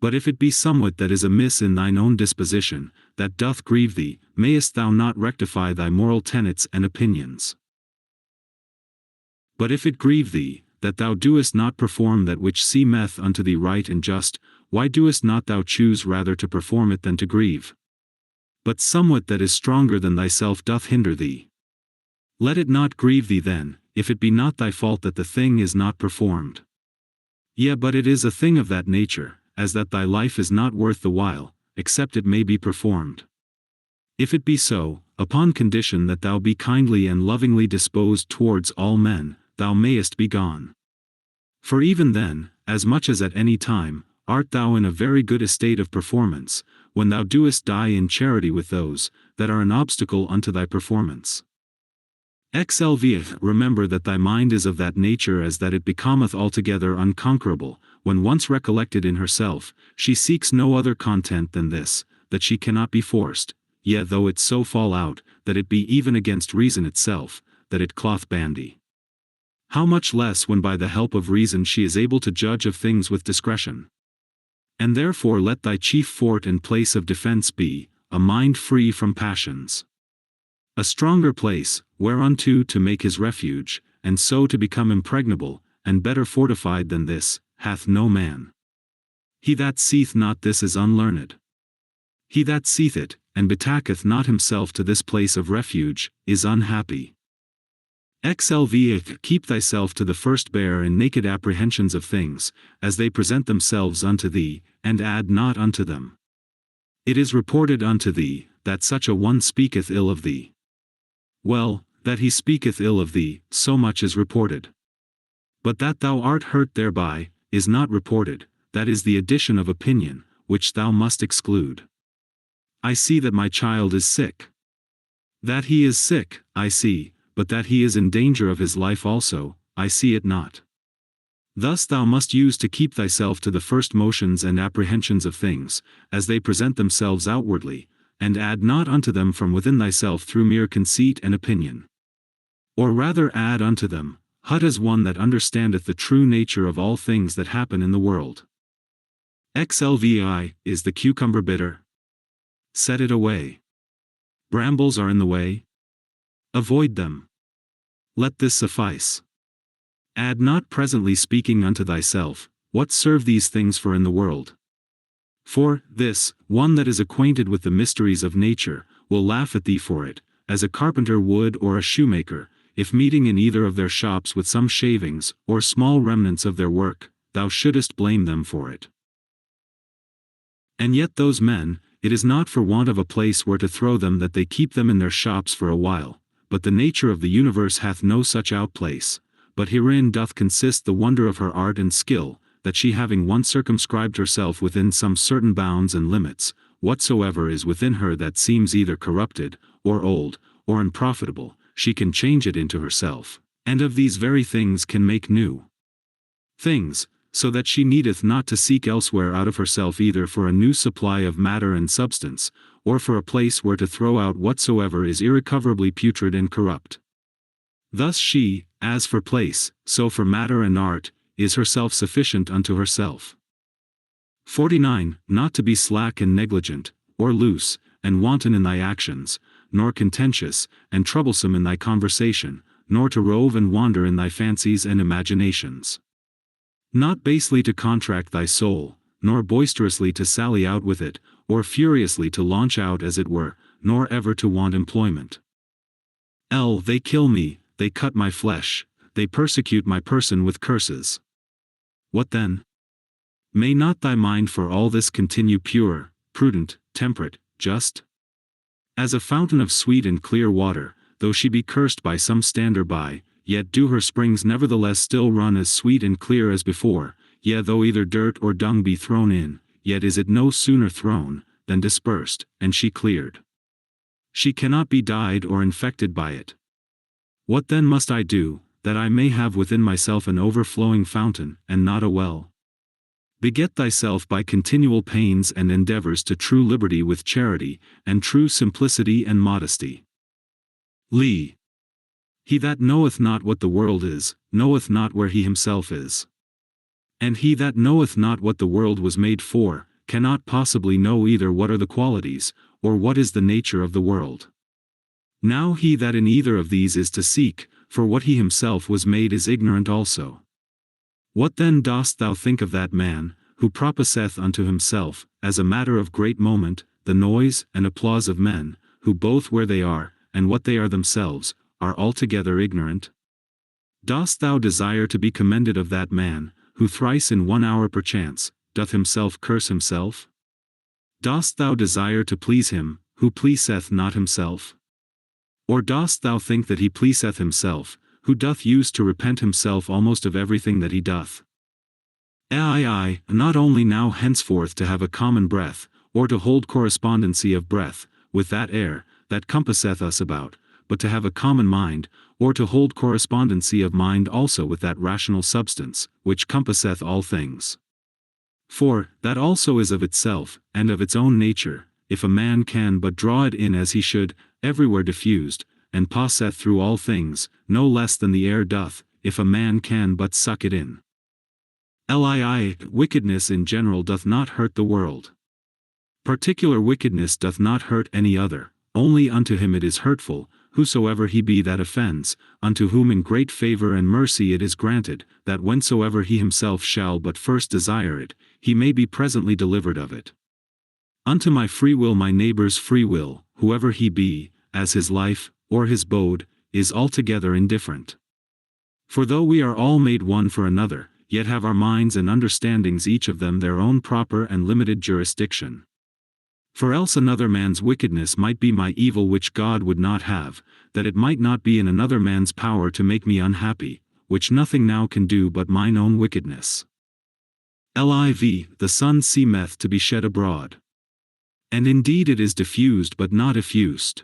But if it be somewhat that is amiss in thine own disposition, that doth grieve thee, mayest thou not rectify thy moral tenets and opinions? But if it grieve thee, that thou doest not perform that which seemeth unto thee right and just, why doest not thou choose rather to perform it than to grieve? But somewhat that is stronger than thyself doth hinder thee. Let it not grieve thee then, if it be not thy fault that the thing is not performed. Yea, but it is a thing of that nature, as that thy life is not worth the while, except it may be performed. If it be so, upon condition that thou be kindly and lovingly disposed towards all men, thou mayest be gone. For even then, as much as at any time, art thou in a very good estate of performance, when thou doest die in charity with those, that are an obstacle unto thy performance. Remember that thy mind is of that nature as that it becometh altogether unconquerable, when once recollected in herself, she seeks no other content than this, that she cannot be forced, yet though it so fall out, that it be even against reason itself, that it cloth bandy. How much less when by the help of reason she is able to judge of things with discretion? And therefore let thy chief fort and place of defense be, a mind free from passions. A stronger place, whereunto to make his refuge, and so to become impregnable, and better fortified than this, hath no man. He that seeth not this is unlearned. He that seeth it, and betaketh not himself to this place of refuge, is unhappy. XLV. Keep thyself to the first bare and naked apprehensions of things, as they present themselves unto thee, and add not unto them. It is reported unto thee, that such a one speaketh ill of thee. Well, that he speaketh ill of thee, so much is reported. But that thou art hurt thereby, is not reported, that is the addition of opinion, which thou must exclude. I see that my child is sick. That he is sick, I see, but that he is in danger of his life also, I see it not. Thus thou must use to keep thyself to the first motions and apprehensions of things, as they present themselves outwardly, and add not unto them from within thyself through mere conceit and opinion. Or rather add unto them, hut as one that understandeth the true nature of all things that happen in the world. XLVI. Is the cucumber bitter? Set it away. Brambles are in the way? Avoid them. Let this suffice. Add not presently speaking unto thyself, what serve these things for in the world? For this, one that is acquainted with the mysteries of nature, will laugh at thee for it, as a carpenter would or a shoemaker, if meeting in either of their shops with some shavings, or small remnants of their work, thou shouldest blame them for it. And yet those men, it is not for want of a place where to throw them that they keep them in their shops for a while, but the nature of the universe hath no such outplace, but herein doth consist the wonder of her art and skill, that she having once circumscribed herself within some certain bounds and limits, whatsoever is within her that seems either corrupted, or old, or unprofitable, she can change it into herself, and of these very things can make new things, so that she needeth not to seek elsewhere out of herself either for a new supply of matter and substance, or for a place where to throw out whatsoever is irrecoverably putrid and corrupt. Thus she, as for place, so for matter and art, is herself sufficient unto herself. 49. Not to be slack and negligent, or loose, and wanton in thy actions, nor contentious, and troublesome in thy conversation, nor to rove and wander in thy fancies and imaginations. Not basely to contract thy soul, nor boisterously to sally out with it, or furiously to launch out as it were, nor ever to want employment. They kill me, they cut my flesh, they persecute my person with curses. What then? May not thy mind for all this continue pure, prudent, temperate, just? As a fountain of sweet and clear water, though she be cursed by some stander by, yet do her springs nevertheless still run as sweet and clear as before, yea though either dirt or dung be thrown in, yet is it no sooner thrown, than dispersed, and she cleared. She cannot be dyed or infected by it. What then must I do, that I may have within myself an overflowing fountain, and not a well? Beget thyself by continual pains and endeavors to true liberty with charity, and true simplicity and modesty. Lee. He that knoweth not what the world is, knoweth not where he himself is. And he that knoweth not what the world was made for, cannot possibly know either what are the qualities, or what is the nature of the world. Now he that in either of these is to seek, for what he himself was made is ignorant also. What then dost thou think of that man, who proposeth unto himself, as a matter of great moment, the noise and applause of men, who both where they are, and what they are themselves, are altogether ignorant? Dost thou desire to be commended of that man, who thrice in 1 hour perchance, doth himself curse himself? Dost thou desire to please him, who pleaseth not himself? Or dost thou think that he pleaseth himself, who doth use to repent himself almost of everything that he doth? Not only now henceforth to have a common breath, or to hold correspondency of breath, with that air, that compasseth us about, but to have a common mind, or to hold correspondency of mind also with that rational substance, which compasseth all things. For, that also is of itself, and of its own nature, if a man can but draw it in as he should, everywhere diffused, and passeth through all things, no less than the air doth, if a man can but suck it in. Wickedness in general doth not hurt the world. Particular wickedness doth not hurt any other, only unto him it is hurtful, whosoever he be that offends, unto whom in great favor and mercy it is granted, that whensoever he himself shall but first desire it, he may be presently delivered of it. Unto my free will my neighbour's free will, whoever he be, as his life, or his bode, is altogether indifferent. For though we are all made one for another, yet have our minds and understandings each of them their own proper and limited jurisdiction. For else another man's wickedness might be my evil which God would not have, that it might not be in another man's power to make me unhappy, which nothing now can do but mine own wickedness. Liv. The sun seemeth to be shed abroad. And indeed it is diffused but not effused.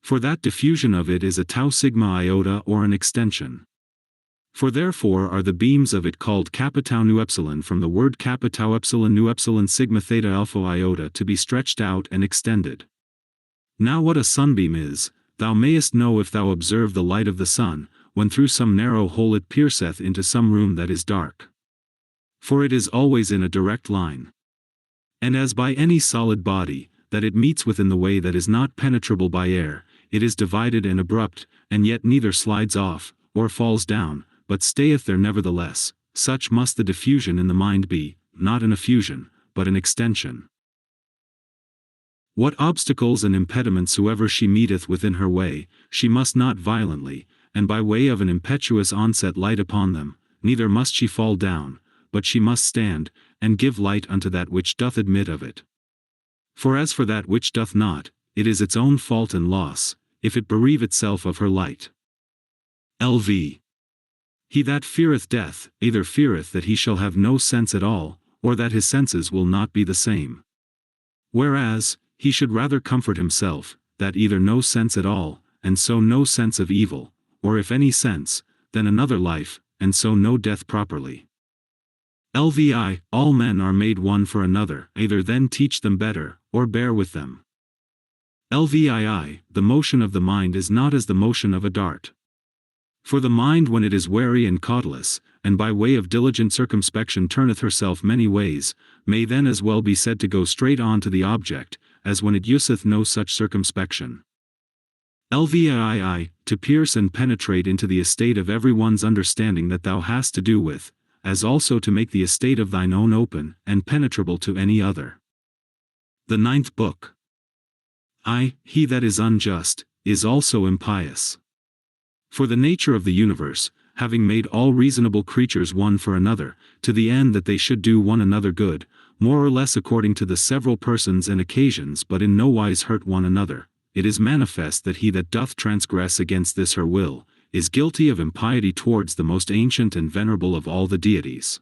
For that diffusion of it is a tau sigma iota or an extension. For therefore are the beams of it called kappa tau nu epsilon from the word kappa tau epsilon nu epsilon sigma theta alpha iota to be stretched out and extended. Now what a sunbeam is, thou mayest know if thou observe the light of the sun, when through some narrow hole it pierceth into some room that is dark. For it is always in a direct line. And as by any solid body, that it meets within the way that is not penetrable by air, it is divided and abrupt, and yet neither slides off, or falls down, but stayeth there nevertheless, such must the diffusion in the mind be, not an effusion, but an extension. What obstacles and impediments soever she meeteth within her way, she must not violently, and by way of an impetuous onset light upon them, neither must she fall down, but she must stand, and give light unto that which doth admit of it. For as for that which doth not, it is its own fault and loss, if it bereave itself of her light. Lv. He that feareth death, either feareth that he shall have no sense at all, or that his senses will not be the same. Whereas, he should rather comfort himself, that either no sense at all, and so no sense of evil, or if any sense, then another life, and so no death properly. Lvi. All men are made one for another, either then teach them better, or bear with them. Lvii. The motion of the mind is not as the motion of a dart. For the mind when it is wary and cautelous, and by way of diligent circumspection turneth herself many ways, may then as well be said to go straight on to the object, as when it useth no such circumspection. Lvii. To pierce and penetrate into the estate of every one's understanding that thou hast to do with, as also to make the estate of thine own open, and penetrable to any other. The ninth book. He that is unjust, is also impious. For the nature of the universe, having made all reasonable creatures one for another, to the end that they should do one another good, more or less according to the several persons and occasions but in no wise hurt one another, it is manifest that he that doth transgress against this her will, is guilty of impiety towards the most ancient and venerable of all the deities.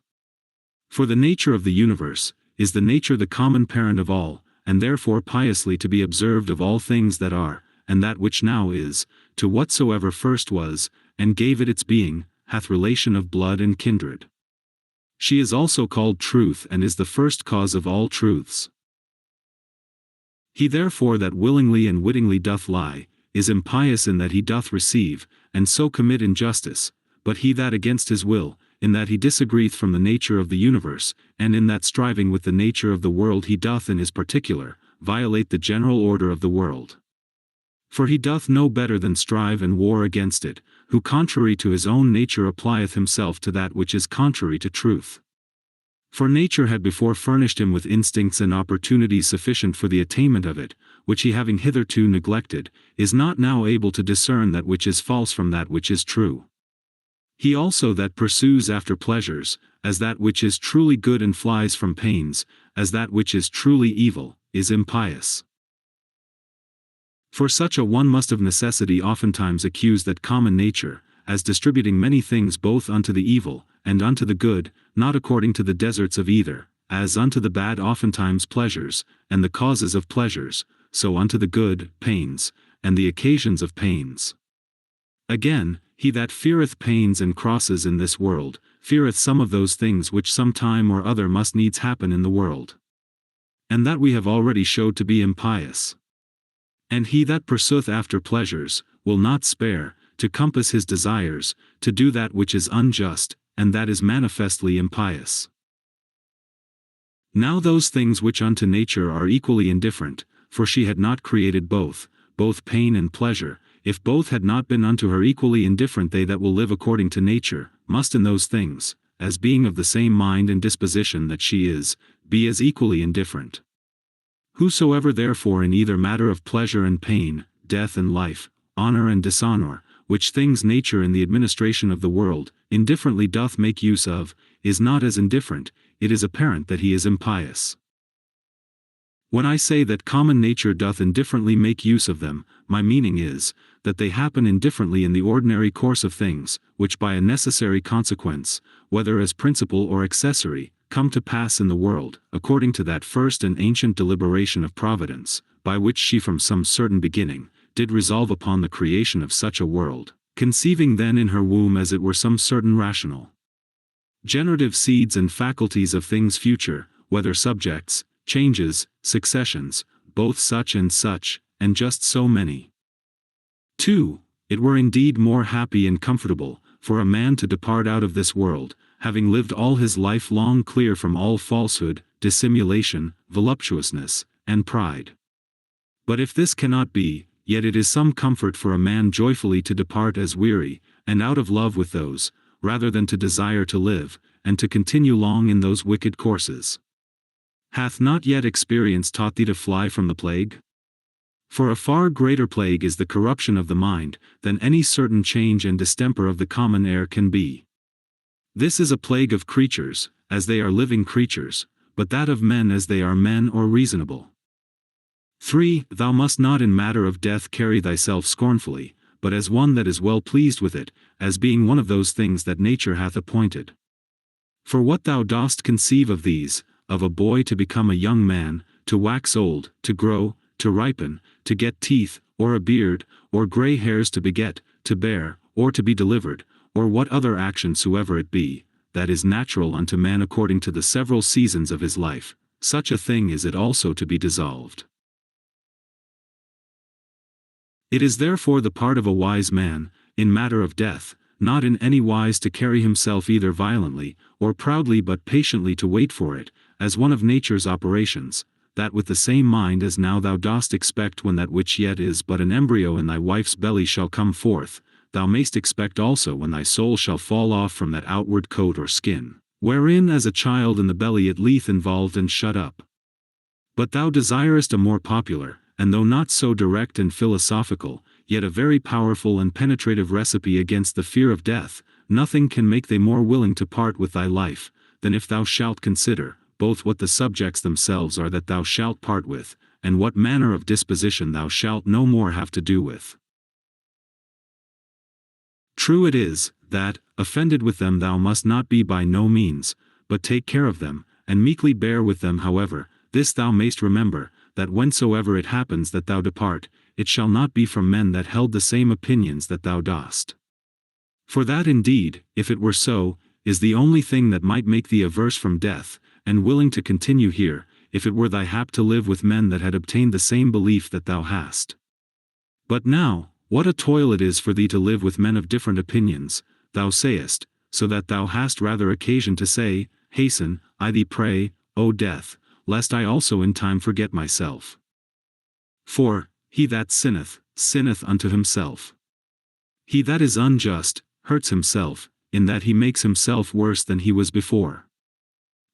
For the nature of the universe, is the nature the common parent of all, and therefore piously to be observed of all things that are, and that which now is, to whatsoever first was, and gave it its being, hath relation of blood and kindred. She is also called truth and is the first cause of all truths. He therefore that willingly and wittingly doth lie, is impious in that he doth receive, and so commit injustice, but he that against his will, in that he disagreeth from the nature of the universe, and in that striving with the nature of the world he doth in his particular, violate the general order of the world. For he doth no better than strive and war against it, who contrary to his own nature applieth himself to that which is contrary to truth. For nature had before furnished him with instincts and opportunities sufficient for the attainment of it, which he having hitherto neglected, is not now able to discern that which is false from that which is true. He also that pursues after pleasures, as that which is truly good and flies from pains, as that which is truly evil, is impious. For such a one must of necessity oftentimes accuse that common nature, as distributing many things both unto the evil, and unto the good, not according to the deserts of either, as unto the bad oftentimes pleasures, and the causes of pleasures, so unto the good, pains, and the occasions of pains. Again, he that feareth pains and crosses in this world, feareth some of those things which some time or other must needs happen in the world. And that we have already showed to be impious. And he that pursueth after pleasures, will not spare, to compass his desires, to do that which is unjust, and that is manifestly impious. Now those things which unto nature are equally indifferent, for she had not created both pain and pleasure, if both had not been unto her equally indifferent, they that will live according to nature, must in those things, as being of the same mind and disposition that she is, be as equally indifferent. Whosoever therefore in either matter of pleasure and pain, death and life, honor and dishonor, which things nature in the administration of the world, indifferently doth make use of, is not as indifferent, it is apparent that he is impious. When I say that common nature doth indifferently make use of them, my meaning is, that they happen indifferently in the ordinary course of things, which by a necessary consequence, whether as principal or accessory, come to pass in the world, according to that first and ancient deliberation of Providence, by which she from some certain beginning, did resolve upon the creation of such a world, conceiving then in her womb as it were some certain rational, generative seeds and faculties of things future, whether subjects, changes, successions, both such, and just so many. 2. It were indeed more happy and comfortable, for a man to depart out of this world, having lived all his life long clear from all falsehood, dissimulation, voluptuousness, and pride. But if this cannot be, yet it is some comfort for a man joyfully to depart as weary, and out of love with those, rather than to desire to live, and to continue long in those wicked courses. Hath not yet experience taught thee to fly from the plague? For a far greater plague is the corruption of the mind, than any certain change and distemper of the common air can be. This is a plague of creatures, as they are living creatures, but that of men as they are men or reasonable. 3. Thou must not in matter of death carry thyself scornfully, but as one that is well pleased with it, as being one of those things that nature hath appointed. For what thou dost conceive of these, of a boy to become a young man, to wax old, to grow, to ripen, to get teeth, or a beard, or grey hairs to beget, to bear, or to be delivered, or what other action soever it be, that is natural unto man according to the several seasons of his life, such a thing is it also to be dissolved. It is therefore the part of a wise man, in matter of death, not in any wise to carry himself either violently, or proudly but patiently to wait for it, as one of nature's operations, that with the same mind as now thou dost expect when that which yet is but an embryo in thy wife's belly shall come forth, thou mayst expect also when thy soul shall fall off from that outward coat or skin, wherein as a child in the belly it lieth involved and shut up. But thou desirest a more popular, and though not so direct and philosophical, yet a very powerful and penetrative recipe against the fear of death. Nothing can make thee more willing to part with thy life, than if thou shalt consider, both what the subjects themselves are that thou shalt part with, and what manner of disposition thou shalt no more have to do with. True it is, that, offended with them thou must not be by no means, but take care of them, and meekly bear with them. However, this thou mayst remember, that whensoever it happens that thou depart, it shall not be from men that held the same opinions that thou dost. For that indeed, if it were so, is the only thing that might make thee averse from death, and willing to continue here, if it were thy hap to live with men that had obtained the same belief that thou hast. But now, what a toil it is for thee to live with men of different opinions, thou sayest, so that thou hast rather occasion to say, Hasten, I thee pray, O death, lest I also in time forget myself. For, he that sinneth, sinneth unto himself. He that is unjust, hurts himself, in that he makes himself worse than he was before.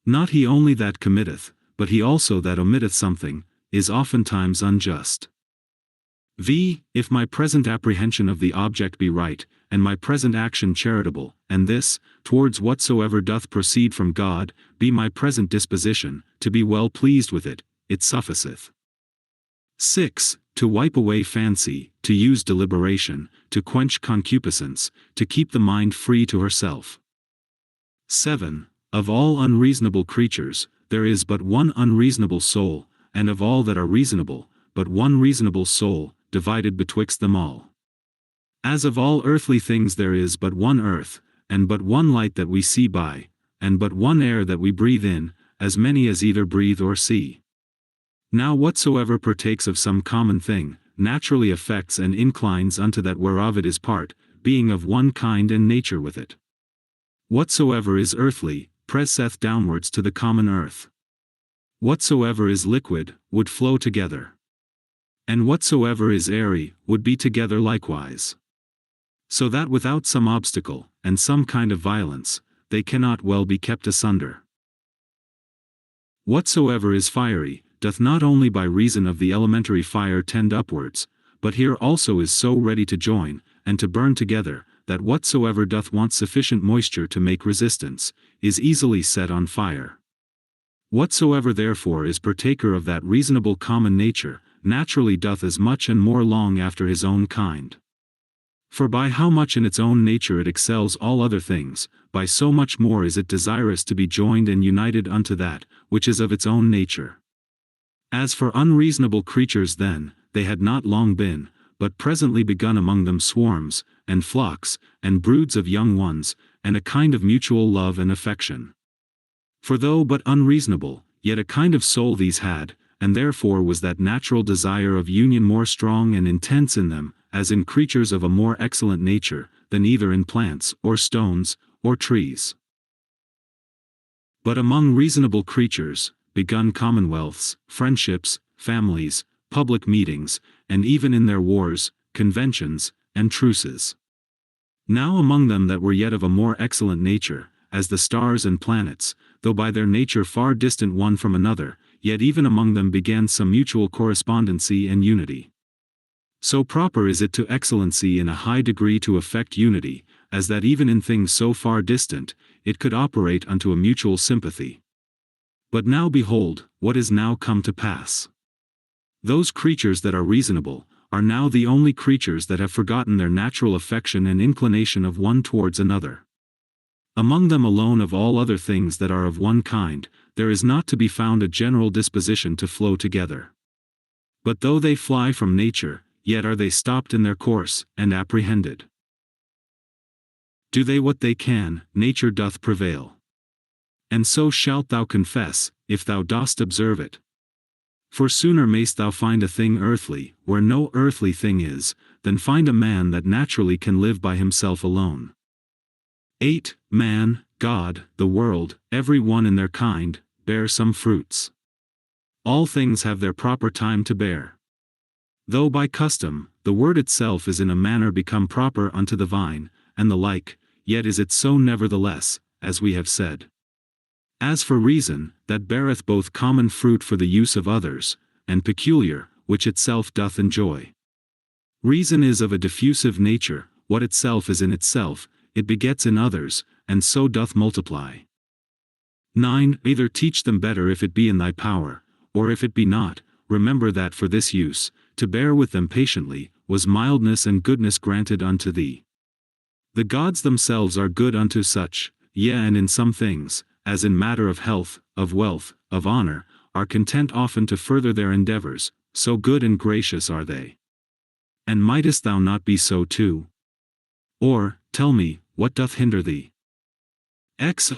Not he only that committeth, but he also that omitteth something, is oftentimes unjust. If my present apprehension of the object be right, and my present action charitable, and this, towards whatsoever doth proceed from God, be my present disposition, to be well pleased with it, it sufficeth. 6. To wipe away fancy, to use deliberation, to quench concupiscence, to keep the mind free to herself. 7. Of all unreasonable creatures, there is but one unreasonable soul, and of all that are reasonable, but one reasonable soul, divided betwixt them all. As of all earthly things there is but one earth, and but one light that we see by, and but one air that we breathe in, as many as either breathe or see. Now whatsoever partakes of some common thing, naturally affects and inclines unto that whereof it is part, being of one kind and nature with it. Whatsoever is earthly, presseth downwards to the common earth. Whatsoever is liquid, would flow together. And whatsoever is airy, would be together likewise. So that without some obstacle, and some kind of violence, they cannot well be kept asunder. Whatsoever is fiery, doth not only by reason of the elementary fire tend upwards, but here also is so ready to join, and to burn together, that whatsoever doth want sufficient moisture to make resistance, is easily set on fire. Whatsoever therefore is partaker of that reasonable common nature, naturally doth as much and more long after his own kind. For by how much in its own nature it excels all other things, by so much more is it desirous to be joined and united unto that, which is of its own nature. As for unreasonable creatures then, they had not long been, but presently begun among them swarms, and flocks, and broods of young ones, and a kind of mutual love and affection. For though but unreasonable, yet a kind of soul these had, and therefore was that natural desire of union more strong and intense in them, as in creatures of a more excellent nature, than either in plants, or stones, or trees. But among reasonable creatures, begun commonwealths, friendships, families, public meetings, and even in their wars, conventions, and truces. Now among them that were yet of a more excellent nature, as the stars and planets, though by their nature far distant one from another, yet even among them began some mutual correspondency and unity. So proper is it to excellency in a high degree to effect unity, as that even in things so far distant, it could operate unto a mutual sympathy. But now behold, what is now come to pass. Those creatures that are reasonable, are now the only creatures that have forgotten their natural affection and inclination of one towards another. Among them alone of all other things that are of one kind, there is not to be found a general disposition to flow together. But though they fly from nature, yet are they stopped in their course, and apprehended. Do they what they can, nature doth prevail. And so shalt thou confess, if thou dost observe it. For sooner mayst thou find a thing earthly, where no earthly thing is, than find a man that naturally can live by himself alone. 8. Man, God, the world, every one in their kind, bear some fruits. All things have their proper time to bear. Though by custom, the word itself is in a manner become proper unto the vine, and the like, yet is it so nevertheless, as we have said. As for reason, that beareth both common fruit for the use of others, and peculiar, which itself doth enjoy. Reason is of a diffusive nature, what itself is in itself, it begets in others, and so doth multiply. 9. Either teach them better if it be in thy power, or if it be not, remember that for this use, to bear with them patiently, was mildness and goodness granted unto thee. The gods themselves are good unto such, yea and in some things, as in matter of health, of wealth, of honor, are content often to further their endeavors, so good and gracious are they. And mightest thou not be so too? Or, tell me, what doth hinder thee?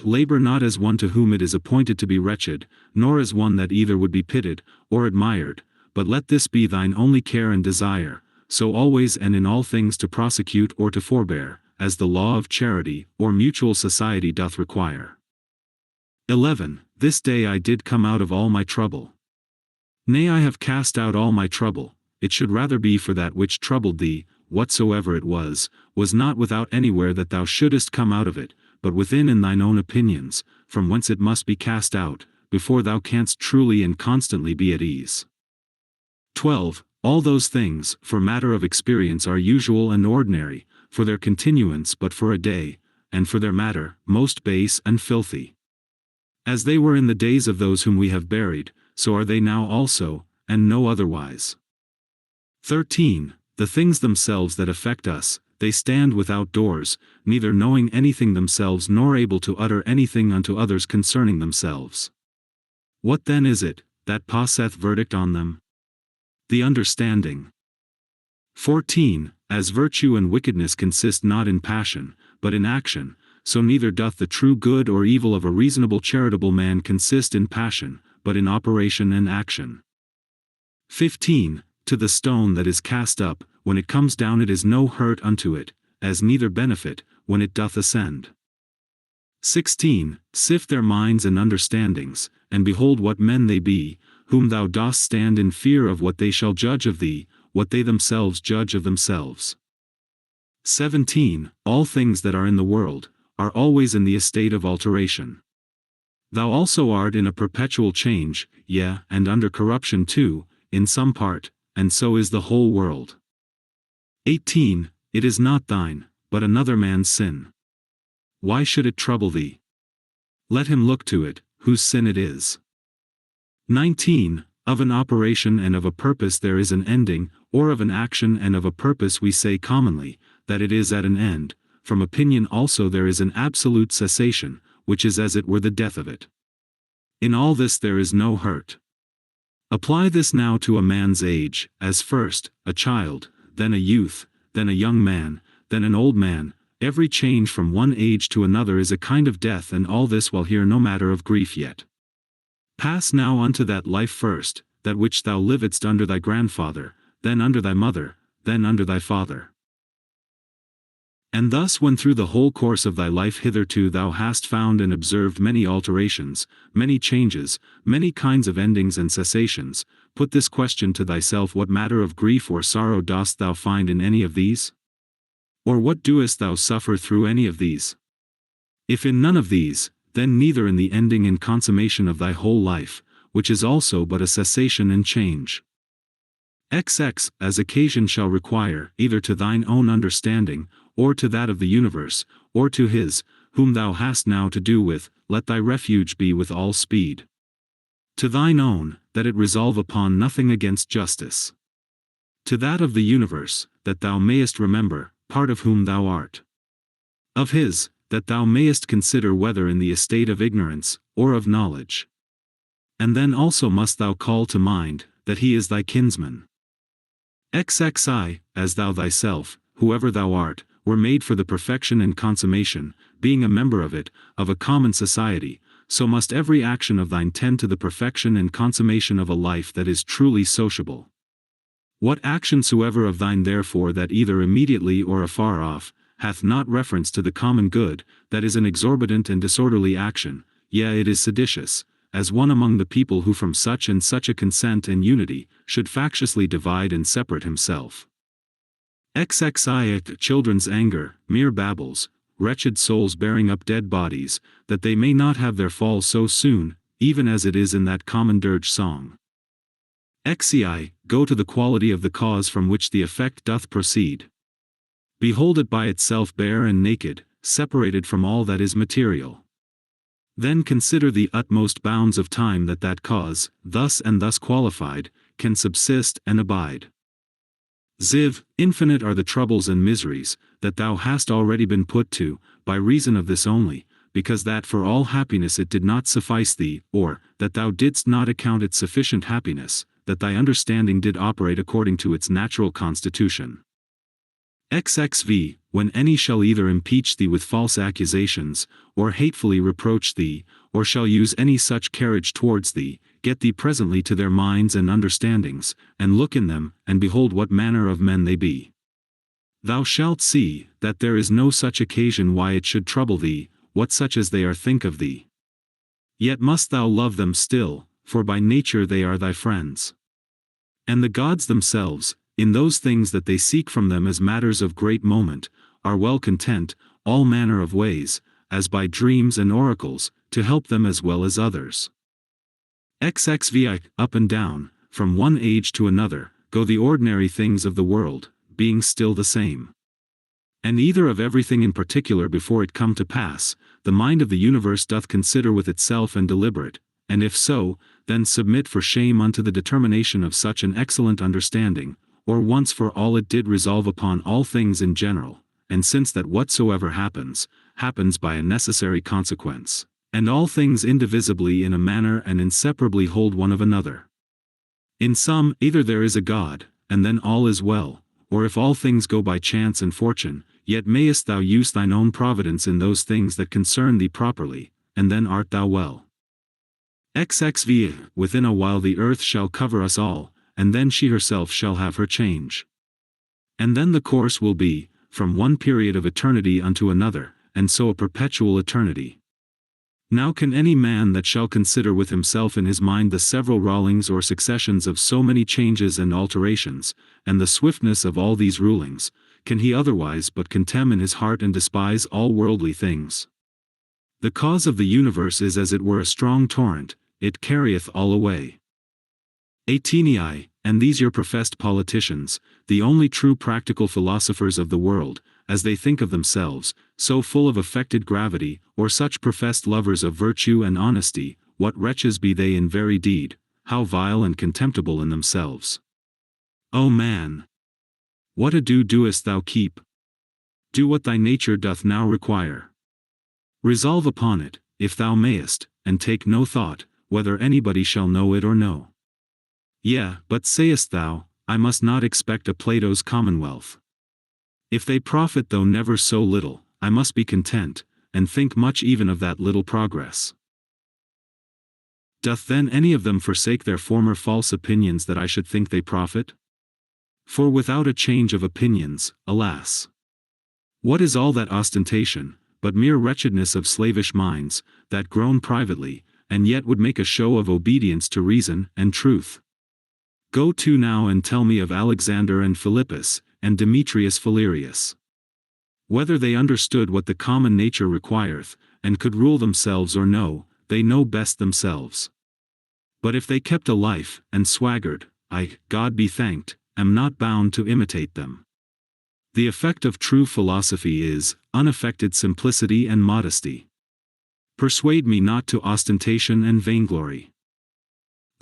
Labor not as one to whom it is appointed to be wretched, nor as one that either would be pitied, or admired, but let this be thine only care and desire, so always and in all things to prosecute or to forbear, as the law of charity, or mutual society doth require. 11. This day I did come out of all my trouble. Nay, I have cast out all my trouble, it should rather be for that which troubled thee, whatsoever it was not without anywhere that thou shouldest come out of it, but within in thine own opinions, from whence it must be cast out, before thou canst truly and constantly be at ease. 12. All those things, for matter of experience, are usual and ordinary, for their continuance but for a day, and for their matter, most base and filthy. As they were in the days of those whom we have buried, so are they now also, and no otherwise. 13. The things themselves that affect us, they stand without doors, neither knowing anything themselves nor able to utter anything unto others concerning themselves. What then is it, that passeth verdict on them? The understanding. 14. As virtue and wickedness consist not in passion, but in action, so neither doth the true good or evil of a reasonable charitable man consist in passion, but in operation and action. 15. To the stone that is cast up, when it comes down it is no hurt unto it, as neither benefit, when it doth ascend. 16. Sift their minds and understandings, and behold what men they be, whom thou dost stand in fear of what they shall judge of thee, what they themselves judge of themselves. 17. All things that are in the world, are always in the estate of alteration. Thou also art in a perpetual change, yea, and under corruption too, in some part, and so is the whole world. 18. It is not thine, but another man's sin. Why should it trouble thee? Let him look to it, whose sin it is. 19. Of an operation and of a purpose there is an ending, or of an action and of a purpose we say commonly, that it is at an end. From opinion also there is an absolute cessation, which is as it were the death of it. In all this there is no hurt. Apply this now to a man's age, as first, a child, then a youth, then a young man, then an old man. Every change from one age to another is a kind of death, and all this while here no matter of grief yet. Pass now unto that life first, that which thou livedst under thy grandfather, then under thy mother, then under thy father. And thus when through the whole course of thy life hitherto thou hast found and observed many alterations, many changes, many kinds of endings and cessations, put this question to thyself: what matter of grief or sorrow dost thou find in any of these? Or what doest thou suffer through any of these? If in none of these, then neither in the ending and consummation of thy whole life, which is also but a cessation and change. XX, as occasion shall require, either to thine own understanding, or to that of the universe, or to his, whom thou hast now to do with, let thy refuge be with all speed. To thine own, that it resolve upon nothing against justice. To that of the universe, that thou mayest remember, part of whom thou art. Of his, that thou mayest consider whether in the estate of ignorance, or of knowledge. And then also must thou call to mind, that he is thy kinsman. XXI, as thou thyself, whoever thou art, were made for the perfection and consummation, being a member of it, of a common society, so must every action of thine tend to the perfection and consummation of a life that is truly sociable. What action soever of thine therefore that either immediately or afar off, hath not reference to the common good, that is an exorbitant and disorderly action, yea, it is seditious, as one among the people who from such and such a consent and unity, should factiously divide and separate himself. XXI, children's anger, mere babbles, wretched souls bearing up dead bodies, that they may not have their fall so soon, even as it is in that common dirge song. XCI, go to the quality of the cause from which the effect doth proceed. Behold it by itself bare and naked, separated from all that is material. Then consider the utmost bounds of time that cause, thus and thus qualified, can subsist and abide. Ziv, infinite are the troubles and miseries, that thou hast already been put to, by reason of this only, because that for all happiness it did not suffice thee, or, that thou didst not account it sufficient happiness, that thy understanding did operate according to its natural constitution. XXV, when any shall either impeach thee with false accusations, or hatefully reproach thee, or shall use any such carriage towards thee, get thee presently to their minds and understandings, and look in them, and behold what manner of men they be. Thou shalt see, that there is no such occasion why it should trouble thee, what such as they are think of thee. Yet must thou love them still, for by nature they are thy friends. And the gods themselves, in those things that they seek from them as matters of great moment, are well content, all manner of ways, as by dreams and oracles, to help them as well as others. XXVI, up and down, from one age to another, go the ordinary things of the world, being still the same. And either of everything in particular before it come to pass, the mind of the universe doth consider with itself and deliberate, and if so, then submit for shame unto the determination of such an excellent understanding, or once for all it did resolve upon all things in general, and since that whatsoever happens, happens by a necessary consequence, and all things indivisibly in a manner and inseparably hold one of another. In sum, either there is a God, and then all is well, or if all things go by chance and fortune, yet mayest thou use thine own providence in those things that concern thee properly, and then art thou well. XXV, within a while the earth shall cover us all, and then she herself shall have her change. And then the course will be, from one period of eternity unto another, and so a perpetual eternity. Now can any man that shall consider with himself in his mind the several rollings or successions of so many changes and alterations, and the swiftness of all these rulings, can he otherwise but contemn in his heart and despise all worldly things? The cause of the universe is as it were a strong torrent, it carrieth all away. Atenei, and these your professed politicians, the only true practical philosophers of the world, as they think of themselves, so full of affected gravity, or such professed lovers of virtue and honesty, what wretches be they in very deed, how vile and contemptible in themselves. O man! What ado doest thou keep? Do what thy nature doth now require. Resolve upon it, if thou mayest, and take no thought, whether anybody shall know it or no. Yea, but sayest thou, I must not expect a Plato's commonwealth. If they profit though never so little, I must be content, and think much even of that little progress. Doth then any of them forsake their former false opinions that I should think they profit? For without a change of opinions, alas! What is all that ostentation, but mere wretchedness of slavish minds, that groan privately, and yet would make a show of obedience to reason and truth? Go to now and tell me of Alexander and Philippus, and Demetrius Phalereus. Whether they understood what the common nature requireth, and could rule themselves or no, they know best themselves. But if they kept a life, and swaggered, I, God be thanked, am not bound to imitate them. The effect of true philosophy is, unaffected simplicity and modesty. Persuade me not to ostentation and vainglory.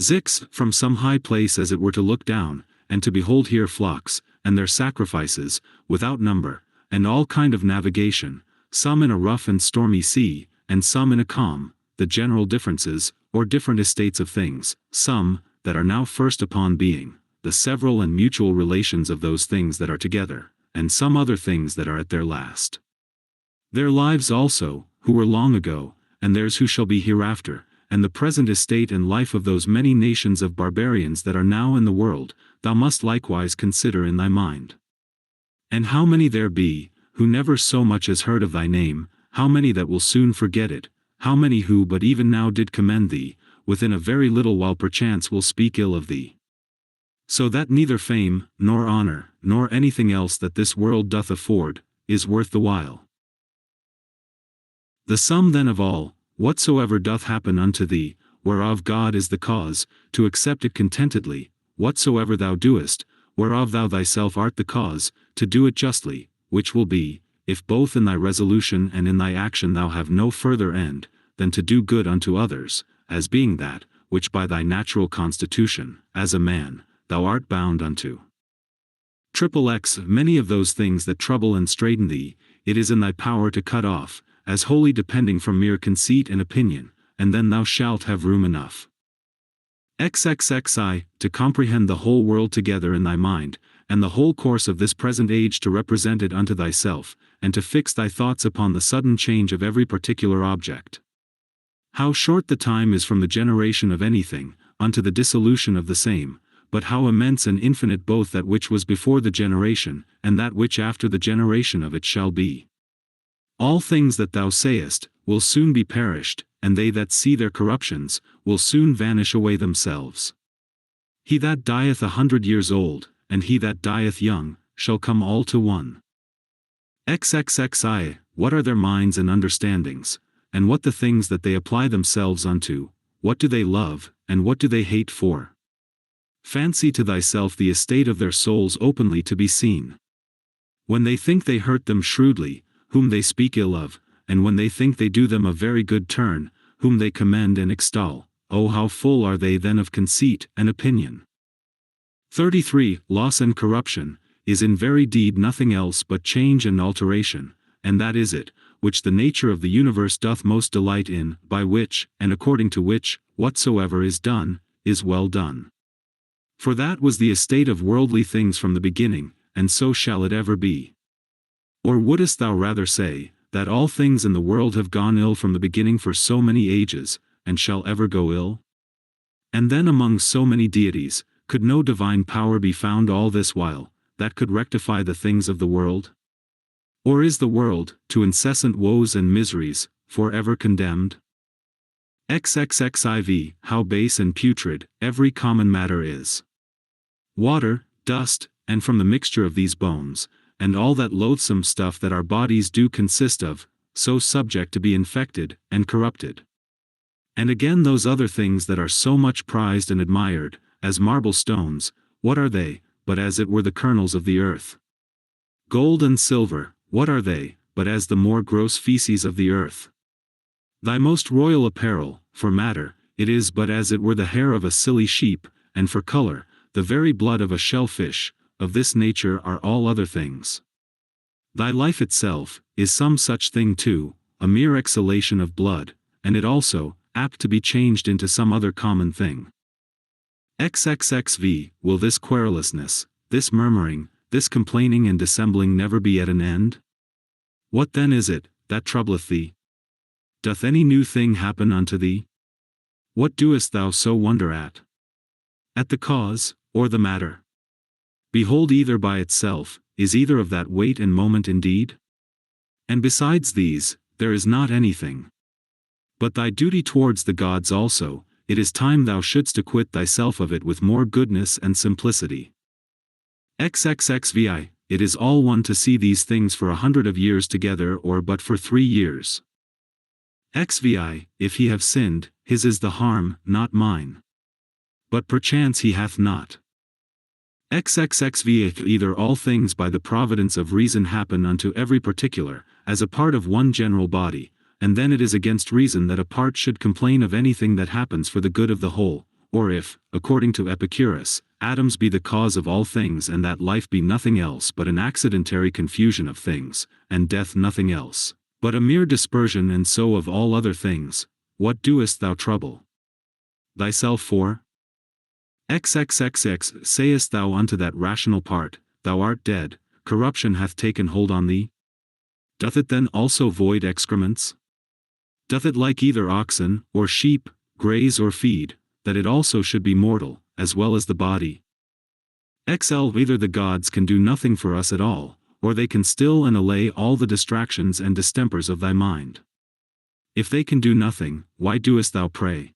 Zix, from some high place as it were to look down, and to behold here flocks, and their sacrifices, without number, and all kind of navigation, some in a rough and stormy sea, and some in a calm, the general differences, or different estates of things, some, that are now first upon being, the several and mutual relations of those things that are together, and some other things that are at their last. Their lives also, who were long ago, and theirs who shall be hereafter, and the present estate and life of those many nations of barbarians that are now in the world, thou must likewise consider in thy mind. And how many there be, who never so much as heard of thy name, how many that will soon forget it, how many who but even now did commend thee, within a very little while perchance will speak ill of thee. So that neither fame, nor honor, nor anything else that this world doth afford, is worth the while. The sum then of all, whatsoever doth happen unto thee, whereof God is the cause, to accept it contentedly, whatsoever thou doest, whereof thou thyself art the cause, to do it justly, which will be, if both in thy resolution and in thy action thou have no further end, than to do good unto others, as being that, which by thy natural constitution, as a man, thou art bound unto. XXX Many of those things that trouble and straiten thee, it is in thy power to cut off, as wholly depending from mere conceit and opinion, and then thou shalt have room enough. XXXI, to comprehend the whole world together in thy mind, and the whole course of this present age to represent it unto thyself, and to fix thy thoughts upon the sudden change of every particular object. How short the time is from the generation of anything, unto the dissolution of the same, but how immense and infinite both that which was before the generation, and that which after the generation of it shall be. All things that thou sayest, will soon be perished, and they that see their corruptions, will soon vanish away themselves. He that dieth 100 years old, and he that dieth young, shall come all to one. XXXI, what are their minds and understandings, and what the things that they apply themselves unto, what do they love, and what do they hate for? Fancy to thyself the estate of their souls openly to be seen. When they think they hurt them shrewdly, whom they speak ill of, and when they think they do them a very good turn, whom they commend and extol, oh how full are they then of conceit and opinion. 33 Loss and corruption, is in very deed nothing else but change and alteration, and that is it, which the nature of the universe doth most delight in, by which, and according to which, whatsoever is done, is well done. For that was the estate of worldly things from the beginning, and so shall it ever be. Or wouldest thou rather say, that all things in the world have gone ill from the beginning for so many ages, and shall ever go ill? And then among so many deities, could no divine power be found all this while, that could rectify the things of the world? Or is the world, to incessant woes and miseries, for ever condemned? XXXIV, how base and putrid, every common matter is. Water, dust, and from the mixture of these bones, and all that loathsome stuff that our bodies do consist of, so subject to be infected and corrupted. And again those other things that are so much prized and admired, as marble stones, what are they, but as it were the kernels of the earth? Gold and silver, what are they, but as the more gross feces of the earth? Thy most royal apparel, for matter, it is but as it were the hair of a silly sheep, and for color, the very blood of a shellfish. Of this nature are all other things. Thy life itself is some such thing too, a mere exhalation of blood, and it also, apt to be changed into some other common thing. XXXV, will this querulousness, this murmuring, this complaining and dissembling never be at an end? What then is it, that troubleth thee? Doth any new thing happen unto thee? What doest thou so wonder at? At the cause, or the matter? Behold, either by itself, is either of that weight and moment indeed? And besides these, there is not anything. But thy duty towards the gods also, it is time thou shouldst acquit thyself of it with more goodness and simplicity. XXXVI, it is all one to see these things for 100 of years together or but for 3 years. XVI, if he have sinned, his is the harm, not mine. But perchance he hath not. XXXV, if either all things by the providence of reason happen unto every particular, as a part of one general body, and then it is against reason that a part should complain of anything that happens for the good of the whole, or if, according to Epicurus, atoms be the cause of all things and that life be nothing else but an accidentary confusion of things, and death nothing else, but a mere dispersion and so of all other things, what doest thou trouble thyself for? XXXX, sayest thou unto that rational part, thou art dead, corruption hath taken hold on thee? Doth it then also void excrements? Doth it like either oxen, or sheep, graze or feed, that it also should be mortal, as well as the body? XL, either the gods can do nothing for us at all, or they can still and allay all the distractions and distempers of thy mind. If they can do nothing, why doest thou pray?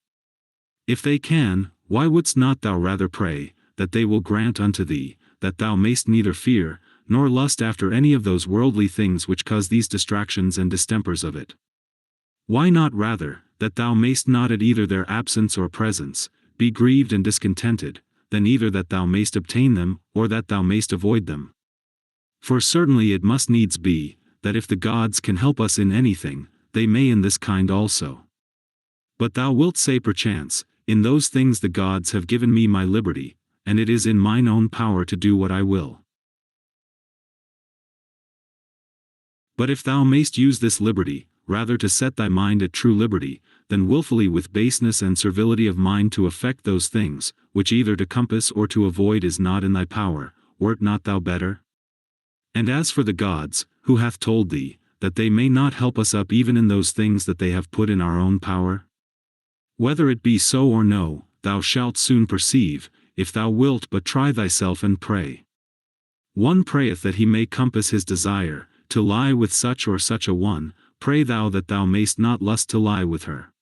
If they can, why wouldst not thou rather pray, that they will grant unto thee, that thou mayst neither fear, nor lust after any of those worldly things which cause these distractions and distempers of it? Why not rather, that thou mayst not at either their absence or presence, be grieved and discontented, than either that thou mayst obtain them, or that thou mayst avoid them? For certainly it must needs be, that if the gods can help us in anything, they may in this kind also. But thou wilt say perchance, in those things the gods have given me my liberty, and it is in mine own power to do what I will. But if thou mayst use this liberty, rather to set thy mind at true liberty, than wilfully with baseness and servility of mind to effect those things, which either to compass or to avoid is not in thy power, wert not thou better? And as for the gods, who hath told thee, that they may not help us up even in those things that they have put in our own power? Whether it be so or no, thou shalt soon perceive, if thou wilt but try thyself and pray. One prayeth that he may compass his desire, to lie with such or such a one, pray thou that thou mayst not lust to lie with her.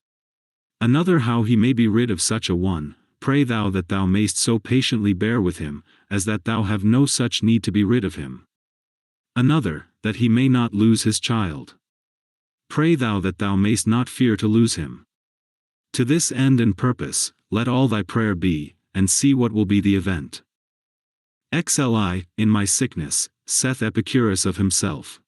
Another how he may be rid of such a one, pray thou that thou mayst so patiently bear with him, as that thou have no such need to be rid of him. Another, that he may not lose his child. Pray thou that thou mayst not fear to lose him. To this end and purpose, let all thy prayer be, and see what will be the event. XLI, in my sickness, saith Epicurus of himself.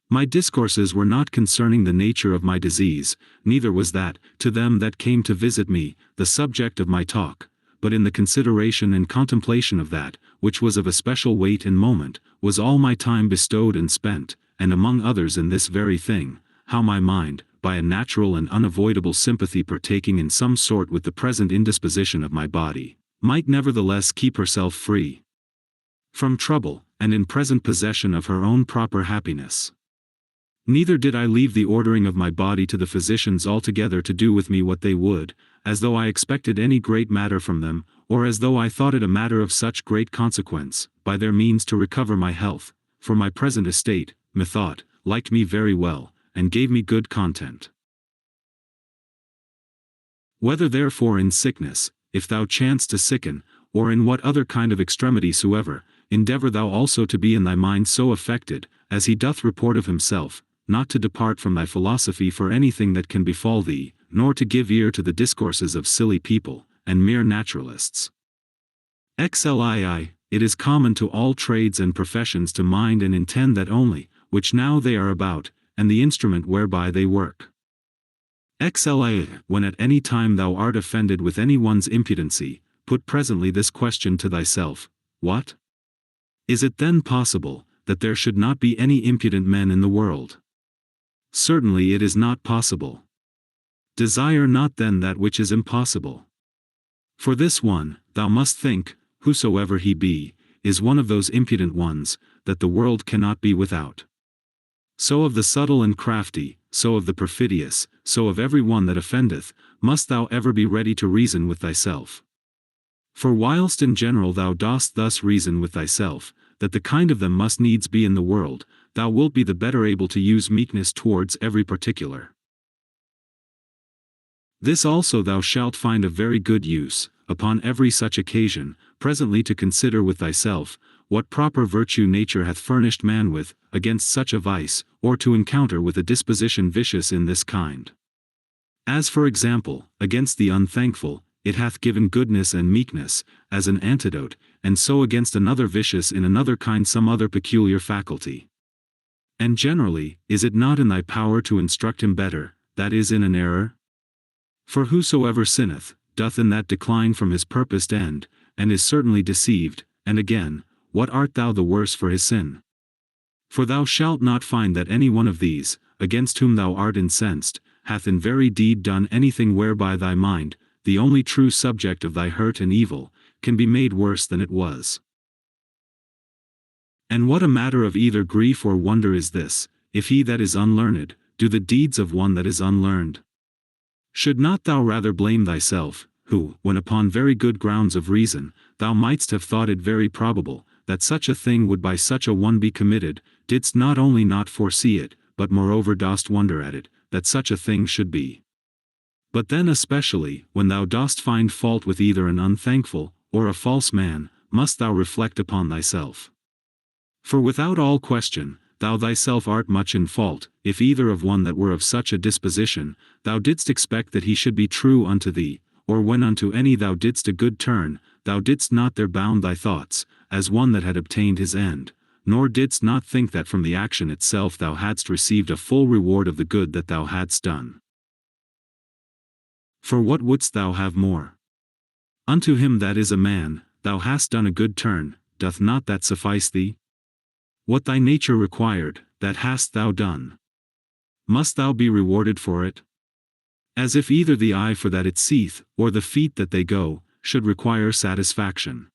My discourses were not concerning the nature of my disease, neither was that, to them that came to visit me, the subject of my talk, but in the consideration and contemplation of that, which was of especial weight and moment, was all my time bestowed and spent, and among others in this very thing, how my mind, by a natural and unavoidable sympathy partaking in some sort with the present indisposition of my body, might nevertheless keep herself free from trouble, and in present possession of her own proper happiness. Neither did I leave the ordering of my body to the physicians altogether to do with me what they would, as though I expected any great matter from them, or as though I thought it a matter of such great consequence, by their means to recover my health, for my present estate, methought, liked me very well, and gave me good content. Whether therefore in sickness, if thou chance to sicken, or in what other kind of extremity soever, endeavor thou also to be in thy mind so affected, as he doth report of himself, not to depart from thy philosophy for anything that can befall thee, nor to give ear to the discourses of silly people, and mere naturalists. XLII, it is common to all trades and professions to mind and intend that only, which now they are about, and the instrument whereby they work. XLII, when at any time thou art offended with any one's impudency, put presently this question to thyself: what? Is it then possible, that there should not be any impudent men in the world? Certainly it is not possible. Desire not then that which is impossible. For this one, thou must think, whosoever he be, is one of those impudent ones, that the world cannot be without. So of the subtle and crafty, so of the perfidious, so of every one that offendeth, must thou ever be ready to reason with thyself. For whilst in general thou dost thus reason with thyself, that the kind of them must needs be in the world, thou wilt be the better able to use meekness towards every particular. This also thou shalt find of very good use, upon every such occasion, presently to consider with thyself, what proper virtue nature hath furnished man with, against such a vice, or to encounter with a disposition vicious in this kind. As for example, against the unthankful, it hath given goodness and meekness, as an antidote, and so against another vicious in another kind some other peculiar faculty. And generally, is it not in thy power to instruct him better, that is in an error? For whosoever sinneth, doth in that decline from his purposed end, and is certainly deceived, and again, what art thou the worse for his sin? For thou shalt not find that any one of these, against whom thou art incensed, hath in very deed done anything whereby thy mind, the only true subject of thy hurt and evil, can be made worse than it was. And what a matter of either grief or wonder is this, if he that is unlearned, do the deeds of one that is unlearned? Should not thou rather blame thyself, who, when upon very good grounds of reason, thou mightst have thought it very probable, that such a thing would by such a one be committed, didst not only not foresee it, but moreover dost wonder at it, that such a thing should be? But then especially, when thou dost find fault with either an unthankful, or a false man, must thou reflect upon thyself. For without all question, thou thyself art much in fault, if either of one that were of such a disposition, thou didst expect that he should be true unto thee, or when unto any thou didst a good turn, thou didst not there bound thy thoughts, as one that had obtained his end, nor didst not think that from the action itself thou hadst received a full reward of the good that thou hadst done. For what wouldst thou have more? Unto him that is a man, thou hast done a good turn, doth not that suffice thee? What thy nature required, that hast thou done. Must thou be rewarded for it? As if either the eye for that it seeth, or the feet that they go, should require satisfaction.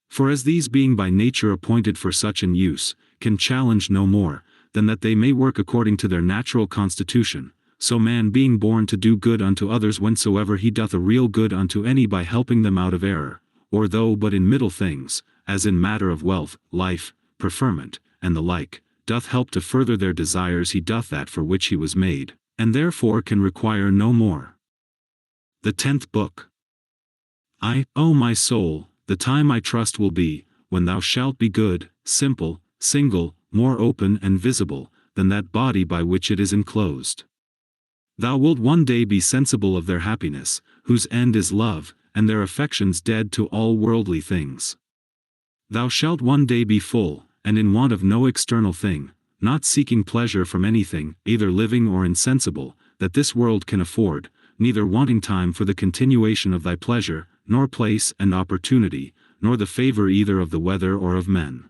For as these being by nature appointed for such an use, can challenge no more, than that they may work according to their natural constitution, so man being born to do good unto others whensoever he doth a real good unto any by helping them out of error, or though but in middle things, as in matter of wealth, life, preferment, and the like, doth help to further their desires, he doth that for which he was made, and therefore can require no more. The 10th Book. O my soul, the time I trust will be, when thou shalt be good, simple, single, more open and visible, than that body by which it is enclosed. Thou wilt one day be sensible of their happiness, whose end is love, and their affections dead to all worldly things. Thou shalt one day be full, and in want of no external thing, not seeking pleasure from anything, either living or insensible, that this world can afford, neither wanting time for the continuation of thy pleasure, nor place and opportunity, nor the favor either of the weather or of men.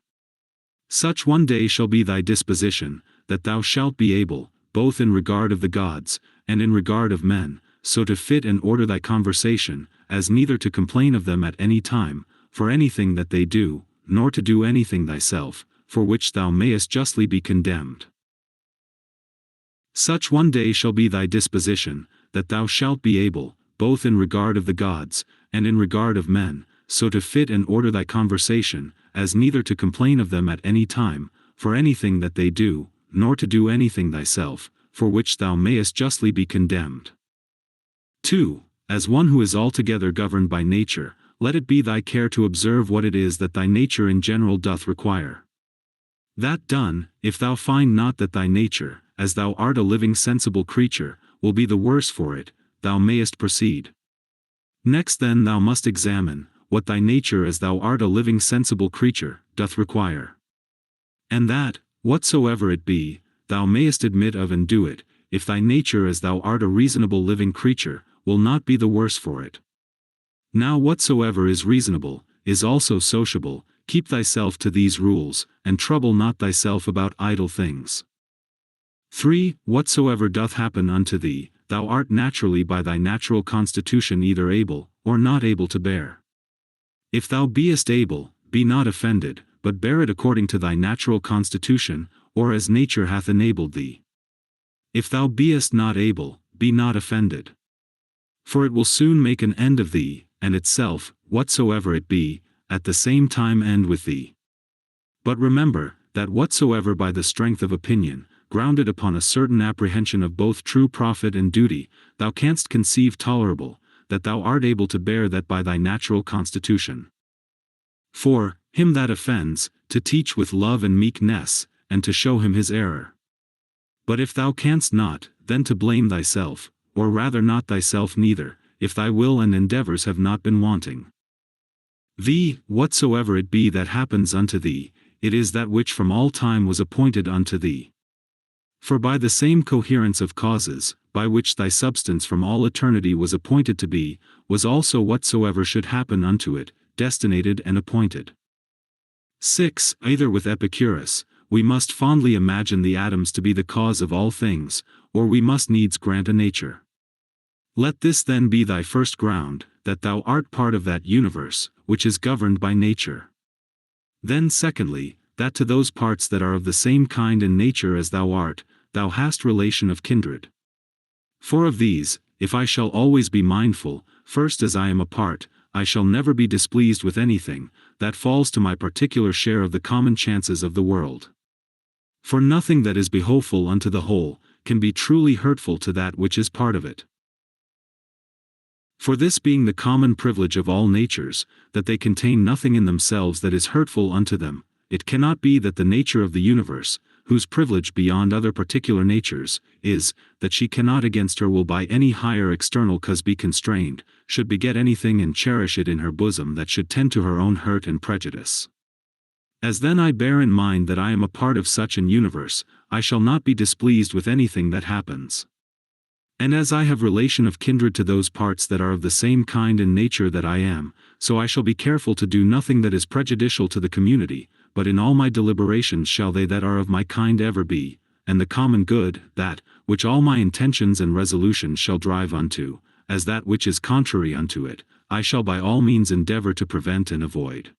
Such one day shall be thy disposition, that thou shalt be able, both in regard of the gods, and in regard of men, so to fit and order thy conversation, as neither to complain of them at any time, for anything that they do, nor to do anything thyself, for which thou mayest justly be condemned. Such one day shall be thy disposition, that thou shalt be able, both in regard of the gods, and in regard of men, so to fit and order thy conversation, as neither to complain of them at any time, for anything that they do, nor to do anything thyself, for which thou mayest justly be condemned. 2. As one who is altogether governed by nature, let it be thy care to observe what it is that thy nature in general doth require. That done, if thou find not that thy nature, as thou art a living sensible creature, will be the worse for it, thou mayest proceed. Next then thou must examine, what thy nature as thou art a living sensible creature, doth require. And that, whatsoever it be, thou mayest admit of and do it, if thy nature as thou art a reasonable living creature, will not be the worse for it. Now whatsoever is reasonable, is also sociable, keep thyself to these rules, and trouble not thyself about idle things. 3. Whatsoever doth happen unto thee, thou art naturally by thy natural constitution either able, or not able to bear. If thou beest able, be not offended, but bear it according to thy natural constitution, or as nature hath enabled thee. If thou beest not able, be not offended. For it will soon make an end of thee, and itself, whatsoever it be, at the same time end with thee. But remember, that whatsoever by the strength of opinion, grounded upon a certain apprehension of both true profit and duty, thou canst conceive tolerable, that thou art able to bear that by thy natural constitution. 4. Him that offends, to teach with love and meekness, and to show him his error. But if thou canst not, then to blame thyself, or rather not thyself neither, if thy will and endeavors have not been wanting. Whatsoever it be that happens unto thee, it is that which from all time was appointed unto thee. For by the same coherence of causes, by which thy substance from all eternity was appointed to be, was also whatsoever should happen unto it, destinated and appointed. 6. Either with Epicurus, we must fondly imagine the atoms to be the cause of all things, or we must needs grant a nature. Let this then be thy first ground, that thou art part of that universe, which is governed by nature. Then secondly, that to those parts that are of the same kind and nature as thou art, thou hast relation of kindred. For of these, if I shall always be mindful, first as I am a part, I shall never be displeased with anything, that falls to my particular share of the common chances of the world. For nothing that is behoveful unto the whole, can be truly hurtful to that which is part of it. For this being the common privilege of all natures, that they contain nothing in themselves that is hurtful unto them, it cannot be that the nature of the universe, whose privilege beyond other particular natures, is, that she cannot against her will by any higher external cause be constrained, should beget anything and cherish it in her bosom that should tend to her own hurt and prejudice. As then I bear in mind that I am a part of such an universe, I shall not be displeased with anything that happens. And as I have relation of kindred to those parts that are of the same kind and nature that I am, so I shall be careful to do nothing that is prejudicial to the community, but in all my deliberations shall they that are of my kind ever be, and the common good, that, which all my intentions and resolutions shall drive unto, as that which is contrary unto it, I shall by all means endeavor to prevent and avoid.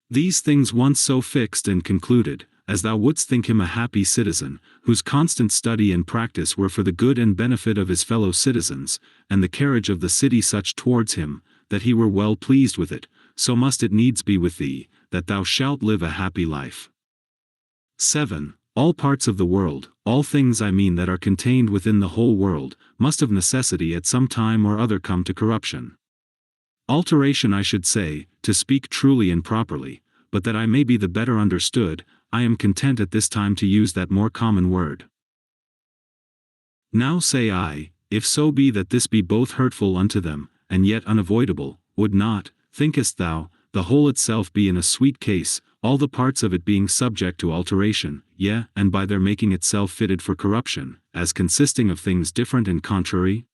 These things once so fixed and concluded, as thou wouldst think him a happy citizen, whose constant study and practice were for the good and benefit of his fellow citizens, and the carriage of the city such towards him, that he were well pleased with it, so must it needs be with thee, that thou shalt live a happy life. 7. All parts of the world, all things I mean that are contained within the whole world, must of necessity at some time or other come to corruption. Alteration I should say, to speak truly and properly, but that I may be the better understood, I am content at this time to use that more common word. Now say I, if so be that this be both hurtful unto them, and yet unavoidable, would not, thinkest thou, the whole itself be in a sweet case, all the parts of it being subject to alteration, yea, and by their making itself fitted for corruption, as consisting of things different and contrary?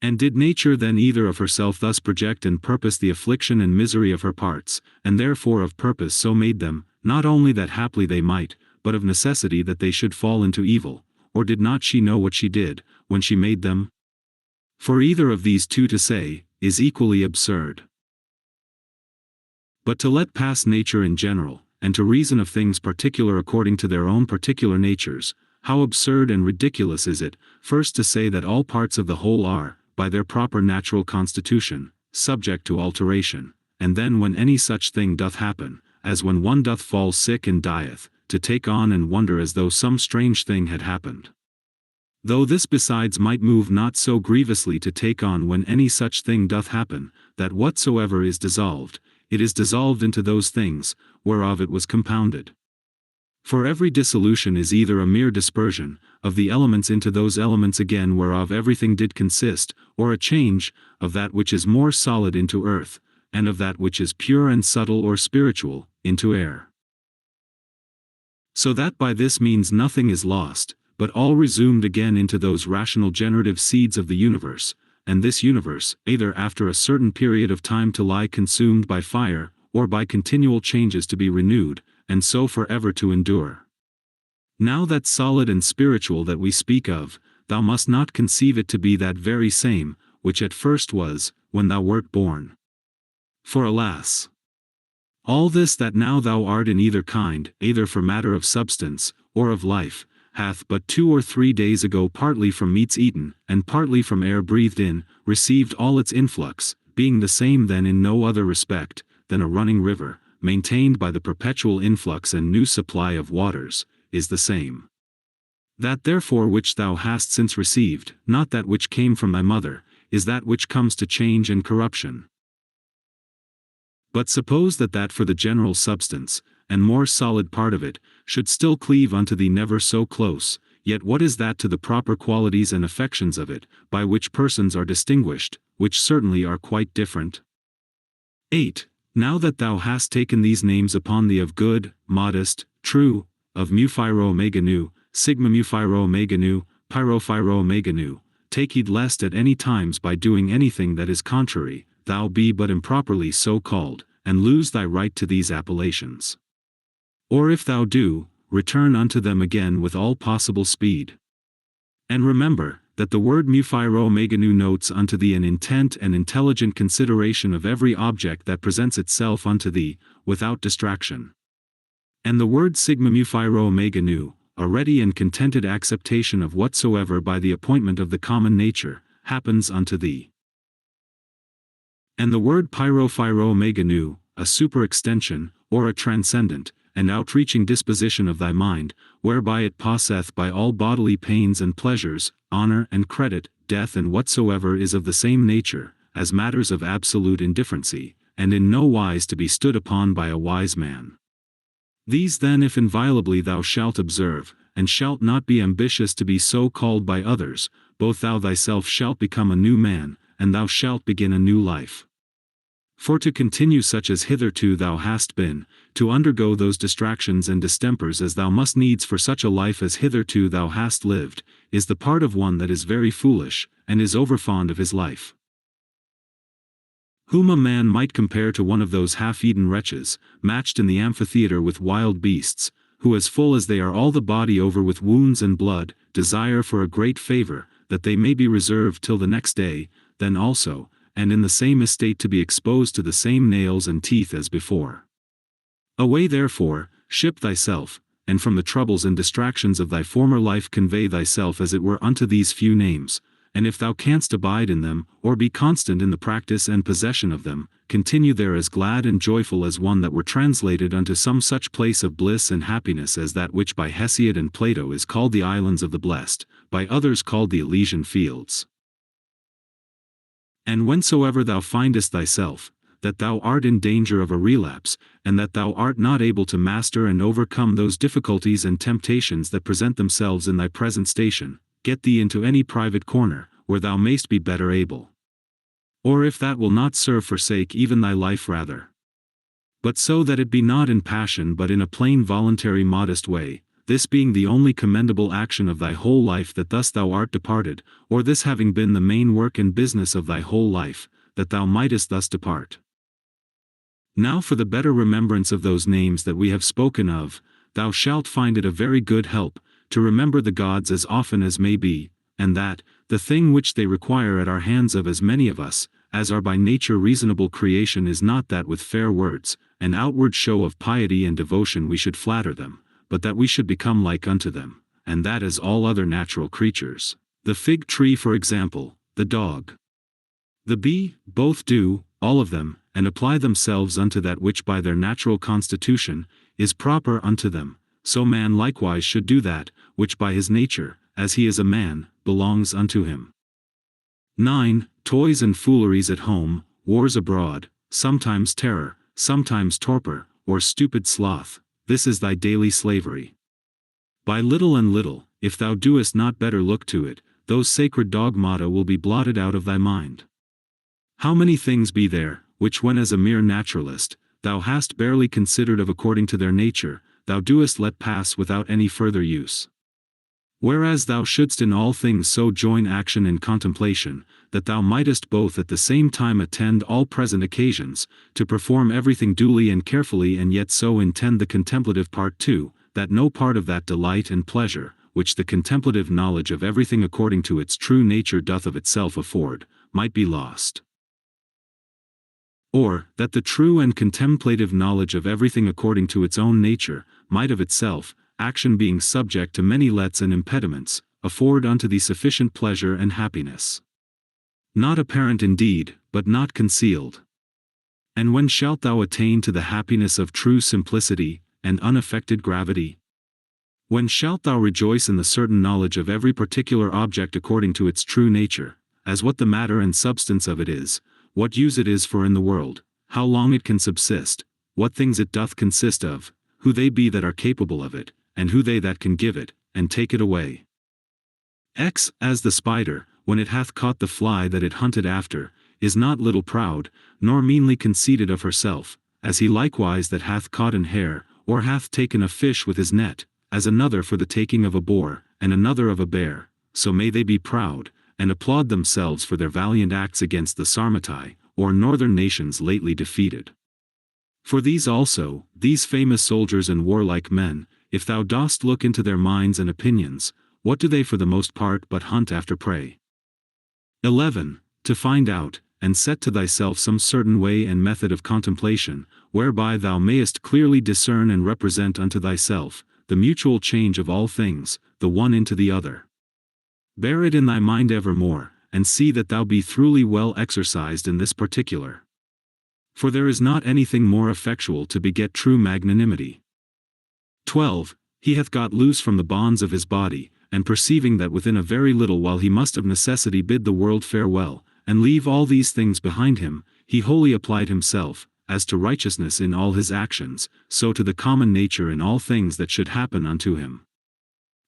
And did nature then either of herself thus project and purpose the affliction and misery of her parts, and therefore of purpose so made them, not only that haply they might, but of necessity that they should fall into evil, or did not she know what she did, when she made them? For either of these two to say, is equally absurd. But to let pass nature in general, and to reason of things particular according to their own particular natures, how absurd and ridiculous is it, first to say that all parts of the whole are, by their proper natural constitution, subject to alteration, and then when any such thing doth happen, as when one doth fall sick and dieth, to take on and wonder as though some strange thing had happened. Though this besides might move not so grievously to take on when any such thing doth happen, that whatsoever is dissolved, it is dissolved into those things, whereof it was compounded. For every dissolution is either a mere dispersion of the elements into those elements again whereof everything did consist, or a change of that which is more solid into earth, and of that which is pure and subtle or spiritual, into air. So that by this means nothing is lost, but all resumed again into those rational generative seeds of the universe, and this universe, either after a certain period of time to lie consumed by fire, or by continual changes to be renewed, and so forever to endure. Now that solid and spiritual that we speak of, thou must not conceive it to be that very same, which at first was, when thou wert born. For alas! All this that now thou art in either kind, either for matter of substance, or of life, hath but 2 or 3 days ago partly from meats eaten, and partly from air breathed in, received all its influx, being the same then in no other respect, than a running river, maintained by the perpetual influx and new supply of waters, is the same. That therefore which thou hast since received, not that which came from thy mother, is that which comes to change and corruption. But suppose that for the general substance, and more solid part of it, should still cleave unto thee never so close, yet what is that to the proper qualities and affections of it, by which persons are distinguished, which certainly are quite different? 8. Now that thou hast taken these names upon thee of good, modest, true, of mu phi-rho omega nu, sigma mu phi-rho omega nu, pyro phi-rho omega nu, take heed lest at any times by doing anything that is contrary, thou be but improperly so called, and lose thy right to these appellations. Or if thou do, return unto them again with all possible speed. And remember, that the word mu phi-rho omega nu notes unto thee an intent and intelligent consideration of every object that presents itself unto thee, without distraction. And the word sigma mu phi-rho omega nu, a ready and contented acceptation of whatsoever by the appointment of the common nature, happens unto thee. And the word pyro phi-rho omega nu, a superextension, or a transcendent, and outreaching disposition of thy mind, whereby it passeth by all bodily pains and pleasures, honor and credit, death and whatsoever is of the same nature, as matters of absolute indifferency, and in no wise to be stood upon by a wise man. These then if inviolably thou shalt observe, and shalt not be ambitious to be so called by others, both thou thyself shalt become a new man, and thou shalt begin a new life. For to continue such as hitherto thou hast been, to undergo those distractions and distempers as thou must needs for such a life as hitherto thou hast lived, is the part of one that is very foolish, and is overfond of his life. Whom a man might compare to one of those half-eaten wretches, matched in the amphitheatre with wild beasts, who as full as they are all the body over with wounds and blood, desire for a great favour, that they may be reserved till the next day, then also, and in the same estate to be exposed to the same nails and teeth as before. Away therefore, ship thyself, and from the troubles and distractions of thy former life convey thyself as it were unto these few names, and if thou canst abide in them, or be constant in the practice and possession of them, continue there as glad and joyful as one that were translated unto some such place of bliss and happiness as that which by Hesiod and Plato is called the Islands of the Blessed, by others called the Elysian Fields. And whensoever thou findest thyself, that thou art in danger of a relapse, and that thou art not able to master and overcome those difficulties and temptations that present themselves in thy present station, get thee into any private corner, where thou mayst be better able. Or if that will not serve, forsake even thy life rather. But so that it be not in passion but in a plain voluntary modest way, this being the only commendable action of thy whole life that thus thou art departed, or this having been the main work and business of thy whole life, that thou mightest thus depart. Now for the better remembrance of those names that we have spoken of, thou shalt find it a very good help, to remember the gods as often as may be, and that, the thing which they require at our hands of as many of us, as are by nature reasonable creation is not that with fair words, and outward show of piety and devotion we should flatter them, but that we should become like unto them, and that as all other natural creatures, the fig tree for example, the dog, the bee, both do, all of them, and apply themselves unto that which by their natural constitution, is proper unto them, so man likewise should do that, which by his nature, as he is a man, belongs unto him. 9. Toys and fooleries at home, wars abroad, sometimes terror, sometimes torpor, or stupid sloth, this is thy daily slavery. By little and little, if thou doest not better look to it, those sacred dogmata will be blotted out of thy mind. How many things be there, which when as a mere naturalist, thou hast barely considered of according to their nature, thou doest let pass without any further use. Whereas thou shouldst in all things so join action and contemplation, that thou mightest both at the same time attend all present occasions, to perform everything duly and carefully, and yet so intend the contemplative part too, that no part of that delight and pleasure, which the contemplative knowledge of everything according to its true nature doth of itself afford, might be lost. Or, that the true and contemplative knowledge of everything according to its own nature, might of itself, action being subject to many lets and impediments, afford unto thee sufficient pleasure and happiness. Not apparent indeed, but not concealed. And when shalt thou attain to the happiness of true simplicity, and unaffected gravity? When shalt thou rejoice in the certain knowledge of every particular object according to its true nature, as what the matter and substance of it is, what use it is for in the world, how long it can subsist, what things it doth consist of, who they be that are capable of it, and who they that can give it, and take it away. As the spider, when it hath caught the fly that it hunted after, is not little proud, nor meanly conceited of herself, as he likewise that hath caught an hare, or hath taken a fish with his net, as another for the taking of a boar, and another of a bear, so may they be proud, and applaud themselves for their valiant acts against the Sarmatai, or northern nations lately defeated. For these also, these famous soldiers and warlike men, if thou dost look into their minds and opinions, what do they for the most part but hunt after prey? 11. To find out, and set to thyself some certain way and method of contemplation, whereby thou mayest clearly discern and represent unto thyself, the mutual change of all things, the one into the other. Bear it in thy mind evermore, and see that thou be truly well exercised in this particular. For there is not anything more effectual to beget true magnanimity. 12. He hath got loose from the bonds of his body, and perceiving that within a very little while he must of necessity bid the world farewell, and leave all these things behind him, he wholly applied himself, as to righteousness in all his actions, so to the common nature in all things that should happen unto him.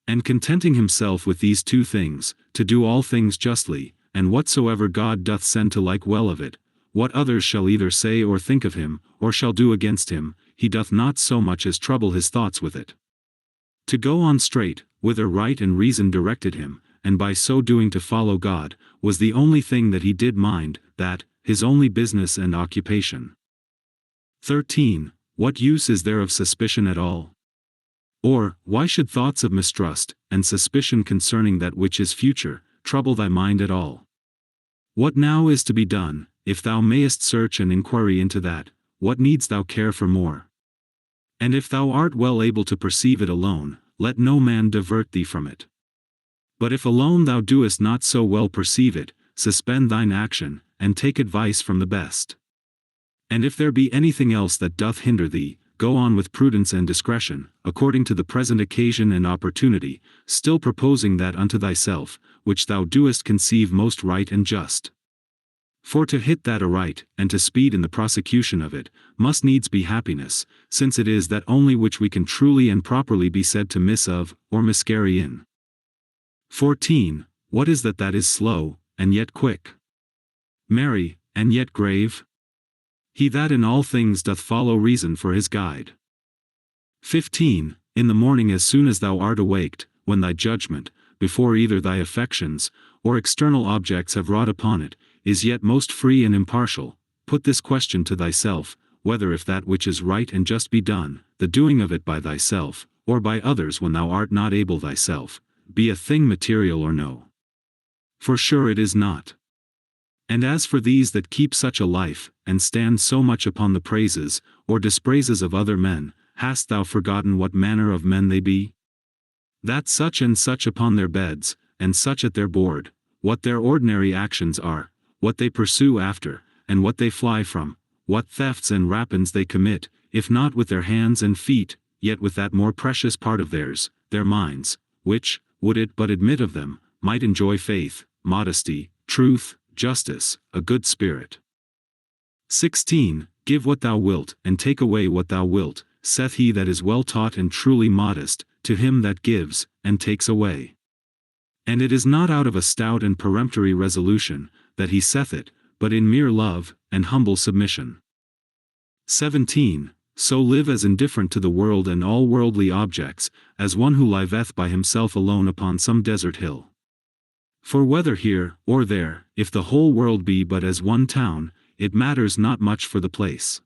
And contenting himself with these two things, to do all things justly, and whatsoever God doth send to like well of it, what others shall either say or think of him, or shall do against him, he doth not so much as trouble his thoughts with it. To go on straight, whither right and reason directed him, and by so doing to follow God, was the only thing that he did mind, that, his only business and occupation. 13. What use is there of suspicion at all? Or, why should thoughts of mistrust, and suspicion concerning that which is future, trouble thy mind at all? What now is to be done, if thou mayest search and inquiry into that, what needs thou care for more? And if thou art well able to perceive it alone, let no man divert thee from it. But if alone thou doest not so well perceive it, suspend thine action, and take advice from the best. And if there be anything else that doth hinder thee, go on with prudence and discretion, according to the present occasion and opportunity, still proposing that unto thyself, which thou doest conceive most right and just. For to hit that aright, and to speed in the prosecution of it, must needs be happiness, since it is that only which we can truly and properly be said to miss of, or miscarry in. 14. What is that is slow, and yet quick? Merry, and yet grave? He that in all things doth follow reason for his guide. 15. In the morning as soon as thou art awaked, when thy judgment, before either thy affections, or external objects have wrought upon it, is yet most free and impartial, put this question to thyself, whether if that which is right and just be done, the doing of it by thyself, or by others when thou art not able thyself, be a thing material or no. For sure it is not. And as for these that keep such a life, and stand so much upon the praises, or dispraises of other men, hast thou forgotten what manner of men they be? That such and such upon their beds, and such at their board, what their ordinary actions are, what they pursue after, and what they fly from, what thefts and rapines they commit, if not with their hands and feet, yet with that more precious part of theirs, their minds, which, would it but admit of them, might enjoy faith, modesty, truth, justice, a good spirit. 16. Give what thou wilt, and take away what thou wilt, saith he that is well taught and truly modest, to him that gives, and takes away. And it is not out of a stout and peremptory resolution, that he saith it, but in mere love, and humble submission. 17. So live as indifferent to the world and all worldly objects, as one who liveth by himself alone upon some desert hill. For whether here, or there, if the whole world be but as one town, it matters not much for the place.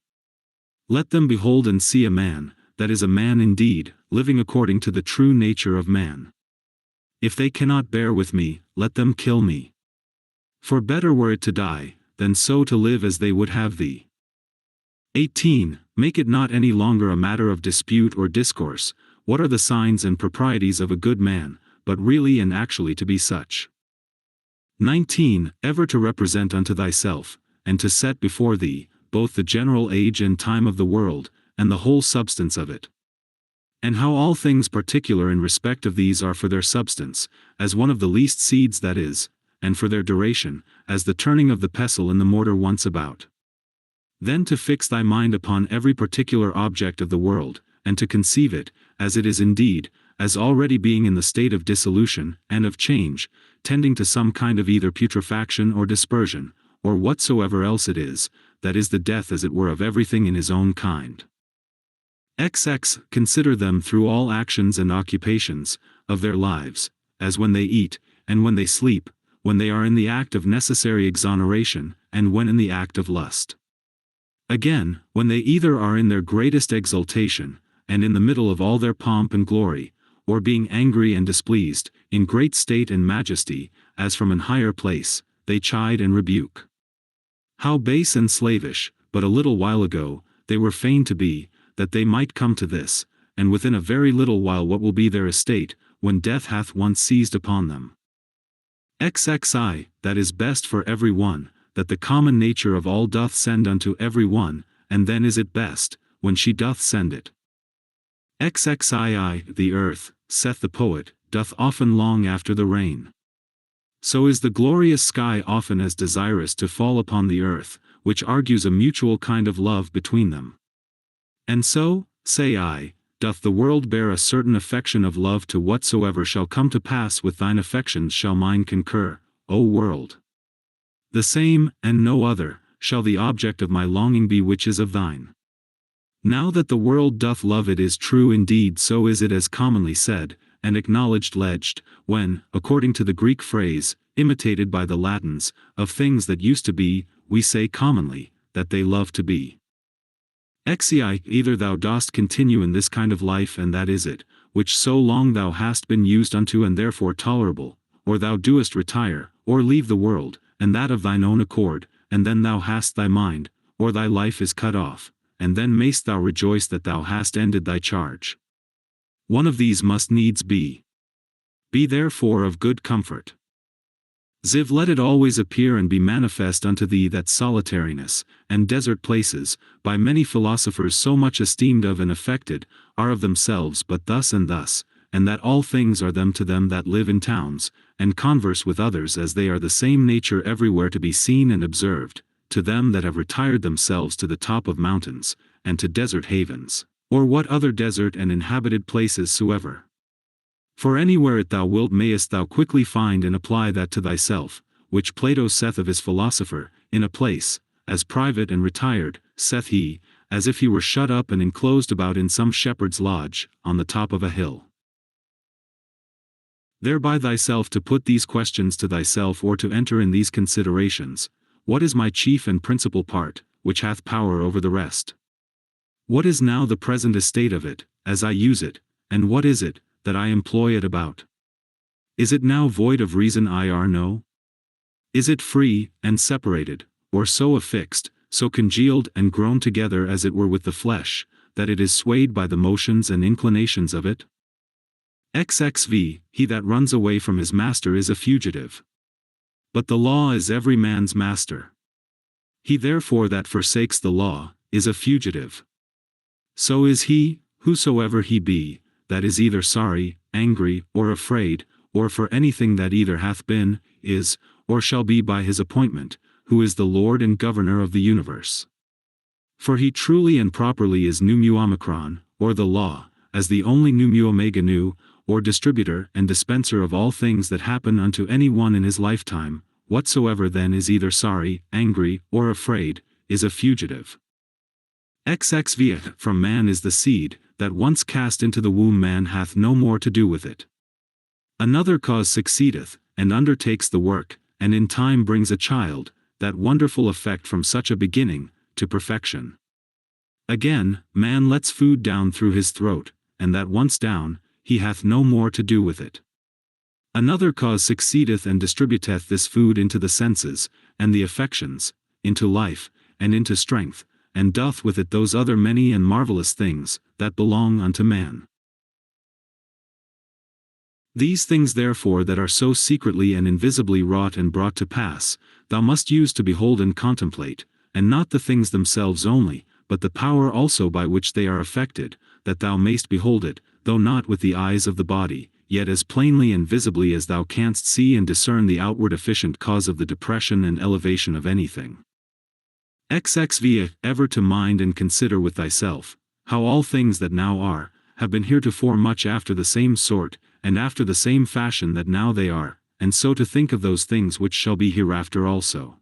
Let them behold and see a man, that is a man indeed, living according to the true nature of man. If they cannot bear with me, let them kill me. For better were it to die, than so to live as they would have thee. 18. Make it not any longer a matter of dispute or discourse, what are the signs and proprieties of a good man, but really and actually to be such. 19. Ever to represent unto thyself, and to set before thee, both the general age and time of the world, and the whole substance of it. And how all things particular in respect of these are for their substance, as one of the least seeds that is, and for their duration, as the turning of the pestle in the mortar once about. Then to fix thy mind upon every particular object of the world, and to conceive it, as it is indeed, as already being in the state of dissolution, and of change, tending to some kind of either putrefaction or dispersion, or whatsoever else it is, that is the death as it were of everything in his own kind. XX. Consider them through all actions and occupations, of their lives, as when they eat, and when they sleep, when they are in the act of necessary exoneration, and when in the act of lust. Again, when they either are in their greatest exultation, and in the middle of all their pomp and glory, or being angry and displeased, in great state and majesty, as from an higher place, they chide and rebuke. How base and slavish, but a little while ago, they were fain to be, that they might come to this, and within a very little while what will be their estate, when death hath once seized upon them. XXI. That is best for every one, that the common nature of all doth send unto every one, and then is it best, when she doth send it. XXII. The earth, saith the poet, doth often long after the rain. So is the glorious sky often as desirous to fall upon the earth, which argues a mutual kind of love between them. And so, say I, doth the world bear a certain affection of love to whatsoever shall come to pass with thine affections shall mine concur, O world. The same, and no other, shall the object of my longing be which is of thine. Now that the world doth love it is true indeed, so is it as commonly said, and acknowledged alleged, when, according to the Greek phrase, imitated by the Latins, of things that used to be, we say commonly, that they love to be. XCI. Either thou dost continue in this kind of life and that is it, which so long thou hast been used unto and therefore tolerable, or thou doest retire, or leave the world, and that of thine own accord, and then thou hast thy mind, or thy life is cut off, and then mayst thou rejoice that thou hast ended thy charge. One of these must needs be. Be therefore of good comfort. Ziv. Let it always appear and be manifest unto thee that solitariness, and desert places, by many philosophers so much esteemed of and affected, are of themselves but thus and thus, and that all things are them to them that live in towns, and converse with others as they are the same nature everywhere to be seen and observed, to them that have retired themselves to the top of mountains, and to desert havens, or what other desert and inhabited places soever. For anywhere it thou wilt mayest thou quickly find and apply that to thyself, which Plato saith of his philosopher, in a place, as private and retired, saith he, as if he were shut up and enclosed about in some shepherd's lodge, on the top of a hill. Thereby thyself to put these questions to thyself or to enter in these considerations, what is my chief and principal part, which hath power over the rest? What is now the present estate of it, as I use it, and what is it, that I employ it about? Is it now void of reason or no? Is it free, and separated, or so affixed, so congealed and grown together as it were with the flesh, that it is swayed by the motions and inclinations of it? XXV. He that runs away from his master is a fugitive. But the law is every man's master. He therefore that forsakes the law, is a fugitive. So is he, whosoever he be, that is either sorry, angry, or afraid, or for anything that either hath been, is, or shall be by his appointment, who is the Lord and Governor of the universe. For he truly and properly is pneumo omicron, or the law, as the only nu mu omega nu, or distributor and dispenser of all things that happen unto any one in his lifetime, whatsoever then is either sorry, angry, or afraid, is a fugitive. XXV from man is the seed, that once cast into the womb man hath no more to do with it. Another cause succeedeth, and undertakes the work, and in time brings a child, that wonderful effect from such a beginning, to perfection. Again, man lets food down through his throat, and that once down, he hath no more to do with it. Another cause succeedeth and distributeth this food into the senses, and the affections, into life, and into strength, and doth with it those other many and marvelous things, that belong unto man. These things therefore that are so secretly and invisibly wrought and brought to pass, thou must use to behold and contemplate, and not the things themselves only, but the power also by which they are effected, that thou mayst behold it, though not with the eyes of the body, yet as plainly and visibly as thou canst see and discern the outward efficient cause of the depression and elevation of anything. XXV ever to mind and consider with thyself, how all things that now are, have been heretofore much after the same sort, and after the same fashion that now they are, and so to think of those things which shall be hereafter also.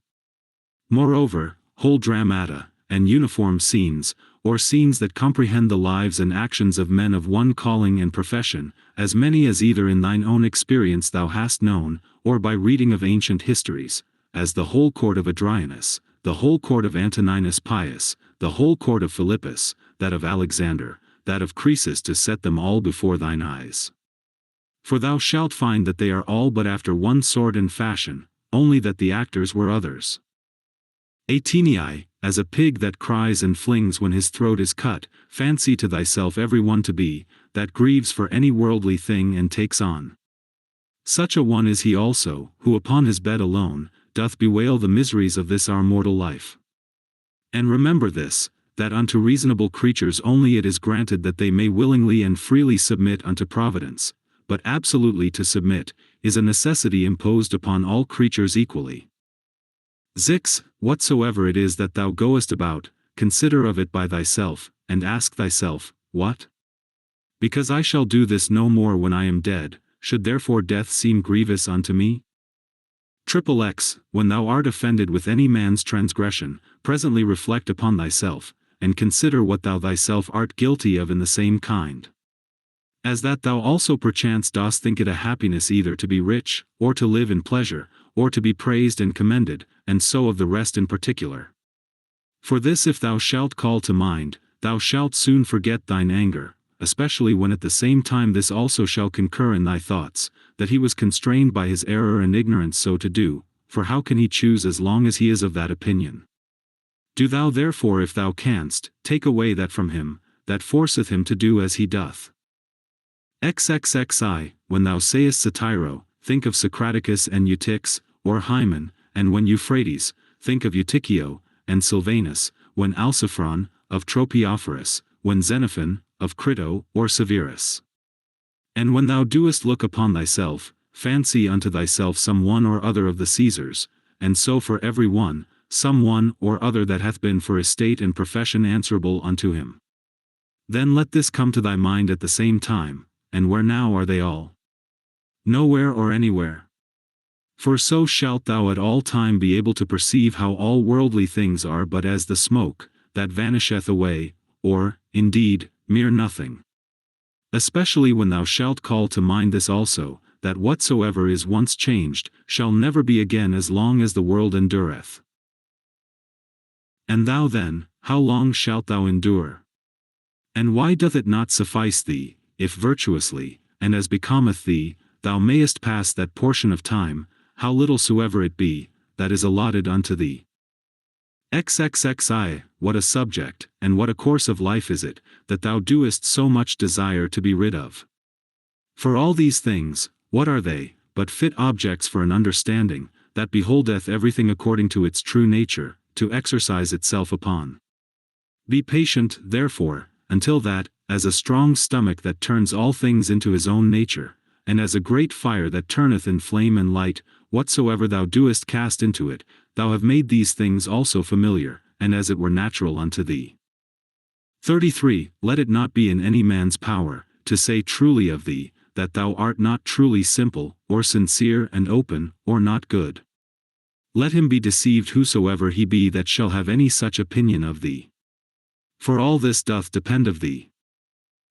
Moreover, whole dramata, and uniform scenes, or scenes that comprehend the lives and actions of men of one calling and profession, as many as either in thine own experience thou hast known, or by reading of ancient histories, as the whole court of Adrianus, the whole court of Antoninus Pius, the whole court of Philippus, that of Alexander, that of Croesus, to set them all before thine eyes. For thou shalt find that they are all but after one sort and fashion, only that the actors were others. Atenei, as a pig that cries and flings when his throat is cut, fancy to thyself every one to be, that grieves for any worldly thing and takes on. Such a one is he also, who upon his bed alone, doth bewail the miseries of this our mortal life. And remember this, that unto reasonable creatures only it is granted that they may willingly and freely submit unto providence, but absolutely to submit, is a necessity imposed upon all creatures equally. Zix, whatsoever it is that thou goest about, consider of it by thyself, and ask thyself, what? Because I shall do this no more when I am dead, should therefore death seem grievous unto me? XXX, when thou art offended with any man's transgression, presently reflect upon thyself, and consider what thou thyself art guilty of in the same kind. As that thou also perchance dost think it a happiness either to be rich, or to live in pleasure, or to be praised and commended, and so of the rest in particular. For this if thou shalt call to mind, thou shalt soon forget thine anger, especially when at the same time this also shall concur in thy thoughts, that he was constrained by his error and ignorance so to do, for how can he choose as long as he is of that opinion? Do thou therefore if thou canst, take away that from him, that forceth him to do as he doth. XXXI, when thou sayest Satyro, think of Socraticus and Eutychus, or Hymen, and when Euphrates, think of Eutychio, and Sylvanus, when Alciphron, of Tropiophorus, when Xenophon, of Crito, or Severus. And when thou doest look upon thyself, fancy unto thyself some one or other of the Caesars, and so for every one, some one or other that hath been for estate and profession answerable unto him. Then let this come to thy mind at the same time, and where now are they all? Nowhere or anywhere. For so shalt thou at all time be able to perceive how all worldly things are but as the smoke, that vanisheth away, or, indeed, mere nothing. Especially when thou shalt call to mind this also, that whatsoever is once changed, shall never be again as long as the world endureth. And thou then, how long shalt thou endure? And why doth it not suffice thee, if virtuously, and as becometh thee, thou mayest pass that portion of time, how little soever it be, that is allotted unto thee? XXXI, what a subject, and what a course of life is it, that thou doest so much desire to be rid of? For all these things, what are they, but fit objects for an understanding, that beholdeth everything according to its true nature, to exercise itself upon? Be patient, therefore, until that, as a strong stomach that turns all things into his own nature, and as a great fire that turneth in flame and light, whatsoever thou doest cast into it, thou have made these things also familiar, and as it were natural unto thee. 33. Let it not be in any man's power, to say truly of thee, that thou art not truly simple, or sincere and open, or not good. Let him be deceived whosoever he be that shall have any such opinion of thee. For all this doth depend of thee.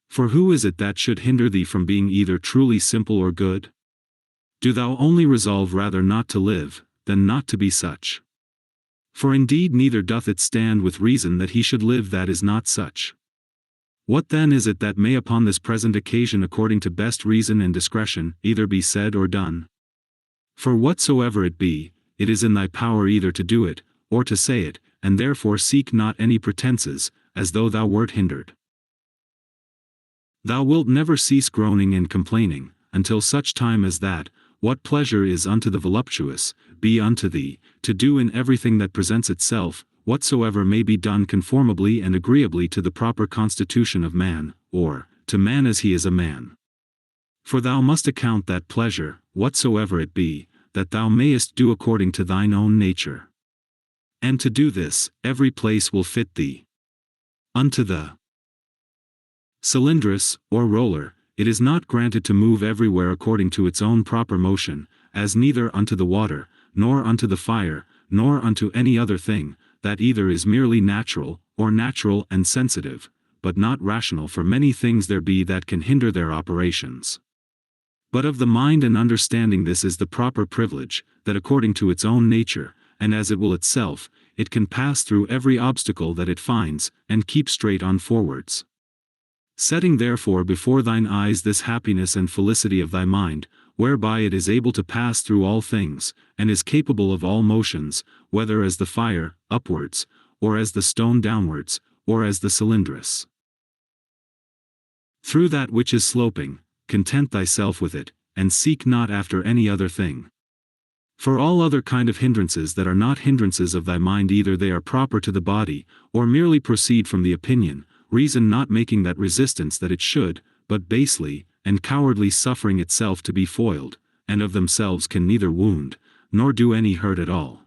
For who is it that should hinder thee from being either truly simple or good? Do thou only resolve rather not to live, than not to be such. For indeed neither doth it stand with reason that he should live that is not such. What then is it that may upon this present occasion according to best reason and discretion, either be said or done? For whatsoever it be, it is in thy power either to do it, or to say it, and therefore seek not any pretenses, as though thou wert hindered. Thou wilt never cease groaning and complaining, until such time as that, what pleasure is unto the voluptuous, be unto thee, to do in everything that presents itself, whatsoever may be done conformably and agreeably to the proper constitution of man, or, to man as he is a man. For thou must account that pleasure, whatsoever it be, that thou mayest do according to thine own nature. And to do this, every place will fit thee. Unto the cylindrus, or roller, it is not granted to move everywhere according to its own proper motion, as neither unto the water, nor unto the fire, nor unto any other thing, that either is merely natural, or natural and sensitive, but not rational, for many things there be that can hinder their operations. But of the mind and understanding this is the proper privilege, that according to its own nature, and as it will itself, it can pass through every obstacle that it finds, and keep straight on forwards. Setting therefore before thine eyes this happiness and felicity of thy mind, whereby it is able to pass through all things, and is capable of all motions, whether as the fire, upwards, or as the stone downwards, or as the cylindrus. Through that which is sloping, content thyself with it, and seek not after any other thing. For all other kind of hindrances that are not hindrances of thy mind, either they are proper to the body, or merely proceed from the opinion, reason not making that resistance that it should, but basely, and cowardly suffering itself to be foiled, and of themselves can neither wound, nor do any hurt at all.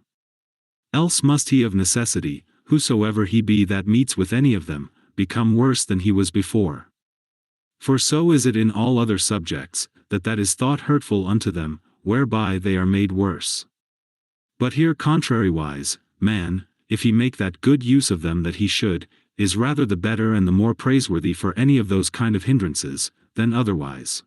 Else must he of necessity, whosoever he be that meets with any of them, become worse than he was before. For so is it in all other subjects, that is thought hurtful unto them, whereby they are made worse. But here contrariwise, man, if he make that good use of them that he should, is rather the better and the more praiseworthy for any of those kind of hindrances, than otherwise.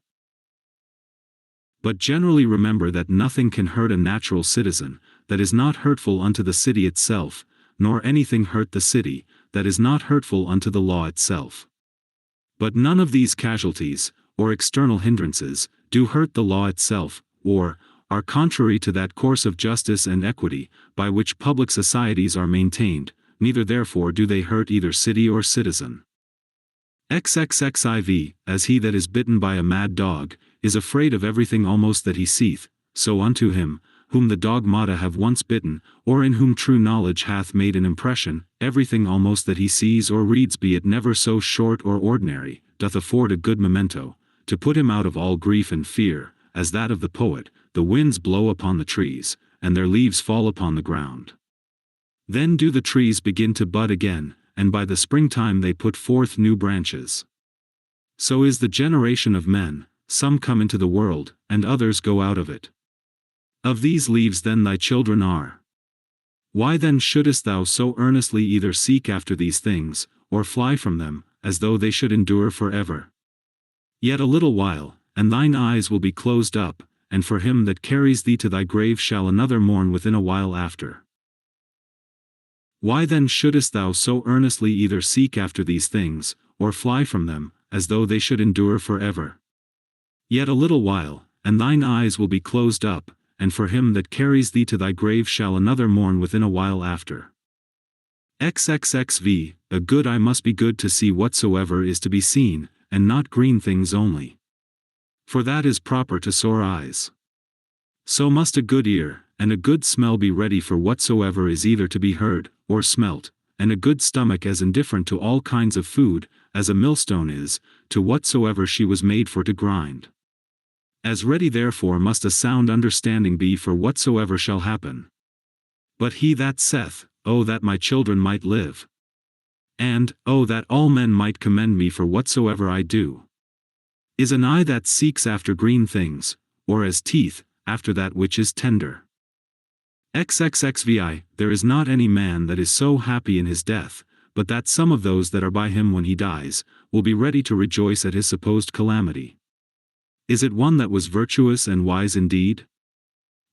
But generally remember that nothing can hurt a natural citizen, that is not hurtful unto the city itself, nor anything hurt the city, that is not hurtful unto the law itself. But none of these casualties, or external hindrances, do hurt the law itself, or, are contrary to that course of justice and equity, by which public societies are maintained, neither therefore do they hurt either city or citizen. XXXIV, as he that is bitten by a mad dog, is afraid of everything almost that he seeth, so unto him, whom the dogmata have once bitten, or in whom true knowledge hath made an impression, everything almost that he sees or reads, be it never so short or ordinary, doth afford a good memento, to put him out of all grief and fear, as that of the poet, the winds blow upon the trees, and their leaves fall upon the ground. Then do the trees begin to bud again, and by the springtime they put forth new branches. So is the generation of men, some come into the world, and others go out of it. Of these leaves then thy children are. Why then shouldest thou so earnestly either seek after these things, or fly from them, as though they should endure forever? Yet a little while, and thine eyes will be closed up, and for him that carries thee to thy grave shall another mourn within a while after. Why then shouldest thou so earnestly either seek after these things, or fly from them, as though they should endure forever? Yet a little while, and thine eyes will be closed up, and for him that carries thee to thy grave shall another mourn within a while after. XXXV, a good eye must be good to see whatsoever is to be seen, and not green things only. For that is proper to sore eyes. So must a good ear, and a good smell be ready for whatsoever is either to be heard, or smelt, and a good stomach as indifferent to all kinds of food, as a millstone is, to whatsoever she was made for to grind. As ready therefore must a sound understanding be for whatsoever shall happen. But he that saith, "Oh that my children might live," And, oh, that all men might commend me for whatsoever I do. Is an eye that seeks after green things, or as teeth, after that which is tender? XXXVI, there is not any man that is so happy in his death, but that some of those that are by him when he dies, will be ready to rejoice at his supposed calamity. Is it one that was virtuous and wise indeed?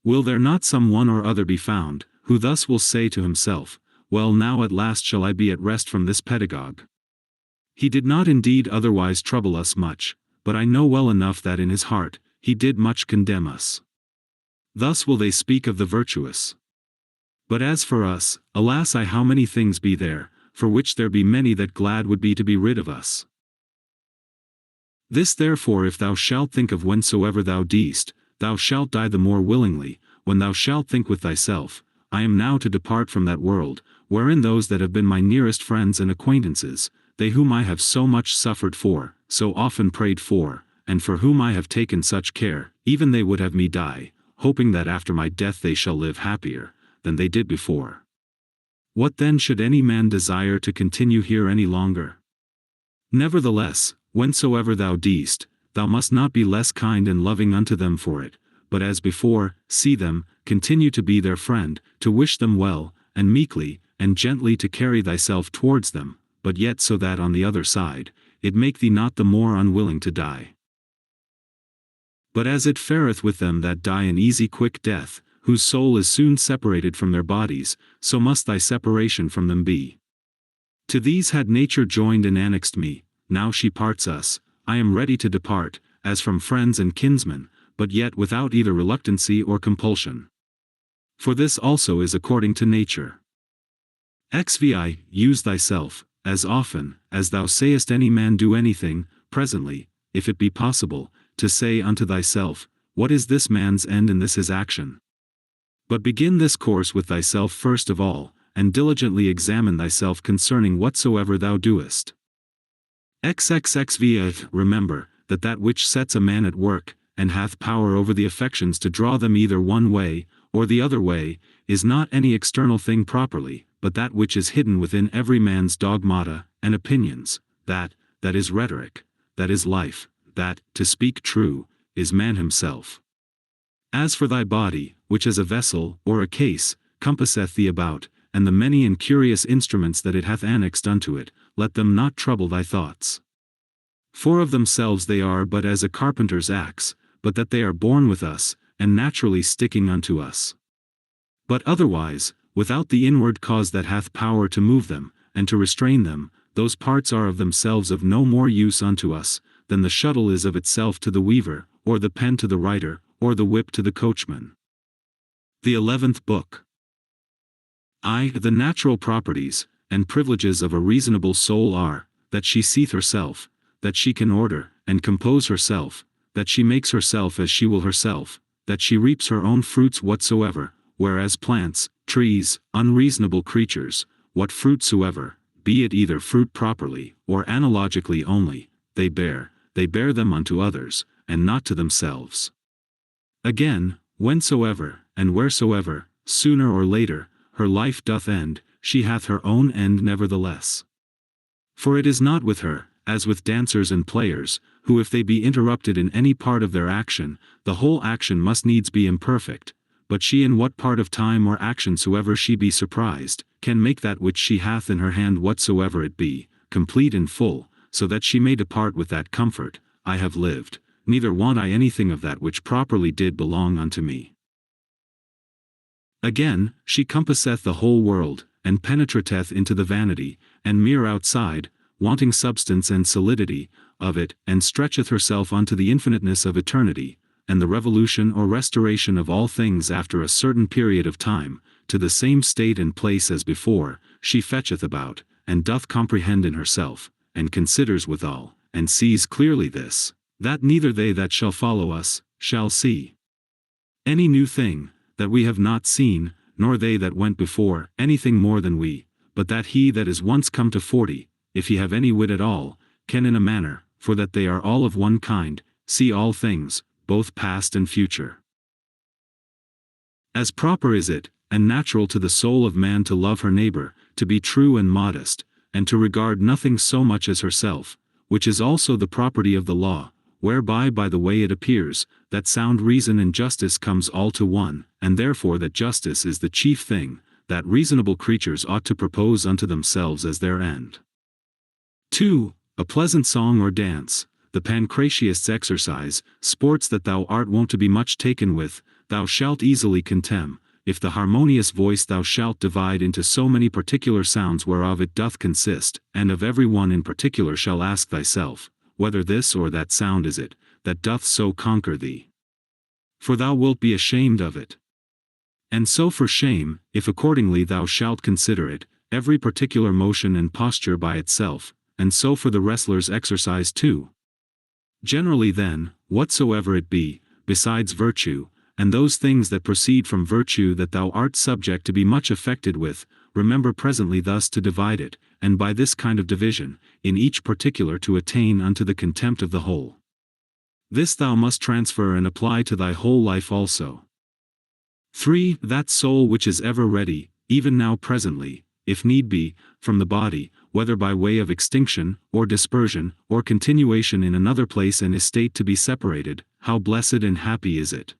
Will there not some one or other be found, who thus will say to himself, well, now at last shall I be at rest from this pedagogue? He did not indeed otherwise trouble us much, but I know well enough that in his heart, he did much condemn us. Thus will they speak of the virtuous. But as for us, alas, how many things be there, for which there be many that glad would be to be rid of us. This therefore if thou shalt think of whensoever thou deest, thou shalt die the more willingly, when thou shalt think with thyself, I am now to depart from that world, wherein those that have been my nearest friends and acquaintances, they whom I have so much suffered for, so often prayed for, and for whom I have taken such care, even they would have me die, hoping that after my death they shall live happier than they did before. What then should any man desire to continue here any longer? Nevertheless, whensoever thou deest, thou must not be less kind and loving unto them for it, but as before, see them, continue to be their friend, to wish them well, and meekly, and gently to carry thyself towards them, but yet so that on the other side, it make thee not the more unwilling to die. But as it fareth with them that die an easy quick death, whose soul is soon separated from their bodies, so must thy separation from them be. To these had nature joined and annexed me, now she parts us, I am ready to depart, as from friends and kinsmen, but yet without either reluctancy or compulsion. For this also is according to nature. XVI, use thyself, as often as thou sayest any man do anything, presently, if it be possible, to say unto thyself, what is this man's end and this his action? But begin this course with thyself first of all, and diligently examine thyself concerning whatsoever thou doest. XXXVIII, remember, that which sets a man at work, and hath power over the affections to draw them either one way, or the other way, is not any external thing properly, but that which is hidden within every man's dogmata and opinions, that is rhetoric, that is life, that, to speak true, is man himself. As for thy body, which as a vessel, or a case, compasseth thee about, and the many and curious instruments that it hath annexed unto it, let them not trouble thy thoughts. For of themselves they are but as a carpenter's axe, but that they are born with us, and naturally sticking unto us. But otherwise, without the inward cause that hath power to move them, and to restrain them, those parts are of themselves of no more use unto us, than the shuttle is of itself to the weaver, or the pen to the writer, or the whip to the coachman. The 11th Book. The natural properties, and privileges of a reasonable soul are, that she seeth herself, that she can order, and compose herself, that she makes herself as she will herself, that she reaps her own fruits whatsoever, whereas plants, trees, unreasonable creatures, what fruit soever, be it either fruit properly, or analogically only, they bear them unto others, and not to themselves. Again, whensoever, and wheresoever, sooner or later, her life doth end, she hath her own end nevertheless. For it is not with her, as with dancers and players, who if they be interrupted in any part of their action, the whole action must needs be imperfect, but she in what part of time or action soever she be surprised, can make that which she hath in her hand whatsoever it be, complete and full, so that she may depart with that comfort, I have lived, neither want I anything of that which properly did belong unto me. Again, she compasseth the whole world, and penetrateth into the vanity, and mere outside, wanting substance and solidity, of it, and stretcheth herself unto the infiniteness of eternity, and the revolution or restoration of all things after a certain period of time, to the same state and place as before, she fetcheth about, and doth comprehend in herself, and considers withal, and sees clearly this, that neither they that shall follow us, shall see any new thing, that we have not seen, nor they that went before, anything more than we, but that he that is once come to 40, if he have any wit at all, can in a manner, for that they are all of one kind, see all things, both past and future. As proper is it, and natural to the soul of man to love her neighbor, to be true and modest, and to regard nothing so much as herself, which is also the property of the law, whereby by the way it appears, that sound reason and justice comes all to one, and therefore that justice is the chief thing, that reasonable creatures ought to propose unto themselves as their end. 2. A pleasant song or dance, the Pancratiast's exercise, sports that thou art wont to be much taken with, thou shalt easily contemn, if the harmonious voice thou shalt divide into so many particular sounds whereof it doth consist, and of every one in particular shall ask thyself, whether this or that sound is it, that doth so conquer thee. For thou wilt be ashamed of it. And so for shame, if accordingly thou shalt consider it, every particular motion and posture by itself, and so for the wrestler's exercise too. Generally then, whatsoever it be, besides virtue, and those things that proceed from virtue that thou art subject to be much affected with, remember presently thus to divide it, and by this kind of division, in each particular to attain unto the contempt of the whole. This thou must transfer and apply to thy whole life also. 3. That soul which is ever ready, even now presently, if need be, from the body, whether by way of extinction, or dispersion, or continuation in another place and estate to be separated, how blessed and happy is it!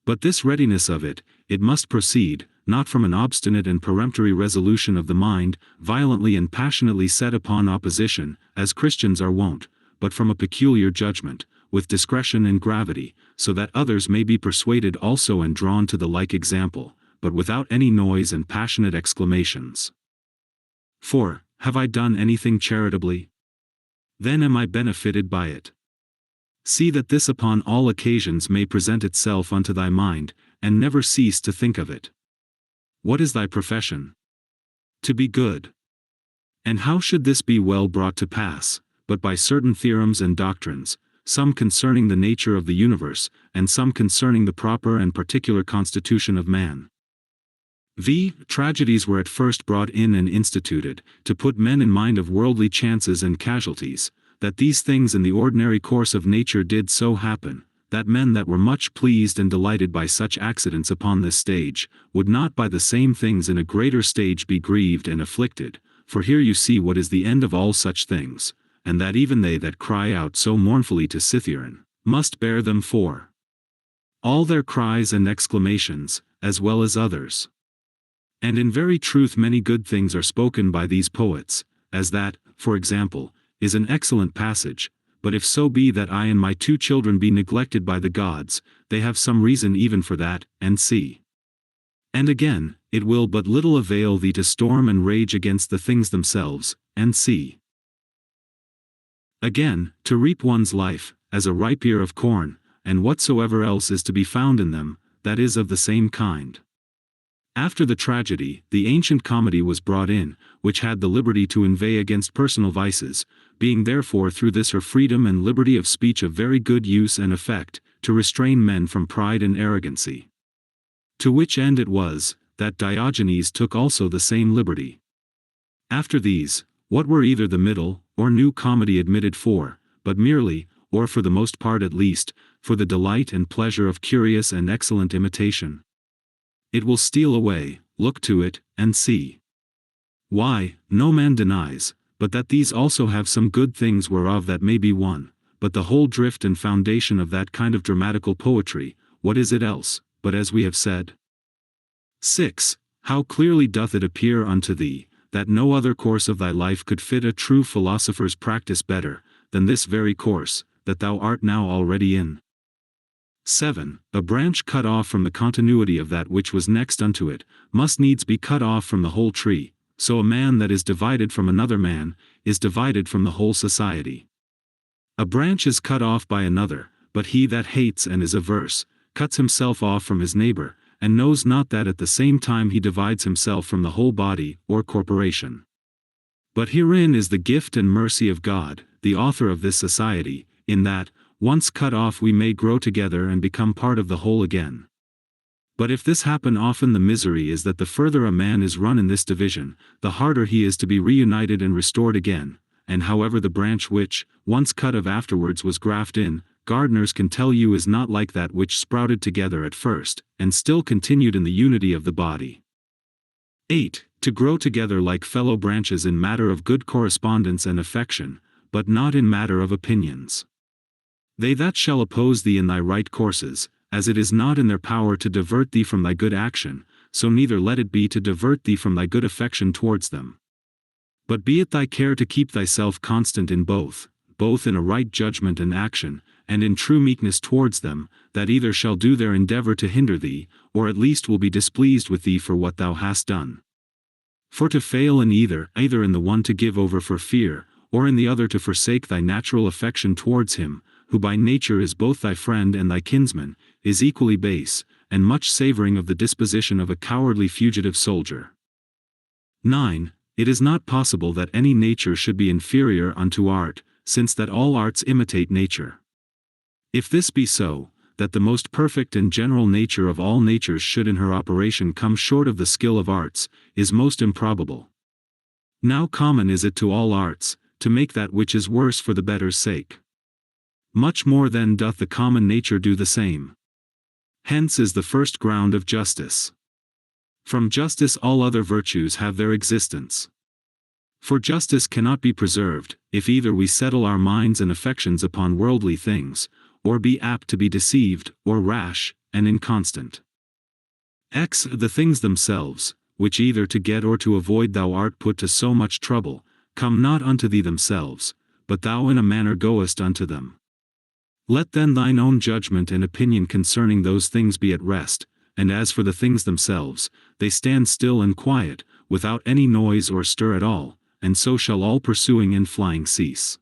But this readiness of it, it must proceed, not from an obstinate and peremptory resolution of the mind, violently and passionately set upon opposition, as Christians are wont, but from a peculiar judgment, with discretion and gravity, so that others may be persuaded also and drawn to the like example, but without any noise and passionate exclamations. 4. Have I done anything charitably? Then am I benefited by it. See that this upon all occasions may present itself unto thy mind, and never cease to think of it. What is thy profession? To be good. And how should this be well brought to pass, but by certain theorems and doctrines, some concerning the nature of the universe, and some concerning the proper and particular constitution of man. Tragedies were at first brought in and instituted, to put men in mind of worldly chances and casualties, that these things in the ordinary course of nature did so happen, that men that were much pleased and delighted by such accidents upon this stage, would not by the same things in a greater stage be grieved and afflicted, for here you see what is the end of all such things, and that even they that cry out so mournfully to Cytheron, must bear them for all their cries and exclamations, as well as others. And in very truth many good things are spoken by these poets, as that, for example, is an excellent passage, but if so be that I and my 2 children be neglected by the gods, they have some reason even for that, and see. And again, it will but little avail thee to storm and rage against the things themselves, and see. Again, to reap one's life, as a ripe ear of corn, and whatsoever else is to be found in them, that is of the same kind. After the tragedy, the ancient comedy was brought in, which had the liberty to inveigh against personal vices, being therefore through this her freedom and liberty of speech of very good use and effect, to restrain men from pride and arrogancy. To which end it was, that Diogenes took also the same liberty. After these, what were either the middle, or new comedy admitted for, but merely, or for the most part at least, for the delight and pleasure of curious and excellent imitation? It will steal away, look to it, and see. Why, no man denies, but that these also have some good things whereof that may be one, but the whole drift and foundation of that kind of dramatical poetry, what is it else, but as we have said? 6. How clearly doth it appear unto thee, that no other course of thy life could fit a true philosopher's practice better, than this very course, that thou art now already in. 7. A branch cut off from the continuity of that which was next unto it, must needs be cut off from the whole tree, so a man that is divided from another man, is divided from the whole society. A branch is cut off by another, but he that hates and is averse, cuts himself off from his neighbor, and knows not that at the same time he divides himself from the whole body, or corporation. But herein is the gift and mercy of God, the author of this society, in that, once cut off we may grow together and become part of the whole again. But if this happen often, the misery is that the further a man is run in this division, the harder he is to be reunited and restored again, and however the branch which, once cut off afterwards was grafted in, gardeners can tell you is not like that which sprouted together at first, and still continued in the unity of the body. 8. To grow together like fellow branches in matter of good correspondence and affection, but not in matter of opinions. They that shall oppose thee in thy right courses, as it is not in their power to divert thee from thy good action, so neither let it be to divert thee from thy good affection towards them. But be it thy care to keep thyself constant in both in a right judgment and action, and in true meekness towards them, that either shall do their endeavor to hinder thee, or at least will be displeased with thee for what thou hast done. For to fail in either in the one to give over for fear, or in the other to forsake thy natural affection towards him, who by nature is both thy friend and thy kinsman, is equally base, and much savoring of the disposition of a cowardly fugitive soldier. 9. It is not possible that any nature should be inferior unto art, since that all arts imitate nature. If this be so, that the most perfect and general nature of all natures should in her operation come short of the skill of arts, is most improbable. Now common is it to all arts, to make that which is worse for the better's sake. Much more then doth the common nature do the same. Hence is the first ground of justice. From justice all other virtues have their existence. For justice cannot be preserved, if either we settle our minds and affections upon worldly things, or be apt to be deceived, or rash, and inconstant. The things themselves, which either to get or to avoid thou art put to so much trouble, come not unto thee themselves, but thou in a manner goest unto them. Let then thine own judgment and opinion concerning those things be at rest, and as for the things themselves, they stand still and quiet, without any noise or stir at all, and so shall all pursuing and flying cease.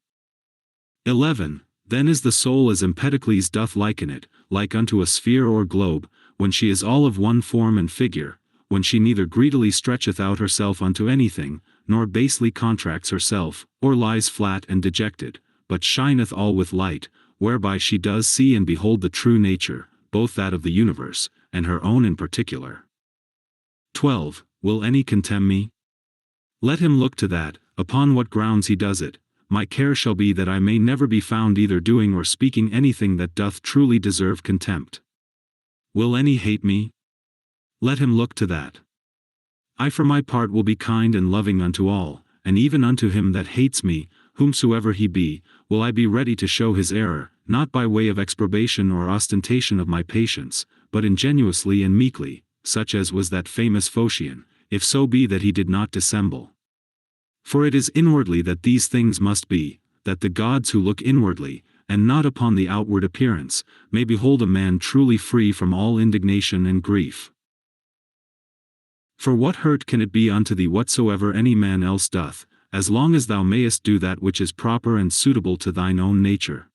11. Then is the soul as Empedocles doth liken it, like unto a sphere or globe, when she is all of one form and figure, when she neither greedily stretcheth out herself unto anything, nor basely contracts herself, or lies flat and dejected, but shineth all with light, whereby she does see and behold the true nature, both that of the universe, and her own in particular. 12. Will any contemn me? Let him look to that, upon what grounds he does it. My care shall be that I may never be found either doing or speaking anything that doth truly deserve contempt. Will any hate me? Let him look to that. I for my part will be kind and loving unto all, and even unto him that hates me, whomsoever he be, will I be ready to show his error, not by way of exprobation or ostentation of my patience, but ingenuously and meekly, such as was that famous Phocion, if so be that he did not dissemble. For it is inwardly that these things must be, that the gods who look inwardly, and not upon the outward appearance, may behold a man truly free from all indignation and grief. For what hurt can it be unto thee whatsoever any man else doth, as long as thou mayest do that which is proper and suitable to thine own nature?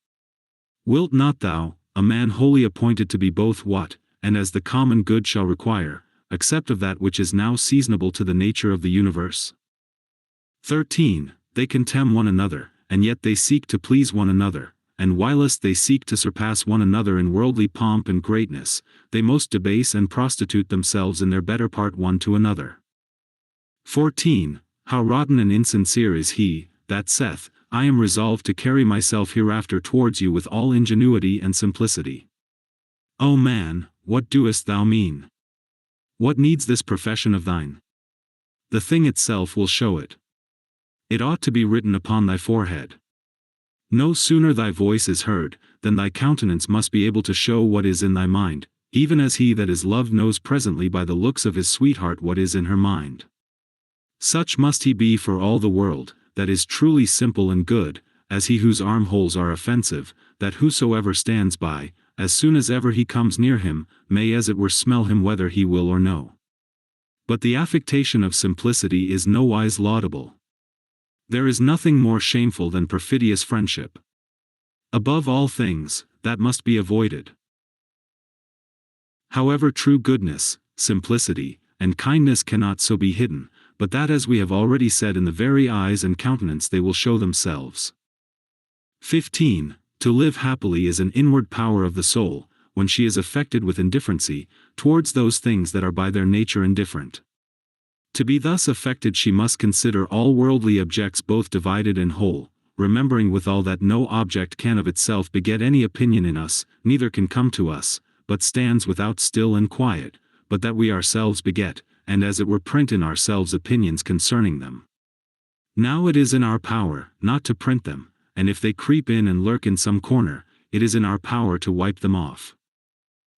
Wilt not thou, a man wholly appointed to be both what, and as the common good shall require, accept of that which is now seasonable to the nature of the universe? 13. They contemn one another, and yet they seek to please one another, and whilst they seek to surpass one another in worldly pomp and greatness, they most debase and prostitute themselves in their better part one to another. 14. How rotten and insincere is he, that saith, I am resolved to carry myself hereafter towards you with all ingenuity and simplicity. O man, what doest thou mean? What needs this profession of thine? The thing itself will show it. It ought to be written upon thy forehead. No sooner thy voice is heard, than thy countenance must be able to show what is in thy mind, even as he that is loved knows presently by the looks of his sweetheart what is in her mind. Such must he be for all the world, that is truly simple and good, as he whose armholes are offensive, that whosoever stands by, as soon as ever he comes near him, may as it were smell him whether he will or no. But the affectation of simplicity is nowise laudable. There is nothing more shameful than perfidious friendship. Above all things, that must be avoided. However, true goodness, simplicity, and kindness cannot so be hidden, but that as we have already said in the very eyes and countenance they will show themselves. 15. To live happily is an inward power of the soul, when she is affected with indifferency, towards those things that are by their nature indifferent. To be thus affected she must consider all worldly objects both divided and whole, remembering withal that no object can of itself beget any opinion in us, neither can come to us, but stands without still and quiet, but that we ourselves beget, and as it were print in ourselves opinions concerning them. Now it is in our power, not to print them, and if they creep in and lurk in some corner, it is in our power to wipe them off.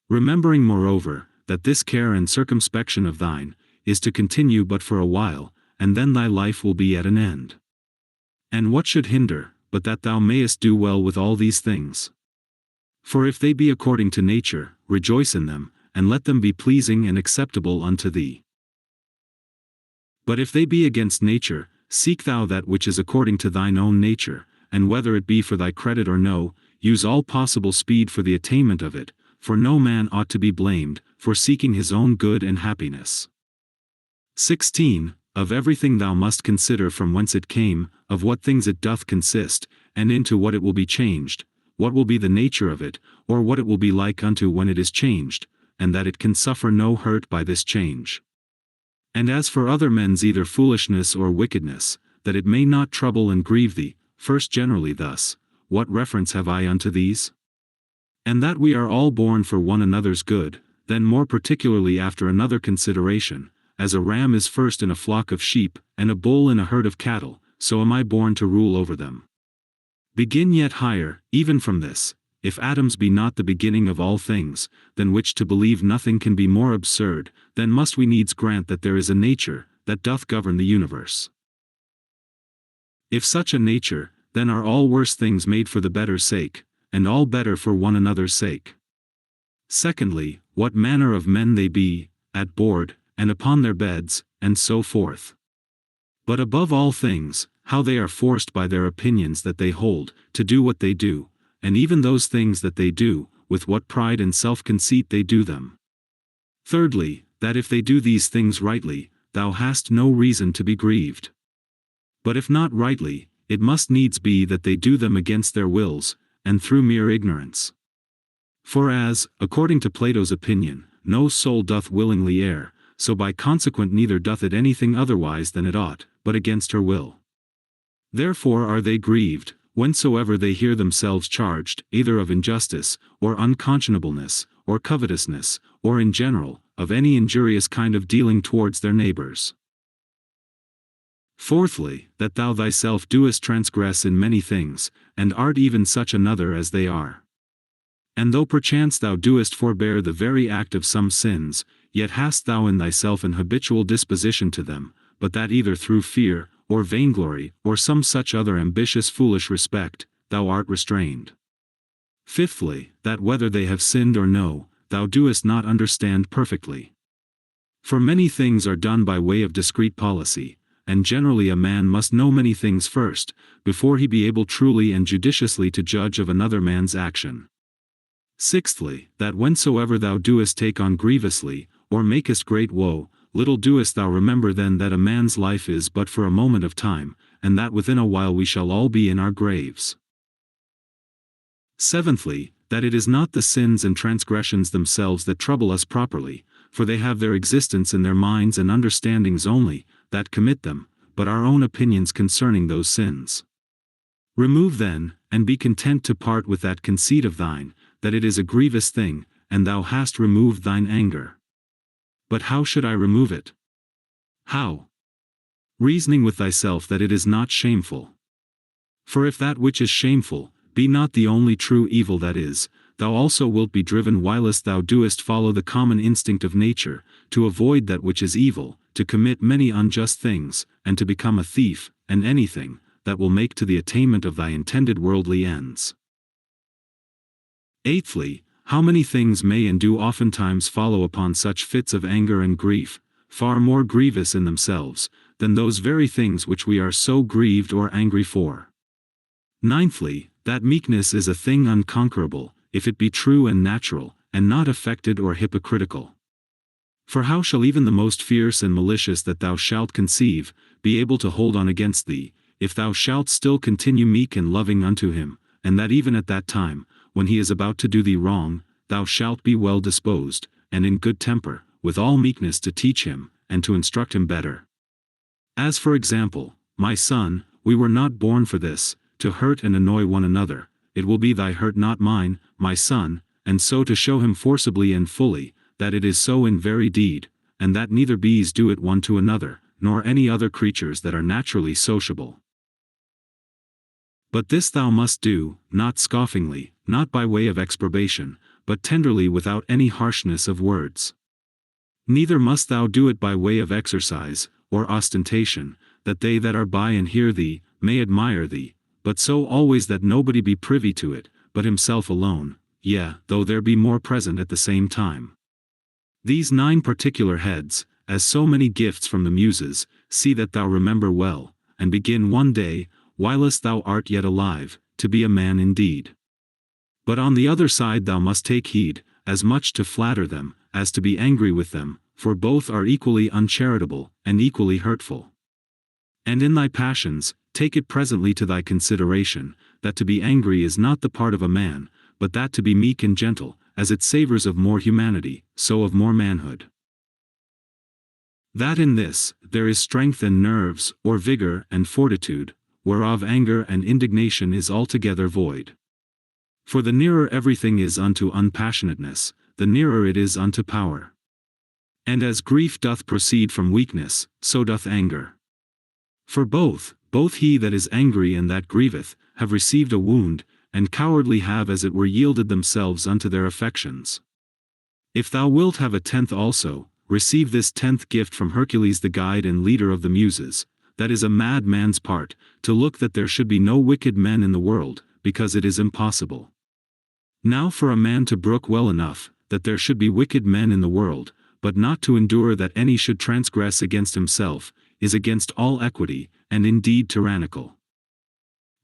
Remembering moreover, that this care and circumspection of thine, is to continue but for a while, and then thy life will be at an end. And what should hinder, but that thou mayest do well with all these things? For if they be according to nature, rejoice in them, and let them be pleasing and acceptable unto thee. But if they be against nature, seek thou that which is according to thine own nature, and whether it be for thy credit or no, use all possible speed for the attainment of it, for no man ought to be blamed, for seeking his own good and happiness. 16. Of everything thou must consider from whence it came, of what things it doth consist, and into what it will be changed, what will be the nature of it, or what it will be like unto when it is changed, and that it can suffer no hurt by this change. And as for other men's either foolishness or wickedness, that it may not trouble and grieve thee, first generally thus, what reference have I unto these? And that we are all born for one another's good, then more particularly after another consideration, as a ram is first in a flock of sheep, and a bull in a herd of cattle, so am I born to rule over them. Begin yet higher, even from this, if atoms be not the beginning of all things, than which to believe nothing can be more absurd, then must we needs grant that there is a nature, that doth govern the universe. If such a nature, then are all worse things made for the better sake, and all better for one another's sake. Secondly, what manner of men they be, at board, and upon their beds, and so forth. But above all things, how they are forced by their opinions that they hold, to do what they do, and even those things that they do, with what pride and self-conceit they do them. Thirdly, that if they do these things rightly, thou hast no reason to be grieved. But if not rightly, it must needs be that they do them against their wills, and through mere ignorance. For as, according to Plato's opinion, no soul doth willingly err, so by consequent neither doth it anything otherwise than it ought, but against her will. Therefore are they grieved, whensoever they hear themselves charged, either of injustice, or unconscionableness, or covetousness, or in general, of any injurious kind of dealing towards their neighbors. Fourthly, that thou thyself doest transgress in many things, and art even such another as they are. And though perchance thou doest forbear the very act of some sins, yet hast thou in thyself an habitual disposition to them, but that either through fear, or vainglory, or some such other ambitious foolish respect, thou art restrained. Fifthly, that whether they have sinned or no, thou doest not understand perfectly. For many things are done by way of discreet policy, and generally a man must know many things first, before he be able truly and judiciously to judge of another man's action. Sixthly, that whensoever thou doest take on grievously, or makest great woe, little doest thou remember then that a man's life is but for a moment of time, and that within a while we shall all be in our graves. Seventhly, that it is not the sins and transgressions themselves that trouble us properly, for they have their existence in their minds and understandings only, that commit them, but our own opinions concerning those sins. Remove then, and be content to part with that conceit of thine, that it is a grievous thing, and thou hast removed thine anger. But how should I remove it? How? Reasoning with thyself that it is not shameful. For if that which is shameful be not the only true evil that is, thou also wilt be driven whilst thou doest follow the common instinct of nature, to avoid that which is evil, to commit many unjust things, and to become a thief, and anything that will make to the attainment of thy intended worldly ends. Eighthly, how many things may and do oftentimes follow upon such fits of anger and grief, far more grievous in themselves, than those very things which we are so grieved or angry for. Ninthly, that meekness is a thing unconquerable, if it be true and natural, and not affected or hypocritical. For how shall even the most fierce and malicious that thou shalt conceive, be able to hold on against thee, if thou shalt still continue meek and loving unto him, and that even at that time, when he is about to do thee wrong, thou shalt be well disposed, and in good temper, with all meekness to teach him, and to instruct him better. As for example, my son, we were not born for this, to hurt and annoy one another, it will be thy hurt not mine, my son, and so to show him forcibly and fully, that it is so in very deed, and that neither bees do it one to another, nor any other creatures that are naturally sociable. But this thou must do, not scoffingly, not by way of exprobation, but tenderly without any harshness of words. Neither must thou do it by way of exercise, or ostentation, that they that are by and hear thee, may admire thee, but so always that nobody be privy to it, but himself alone, yea, though there be more present at the same time. These 9 particular heads, as so many gifts from the Muses, see that thou remember well, and begin one day, whilst thou art yet alive, to be a man indeed. But on the other side thou must take heed, as much to flatter them, as to be angry with them, for both are equally uncharitable, and equally hurtful. And in thy passions, take it presently to thy consideration, that to be angry is not the part of a man, but that to be meek and gentle, as it savours of more humanity, so of more manhood. That in this, there is strength and nerves, or vigour and fortitude, whereof anger and indignation is altogether void. For the nearer everything is unto unpassionateness, the nearer it is unto power. And as grief doth proceed from weakness, so doth anger. For both he that is angry and that grieveth, have received a wound, and cowardly have as it were yielded themselves unto their affections. If thou wilt have a 10th also, receive this 10th gift from Hercules the guide and leader of the Muses, that is a mad man's part, to look that there should be no wicked men in the world, because it is impossible. Now for a man to brook well enough, that there should be wicked men in the world, but not to endure that any should transgress against himself, is against all equity, and indeed tyrannical.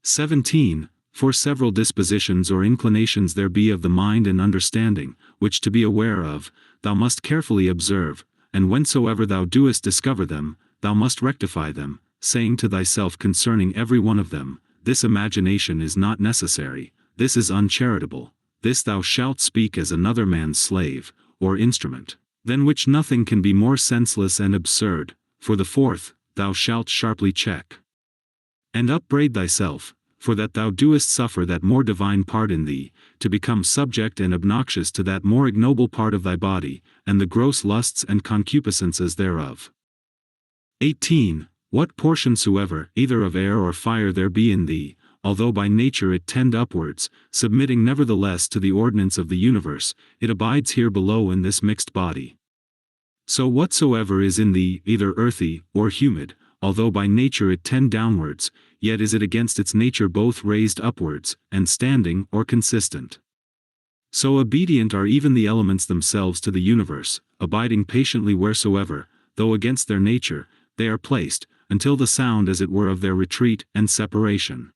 17. For several dispositions or inclinations there be of the mind and understanding, which to be aware of, thou must carefully observe, and whensoever thou doest discover them, thou must rectify them, saying to thyself concerning every one of them, this imagination is not necessary, this is uncharitable, this thou shalt speak as another man's slave, or instrument, than which nothing can be more senseless and absurd, for the 4th, thou shalt sharply check and upbraid thyself, for that thou doest suffer that more divine part in thee, to become subject and obnoxious to that more ignoble part of thy body, and the gross lusts and concupiscences thereof. 18. What portion soever, either of air or fire there be in thee, although by nature it tend upwards, submitting nevertheless to the ordinance of the universe, it abides here below in this mixed body. So whatsoever is in thee, either earthy, or humid, although by nature it tend downwards, yet is it against its nature both raised upwards, and standing, or consistent. So obedient are even the elements themselves to the universe, abiding patiently wheresoever, though against their nature, they are placed, until the sound as it were of their retreat and separation.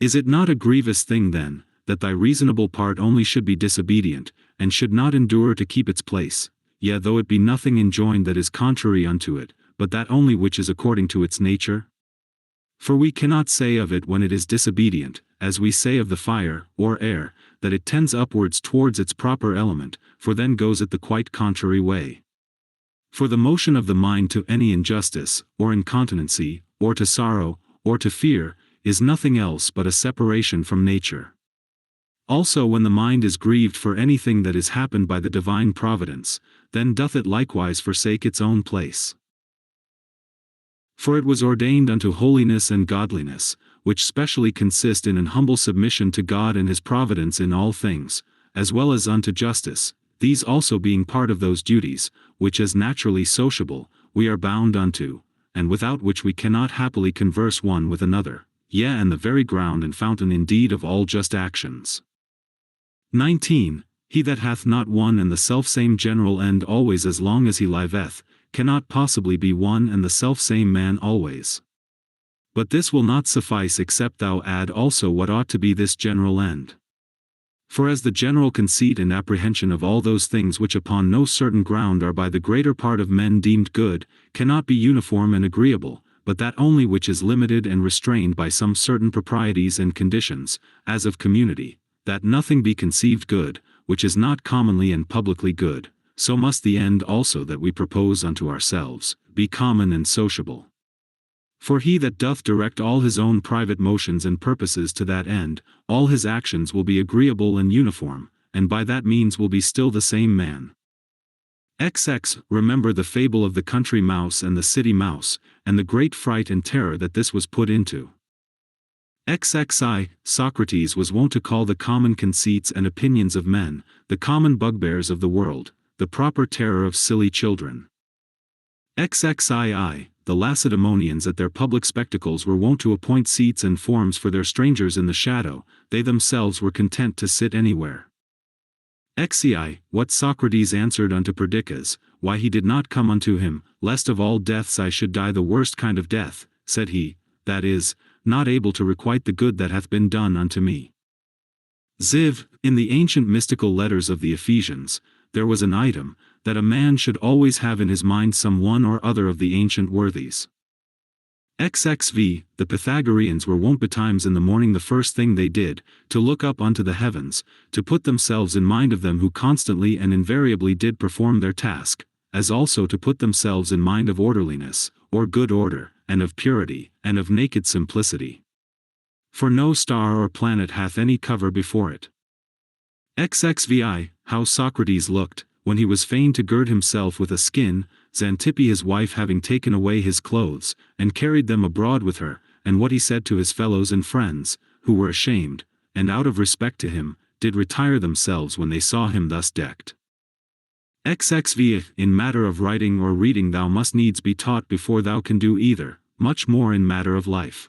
Is it not a grievous thing then, that thy reasonable part only should be disobedient, and should not endure to keep its place, yea though it be nothing enjoined that is contrary unto it, but that only which is according to its nature? For we cannot say of it when it is disobedient, as we say of the fire, or air, that it tends upwards towards its proper element, for then goes it the quite contrary way. For the motion of the mind to any injustice, or incontinency, or to sorrow, or to fear, is nothing else but a separation from nature. Also when the mind is grieved for anything that is happened by the divine providence, then doth it likewise forsake its own place. For it was ordained unto holiness and godliness, which specially consist in an humble submission to God and his providence in all things, as well as unto justice, these also being part of those duties, which as naturally sociable, we are bound unto, and without which we cannot happily converse one with another, yea and the very ground and fountain indeed of all just actions. 19. He that hath not one and the selfsame general end always as long as he liveth, cannot possibly be one and the selfsame man always. But this will not suffice except thou add also what ought to be this general end. For as the general conceit and apprehension of all those things which upon no certain ground are by the greater part of men deemed good, cannot be uniform and agreeable, but that only which is limited and restrained by some certain proprieties and conditions, as of community, that nothing be conceived good, which is not commonly and publicly good, so must the end also that we propose unto ourselves, be common and sociable. For he that doth direct all his own private motions and purposes to that end, all his actions will be agreeable and uniform, and by that means will be still the same man. Remember the fable of the country mouse and the city mouse, and the great fright and terror that this was put into. Socrates was wont to call the common conceits and opinions of men, the common bugbears of the world, the proper terror of silly children. The Lacedaemonians at their public spectacles were wont to appoint seats and forms for their strangers in the shadow, they themselves were content to sit anywhere. What Socrates answered unto Perdiccas, why he did not come unto him, lest of all deaths I should die the worst kind of death, said he, that is, not able to requite the good that hath been done unto me. In the ancient mystical letters of the Ephesians, there was an item, that a man should always have in his mind some one or other of the ancient worthies. The Pythagoreans were wont betimes in the morning the first thing they did, to look up unto the heavens, to put themselves in mind of them who constantly and invariably did perform their task, as also to put themselves in mind of orderliness, or good order, and of purity, and of naked simplicity. For no star or planet hath any cover before it. How Socrates looked, when he was fain to gird himself with a skin, Xantippe his wife having taken away his clothes, and carried them abroad with her, and what he said to his fellows and friends, who were ashamed, and out of respect to him, did retire themselves when they saw him thus decked. In matter of writing or reading thou must needs be taught before thou can do either, much more in matter of life.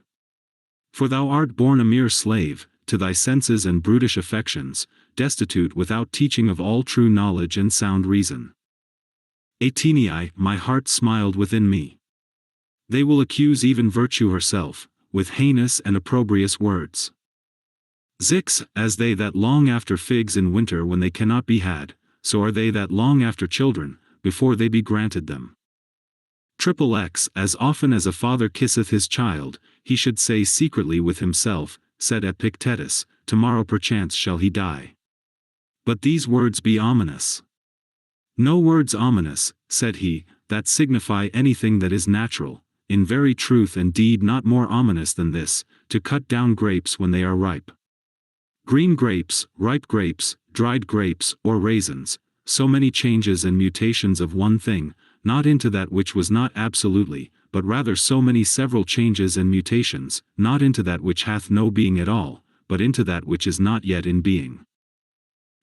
For thou art born a mere slave, to thy senses and brutish affections, destitute without teaching of all true knowledge and sound reason. My heart smiled within me. They will accuse even virtue herself, with heinous and opprobrious words. As they that long after figs in winter when they cannot be had, so are they that long after children, before they be granted them. As often as a father kisseth his child, he should say secretly with himself, said Epictetus, tomorrow perchance shall he die. But these words be ominous. No words ominous, said he, that signify anything that is natural, in very truth and deed not more ominous than this, to cut down grapes when they are ripe. Green grapes, ripe grapes, dried grapes, or raisins, so many changes and mutations of one thing, not into that which was not absolutely, but rather so many several changes and mutations, not into that which hath no being at all, but into that which is not yet in being.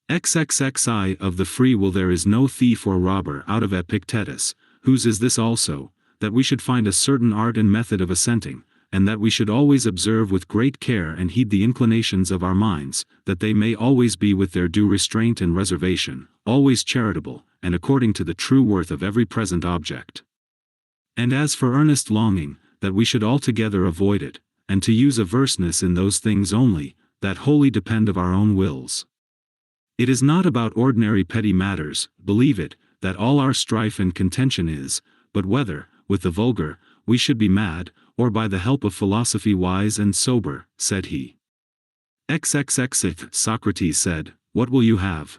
Of the free will there is no thief or robber out of Epictetus, whose is this also, that we should find a certain art and method of assenting, and that we should always observe with great care and heed the inclinations of our minds, that they may always be with their due restraint and reservation, always charitable, and according to the true worth of every present object. And as for earnest longing, that we should altogether avoid it, and to use averseness in those things only, that wholly depend of our own wills. It is not about ordinary petty matters, believe it, that all our strife and contention is, but whether, with the vulgar, we should be mad, or by the help of philosophy wise and sober, said he. Socrates said, what will you have?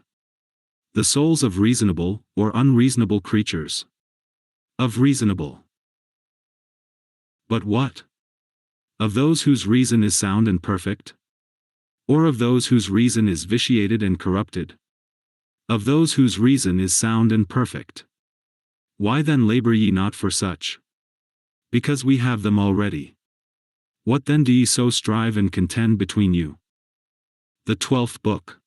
The souls of reasonable, or unreasonable creatures? Of reasonable. But what? Of those whose reason is sound and perfect? Or of those whose reason is vitiated and corrupted? Of those whose reason is sound and perfect. Why then labor ye not for such? Because we have them already. What then do ye so strive and contend between you? The 12th book.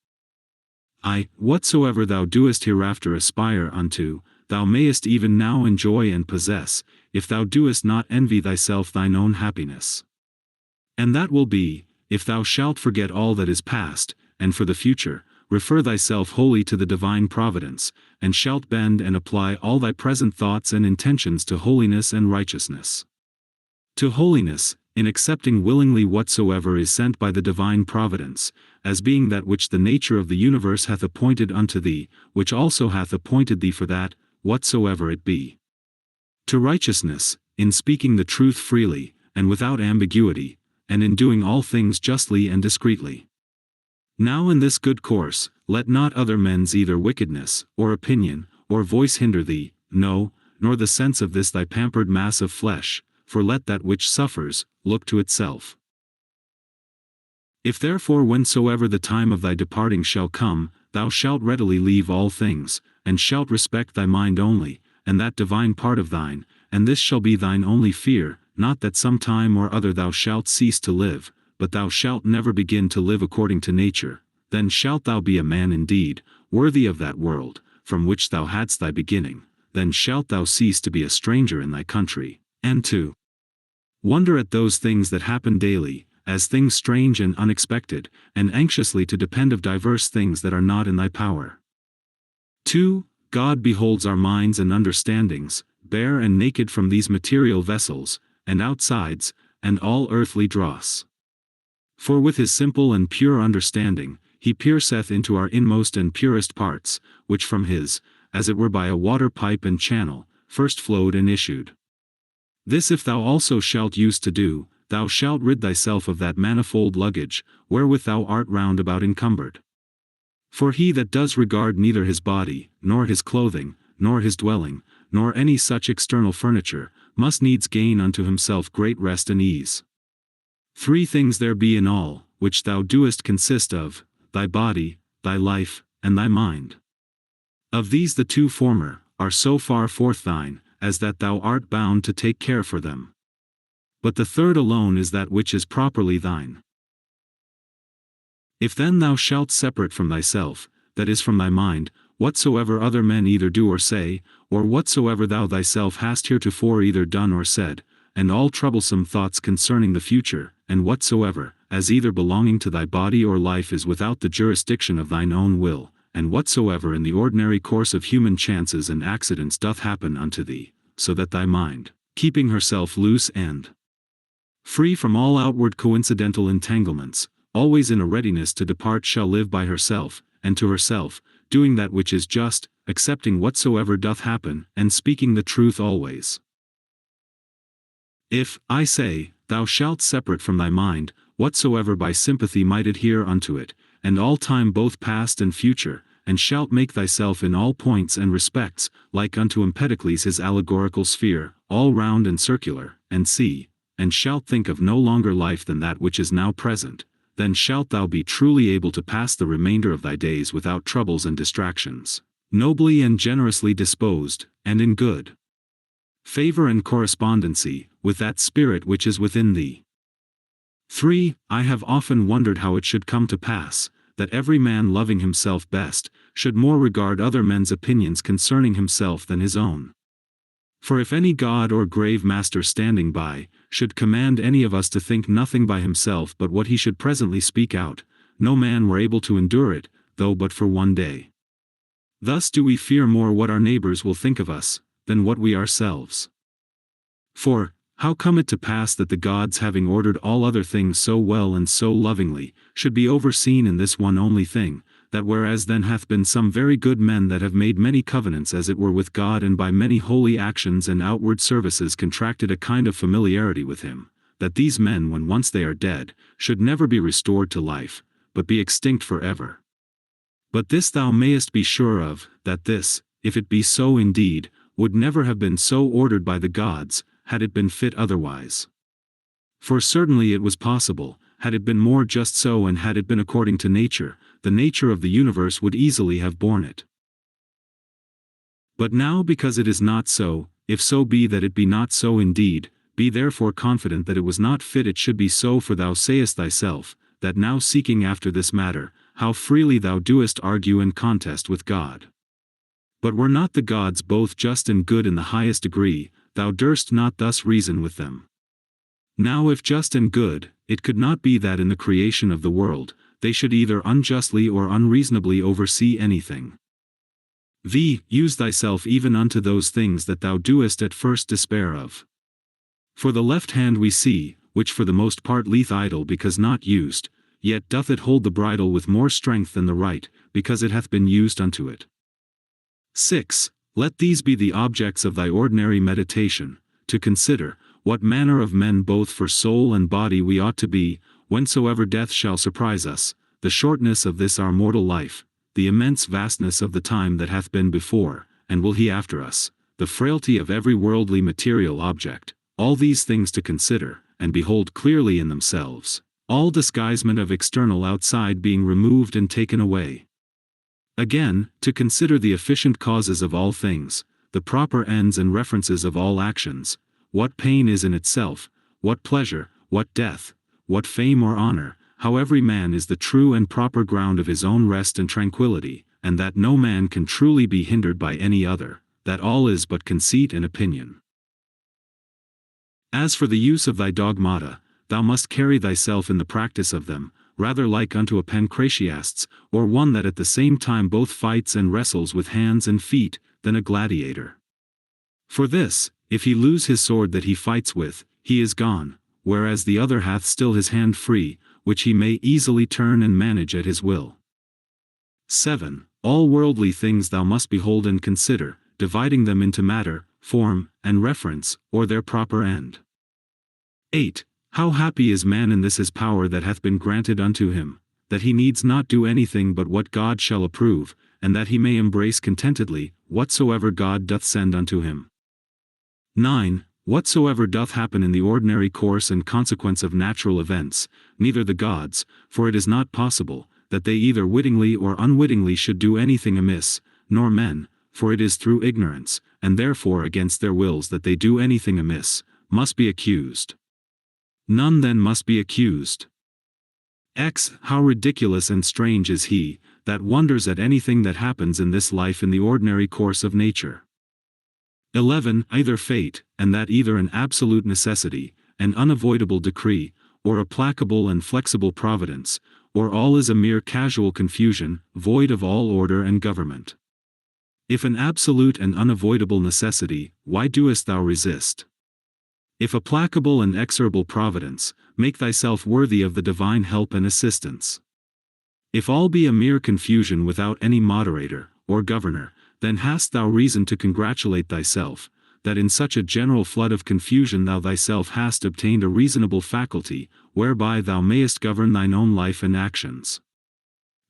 Whatsoever thou doest hereafter aspire unto, thou mayest even now enjoy and possess, if thou doest not envy thyself thine own happiness. And that will be, if thou shalt forget all that is past, and for the future, refer thyself wholly to the divine providence, and shalt bend and apply all thy present thoughts and intentions to holiness and righteousness. To holiness, in accepting willingly whatsoever is sent by the divine providence, as being that which the nature of the universe hath appointed unto thee, which also hath appointed thee for that, whatsoever it be. To righteousness, in speaking the truth freely, and without ambiguity, and in doing all things justly and discreetly. Now in this good course, let not other men's either wickedness, or opinion, or voice hinder thee, no, nor the sense of this thy pampered mass of flesh, for let that which suffers, look to itself. If therefore whensoever the time of thy departing shall come, thou shalt readily leave all things, and shalt respect thy mind only, and that divine part of thine, and this shall be thine only fear, not that some time or other thou shalt cease to live, but thou shalt never begin to live according to nature. Then shalt thou be a man indeed, worthy of that world, from which thou hadst thy beginning. Then shalt thou cease to be a stranger in thy country, and to wonder at those things that happen daily, as things strange and unexpected, and anxiously to depend of diverse things that are not in thy power. 2. God beholds our minds and understandings, bare and naked from these material vessels, and outsides, and all earthly dross. For with his simple and pure understanding, he pierceth into our inmost and purest parts, which from his, as it were by a water pipe and channel, first flowed and issued. This if thou also shalt use to do, thou shalt rid thyself of that manifold luggage, wherewith thou art round about encumbered. For he that does regard neither his body, nor his clothing, nor his dwelling, nor any such external furniture, must needs gain unto himself great rest and ease. 3 things there be in all, which thou doest consist of, thy body, thy life, and thy mind. Of these the 2 former, are so far forth thine, as that thou art bound to take care for them. But the 3rd alone is that which is properly thine. If then thou shalt separate from thyself, that is from thy mind, whatsoever other men either do or say, or whatsoever thou thyself hast heretofore either done or said, and all troublesome thoughts concerning the future, and whatsoever, as either belonging to thy body or life is without the jurisdiction of thine own will, and whatsoever in the ordinary course of human chances and accidents doth happen unto thee, so that thy mind, keeping herself loose and free from all outward coincidental entanglements, always in a readiness to depart shall live by herself, and to herself, doing that which is just, accepting whatsoever doth happen, and speaking the truth always. If, I say, thou shalt separate from thy mind, whatsoever by sympathy might adhere unto it, and all time both past and future, and shalt make thyself in all points and respects, like unto Empedocles his allegorical sphere, all round and circular, and see, and shalt think of no longer life than that which is now present, then shalt thou be truly able to pass the remainder of thy days without troubles and distractions, nobly and generously disposed, and in good favor and correspondency with that spirit which is within thee. 3. I have often wondered how it should come to pass, that every man loving himself best, should more regard other men's opinions concerning himself than his own. For if any god or grave master standing by, should command any of us to think nothing by himself but what he should presently speak out, no man were able to endure it, though but for one day. Thus do we fear more what our neighbors will think of us, than what we ourselves. For, how come it to pass that the gods having ordered all other things so well and so lovingly, should be overseen in this one only thing, that whereas then hath been some very good men that have made many covenants as it were with God and by many holy actions and outward services contracted a kind of familiarity with him, that these men when once they are dead, should never be restored to life, but be extinct for ever. But this thou mayest be sure of, that this, if it be so indeed, would never have been so ordered by the gods, had it been fit otherwise. For certainly it was possible, had it been more just so and had it been according to nature, the nature of the universe would easily have borne it. But now because it is not so, if so be that it be not so indeed, be therefore confident that it was not fit it should be so, for thou sayest thyself, that now seeking after this matter, how freely thou doest argue and contest with God. But were not the gods both just and good in the highest degree, thou durst not thus reason with them. Now if just and good, it could not be that in the creation of the world, they should either unjustly or unreasonably oversee anything. Use thyself even unto those things that thou doest at first despair of. For the left hand we see, which for the most part lieth idle because not used, yet doth it hold the bridle with more strength than the right, because it hath been used unto it. 6. Let these be the objects of thy ordinary meditation, to consider, what manner of men both for soul and body we ought to be, whensoever death shall surprise us, the shortness of this our mortal life, the immense vastness of the time that hath been before, and will he after us, the frailty of every worldly material object, all these things to consider, and behold clearly in themselves, all disguisement of external outside being removed and taken away. Again, to consider the efficient causes of all things, the proper ends and references of all actions, what pain is in itself, what pleasure, what death, what fame or honor, how every man is the true and proper ground of his own rest and tranquility, and that no man can truly be hindered by any other, that all is but conceit and opinion. As for the use of thy dogmata, thou must carry thyself in the practice of them, rather like unto a pancratiast, or one that at the same time both fights and wrestles with hands and feet, than a gladiator. For this, if he lose his sword that he fights with, he is gone, whereas the other hath still his hand free, which he may easily turn and manage at his will. 7. All worldly things thou must behold and consider, dividing them into matter, form, and reference, or their proper end. 8. How happy is man in this his power that hath been granted unto him, that he needs not do anything but what God shall approve, and that he may embrace contentedly whatsoever God doth send unto him. 9. Whatsoever doth happen in the ordinary course and consequence of natural events, neither the gods, for it is not possible, that they either wittingly or unwittingly should do anything amiss, nor men, for it is through ignorance, and therefore against their wills that they do anything amiss, must be accused. None then must be accused. X. How ridiculous and strange is he, that wonders at anything that happens in this life in the ordinary course of nature. 11. Either fate, and that either an absolute necessity, an unavoidable decree, or a placable and flexible providence, or all is a mere casual confusion, void of all order and government. If an absolute and unavoidable necessity, why doest thou resist? If a placable and exorable providence, make thyself worthy of the divine help and assistance. If all be a mere confusion without any moderator, or governor, then hast thou reason to congratulate thyself, that in such a general flood of confusion thou thyself hast obtained a reasonable faculty, whereby thou mayest govern thine own life and actions.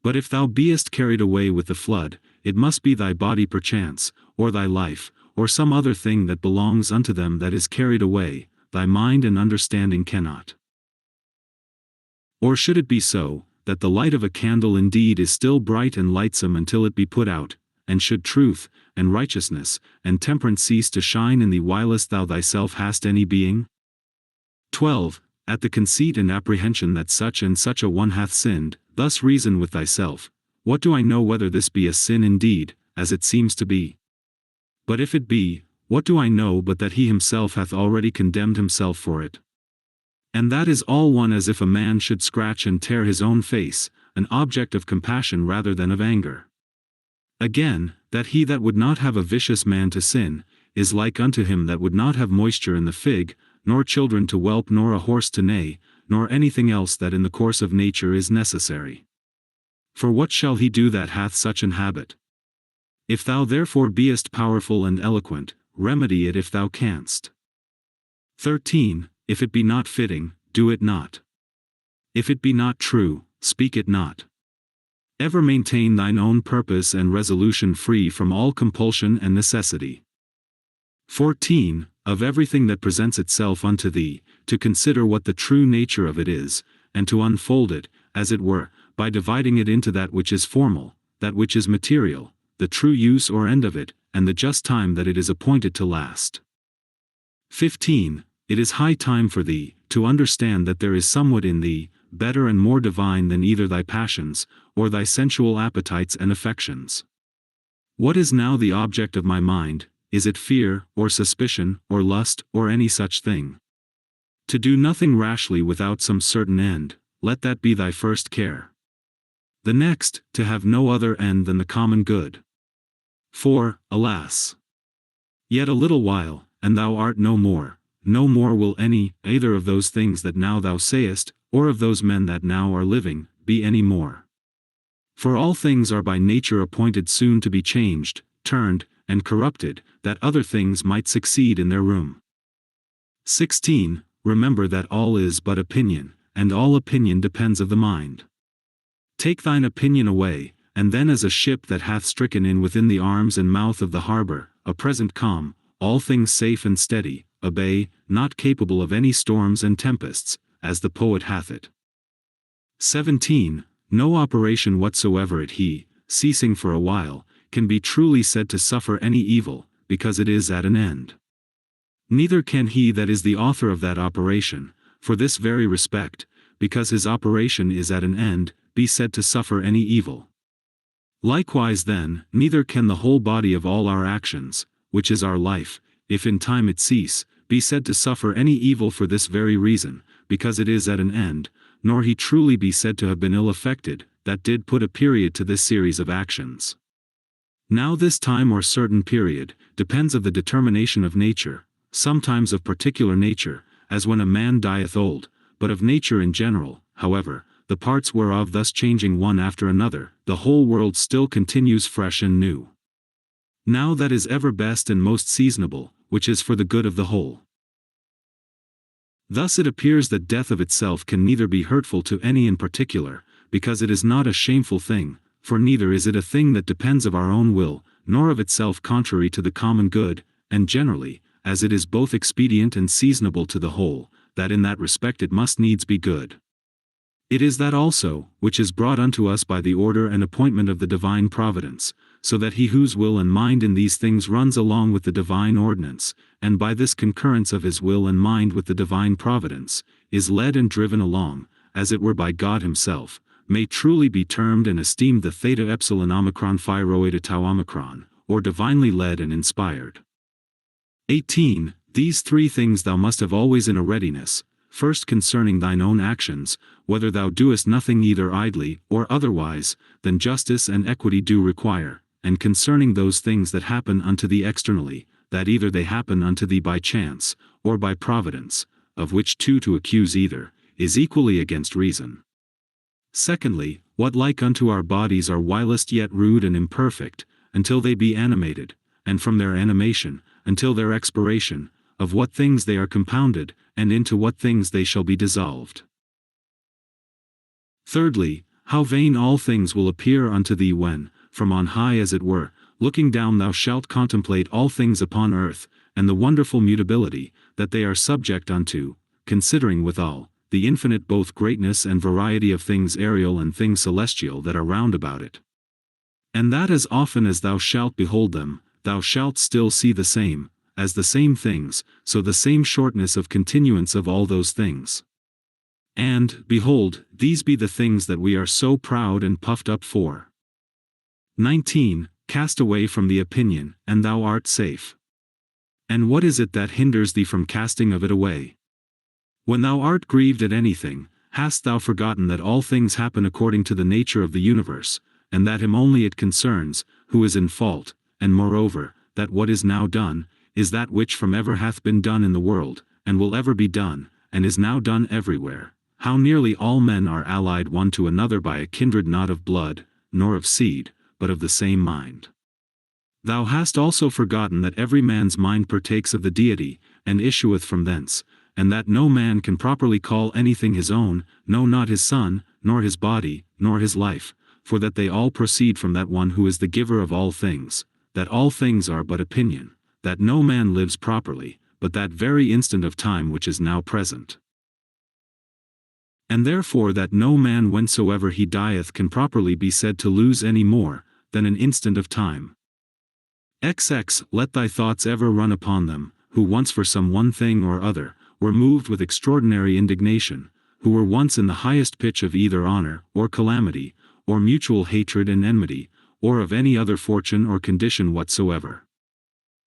But if thou beest carried away with the flood, it must be thy body perchance, or thy life, or some other thing that belongs unto them that is carried away, thy mind and understanding cannot. Or should it be so, that the light of a candle indeed is still bright and lightsome until it be put out, and should truth, and righteousness, and temperance cease to shine in thee whilst thou thyself hast any being? 12. At the conceit and apprehension that such and such a one hath sinned, thus reason with thyself, what do I know whether this be a sin indeed, as it seems to be? But if it be, what do I know but that he himself hath already condemned himself for it? And that is all one as if a man should scratch and tear his own face, an object of compassion rather than of anger. Again, that he that would not have a vicious man to sin, is like unto him that would not have moisture in the fig, nor children to whelp nor a horse to neigh, nor anything else that in the course of nature is necessary. For what shall he do that hath such an habit? If thou therefore beest powerful and eloquent, remedy it if thou canst. 13. If it be not fitting, do it not. If it be not true, speak it not. Ever maintain thine own purpose and resolution free from all compulsion and necessity. 14. Of everything that presents itself unto thee, to consider what the true nature of it is, and to unfold it, as it were, by dividing it into that which is formal, that which is material, the true use or end of it, and the just time that it is appointed to last. 15. It is high time for thee, to understand that there is somewhat in thee, better and more divine than either thy passions, or thy sensual appetites and affections. What is now the object of my mind? Is it fear, or suspicion, or lust, or any such thing? To do nothing rashly without some certain end, let that be thy first care. The next, to have no other end than the common good. For, alas! Yet a little while, and thou art no more will any, either of those things that now thou sayest, or of those men that now are living, be any more. For all things are by nature appointed soon to be changed, turned, and corrupted, that other things might succeed in their room. 16. Remember that all is but opinion, and all opinion depends of the mind. Take thine opinion away, and then as a ship that hath stricken in within the arms and mouth of the harbor, a present calm, all things safe and steady, a bay, not capable of any storms and tempests, as the poet hath it. 17. No operation whatsoever it he, ceasing for a while, can be truly said to suffer any evil, because it is at an end. Neither can he that is the author of that operation, for this very respect, because his operation is at an end, be said to suffer any evil. Likewise then, neither can the whole body of all our actions, which is our life, if in time it cease, be said to suffer any evil for this very reason, because it is at an end, nor he truly be said to have been ill affected, that did put a period to this series of actions. Now this time or certain period, depends of the determination of nature, sometimes of particular nature, as when a man dieth old, but of nature in general, however, the parts whereof thus changing one after another, the whole world still continues fresh and new. Now that is ever best and most seasonable, which is for the good of the whole. Thus it appears that death of itself can neither be hurtful to any in particular, because it is not a shameful thing, for neither is it a thing that depends of our own will, nor of itself contrary to the common good, and generally, as it is both expedient and seasonable to the whole, that in that respect it must needs be good. It is that also, which is brought unto us by the order and appointment of the divine providence, so that he whose will and mind in these things runs along with the divine ordinance, and by this concurrence of his will and mind with the divine providence, is led and driven along, as it were by God himself, may truly be termed and esteemed the theta epsilon omicron phi rho eta tau omicron, or divinely led and inspired. 18. These three things thou must have always in a readiness, first concerning thine own actions, whether thou doest nothing either idly, or otherwise, than justice and equity do require, and concerning those things that happen unto thee externally, that either they happen unto thee by chance, or by providence, of which two to accuse either, is equally against reason. Secondly, what like unto our bodies are whilst yet rude and imperfect, until they be animated, and from their animation, until their expiration, of what things they are compounded, and into what things they shall be dissolved. Thirdly, how vain all things will appear unto thee when, from on high as it were, looking down thou shalt contemplate all things upon earth, and the wonderful mutability, that they are subject unto, considering withal, the infinite both greatness and variety of things aerial and things celestial that are round about it. And that as often as thou shalt behold them, thou shalt still see the same, as the same things, so the same shortness of continuance of all those things. And, behold, these be the things that we are so proud and puffed up for. 19. Cast away from the opinion, and thou art safe. And what is it that hinders thee from casting of it away? When thou art grieved at anything, hast thou forgotten that all things happen according to the nature of the universe, and that him only it concerns, who is in fault, and moreover, that what is now done, is that which from ever hath been done in the world, and will ever be done, and is now done everywhere, how nearly all men are allied one to another by a kindred not of blood, nor of seed, but of the same mind. Thou hast also forgotten that every man's mind partakes of the deity, and issueth from thence, and that no man can properly call anything his own, no not his son, nor his body, nor his life, for that they all proceed from that one who is the giver of all things, that all things are but opinion, that no man lives properly, but that very instant of time which is now present. And therefore that no man whensoever he dieth can properly be said to lose any more, than an instant of time. XX. Let thy thoughts ever run upon them, who once for some one thing or other, were moved with extraordinary indignation, who were once in the highest pitch of either honor, or calamity, or mutual hatred and enmity, or of any other fortune or condition whatsoever.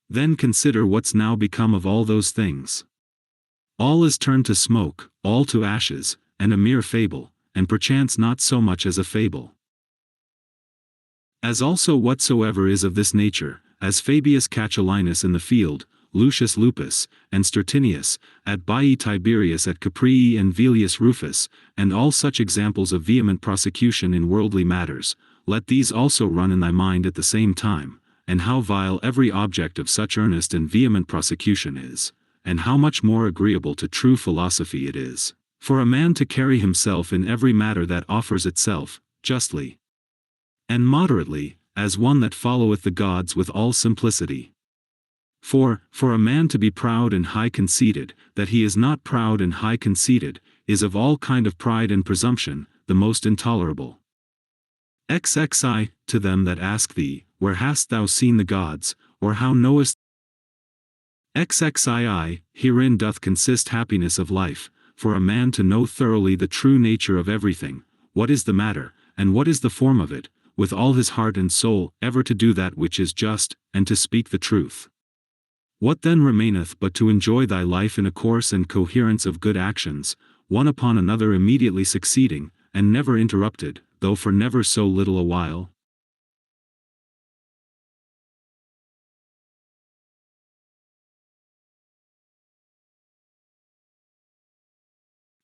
Then consider what's now become of all those things. All is turned to smoke, all to ashes, and a mere fable, and perchance not so much as a fable. As also whatsoever is of this nature, as Fabius Catilinus in the field, Lucius Lupus, and Stertinius, at Baii Tiberius at Caprii and Velius Rufus, and all such examples of vehement prosecution in worldly matters, let these also run in thy mind at the same time, and how vile every object of such earnest and vehement prosecution is, and how much more agreeable to true philosophy it is, for a man to carry himself in every matter that offers itself, justly and moderately, as one that followeth the gods with all simplicity. For a man to be proud and high-conceited, that he is not proud and high-conceited, is of all kind of pride and presumption, the most intolerable. XXI, to them that ask thee, where hast thou seen the gods, or how knowest XXII, herein doth consist happiness of life, for a man to know thoroughly the true nature of everything, what is the matter, and what is the form of it, with all his heart and soul, ever to do that which is just, and to speak the truth. What then remaineth but to enjoy thy life in a course and coherence of good actions, one upon another immediately succeeding, and never interrupted, though for never so little a while?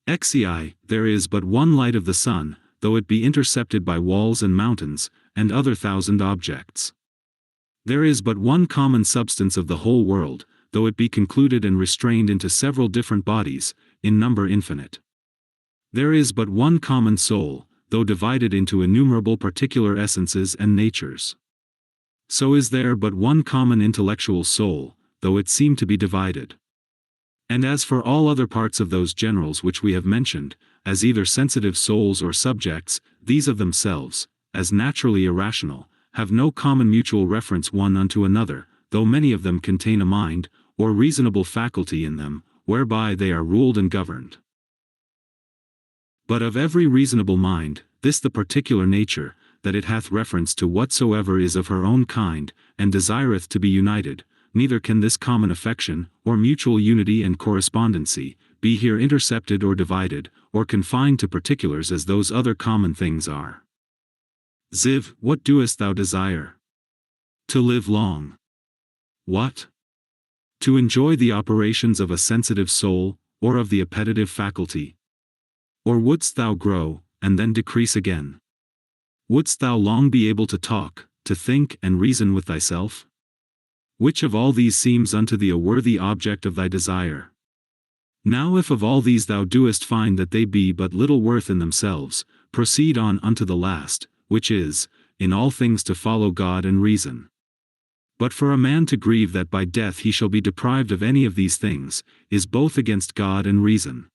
XEI, there is but one light of the sun, though it be intercepted by walls and mountains, and other thousand objects. There is but one common substance of the whole world, though it be concluded and restrained into several different bodies, in number infinite. There is but one common soul, though divided into innumerable particular essences and natures. So is there but one common intellectual soul, though it seem to be divided. And as for all other parts of those generals which we have mentioned, as either sensitive souls or subjects, these of themselves, as naturally irrational, have no common mutual reference one unto another, though many of them contain a mind, or reasonable faculty in them, whereby they are ruled and governed. But of every reasonable mind, this the particular nature, that it hath reference to whatsoever is of her own kind, and desireth to be united, neither can this common affection, or mutual unity and correspondency, be here intercepted or divided, or confined to particulars as those other common things are. Ziv, what doest thou desire? To live long. What? To enjoy the operations of a sensitive soul, or of the appetitive faculty? Or wouldst thou grow, and then decrease again? Wouldst thou long be able to talk, to think and reason with thyself? Which of all these seems unto thee a worthy object of thy desire? Now if of all these thou doest find that they be but little worth in themselves, proceed on unto the last, which is, in all things to follow God and reason. But for a man to grieve that by death he shall be deprived of any of these things, is both against God and reason.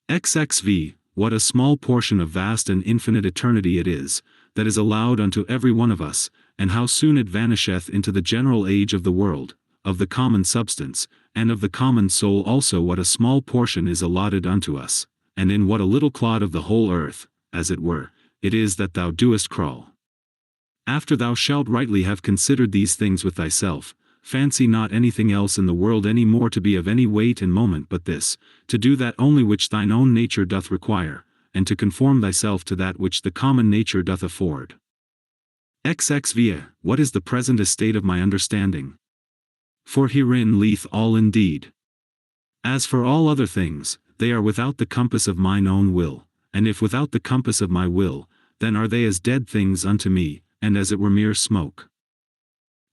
XXV, what a small portion of vast and infinite eternity it is, that is allowed unto every one of us, and how soon it vanisheth into the general age of the world, of the common substance, and of the common soul also what a small portion is allotted unto us, and in what a little clod of the whole earth, as it were, it is that thou doest crawl. After thou shalt rightly have considered these things with thyself, fancy not anything else in the world any more to be of any weight and moment but this, to do that only which thine own nature doth require, and to conform thyself to that which the common nature doth afford. XXV, what is the present estate of my understanding? For herein lieth all indeed. As for all other things, they are without the compass of mine own will, and if without the compass of my will, then are they as dead things unto me, and as it were mere smoke.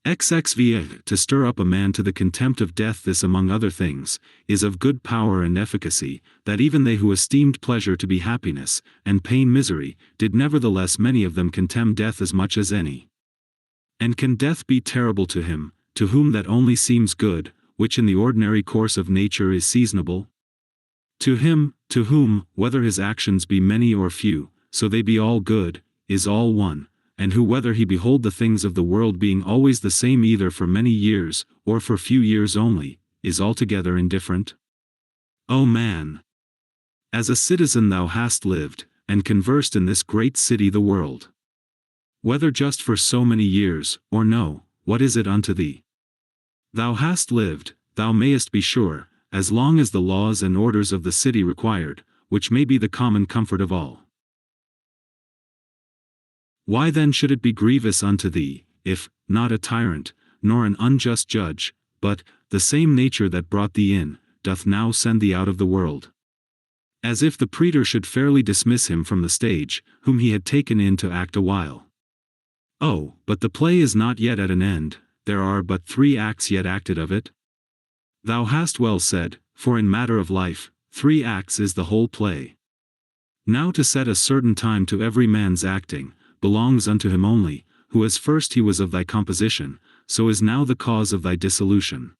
XXV, to stir up a man to the contempt of death, this among other things, is of good power and efficacy, that even they who esteemed pleasure to be happiness, and pain misery, did nevertheless many of them contemn death as much as any. And can death be terrible to him, to whom that only seems good, which in the ordinary course of nature is seasonable? To him, to whom, whether his actions be many or few, so they be all good, is all one, and who whether he behold the things of the world being always the same either for many years, or for few years only, is altogether indifferent? O man! As a citizen thou hast lived, and conversed in this great city the world. Whether just for so many years, or no, what is it unto thee? Thou hast lived, thou mayest be sure, as long as the laws and orders of the city required, which may be the common comfort of all. Why then should it be grievous unto thee, if, not a tyrant, nor an unjust judge, but, the same nature that brought thee in, doth now send thee out of the world? As if the praetor should fairly dismiss him from the stage, whom he had taken in to act a while. Oh, but the play is not yet at an end, there are but 3 acts yet acted of it. Thou hast well said, for in matter of life, 3 acts is the whole play. Now to set a certain time to every man's acting, belongs unto him only, who as first he was of thy composition, so is now the cause of thy dissolution.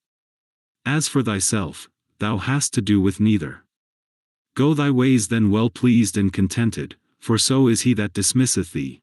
As for thyself, thou hast to do with neither. Go thy ways then well pleased and contented, for so is he that dismisseth thee.